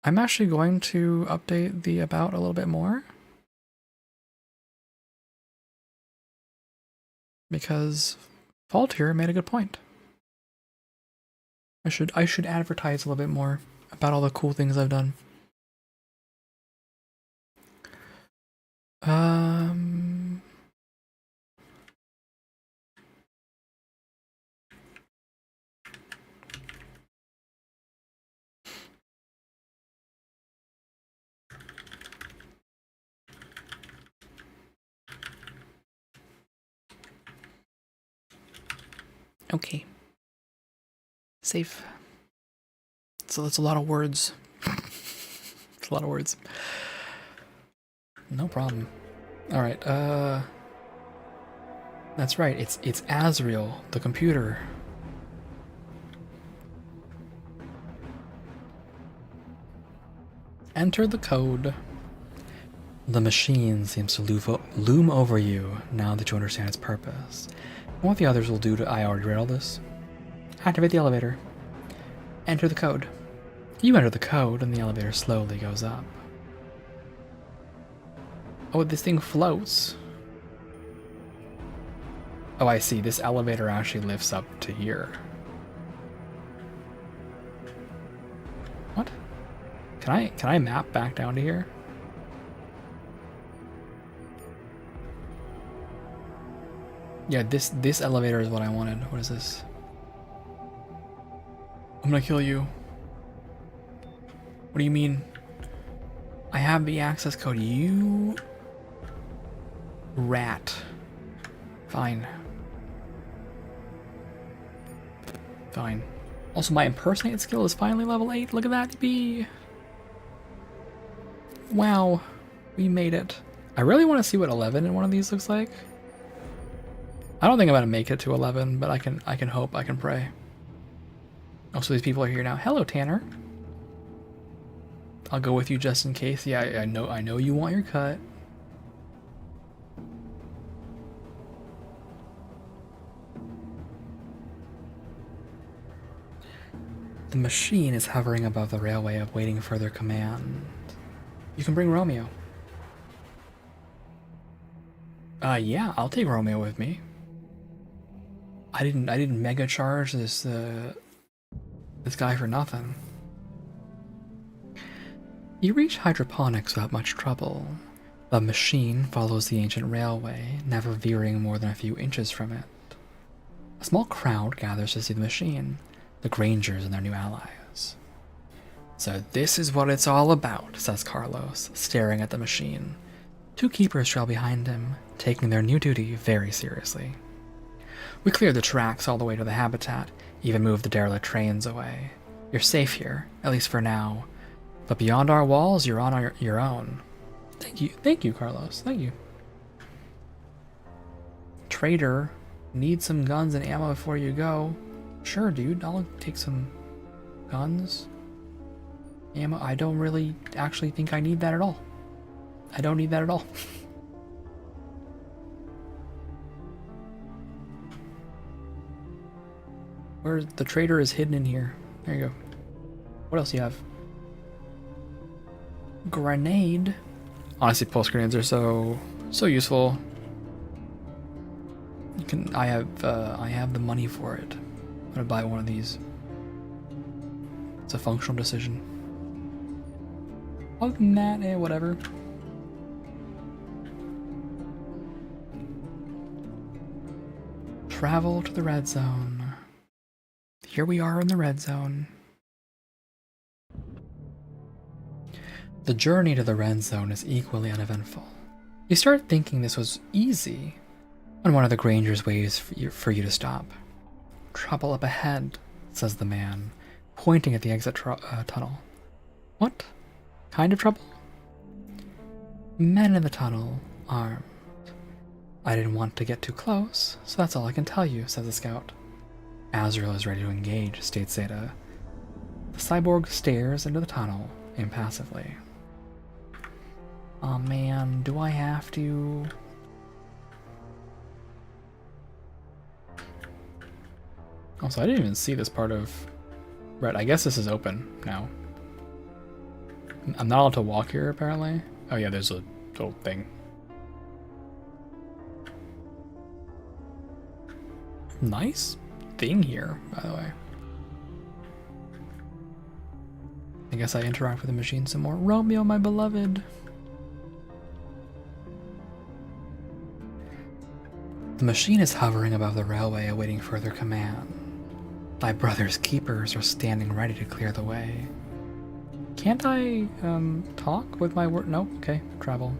actually going to update the about a little bit more. Because Faultier made a good point. I should advertise a little bit more about all the cool things I've done. Okay. Safe. So that's a lot of words. It's a lot of words. No problem. All right. That's right. It's Azrael, the computer. Enter the code. The machine seems to loom over you now that you understand its purpose. And what the others will do to... I already read all this. Activate the elevator. Enter the code. You enter the code and the elevator slowly goes up. Oh, this thing floats. Oh, I see. This elevator actually lifts up to here. What? Can I map back down to here? Yeah, this elevator is what I wanted. What is this? I'm gonna kill you. What do you mean? I have the access code. You rat. Fine. Fine. Also, my impersonate skill is finally level 8. Look at that, be. Wow, we made it. I really want to see what 11 in one of these looks like. I don't think I'm gonna make it to 11, but I can hope, I can pray. Oh, so these people are here now. Hello, Tanner. I'll go with you just in case. Yeah, I know you want your cut. The machine is hovering above the railway, awaiting further command. You can bring Romeo. Yeah, I'll take Romeo with me. I didn't mega charge this guy for nothing. You reach hydroponics without much trouble. The machine follows the ancient railway, never veering more than a few inches from it. A small crowd gathers to see the machine, the Grangers and their new allies. So this is what it's all about, says Carlos, staring at the machine. Two keepers trail behind him, taking their new duty very seriously. We cleared the tracks all the way to the habitat, even moved the derelict trains away. You're safe here, at least for now. But beyond our walls, you're on your own. Thank you, Carlos. Thank you. Trader, need some guns and ammo before you go. Sure, dude, I'll take some guns. Ammo, I don't really actually think I need that at all. I don't need that at all. Where the trader is hidden in here. There you go. What else do you have? Grenade. Honestly, pulse grenades are so useful. I have the money for it. I'm gonna buy one of these. It's a functional decision. Other than that, whatever. Travel to the red zone. Here we are in the red zone. The journey to the red zone is equally uneventful. You start thinking this was easy when one of the Grangers waves for you to stop. Trouble up ahead, says the man, pointing at the exit tunnel. What kind of trouble? Men in the tunnel, armed. I didn't want to get too close, so that's all I can tell you, says the scout. Azrael is ready to engage, states Zeta. The cyborg stares into the tunnel impassively. Oh man, do I have to? Also, I didn't even see this part of Red. I guess this is open now. I'm not allowed to walk here, apparently. Oh yeah, there's a little thing. Nice thing here, by the way. I guess I interact with the machine some more. Romeo, my beloved. The machine is hovering above the railway, awaiting further command. Thy brother's keepers are standing ready to clear the way. Can't I, talk with my word? Nope, okay, travel.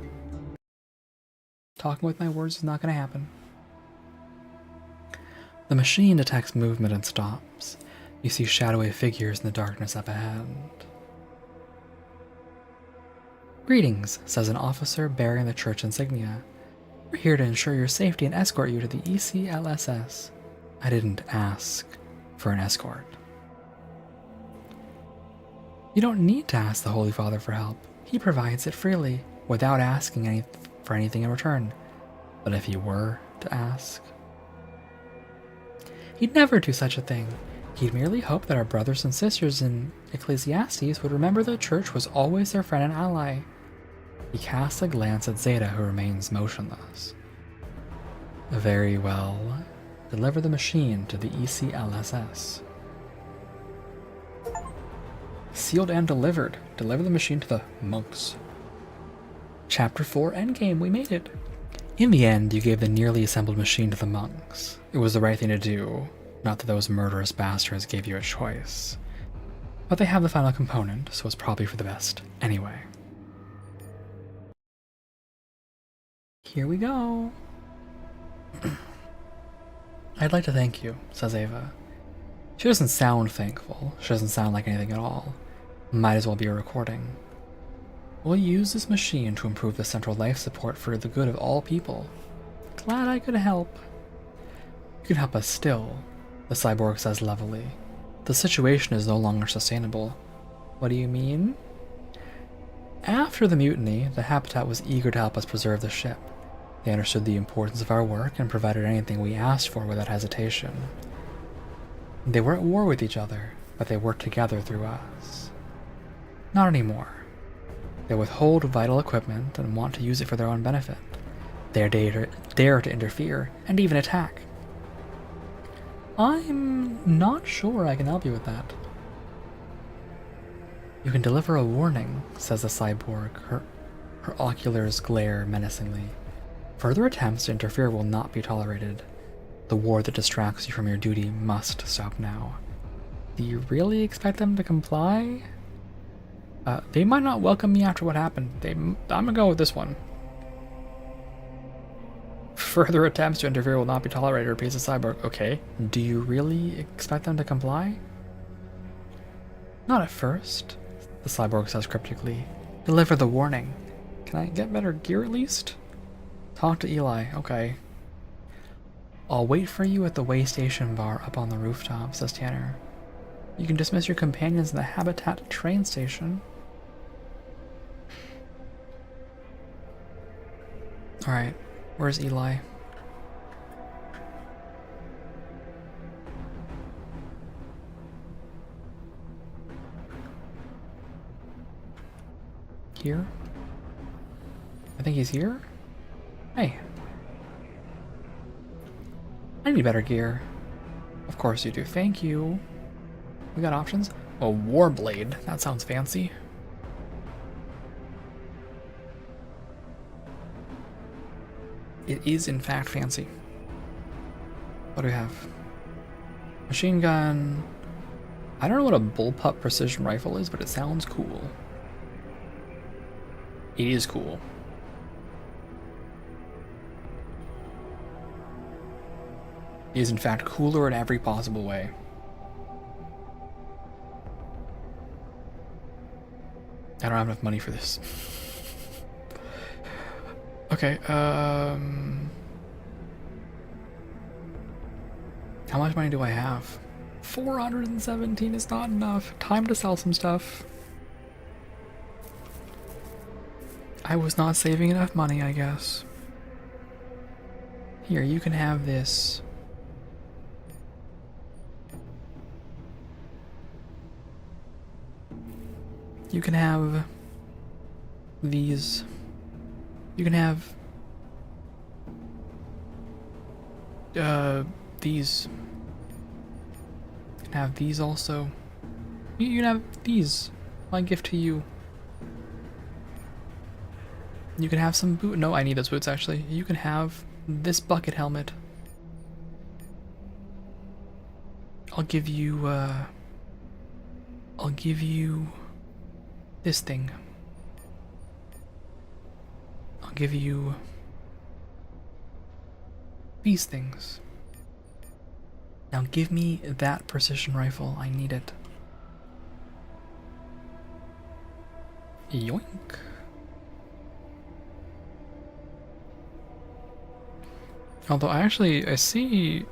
Talking with my words is not gonna happen. The machine detects movement and stops. You see shadowy figures in the darkness up ahead. Greetings, says an officer bearing the church insignia. We're here to ensure your safety and escort you to the ECLSS. I didn't ask for an escort. You don't need to ask the Holy Father for help. He provides it freely, without asking for anything in return. But if you were to ask, he'd never do such a thing. He'd merely hope that our brothers and sisters in Ecclesiastes would remember the church was always their friend and ally. He casts a glance at Zeta, who remains motionless. Very well. Deliver the machine to the ECLSS. Sealed and delivered. Deliver the machine to the monks. Chapter 4 Endgame, we made it. In the end, you gave the nearly assembled machine to the monks. It was the right thing to do, not that those murderous bastards gave you a choice. But they have the final component, so it's probably for the best anyway. Here we go. I'd like to thank you, says Ava. She doesn't sound thankful. She doesn't sound like anything at all. Might as well be a recording. We'll use this machine to improve the central life support for the good of all people. Glad I could help. You can help us still, the cyborg says levelly. The situation is no longer sustainable. What do you mean? After the mutiny, the Habitat was eager to help us preserve the ship. They understood the importance of our work and provided anything we asked for without hesitation. They were at war with each other, but they worked together through us. Not anymore. They withhold vital equipment and want to use it for their own benefit. They dare to interfere and even attack. I'm not sure I can help you with that. You can deliver a warning, says the cyborg, her oculars glare menacingly. Further attempts to interfere will not be tolerated. The war that distracts you from your duty must stop now. Do you really expect them to comply? They might not welcome me after what happened. I'm gonna go with this one. Further attempts to interfere will not be tolerated, repeats the cyborg. Okay. Do you really expect them to comply? Not at first, the cyborg says cryptically. Deliver the warning. Can I get better gear at least? Talk to Eli. Okay. I'll wait for you at the way station bar up on the rooftop, says Tanner. You can dismiss your companions in the Habitat train station. Alright, where's Eli? Here? I think he's here? Hey. I need better gear. Of course you do. Thank you. We got options? A warblade. That sounds fancy. It is in fact fancy. What do we have? Machine gun. I don't know what a bullpup precision rifle is, but it sounds cool. It is cool. It is in fact cooler in every possible way. I don't have enough money for this. Okay, how much money do I have? 417 is not enough. Time to sell some stuff. I was not saving enough money, I guess. Here, you can have this. You can have these. You can have these. You can have these also. You can have these. My gift to you. You can have some boot. No, I need those boots actually. You can have this bucket helmet. I'll give you this thing. I'll give you these things. Now give me that precision rifle. I need it. Yoink. Although I see,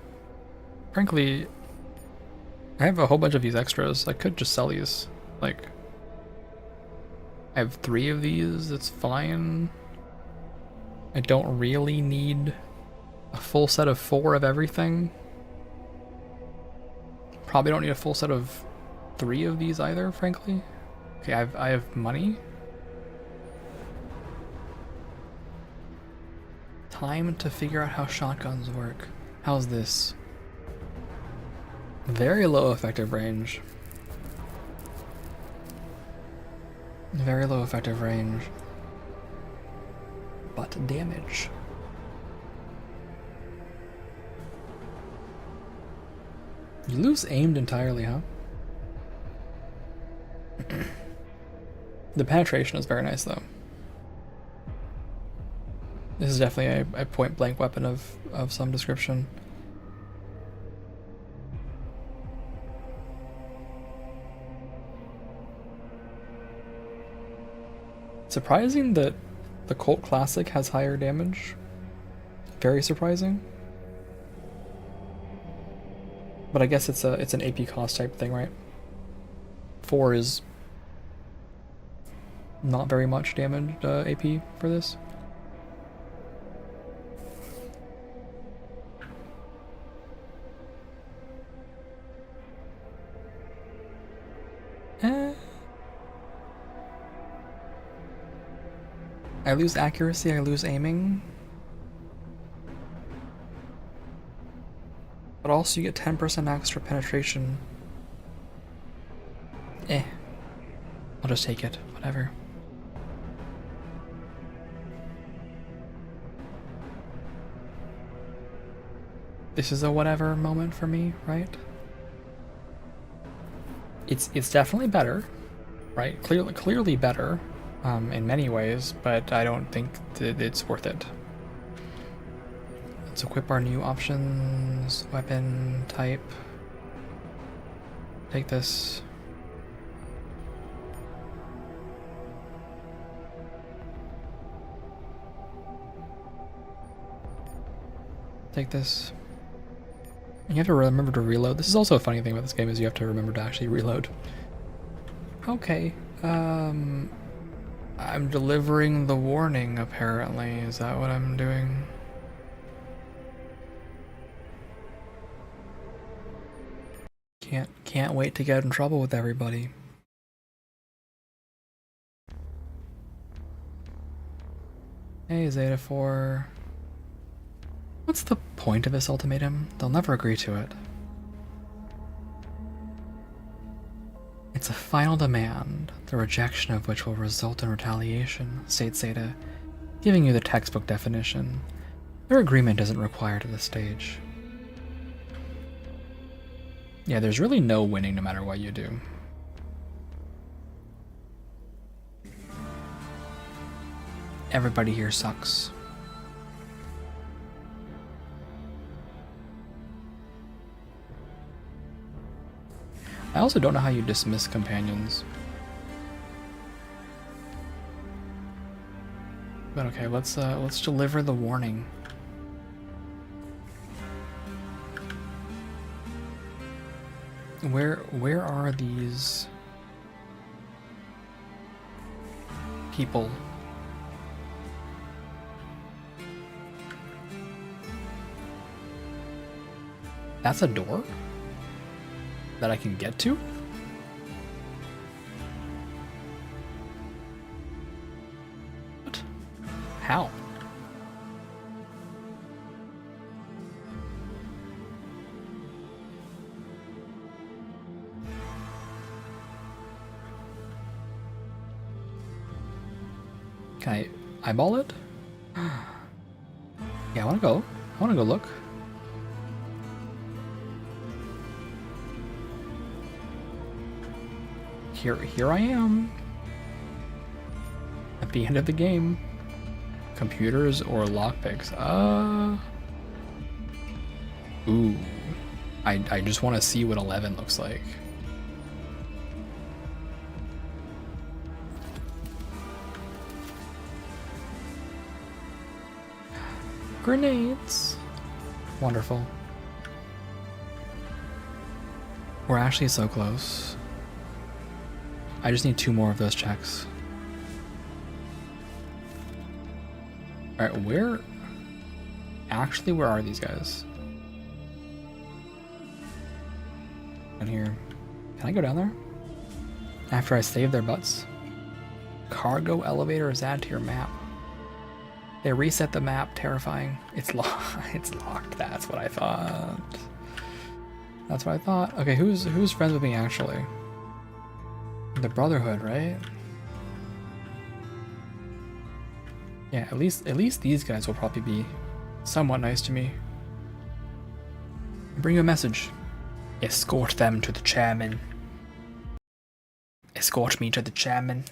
frankly, I have a whole bunch of these extras. I could just sell these. Like, I have 3 of these, it's fine. I don't really need a full set of 4 of everything. Probably don't need a full set of 3 of these either, frankly. Okay, I have money. Time to figure out how shotguns work. How's this? Very low effective range. Very low effective range. But damage. You lose aimed entirely, huh? The penetration is very nice though. This is definitely a point blank weapon of some description. Surprising that the Colt Classic has higher damage. Very surprising. But I guess it's an AP cost type thing, right? 4 is not very much damage AP for this. I lose accuracy, I lose aiming. But also you get 10% extra penetration. I'll just take it, whatever. This is a whatever moment for me, right? It's definitely better, right? Clearly better. In many ways, but I don't think that it's worth it. Let's equip our new options, weapon type. Take this. Take this. You have to remember to reload. This is also a funny thing about this game is you have to remember to actually reload. Okay, I'm delivering the warning, apparently. Is that what I'm doing? Can't wait to get in trouble with everybody. Hey, Zeta 4. What's the point of this ultimatum? They'll never agree to it. It's a final demand, the rejection of which will result in retaliation, states Zeta, giving you the textbook definition. Their agreement isn't required at this stage. Yeah, there's really no winning no matter what you do. Everybody here sucks. I also don't know how you dismiss companions. But okay, let's deliver the warning. Where are these people? That's a door that I can get to? How? Can I eyeball it? Yeah, I wanna go. I wanna go look. Here I am. At the end of the game. Computers or lockpicks? Ooh. I just want to see what 11 looks like. Grenades. Wonderful. We're actually so close. I just need 2 more of those checks. Alright, where are these guys? In here. Can I go down there? After I save their butts? Cargo elevator is added to your map. They reset the map, terrifying. It's locked, that's what I thought. That's what I thought. Okay, who's friends with me actually? The Brotherhood, right? Yeah, at least these guys will probably be somewhat nice to me. Bring you a message. Escort them to the chairman. Escort me to the chairman.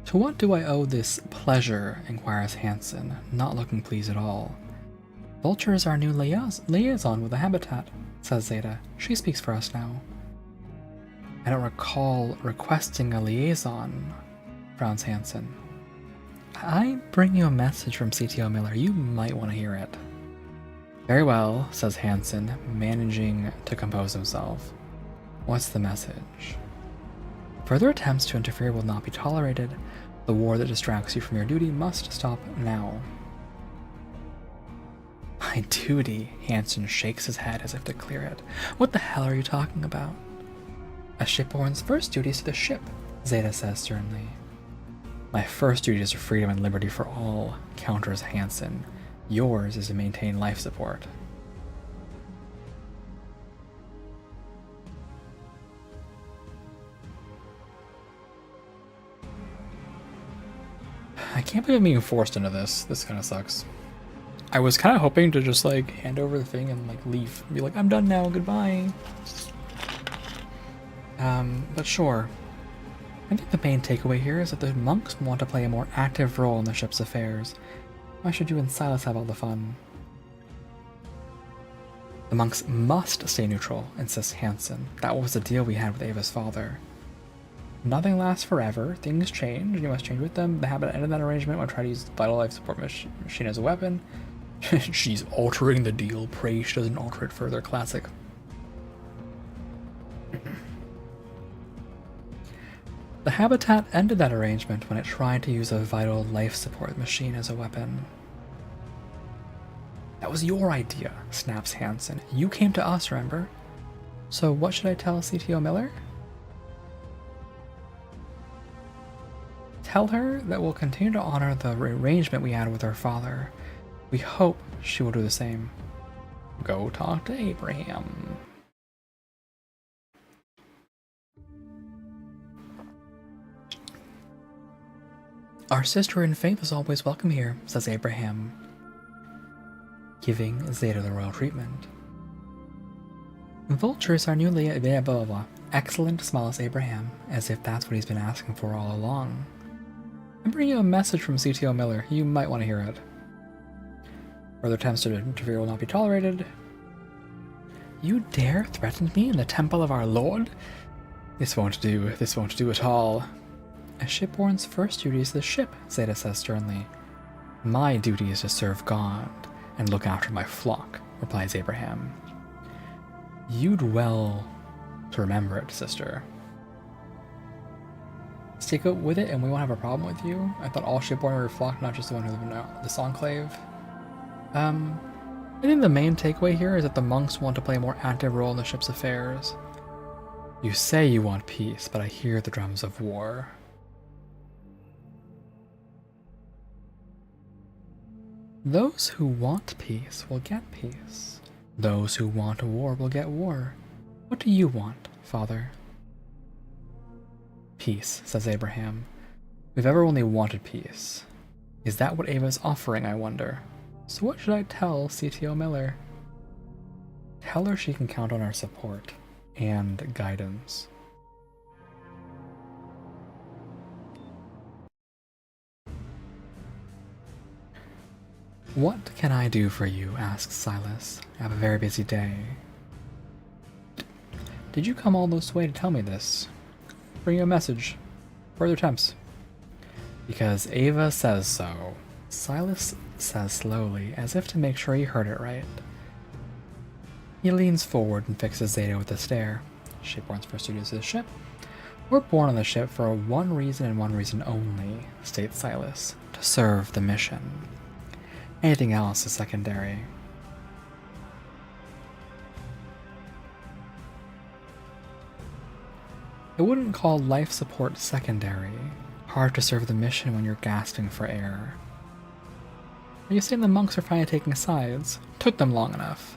To what do I owe this pleasure? Inquires Hansen, not looking pleased at all. Vulture is our new liaison with the habitat, says Zeta. She speaks for us now. I don't recall requesting a liaison, frowns Hansen. I bring you a message from CTO Miller. You might want to hear it. Very well, says Hansen, managing to compose himself. What's the message? Further attempts to interfere will not be tolerated. The war that distracts you from your duty must stop now. My duty? Hansen shakes his head as if to clear it. What the hell are you talking about? A shipborne's first duty is to the ship, Zeta says sternly. My first duty is to freedom and liberty for all, counters Hansen. Yours is to maintain life support. I can't believe I'm being forced into this. This kind of sucks. I was kind of hoping to just like hand over the thing and like leave. Be like, I'm done now, goodbye. But sure. I think the main takeaway here is that the monks want to play a more active role in the ship's affairs. Why should you and Silas have all the fun? The monks must stay neutral, insists Hansen. That was the deal we had with Ava's father. Nothing lasts forever, things change, and you must change with them. The habit ended that arrangement when I tried to use the vital life support machine as a weapon. She's altering the deal, pray she doesn't alter it further, classic. The habitat ended that arrangement when it tried to use a vital life support machine as a weapon. That was your idea, snaps Hansen. You came to us, remember? So what should I tell CTO Miller? Tell her that we'll continue to honor the arrangement we had with her father. We hope she will do the same. Go talk to Abraham. Our sister in faith is always welcome here, says Abraham, giving Zeta the royal treatment. Vulture is our newly available. Excellent, smiles Abraham, as if that's what he's been asking for all along. I'm bringing you a message from CTO Miller. You might want to hear it. Further attempts to interfere will not be tolerated. You dare threaten me in the temple of our lord? This won't do. This won't do at all. A shipborne's first duty is the ship, Zeta says sternly. My duty is to serve God and look after my flock, replies Abraham. You'd well to remember it, sister. Stick with it and we won't have a problem with you. I thought all shipborne were your flock, not just the one who live in this enclave. I think the main takeaway here is that the monks want to play a more active role in the ship's affairs. You say you want peace, but I hear the drums of war. Those who want peace will get peace. Those who want war will get war. What do you want, Father? Peace, says Abraham. We've ever only wanted peace. Is that what Ava's offering, I wonder? So what should I tell CTO Miller? Tell her she can count on our support and guidance. What can I do for you? Asks Silas. I have a very busy day. Did you come all this way to tell me this? Bring you a message. Further attempts. Because Ava says so. Silas says slowly, as if to make sure he heard it right. He leans forward and fixes Zeta with a stare. Shipborn's first duty is his ship. We're born on the ship for one reason and one reason only, states Silas. To serve the mission. Anything else is secondary. I wouldn't call life support secondary. Hard to serve the mission when you're gasping for air. Are you saying the monks are finally taking sides? Took them long enough.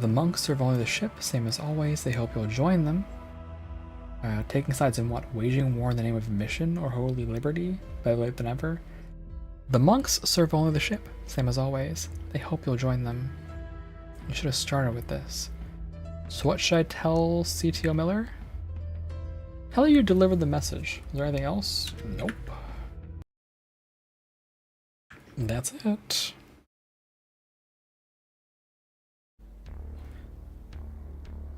The monks serve only the ship, same as always. They hope you'll join them. Taking sides in what? Waging war in the name of mission or holy liberty? Better late than ever. The monks serve only the ship, same as always. They hope you'll join them. You should have started with this. So what should I tell CTO Miller? Tell her you delivered the message. Is there anything else? Nope. That's it.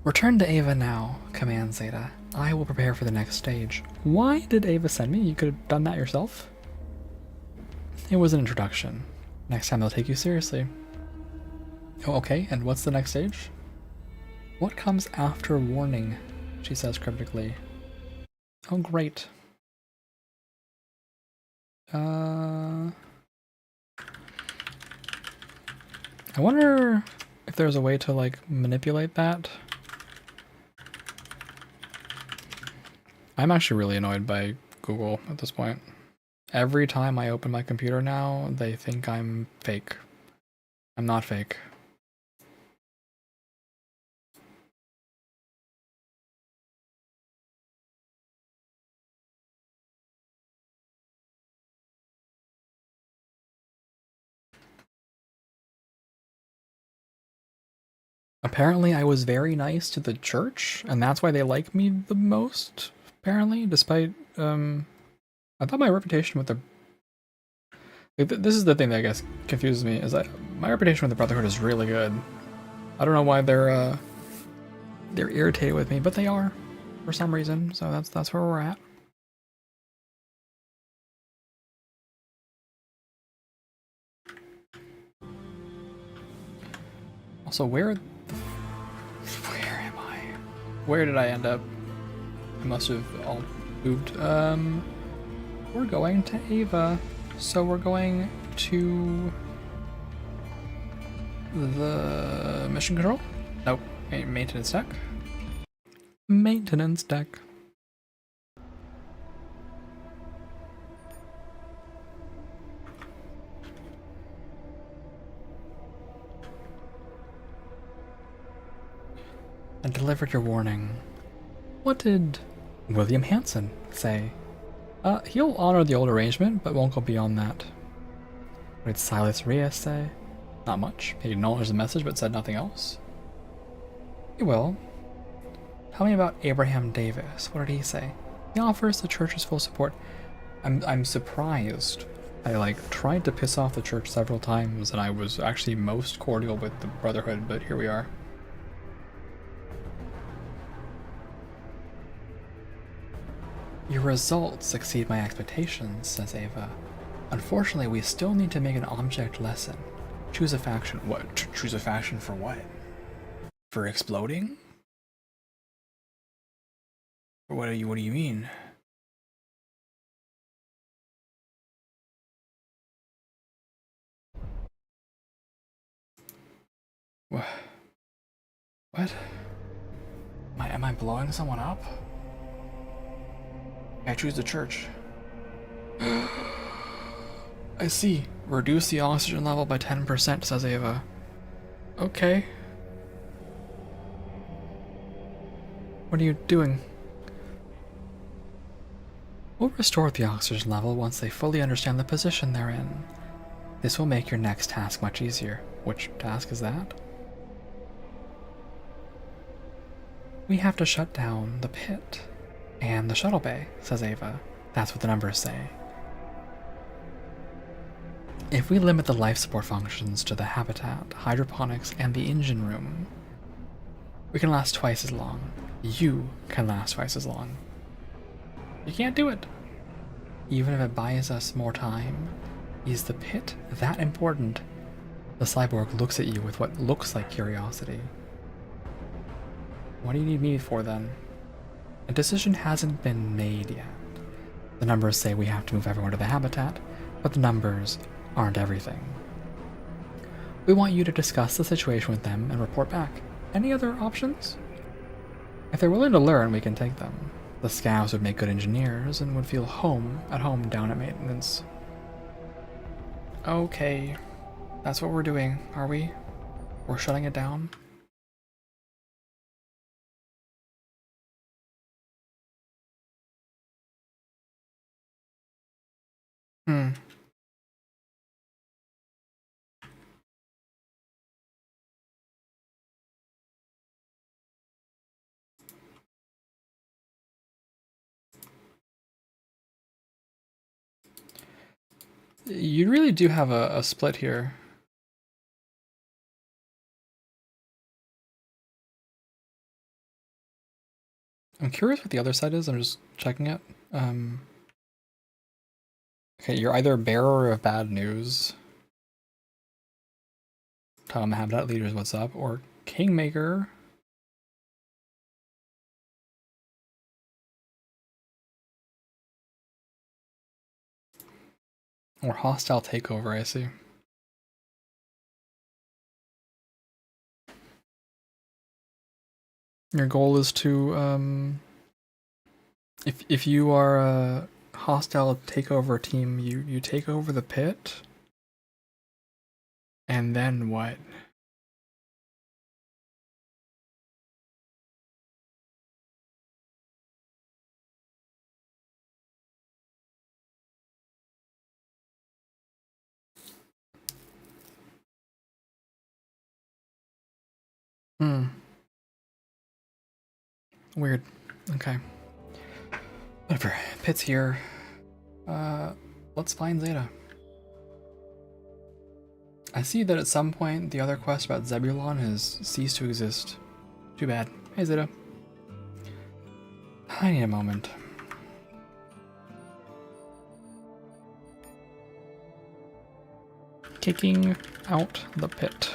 Return to Ava now, commands Zeta. I will prepare for the next stage. Why did Ava send me? You could have done that yourself. It was an introduction. Next time they'll take you seriously. Oh, okay, and what's the next stage? What comes after warning? She says cryptically. Oh, great. I wonder if there's a way to, like, manipulate that. I'm actually really annoyed by Google at this point. Every time I open my computer now, they think I'm fake. I'm not fake. Apparently I was very nice to the church, and that's why they like me the most, apparently, despite, I thought my reputation with the... Like, this is the thing that I guess confuses me, is that my reputation with the Brotherhood is really good. I don't know why they're irritated with me, but they are, for some reason, so that's where we're at. Also, where am I? Where did I end up? I must have all moved. We're going to Ava. So we're going to the mission control? Nope. Maintenance deck. Maintenance deck. And delivered your warning. What did William Hanson say? He'll honor the old arrangement, but won't go beyond that. What did Silas Reyes say? Not much. He acknowledged the message, but said nothing else. He will. Tell me about Abraham Davis. What did he say? He offers the church's full support. I'm surprised. I tried to piss off the church several times, and I was actually most cordial with the Brotherhood, but here we are. Your results exceed my expectations, says Ava. Unfortunately, we still need to make an object lesson. Choose a faction. What? Choose a faction for what? For exploding? What do you mean? What? Am I blowing someone up? I choose the church. I see. Reduce the oxygen level by 10%, says Ava. Okay. What are you doing? We'll restore the oxygen level once they fully understand the position they're in. This will make your next task much easier. Which task is that? We have to shut down the pit and the shuttle bay, says Ava. That's what the numbers say. If we limit the life support functions to the habitat, hydroponics, and the engine room, we can last twice as long. You can last twice as long. You can't do it. Even if it buys us more time, is the pit that important? The cyborg looks at you with what looks like curiosity. What do you need me for then? A decision hasn't been made yet. The numbers say we have to move everyone to the habitat, but the numbers aren't everything. We want you to discuss the situation with them and report back. Any other options? If they're willing to learn, we can take them. The scavs would make good engineers and would feel at home down at maintenance. Okay, that's what we're doing, are we? We're shutting it down? You really do have a split here. I'm curious what the other side is. I'm just checking it. Okay, you're either a bearer of bad news. Telling the habitat leaders what's up, or Kingmaker. Or hostile takeover, I see. Your goal is to, if you are a hostile takeover team, you take over the pit? And then what? Weird. Okay. Whatever. Pit's here. Let's find Zeta. I see that at some point the other quest about Zebulon has ceased to exist. Too bad. Hey Zeta. I need a moment. Kicking out the pit.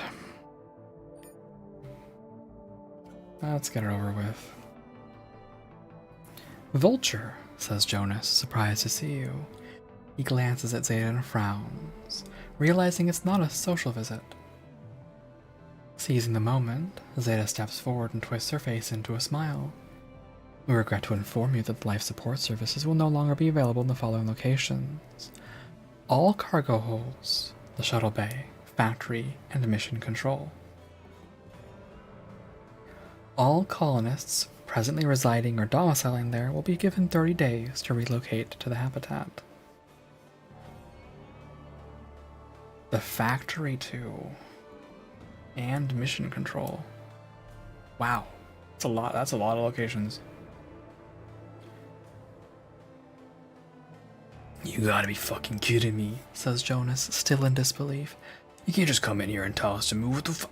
Let's get it over with. Vulture, says Jonas, surprised to see you. He glances at Zeta and frowns, realizing it's not a social visit. Seizing the moment, Zeta steps forward and twists her face into a smile. We regret to inform you that the life support services will no longer be available in the following locations. All cargo holds, the shuttle bay, factory, and mission control. All colonists presently residing or domiciling there will be given 30 days to relocate to the habitat. The factory too. And mission control. Wow. That's a lot of locations. You gotta be fucking kidding me, says Jonas, still in disbelief. You can't just come in here and tell us to move. What the fuck?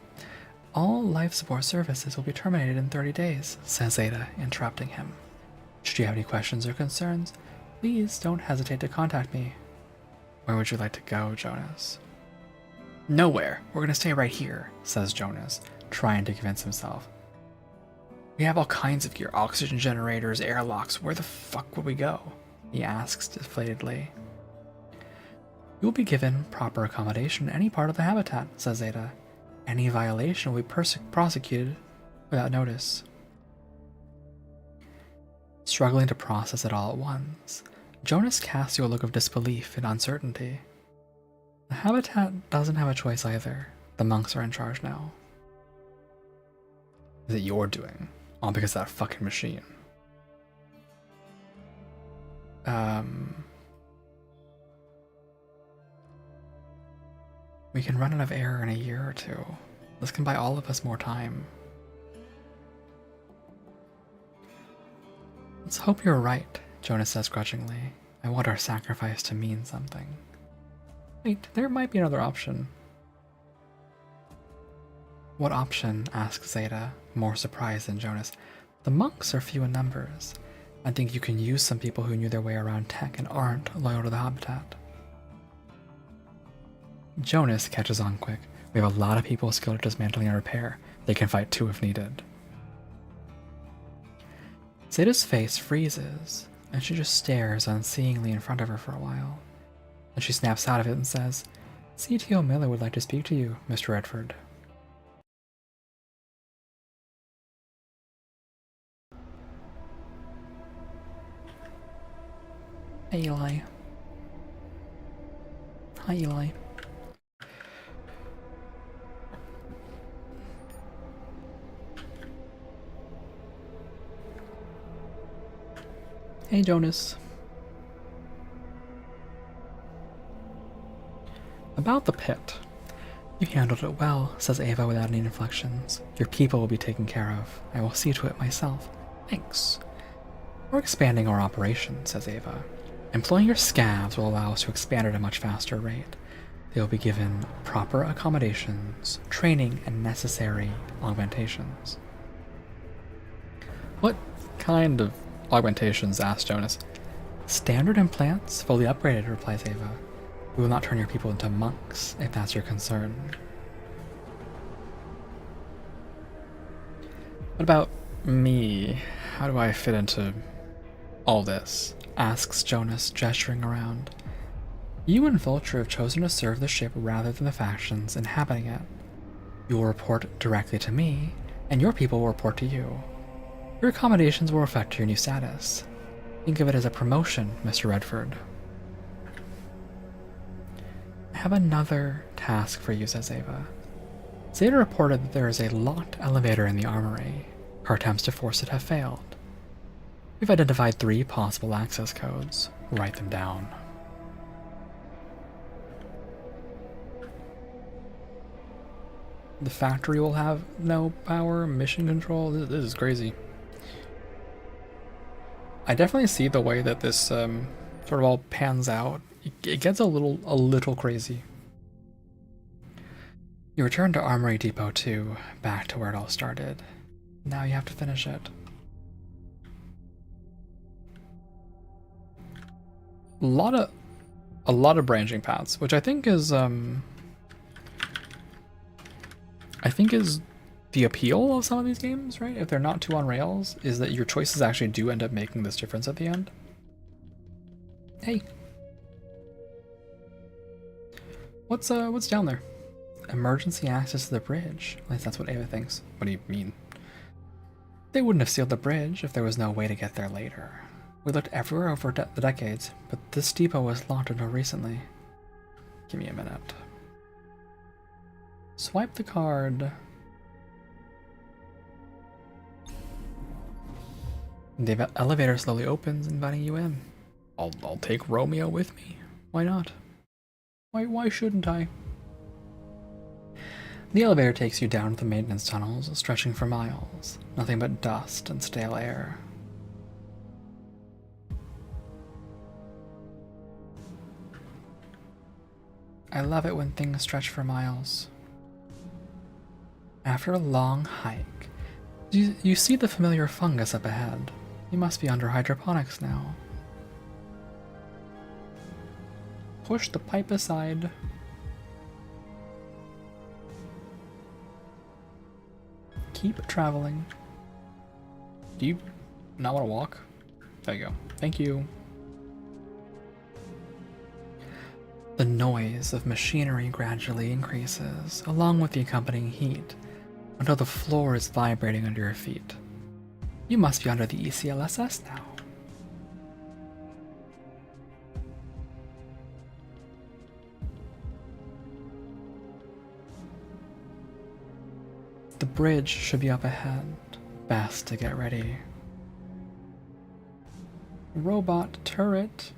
All life support services will be terminated in 30 days, says Zeta, interrupting him. Should you have any questions or concerns, please don't hesitate to contact me. Where would you like to go, Jonas? Nowhere. We're gonna stay right here, says Jonas, trying to convince himself. We have all kinds of gear, oxygen generators, airlocks. Where the fuck would we go? He asks deflatedly. You will be given proper accommodation in any part of the habitat, says Zeta. Any violation will be prosecuted without notice. Struggling to process it all at once, Jonas casts you a look of disbelief and uncertainty. The habitat doesn't have a choice either. The monks are in charge now. Is it your doing? All because of that fucking machine. We can run out of air in a year or two. This can buy all of us more time. Let's hope you're right, Jonas says grudgingly. I want our sacrifice to mean something. Wait, there might be another option. What option? Asks Zeta, more surprised than Jonas. The monks are few in numbers. I think you can use some people who knew their way around tech and aren't loyal to the habitat. Jonas catches on quick. We have a lot of people skilled at dismantling and repair. They can fight too if needed. Zeta's face freezes, and she just stares unseeingly in front of her for a while. Then she snaps out of it and says, CTO Miller would like to speak to you, Mr. Redford. Hey, Eli. Hi, Eli. Hey, Jonas. About the pit. You handled it well, says Ava without any inflections. Your people will be taken care of. I will see to it myself. Thanks. We're expanding our operation, says Ava. Employing your scavs will allow us to expand at a much faster rate. They will be given proper accommodations, training, and necessary augmentations. What kind of augmentations? Asked Jonas. Standard implants, fully upgraded, replies Ava. We will not turn your people into monks, if that's your concern. What about me? How do I fit into all this? Asks Jonas, gesturing around. You and Vulture have chosen to serve the ship rather than the factions inhabiting it. You will report directly to me, and your people will report to you. Your accommodations will reflect your new status. Think of it as a promotion, Mr. Redford. I have another task for you, says Ava. Zeta reported that there is a locked elevator in the armory. Her attempts to force it have failed. We've identified 3 possible access codes. Write them down. The factory will have no power, mission control. This is crazy. I definitely see the way that this sort of all pans out. It gets a little crazy. You return to Armory Depot 2, back to where it all started. Now you have to finish it. A lot of branching paths, which I think is the appeal of some of these games, right? If they're not too on rails, is that your choices actually do end up making this difference at the end. Hey. What's down there? Emergency access to the bridge. At least that's what Ava thinks. What do you mean? They wouldn't have sealed the bridge if there was no way to get there later. We looked everywhere over the decades, but this depot was locked until recently. Give me a minute. Swipe the card. The elevator slowly opens, inviting you in. I'll take Romeo with me. Why not? Why shouldn't I? The elevator takes you down to the maintenance tunnels, stretching for miles. Nothing but dust and stale air. I love it when things stretch for miles. After a long hike, you see the familiar fungus up ahead. You must be under hydroponics now. Push the pipe aside. Keep traveling. Do you not want to walk? There you go. Thank you. The noise of machinery gradually increases, along with the accompanying heat. until the floor is vibrating under your feet. You must be under the ECLSS now. The bridge should be up ahead. Best to get ready. Robot turret.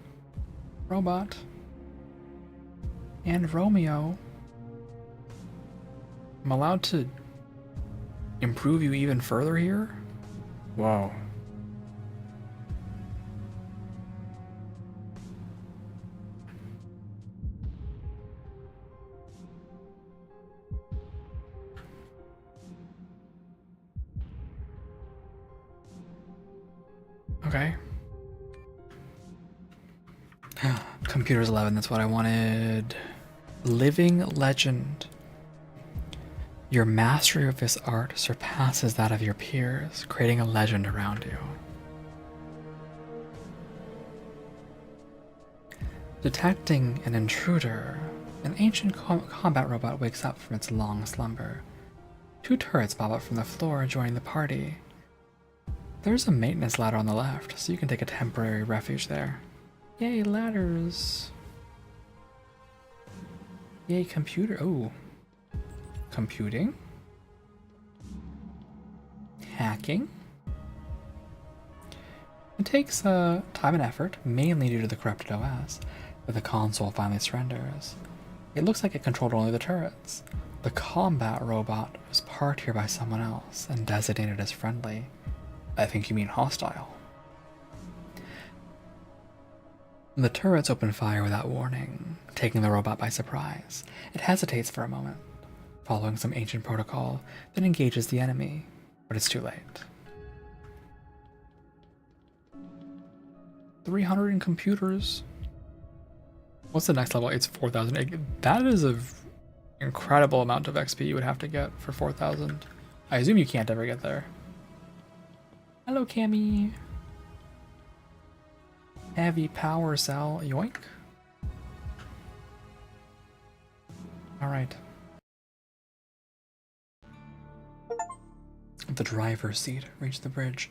Robot. And Romeo. I'm allowed to improve you even further here? Whoa. Okay. Computers 11, that's what I wanted. Living legend. Your mastery of this art surpasses that of your peers, creating a legend around you. Detecting an intruder, an ancient combat robot wakes up from its long slumber. 2 turrets bob up from the floor, joining the party. There's a maintenance ladder on the left, so you can take a temporary refuge there. Yay, ladders! Yay, computer. Oh. Computing. Hacking. It takes time and effort, mainly due to the corrupted OS, but the console finally surrenders. It looks like it controlled only the turrets. The combat robot was parked here by someone else and designated as friendly. I think you mean hostile. The turrets open fire without warning, taking the robot by surprise. It hesitates for a moment, following some ancient protocol, then engages the enemy, but it's too late. 300 in computers. What's the next level? It's 4,000. That is an incredible amount of XP you would have to get for 4,000. I assume you can't ever get there. Hello, Cammy. Heavy power cell, yoink. Alright. The driver's seat reached the bridge.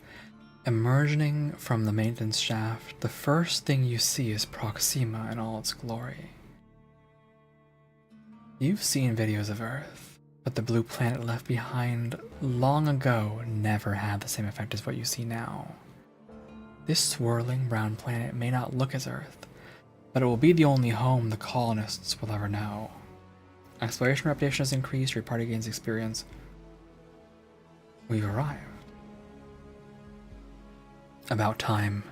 Emerging from the maintenance shaft, the first thing you see is Proxima in all its glory. You've seen videos of Earth, but the blue planet left behind long ago never had the same effect as what you see now. This swirling brown planet may not look as Earth, but it will be the only home the colonists will ever know. Exploration reputation has increased, your party gains experience. We've arrived. About time.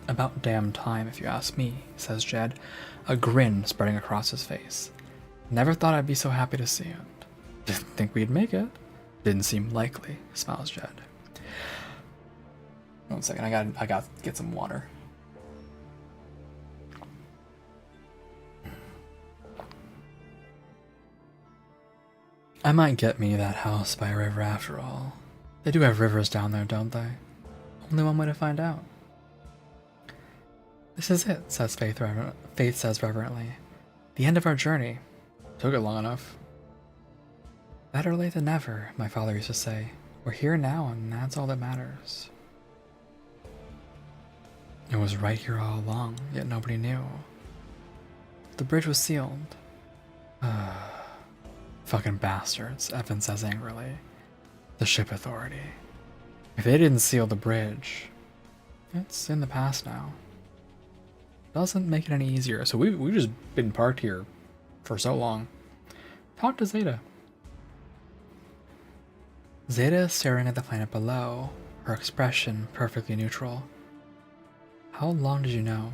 About damn time, if you ask me, says Jed, a grin spreading across his face. Never thought I'd be so happy to see it. Didn't think we'd make it. Didn't seem likely, smiles Jed. 1 second, I got to get some water. I might get me that house by a river after all. They do have rivers down there, don't they? Only one way to find out. This is it, says Faith says reverently. The end of our journey. Took it long enough. Better late than never, my father used to say. We're here now, and that's all that matters. It was right here all along, yet nobody knew. The bridge was sealed. Fucking bastards, Evan says angrily. The ship authority. If they didn't seal the bridge, it's in the past now. Doesn't make it any easier. So we've just been parked here for so long. Talk to Zeta. Zeta is staring at the planet below, her expression perfectly neutral. How long did you know?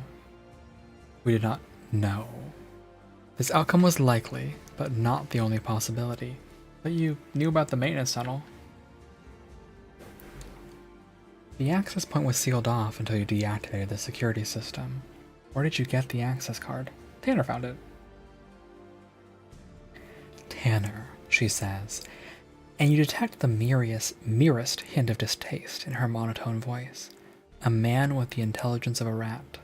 We did not know. This outcome was likely, but not the only possibility. But you knew about the maintenance tunnel. The access point was sealed off until you deactivated the security system. Where did you get the access card? Tanner found it. Tanner, she says, and you detect the merest hint of distaste in her monotone voice. A man with the intelligence of a rat.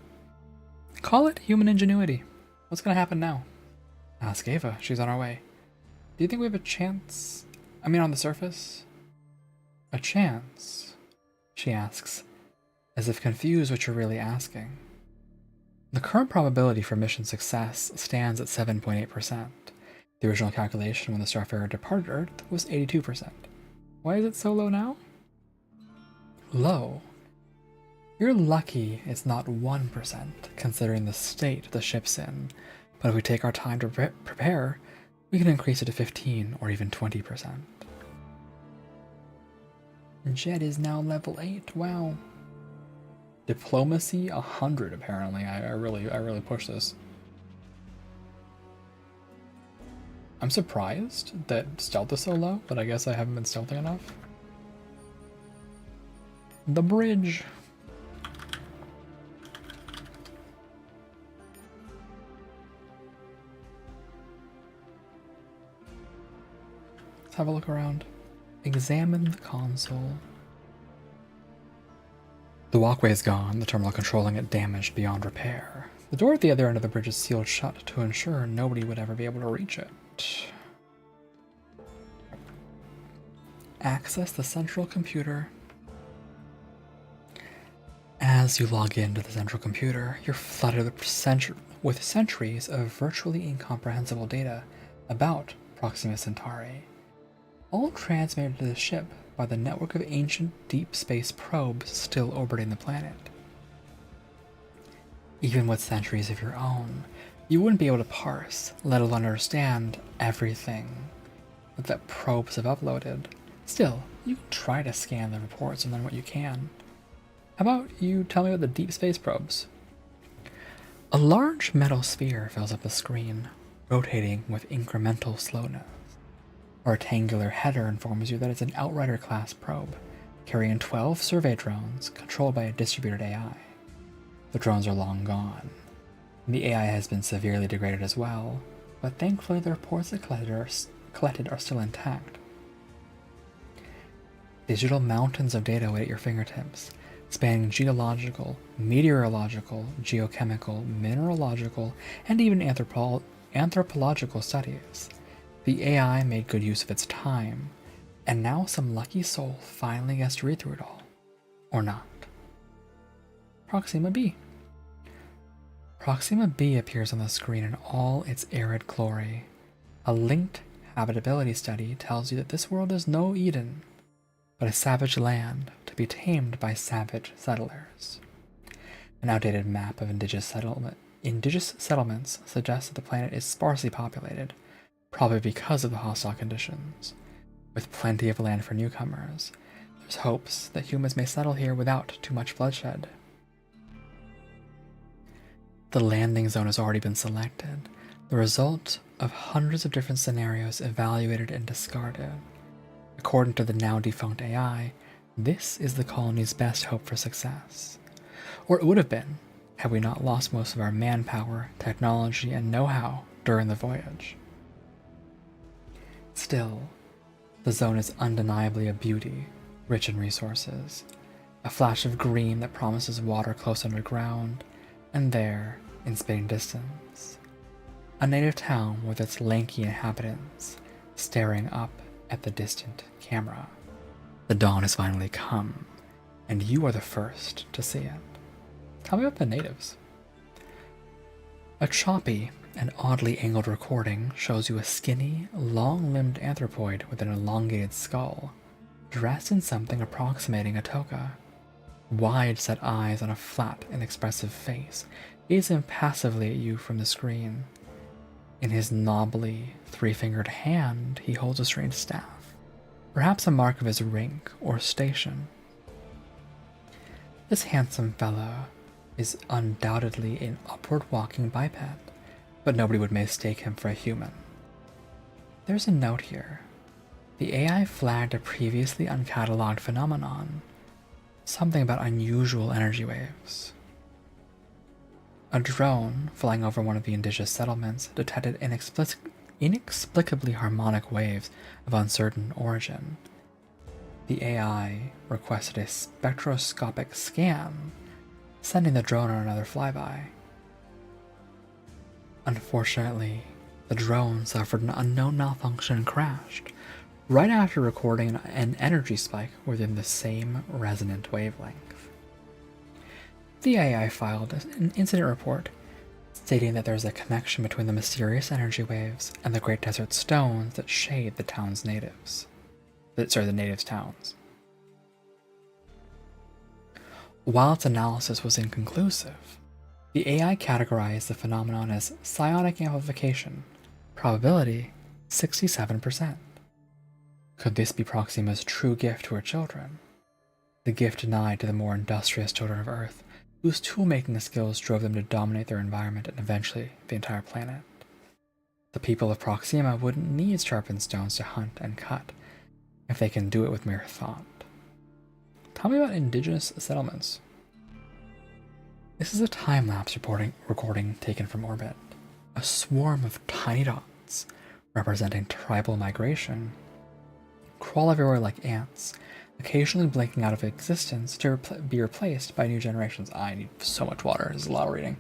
Call it human ingenuity. What's gonna happen now? Ask Ava, she's on our way. Do you think we have a chance? I mean, on the surface? A chance? She asks, as if confused what you're really asking. The current probability for mission success stands at 7.8%. The original calculation when the Starfarer departed Earth was 82%. Why is it so low now? Low? You're lucky it's not 1%, considering the state the ship's in, but if we take our time to prepare, we can increase it to 15 or even 20%. Jet is now level 8, wow. Diplomacy 100 apparently. I really push this. I'm surprised that stealth is so low, but I guess I haven't been stealthy enough. The bridge. Let's have a look around. Examine the console. The walkway is gone, the terminal controlling it damaged beyond repair. The door at the other end of the bridge is sealed shut to ensure nobody would ever be able to reach it. Access the central computer. As you log into the central computer, you're flooded with centuries of virtually incomprehensible data about Proxima Centauri, all transmitted to the ship by the network of ancient deep space probes still orbiting the planet. Even with centuries of your own, you wouldn't be able to parse, let alone understand, everything that probes have uploaded. Still, you can try to scan the reports and learn what you can. How about you tell me about the deep space probes? A large metal sphere fills up the screen, rotating with incremental slowness. A rectangular header informs you that it's an Outrider-class probe, carrying 12 survey drones controlled by a distributed AI. The drones are long gone. The AI has been severely degraded as well, but thankfully the reports it collected are still intact. Digital mountains of data wait at your fingertips, spanning geological, meteorological, geochemical, mineralogical, and even anthropological studies. The AI made good use of its time, and now some lucky soul finally gets to read through it all. Or not. Proxima B. Proxima B appears on the screen in all its arid glory. A linked habitability study tells you that this world is no Eden, but a savage land to be tamed by savage settlers. An outdated map of indigenous settlements suggests that the planet is sparsely populated, probably because of the hostile conditions. With plenty of land for newcomers, there's hopes that humans may settle here without too much bloodshed. The landing zone has already been selected, the result of hundreds of different scenarios evaluated and discarded. According to the now defunct AI, this is the colony's best hope for success. Or it would have been, had we not lost most of our manpower, technology, and know-how during the voyage. Still, the zone is undeniably a beauty, rich in resources. A flash of green that promises water close underground, and there, in spitting distance, a native town with its lanky inhabitants staring up at the distant camera. The dawn has finally come, and you are the first to see it. Tell me about the natives. A choppy and oddly angled recording shows you a skinny, long-limbed anthropoid with an elongated skull, dressed in something approximating a toga. Wide-set eyes on a flat, inexpressive face gaze impassively at you from the screen. In his knobbly, three-fingered hand, he holds a strange staff, perhaps a mark of his rank or station. This handsome fellow is undoubtedly an upward-walking biped, but nobody would mistake him for a human. There's a note here. The AI flagged a previously uncatalogued phenomenon, something about unusual energy waves. A drone flying over one of the indigenous settlements detected inexplicably harmonic waves of uncertain origin. The AI requested a spectroscopic scan, sending the drone on another flyby. Unfortunately, the drone suffered an unknown malfunction and crashed, right after recording an energy spike within the same resonant wavelength. The AI filed an incident report stating that there's a connection between the mysterious energy waves and the Great Desert stones that shade the town's natives. The natives' towns. While its analysis was inconclusive, the AI categorized the phenomenon as psionic amplification, probability 67%. Could this be Proxima's true gift to her children? The gift denied to the more industrious children of Earth, whose tool-making skills drove them to dominate their environment and eventually the entire planet. The people of Proxima wouldn't need sharpened stones to hunt and cut if they can do it with mere thought. Tell me about indigenous settlements. This is a time-lapse recording taken from orbit. A swarm of tiny dots, representing tribal migration, crawl everywhere like ants, occasionally blinking out of existence to be replaced by new generations. I need so much water. This is a lot of reading.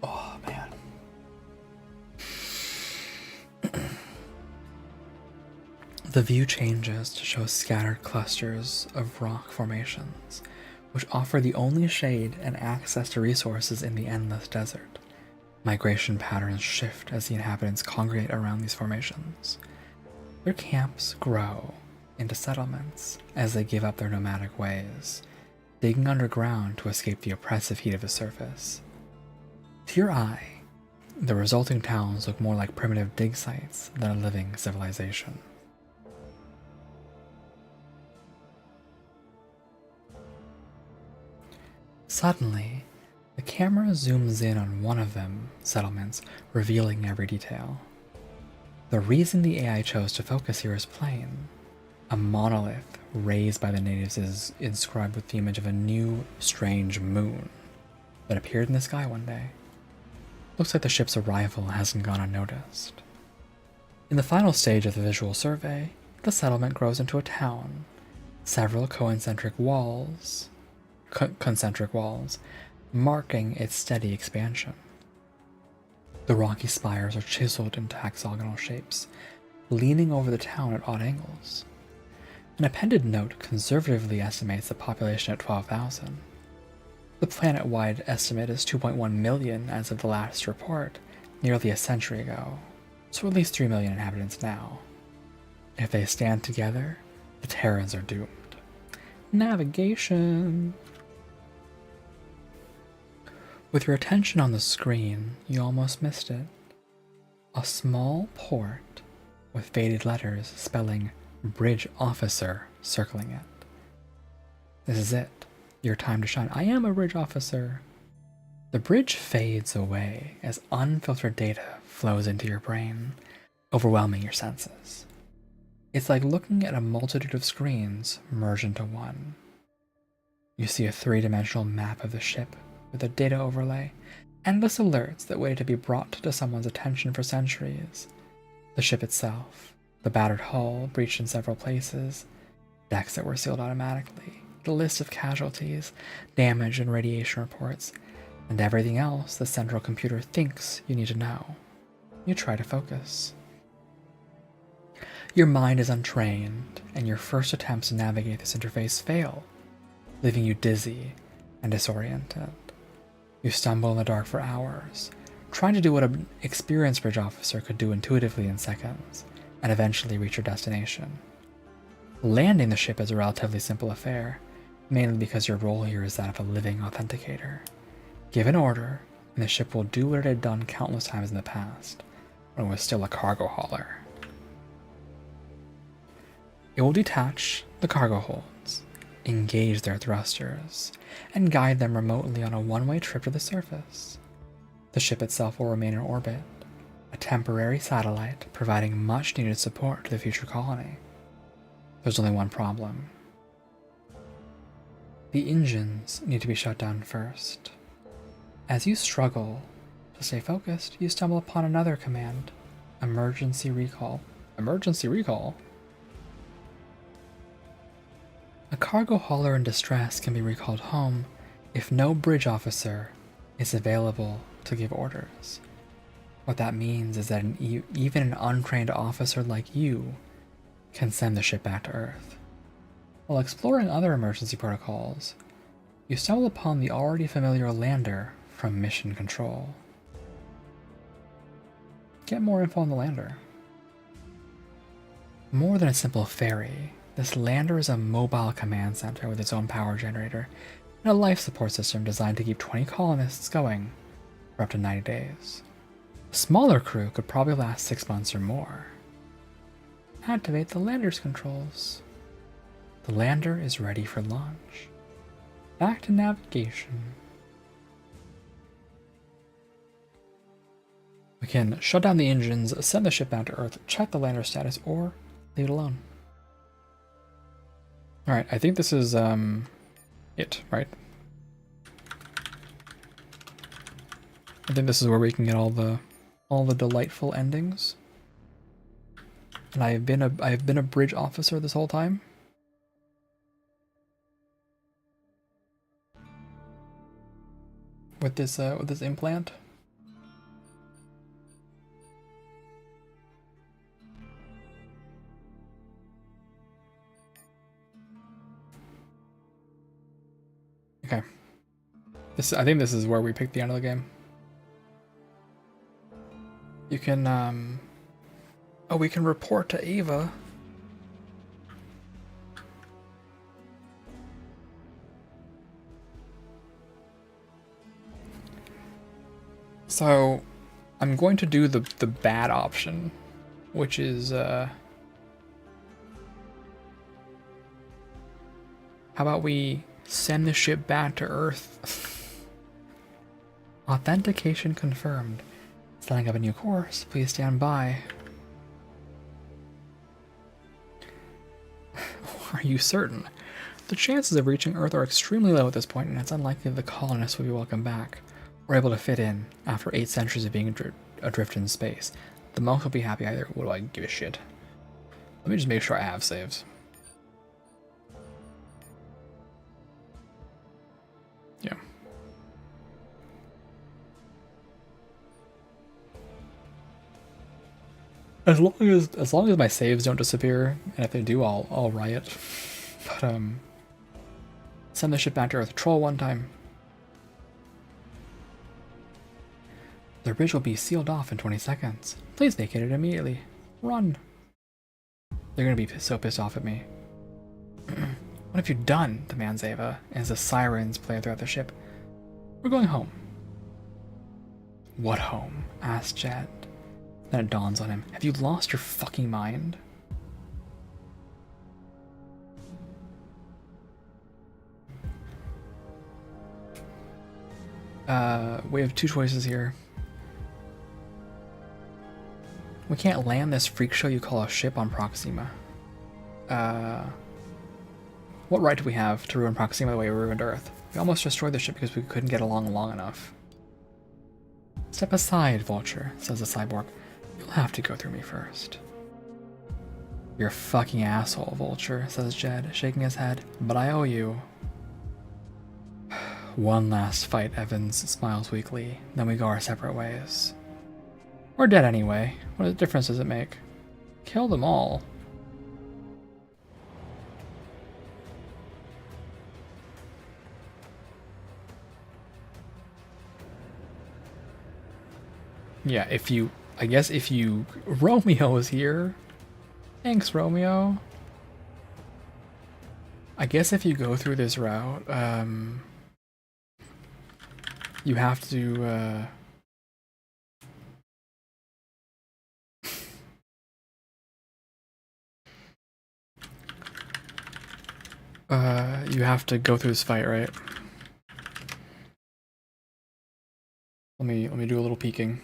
Oh, man. The view changes to show scattered clusters of rock formations, which offer the only shade and access to resources in the endless desert. Migration patterns shift as the inhabitants congregate around these formations. Their camps grow into settlements as they give up their nomadic ways, digging underground to escape the oppressive heat of the surface. To your eye, the resulting towns look more like primitive dig sites than a living civilization. Suddenly, the camera zooms in on one of them settlements, revealing every detail. The reason the AI chose to focus here is plain. A monolith raised by the natives is inscribed with the image of a new, strange moon that appeared in the sky one day. Looks like the ship's arrival hasn't gone unnoticed. In the final stage of the visual survey, the settlement grows into a town. Several concentric walls, marking its steady expansion. The rocky spires are chiseled into hexagonal shapes, leaning over the town at odd angles. An appended note conservatively estimates the population at 12,000. The planet-wide estimate is 2.1 million as of the last report, nearly a century ago, so at least 3 million inhabitants now. If they stand together, the Terrans are doomed. Navigation! With your attention on the screen, you almost missed it. A small port with faded letters spelling Bridge Officer circling it. This is it. Your time to shine. I am a bridge officer. The bridge fades away as unfiltered data flows into your brain, overwhelming your senses. It's like looking at a multitude of screens merged into one. You see a three-dimensional map of the ship with a data overlay, endless alerts that waited to be brought to someone's attention for centuries. The ship itself, the battered hull breached in several places, decks that were sealed automatically, the list of casualties, damage and radiation reports, and everything else the central computer thinks you need to know. You try to focus. Your mind is untrained, and your first attempts to navigate this interface fail, leaving you dizzy and disoriented. You stumble in the dark for hours, trying to do what an experienced bridge officer could do intuitively in seconds, and eventually reach your destination. Landing the ship is a relatively simple affair, mainly because your role here is that of a living authenticator. Give an order, and the ship will do what it had done countless times in the past, when it was still a cargo hauler. It will detach the cargo holds, engage their thrusters, and guide them remotely on a one-way trip to the surface. The ship itself will remain in orbit, a temporary satellite providing much-needed support to the future colony. There's only one problem. The engines need to be shut down first. As you struggle to stay focused, you stumble upon another command. Emergency recall. Emergency recall? A cargo hauler in distress can be recalled home if no bridge officer is available to give orders. What that means is that even an untrained officer like you can send the ship back to Earth. While exploring other emergency protocols, you stumble upon the already familiar lander from Mission Control. Get more info on the lander. More than a simple ferry, this lander is a mobile command center with its own power generator and a life support system designed to keep 20 colonists going for up to 90 days. A smaller crew could probably last 6 months or more. Activate the lander's controls. The lander is ready for launch. Back to navigation. We can shut down the engines, send the ship back to Earth, check the lander status, or leave it alone. Alright, I think this is it, right? I think this is where we can get all the delightful endings. And I have been a bridge officer this whole time. With this implant. Okay. I think this is where we pick the end of the game. You can oh, we can report to Ava. So, I'm going to do the bad option, which is how about we send the ship back to Earth? Authentication confirmed. Setting up a new course. Please stand by. Are you certain? The chances of reaching Earth are extremely low at this point, and it's unlikely that the colonists will be welcome back, or able to fit in after 8 centuries of being adrift in space. The monks will be happy either. What do I give a shit? Let me just make sure I have saves. Yeah. As long as my saves don't disappear, and if they do, I'll riot. But send the ship back to Earth. Troll one time. The bridge will be sealed off in 20 seconds. Please vacate it immediately. Run. They're gonna be so pissed off at me. What have you done? Demands Ava, as the sirens play throughout the ship. We're going home. What home? Asks Chad. Then it dawns on him. Have you lost your fucking mind? We have 2 choices here. We can't land this freak show you call a ship on Proxima. What right do we have to ruin Proxima the way we ruined Earth? We almost destroyed the ship because we couldn't get along long enough. Step aside, Vulture, says the cyborg. You'll have to go through me first. You're a fucking asshole, Vulture, says Jed, shaking his head. But I owe you. One last fight, Evans smiles weakly. Then we go our separate ways. We're dead anyway. What difference does it make? Kill them all. Yeah, I guess if Romeo is here. Thanks, Romeo. I guess if you go through this route, you have to, you have to go through this fight, right? Let me do a little peeking.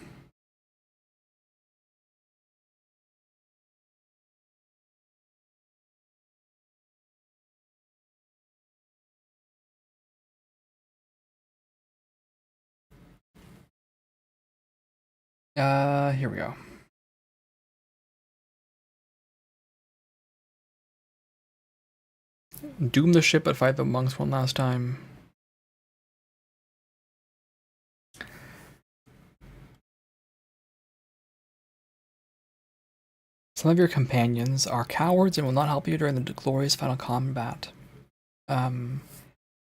Here we go. Doom the ship but fight the monks one last time. Some of your companions are cowards and will not help you during the glorious final combat.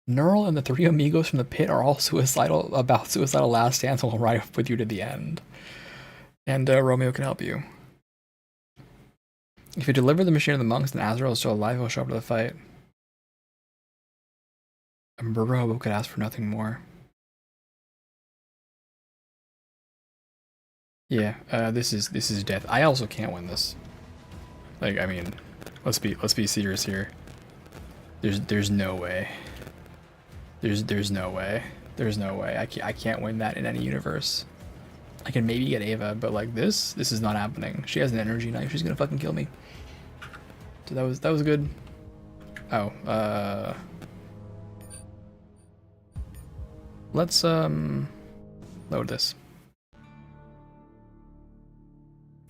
Neural and the 3 amigos from the pit are all suicidal last stands and will ride with you to the end. And Romeo can help you. If you deliver the machine to the monks, then Azrael is still alive, he'll show up to the fight. A murder hobo could ask for nothing more. Yeah, this is death. I also can't win this. Like, I mean, let's be serious here. There's no way. There's no way. There's no way. I can't win that in any universe. I can maybe get Ava, but like this is not happening. She has an energy knife. She's gonna fucking kill me. So that was good. Oh, let's load this.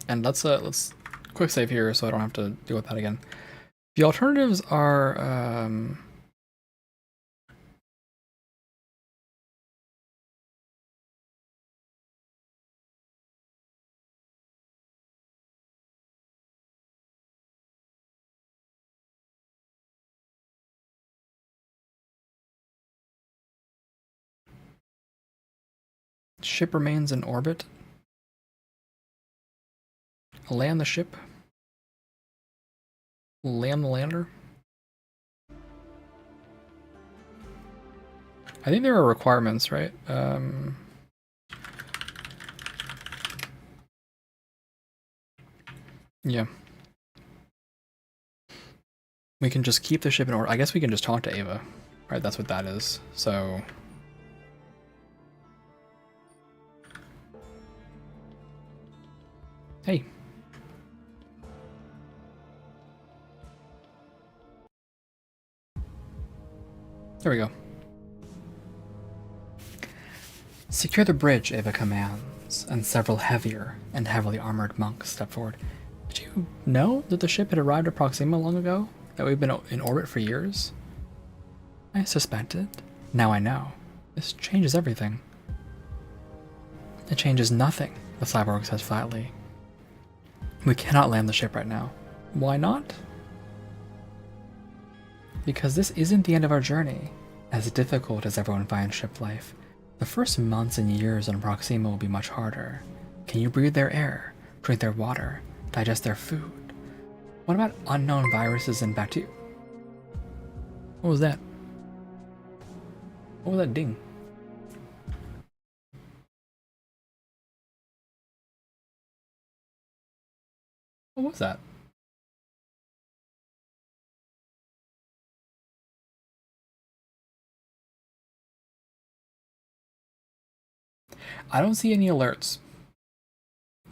And let's quick save here so I don't have to deal with that again. The alternatives are ship remains in orbit. Land the ship. Land the lander. I think there are requirements, right? Yeah. We can just keep the ship in order. I guess we can just talk to Ava. Right, that's what that is. So... Hey. There we go. Secure the bridge, Ava commands, and several heavier and heavily armored monks step forward. Did you know that the ship had arrived at Proxima long ago? That we've been in orbit for years? I suspected. Now I know. This changes everything. It changes nothing, the cyborg says flatly. We cannot land the ship right now. Why not? Because this isn't the end of our journey. As difficult as everyone finds ship life, the first months and years on Proxima will be much harder. Can you breathe their air, drink their water, digest their food? What about unknown viruses and bacteria? What was that? What was that ding? What was that? I don't see any alerts.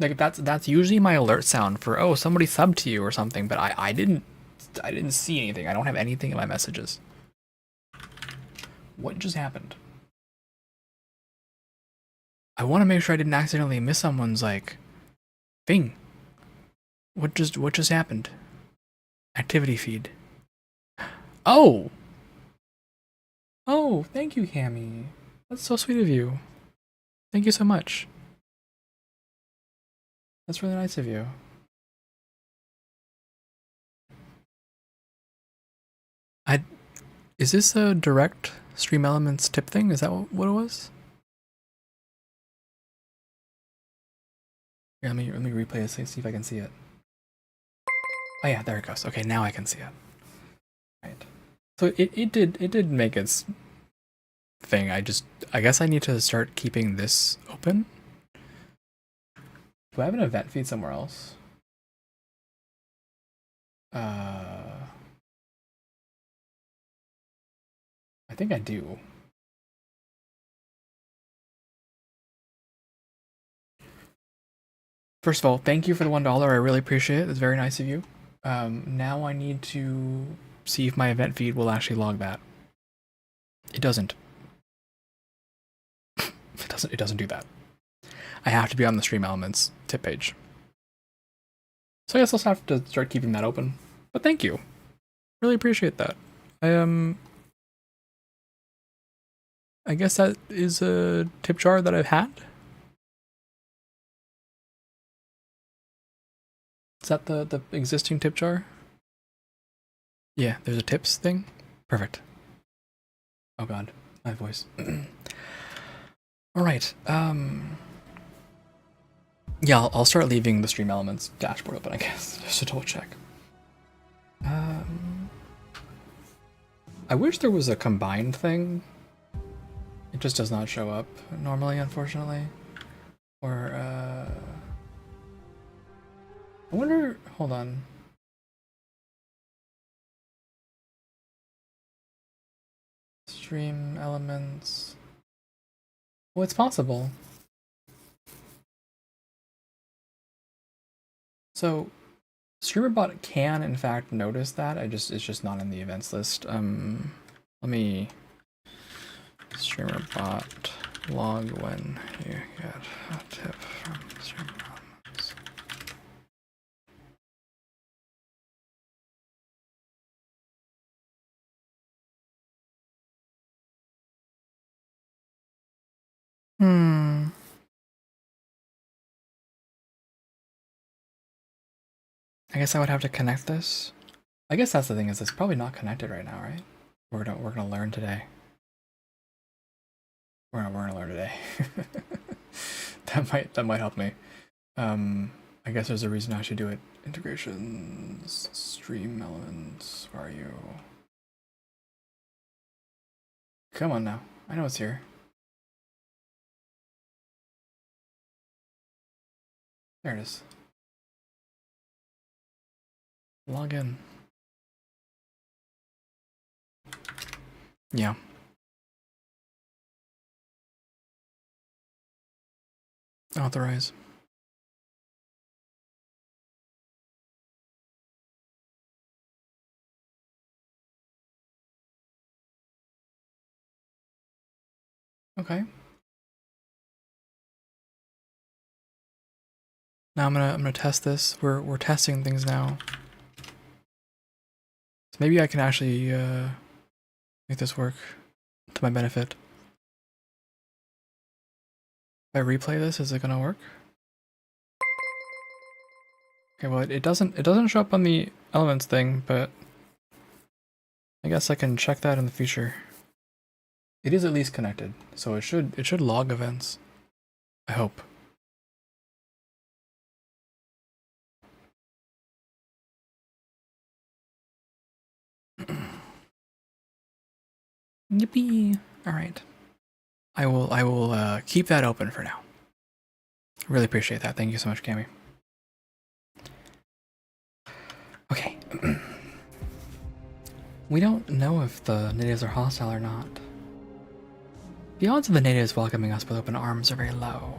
Like that's usually my alert sound for, oh, somebody subbed to you or something, but I didn't see anything. I don't have anything in my messages. What just happened? I want to make sure I didn't accidentally miss someone's like thing. What just happened? Activity feed. Oh. Oh, thank you, Cammy. That's so sweet of you. Thank you so much. That's really nice of you. Is this a direct Stream Elements tip thing? Is that what it was? Here, let me replay this, see if I can see it. Oh yeah, there it goes. Okay, now I can see it. Right. So it did make its thing. I guess I need to start keeping this open. Do I have an event feed somewhere else? I think I do. First of all, thank you for the $1. I really appreciate it. It's very nice of you. Now I need to see if my event feed will actually log that. It doesn't. It doesn't do that. I have to be on the Stream Elements tip page. So I guess I'll have to start keeping that open. But thank you. Really appreciate that. I guess that is a tip jar that I've had. Is that the existing tip jar? Yeah, there's a tips thing. Perfect. Oh god, my voice. All right. Yeah, I'll start leaving the stream elements dashboard open, I guess, just to double check. I wish there was a combined thing. It just does not show up normally, unfortunately. Or I wonder. Hold on. Stream elements. Well, it's possible. So, StreamerBot can in fact notice that. It's just not in the events list. Let me StreamerBot log when you get a tip from StreamerBot. I guess I would have to connect this. I guess that's the thing, is it's probably not connected right now, right? We're gonna learn today. We're gonna learn today. that might help me. I guess there's a reason I should do it. Integrations, stream elements. Where are you? Come on now. I know it's here. There it is. Log in. Yeah. Authorize. Okay. Now I'm gonna test this. We're testing things now. So maybe I can actually make this work to my benefit. If I replay this, is it gonna work? Okay, well it doesn't show up on the elements thing, but I guess I can check that in the future. It is at least connected, so it should log events. I hope. Yippee! All right, I will keep that open for now. Really appreciate that. Thank you so much, Cami. Okay. We don't know if the natives are hostile or not. The odds of the natives welcoming us with open arms are very low.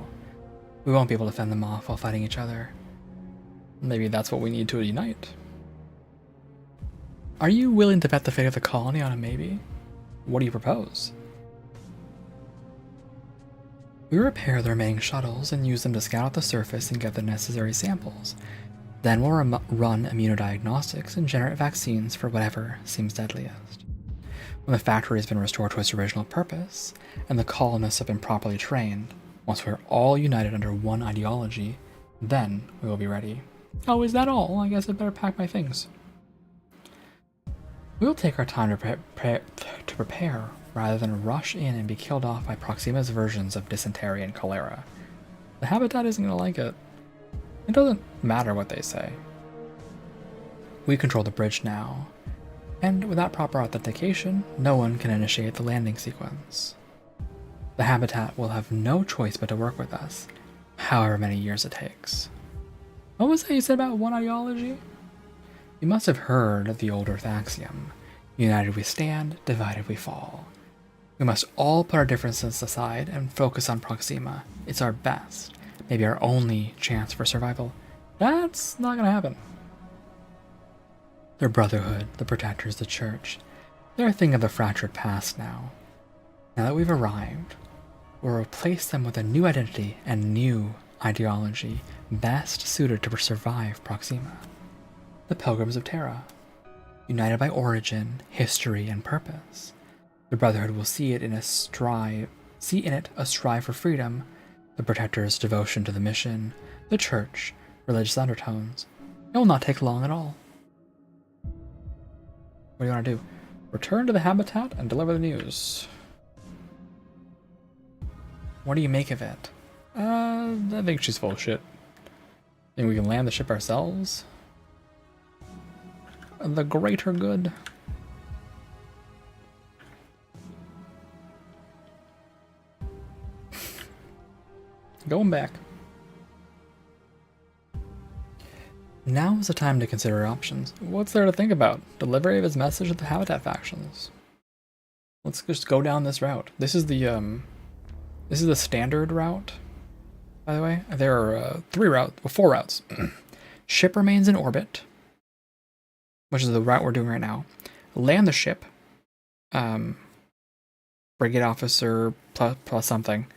We won't be able to fend them off while fighting each other. Maybe that's what we need to unite. Are you willing to bet the fate of the colony on a maybe? What do you propose? We repair the remaining shuttles and use them to scout out the surface and get the necessary samples. Then we'll run immunodiagnostics and generate vaccines for whatever seems deadliest. When the factory has been restored to its original purpose, and the colonists have been properly trained, once we're all united under one ideology, then we will be ready. Oh, is that all? I guess I better pack my things. We will take our time to prepare, rather than rush in and be killed off by Proxima's versions of dysentery and cholera. The habitat isn't going to like it. It doesn't matter what they say. We control the bridge now, and without proper authentication, no one can initiate the landing sequence. The habitat will have no choice but to work with us, however many years it takes. What was that you said about one ideology? You must have heard of the old Earth axiom: united we stand, divided we fall. We must all put our differences aside and focus on Proxima. It's our best, maybe our only chance for survival. That's not gonna happen. Their brotherhood, the protectors, the church, they're a thing of the fractured past now. Now that we've arrived, we'll replace them with a new identity and new ideology best suited to survive Proxima. The Pilgrims of Terra, united by origin, history, and purpose. The Brotherhood will see in it a strive for freedom, the Protector's devotion to the mission, the Church, religious undertones, It will not take long at all. What do you want to do? Return to the habitat and deliver the news. What do you make of it? I think she's full of shit. Think we can land the ship ourselves? The greater good. Going back. Now is the time to consider options. What's there to think about? Delivery of his message to the Habitat factions. Let's just go down this route. This is the standard route, by the way. There are 4 routes. Ship remains in orbit, which is the route we're doing right now. Land the ship. Brigade officer plus something.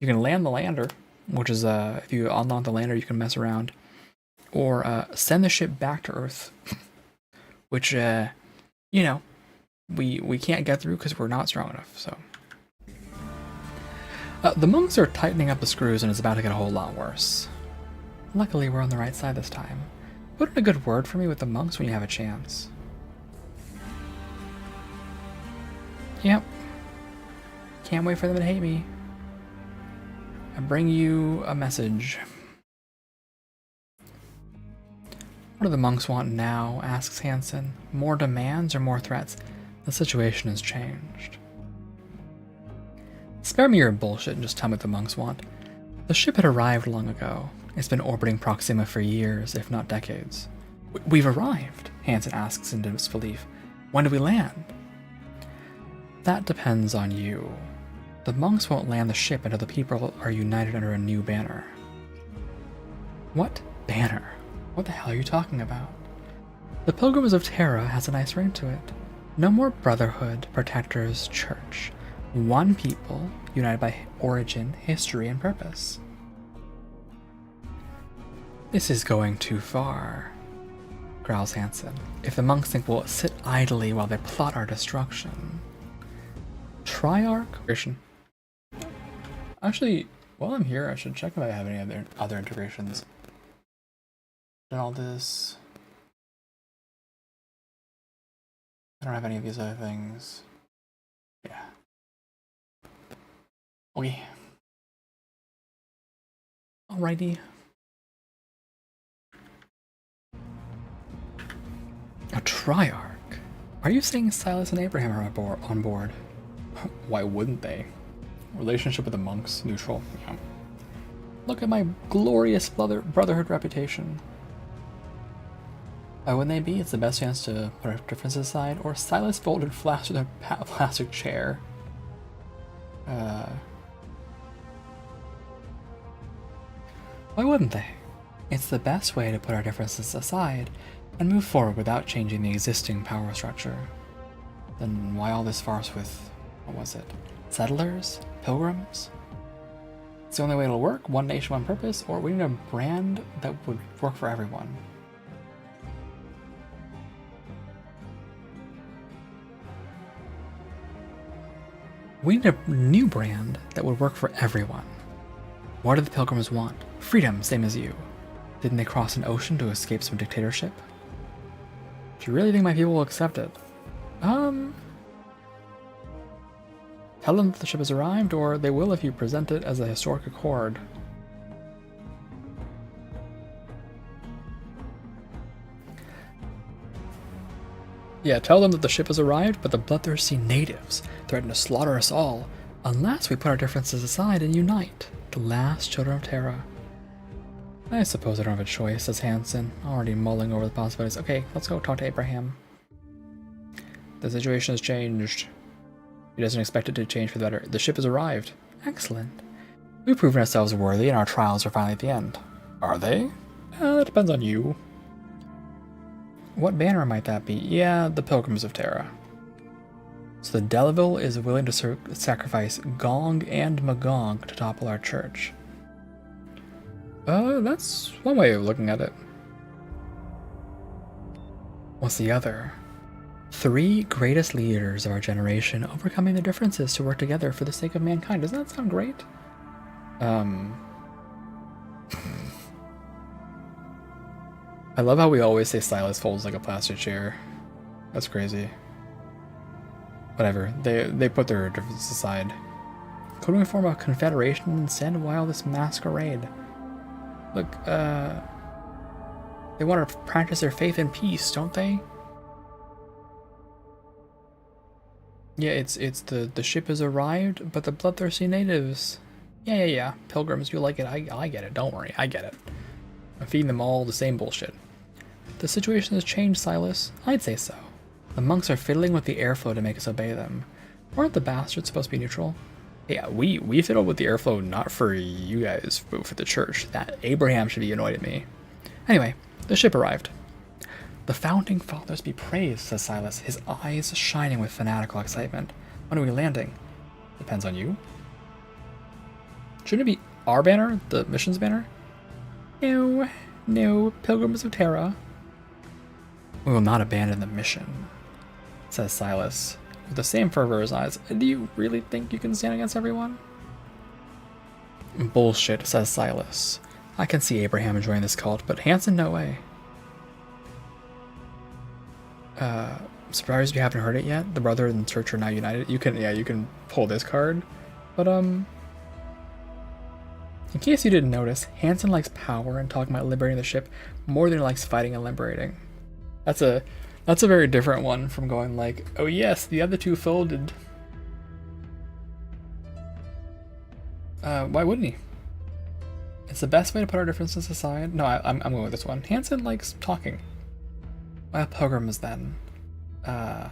You can land the lander, which is if you unlock the lander, you can mess around. Or send the ship back to Earth, which, you know, we can't get through because we're not strong enough, so. The monks are tightening up the screws and it's about to get a whole lot worse. Luckily, we're on the right side this time. Put in a good word for me with the monks when you have a chance. Yep. Can't wait for them to hate me. I bring you a message. What do the monks want now? Asks Hansen. More demands or more threats? The situation has changed. Spare me your bullshit and just tell me what the monks want. The ship had arrived long ago. It's been orbiting Proxima for years, if not decades. We've arrived? Hansen asks in disbelief. When do we land? That depends on you. The monks won't land the ship until the people are united under a new banner. What banner? What the hell are you talking about? The Pilgrims of Terra has a nice ring to it. No more brotherhood, protectors, church. One people, united by origin, history, and purpose. This is going too far, growls Hansen. If the monks think we'll sit idly while they plot our destruction. Triarch? Actually, while I'm here, I should check if I have any other integrations. And all this. I don't have any of these other things. Yeah. Okay. Alrighty. A Triarch? Are you saying Silas and Abraham are on board? Why wouldn't they? Relationship with the monks, neutral. Yeah. Look at my glorious brotherhood reputation. Why wouldn't they be? It's the best chance to put our differences aside. Or Silas folded flash with a plastic chair. Why wouldn't they? It's the best way to put our differences aside and move forward without changing the existing power structure. Then why all this farce with, what was it? Settlers? Pilgrims? It's the only way it'll work. One nation, one purpose. Or we need a brand that would work for everyone. We need a new brand that would work for everyone. What do the Pilgrims want? Freedom, same as you. Didn't they cross an ocean to escape some dictatorship? Do you really think my people will accept it? Tell them that the ship has arrived, or they will if you present it as a historic accord. Yeah, tell them that the ship has arrived, but the bloodthirsty natives threaten to slaughter us all unless we put our differences aside and unite. The last children of Terra. I suppose I don't have a choice, says Hansen, already mulling over the possibilities. Okay, let's go talk to Abraham. The situation has changed. He doesn't expect it to change for the better. The ship has arrived. Excellent. We've proven ourselves worthy and our trials are finally at the end. Are they? That depends on you. What banner might that be? Yeah, the Pilgrims of Terra. So the Delaval is willing to sacrifice Gong and Magong to topple our church. That's one way of looking at it. What's the other? 3 greatest leaders of our generation overcoming their differences to work together for the sake of mankind. Doesn't that sound great? I love how we always say Silas folds like a plastic chair. That's crazy. Whatever. They put their differences aside. Couldn't we form a confederation instead while this masquerade? Look, they want to practice their faith in peace, don't they? Yeah, it's the ship has arrived, but the bloodthirsty natives. Yeah. Pilgrims, you like it. I get it. Don't worry, I get it. I'm feeding them all the same bullshit. The situation has changed, Silas. I'd say so. The monks are fiddling with the airflow to make us obey them. Weren't the bastards supposed to be neutral? Yeah, we fiddled with the airflow not for you guys, but for the church. That Abraham should be annoyed at me. Anyway, the ship arrived. The founding fathers be praised, says Silas, his eyes shining with fanatical excitement. When are we landing? Depends on you. Shouldn't it be our banner, the mission's banner? No, Pilgrims of Terra. We will not abandon the mission, says Silas, with the same fervor in his eyes. Do you really think you can stand against everyone? Bullshit, says Silas. I can see Abraham enjoying this cult, but Hanson, no way. Surprised you haven't heard it yet? The brother and church are now united. You can pull this card. But, in case you didn't notice, Hanson likes power and talking about liberating the ship more than he likes fighting and liberating. That's a very different one from going like, oh yes, the other two folded. Why wouldn't he? It's the best way to put our differences aside. No, I'm going with this one. Hanson likes talking. Well, pilgrims then. What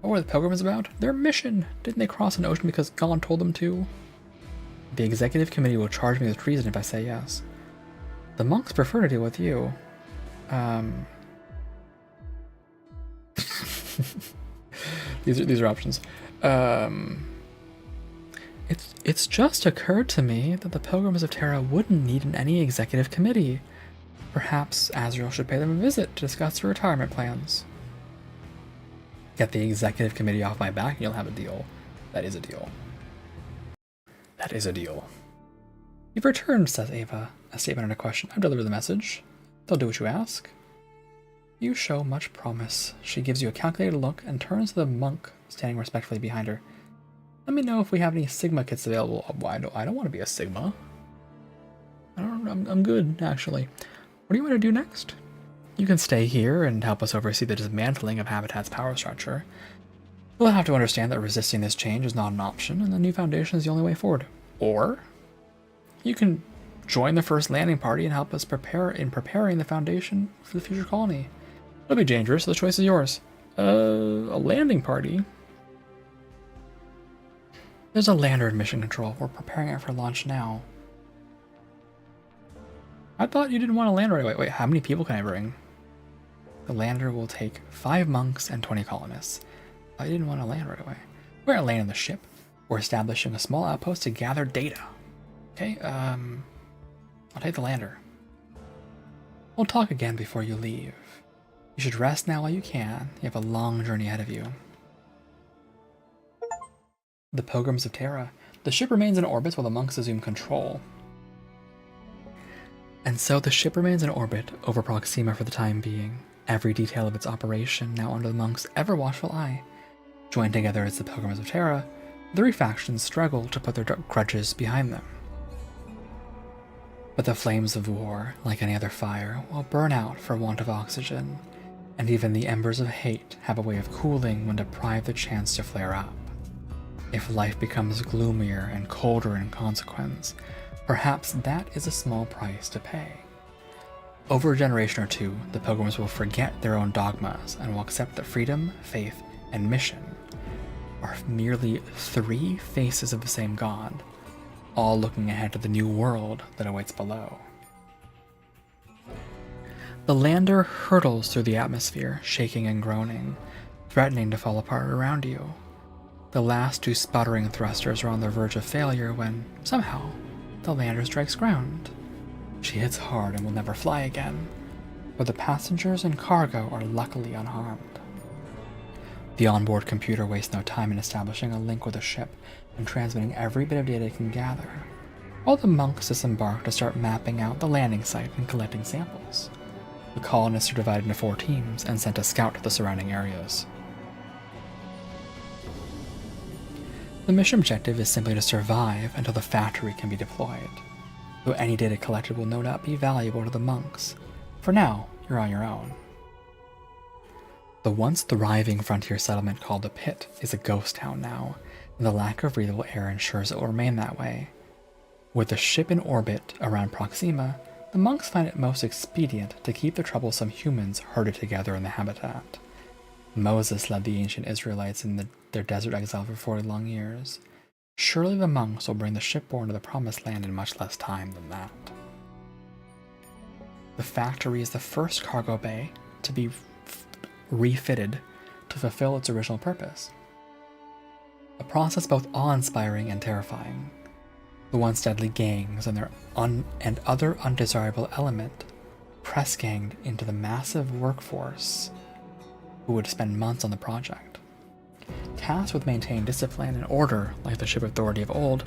were the pilgrims about? Their mission. Didn't they cross an ocean because God told them to? The executive committee will charge me with treason if I say yes. The monks prefer to deal with you. These are options. It's just occurred to me that the Pilgrims of Terra wouldn't need any executive committee. Perhaps Azrael should pay them a visit to discuss their retirement plans. Get the executive committee off my back and you'll have a deal. That is a deal. That is a deal. You've returned, says Ava, a statement and a question. I've delivered the message. They'll do what you ask. You show much promise. She gives you a calculated look and turns to the monk standing respectfully behind her. Let me know if we have any Sigma kits available. Oh, I don't want to be a Sigma. I'm good, actually. What do you want to do next? You can stay here and help us oversee the dismantling of Habitat's power structure. We'll have to understand that resisting this change is not an option, and the new foundation is the only way forward. Or you can join the first landing party and help us preparing the foundation for the future colony. It'll be dangerous, so the choice is yours. A landing party? There's a lander in mission control. We're preparing it for launch now. I thought you didn't want to land right away. Wait, how many people can I bring? The lander will take 5 monks and 20 colonists. I didn't want to land right away. We're not landing the ship. We're establishing a small outpost to gather data. Okay, I'll take the lander. We'll talk again before you leave. You should rest now while you can. You have a long journey ahead of you. The Pilgrims of Terra. The ship remains in orbit while the monks assume control. And so the ship remains in orbit over Proxima for the time being. Every detail of its operation now under the monks' ever-watchful eye. Joined together as the Pilgrims of Terra, the three factions struggle to put their grudges behind them. But the flames of war, like any other fire, will burn out for want of oxygen, and even the embers of hate have a way of cooling when deprived the chance to flare up. If life becomes gloomier and colder in consequence, perhaps that is a small price to pay. Over a generation or two, the Pilgrims will forget their own dogmas and will accept that freedom, faith, and mission are merely 3 faces of the same God, all looking ahead to the new world that awaits below. The lander hurtles through the atmosphere, shaking and groaning, threatening to fall apart around you. The last 2 sputtering thrusters are on the verge of failure when, somehow, the lander strikes ground. She hits hard and will never fly again, but the passengers and cargo are luckily unharmed. The onboard computer wastes no time in establishing a link with the ship and transmitting every bit of data it can gather. All the monks disembark to start mapping out the landing site and collecting samples. The colonists are divided into 4 teams and sent to scout the surrounding areas. The mission objective is simply to survive until the factory can be deployed, though any data collected will no doubt be valuable to the monks. For now, you're on your own. The once thriving frontier settlement called the Pit is a ghost town now, and the lack of breathable air ensures it will remain that way. With the ship in orbit around Proxima, the monks find it most expedient to keep the troublesome humans herded together in the habitat. Moses led the ancient Israelites in their desert exile for 40 long years. Surely the monks will bring the shipborne to the promised land in much less time than that. The factory is the first cargo bay to be refitted to fulfill its original purpose. A process both awe-inspiring and terrifying. The once deadly gangs and other undesirable element press-ganged into the massive workforce who would spend months on the project. Tasked with maintaining discipline and order like the ship authority of old,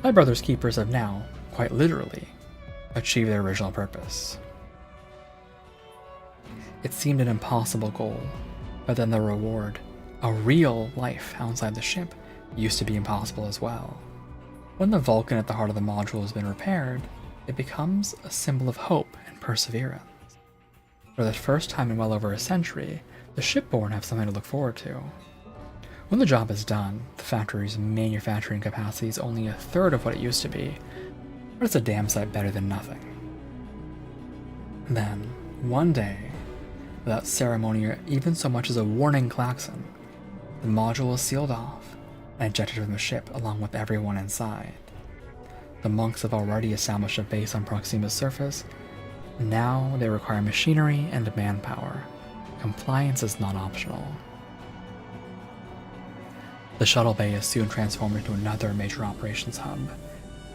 my brother's keepers have now, quite literally, achieved their original purpose. It seemed an impossible goal, but then the reward, a real life outside the ship, used to be impossible as well. When the Vulcan at the heart of the module has been repaired, it becomes a symbol of hope and perseverance. For the first time in well over a century, the shipborne have something to look forward to. When the job is done, the factory's manufacturing capacity is only 1/3 of what it used to be, but it's a damn sight better than nothing. Then, one day, without ceremony or even so much as a warning klaxon, the module is sealed off and ejected from the ship along with everyone inside. The monks have already established a base on Proxima's surface, and now they require machinery and manpower. Compliance is not optional. The shuttle bay is soon transformed into another major operations hub.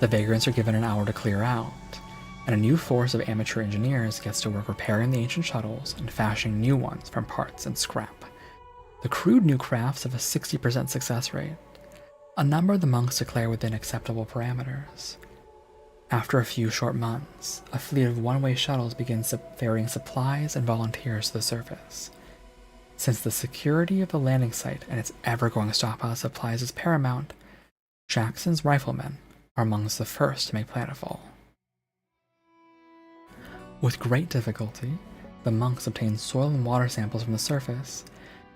The vagrants are given an hour to clear out, and a new force of amateur engineers gets to work repairing the ancient shuttles and fashioning new ones from parts and scrap. The crude new crafts have a 60% success rate, a number the monks declare within acceptable parameters. After a few short months, a fleet of one-way shuttles begins ferrying supplies and volunteers to the surface. Since the security of the landing site and its ever-growing stockpile of supplies is paramount, Jackson's riflemen are amongst the first to make planetfall. With great difficulty, the monks obtain soil and water samples from the surface,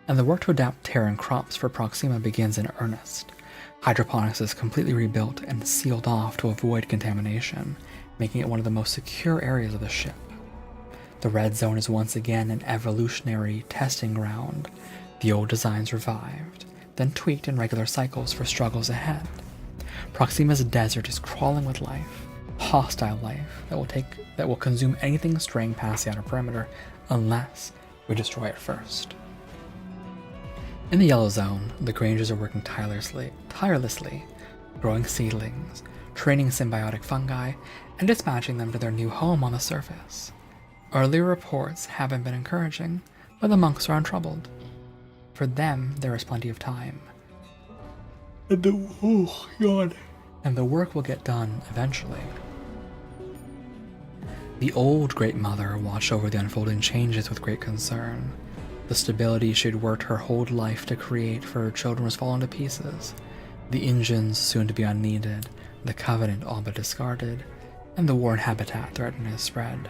and the work to adapt Terran crops for Proxima begins in earnest. Hydroponics is completely rebuilt and sealed off to avoid contamination, making it one of the most secure areas of the ship. The red zone is once again an evolutionary testing ground, the old designs revived, then tweaked in regular cycles for struggles ahead. Proxima's desert is crawling with life, hostile life that will consume anything straying past the outer perimeter unless we destroy it first. In the yellow zone, the Grangers are working tirelessly, growing seedlings, training symbiotic fungi, and dispatching them to their new home on the surface. Earlier reports haven't been encouraging, but the monks are untroubled. For them, there is plenty of time. And the work will get done eventually. The old Great Mother watched over the unfolding changes with great concern. The stability she'd worked her whole life to create for her children was falling to pieces. The engines soon to be unneeded, the Covenant all but discarded, and the war in habitat threatening to spread.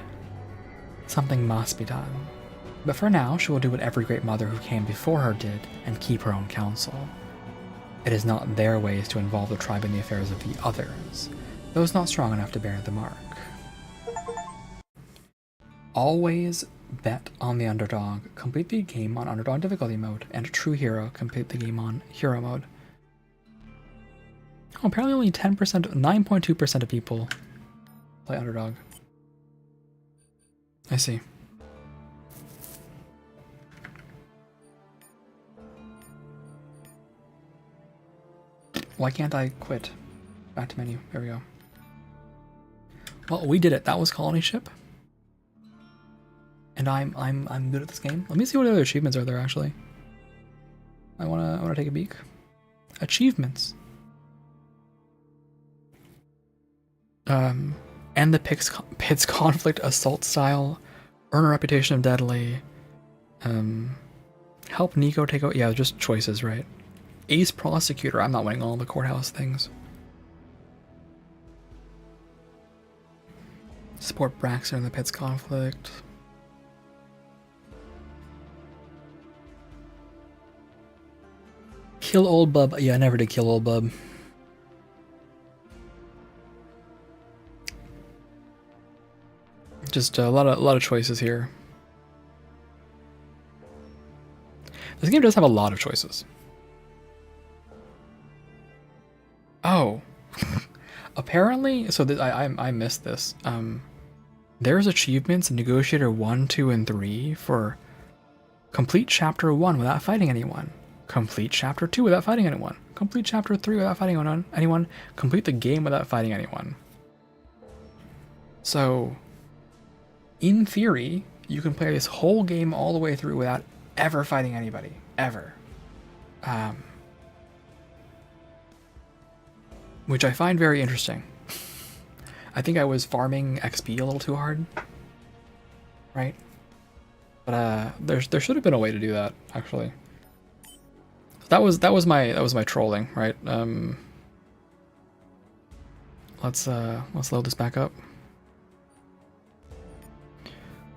Something must be done. But for now, she will do what every Great Mother who came before her did and keep her own counsel. It is not their ways to involve the tribe in the affairs of the others, those not strong enough to bear the mark. Always bet on the underdog. Complete the game on underdog difficulty mode, and a true hero complete the game on hero mode. Oh, apparently only 9.2% of people play underdog. I see. Why can't I quit? Back to menu. There we go. Well, we did it. That was colony ship. And I'm good at this game. Let me see what other achievements are there actually. I wanna take a peek. Achievements. End the Pit's conflict assault style. Earn a reputation of deadly. Help Nico take out. Yeah, just choices, right? Ace prosecutor. I'm not winning all the courthouse things. Support Braxton in the Pit's conflict. Kill old bub. Yeah, I never did kill old bub. Just a lot of choices here. This game does have a lot of choices. Oh, apparently, so I missed this. There's achievements in Negotiator 1, 2, and 3 for complete Chapter 1 without fighting anyone, complete Chapter 2 without fighting anyone, complete Chapter 3 without fighting anyone, complete the game without fighting anyone. So, in theory, you can play this whole game all the way through without ever fighting anybody, ever. Which I find very interesting. I think I was farming XP a little too hard, right? But there should have been a way to do that, actually. That was my trolling, right? Let's load this back up.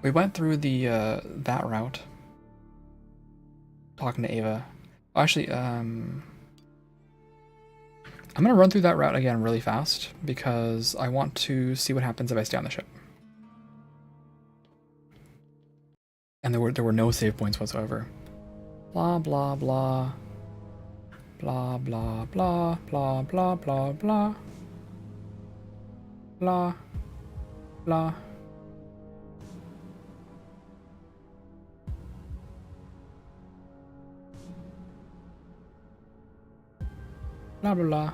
We went through the that route. Talking to Ava. Actually, I'm gonna run through that route again really fast because I want to see what happens if I stay on the ship. And there were no save points whatsoever. Blah blah blah. Blah blah blah blah blah blah blah. Blah blah. Blah blah blah.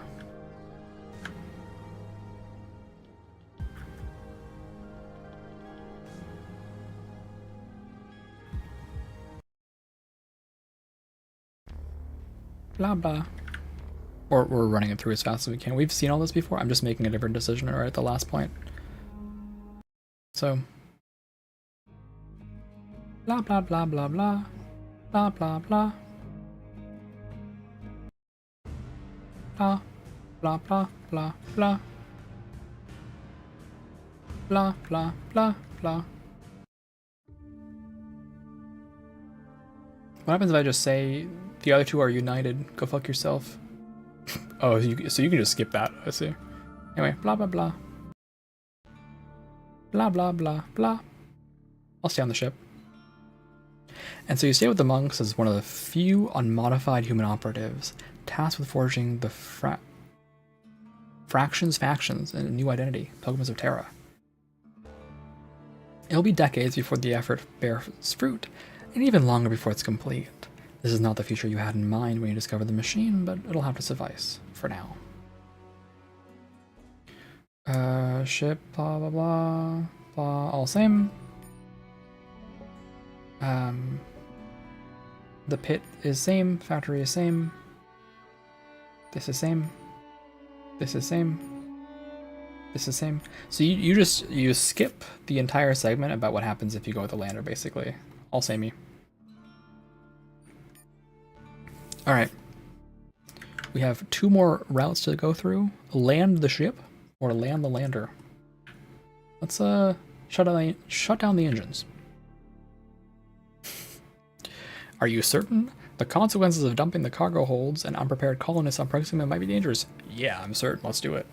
Blah blah. Or we're running it through as fast as we can. We've seen all this before. I'm just making a different decision right at the last point. So blah blah blah blah blah. Blah blah blah. Blah blah blah blah blah. Blah blah blah blah. What happens if I just say the other two are united? Go fuck yourself. Oh, so you can just skip that. I see. Anyway, blah blah blah. Blah blah blah blah. I'll stay on the ship. And so you stay with the monks as one of the few unmodified human operatives tasked with forging the factions and a new identity, Pilgrims of Terra. It'll be decades before the effort bears fruit, and even longer before it's complete. This is not the future you had in mind when you discovered the machine, but it'll have to suffice for now. Ship, blah blah blah, blah, all same. The pit is same, factory is same. This is same. This is same. This is same. So you skip the entire segment about what happens if you go with the lander, basically. All samey. Alright. We have 2 more routes to go through. Land the ship or land the lander. Let's shut down the engines. Are you certain? The consequences of dumping the cargo holds and unprepared colonists on Proxima might be dangerous. Yeah, I'm certain. Let's do it.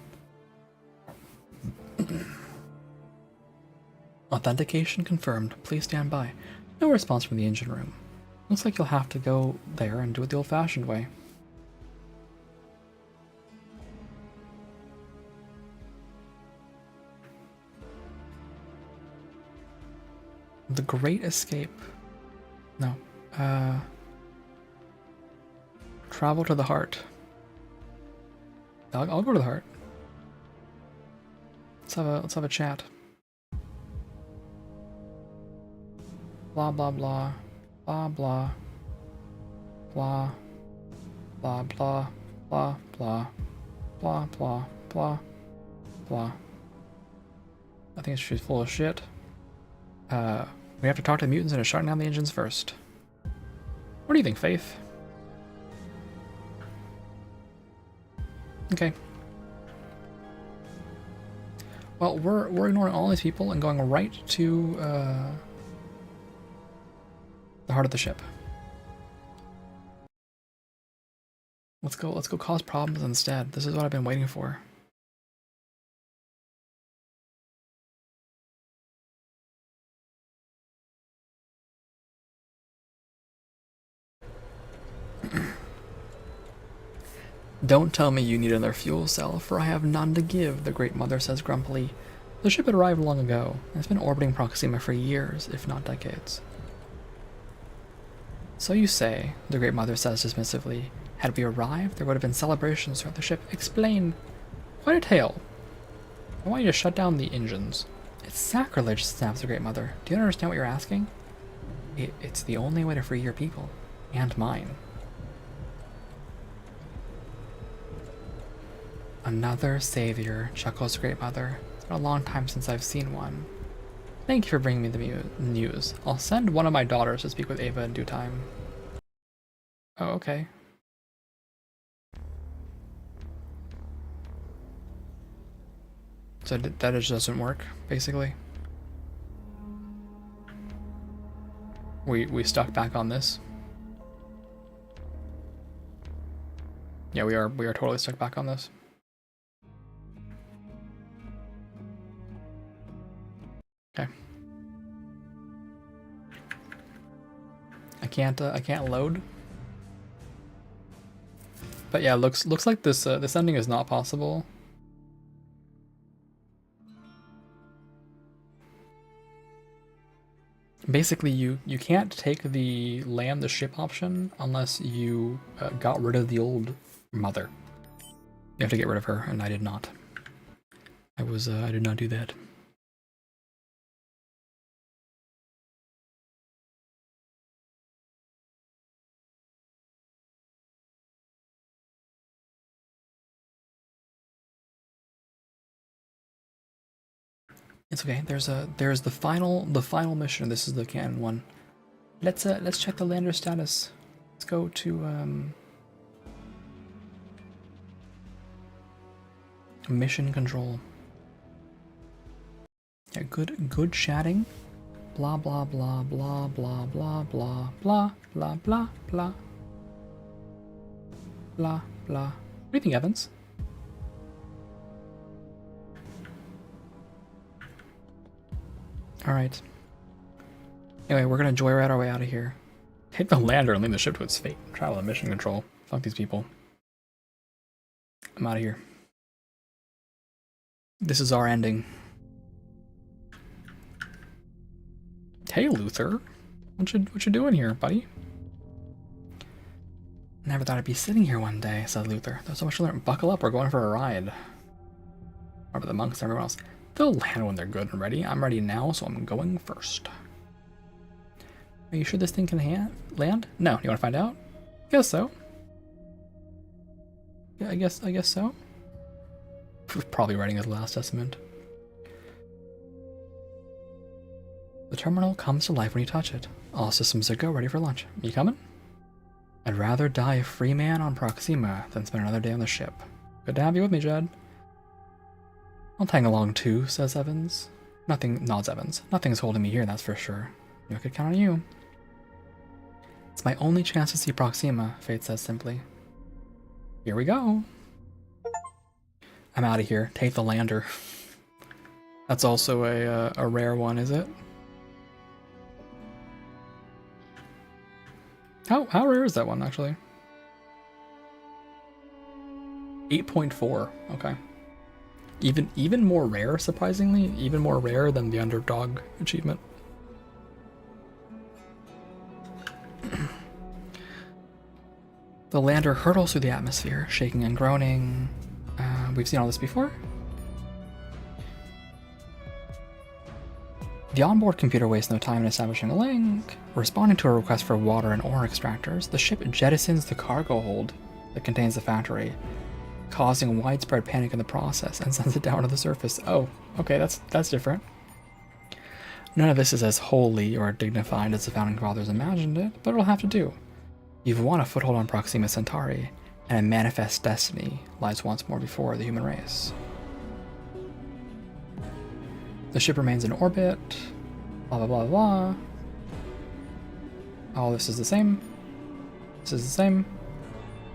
Authentication confirmed. Please stand by. No response from the engine room. Looks like you'll have to go there and do it the old-fashioned way. The Great Escape. No. Travel to the heart. I'll go to the heart. Let's have a chat. Blah blah blah. Blah blah. Blah. Blah blah blah blah. Blah blah blah blah. I think she's full of shit. We have to talk to the mutants and shutting down the engines first. What do you think, Faith? Okay. Well, we're ignoring all these people and going right to the heart of the ship. Let's go cause problems instead. This is what I've been waiting for. Don't tell me you need another fuel cell, for I have none to give, the Great Mother says grumpily. The ship had arrived long ago, and it's been orbiting Proxima for years, if not decades. So you say, the Great Mother says dismissively. Had we arrived, there would have been celebrations throughout the ship. Explain. Quite a tale. I want you to shut down the engines. It's sacrilege, snaps the Great Mother. Do you understand what you're asking? It's the only way to free your people. And mine. Another savior, chuckles Great Mother. It's been a long time since I've seen one. Thank you for bringing me the news. I'll send one of my daughters to speak with Ava in due time. Oh, okay. So that just doesn't work, basically. We stuck back on this. Yeah, we are totally stuck back on this. Okay. I can't load. But yeah, looks like this this ending is not possible. Basically, you can't take the land the ship option unless you got rid of the old mother. You have to get rid of her, and I did not. I did not do that. It's okay. There's the final mission. This is the canon one. Let's check the lander status. Let's go to mission control. Yeah, good chatting. Blah blah blah blah blah blah blah blah blah blah blah blah blah. What do you think, Evans? Alright. Anyway, we're gonna joyride our way out of here. Hit the lander and leave the ship to its fate. Travel to mission control. Fuck these people. I'm out of here. This is our ending. Hey, Luther. What you doing here, buddy? Never thought I'd be sitting here one day, said Luther. There's so much to learn. Buckle up, we're going for a ride. What about the monks and everyone else? They'll land when they're good and ready. I'm ready now, so I'm going first. Are you sure this thing can land? No. You want to find out? Guess so. Yeah, I guess so. Probably writing his last testament. The terminal comes to life when you touch it. All systems are go, ready for launch. You coming? I'd rather die a free man on Proxima than spend another day on the ship. Good to have you with me, Jed. I'll tag along too, says Evans. Nods Evans. Nothing's holding me here, that's for sure. I could count on you. It's my only chance to see Proxima, Fate says simply. Here we go. I'm out of here. Take the lander. That's also a rare one, is it? How rare is that one, actually? 8.4. Okay. Even more rare, surprisingly. Even more rare than the underdog achievement. The lander hurtles through the atmosphere, shaking and groaning. We've seen all this before. The onboard computer wastes no time in establishing a link. Responding to a request for water and ore extractors, the ship jettisons the cargo hold that contains the factory. causing widespread panic in the process and sends it down to the surface. Oh, okay, that's different. None of this is as holy or dignified as the Founding Fathers imagined it, but it'll have to do. You've won a foothold on Proxima Centauri, and a manifest destiny lies once more before the human race. The ship remains in orbit, blah blah blah blah. All this is the same. This is the same.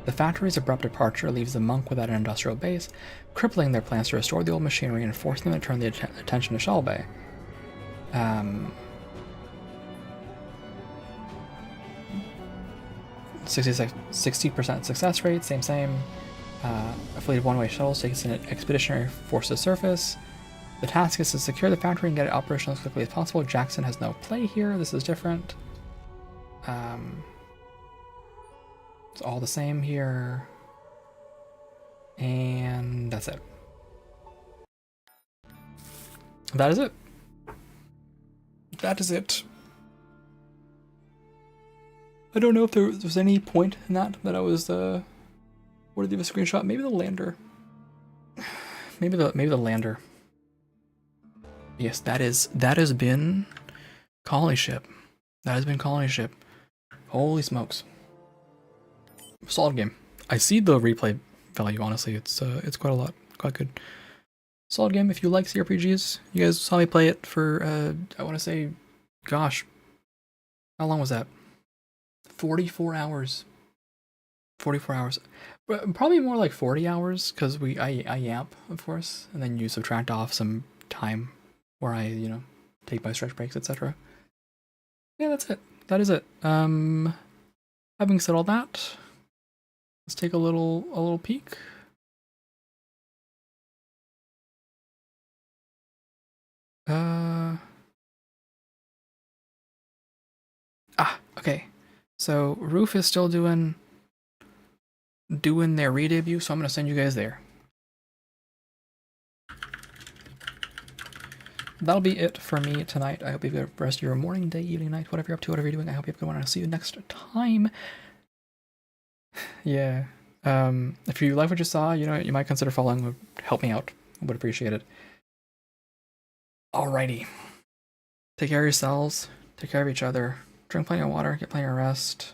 The factory's abrupt departure leaves the monk without an industrial base, crippling their plans to restore the old machinery and forcing them to turn the attention to Shell Bay. 60% success rate, same. A fleet of one-way shuttles takes an expeditionary force to the surface. The task is to secure the factory and get it operational as quickly as possible. Jackson has no play here. This is different. It's all the same here. And that's it. That is it. That is it. I don't know if there was any point in that I was wanted to give a screenshot. Maybe the lander. Maybe the lander. Yes, that has been Colony Ship. That has been Colony Ship. Holy smokes. Solid game. I see the replay value, honestly. It's quite a lot. Quite good. Solid game. If you like CRPGs, you guys saw me play it for I want to say, gosh, how long was that? 44 hours. 44 hours. Probably more like 40 hours because I YAP, of course, and then you subtract off some time where I, take my stretch breaks, etc. Yeah, that's it. That is it. Having said all that, let's take a little peek. Okay. So Roof is still doing their re-debut, so I'm gonna send you guys there. That'll be it for me tonight. I hope you have a good rest of your morning, day, evening, night, whatever you're up to, whatever you're doing. I hope you have a good one, and I'll see you next time. Yeah. If you like what you saw, you might consider following. Would help me out. I would appreciate it. Alrighty. Take care of yourselves. Take care of each other. Drink plenty of water. Get plenty of rest.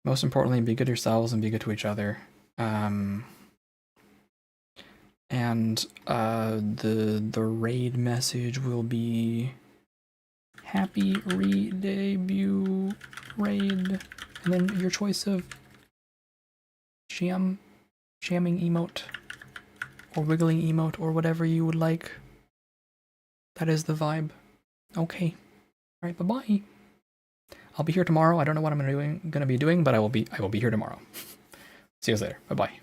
Most importantly, be good to yourselves and be good to each other. And the raid message will be happy re-debut raid, and then your choice of jamming emote or wiggling emote or whatever you would like. That is the vibe. Okay. All right. Bye-bye. I'll be here tomorrow. I don't know what I'm gonna be doing, but I will be here tomorrow. See you guys later. Bye-bye.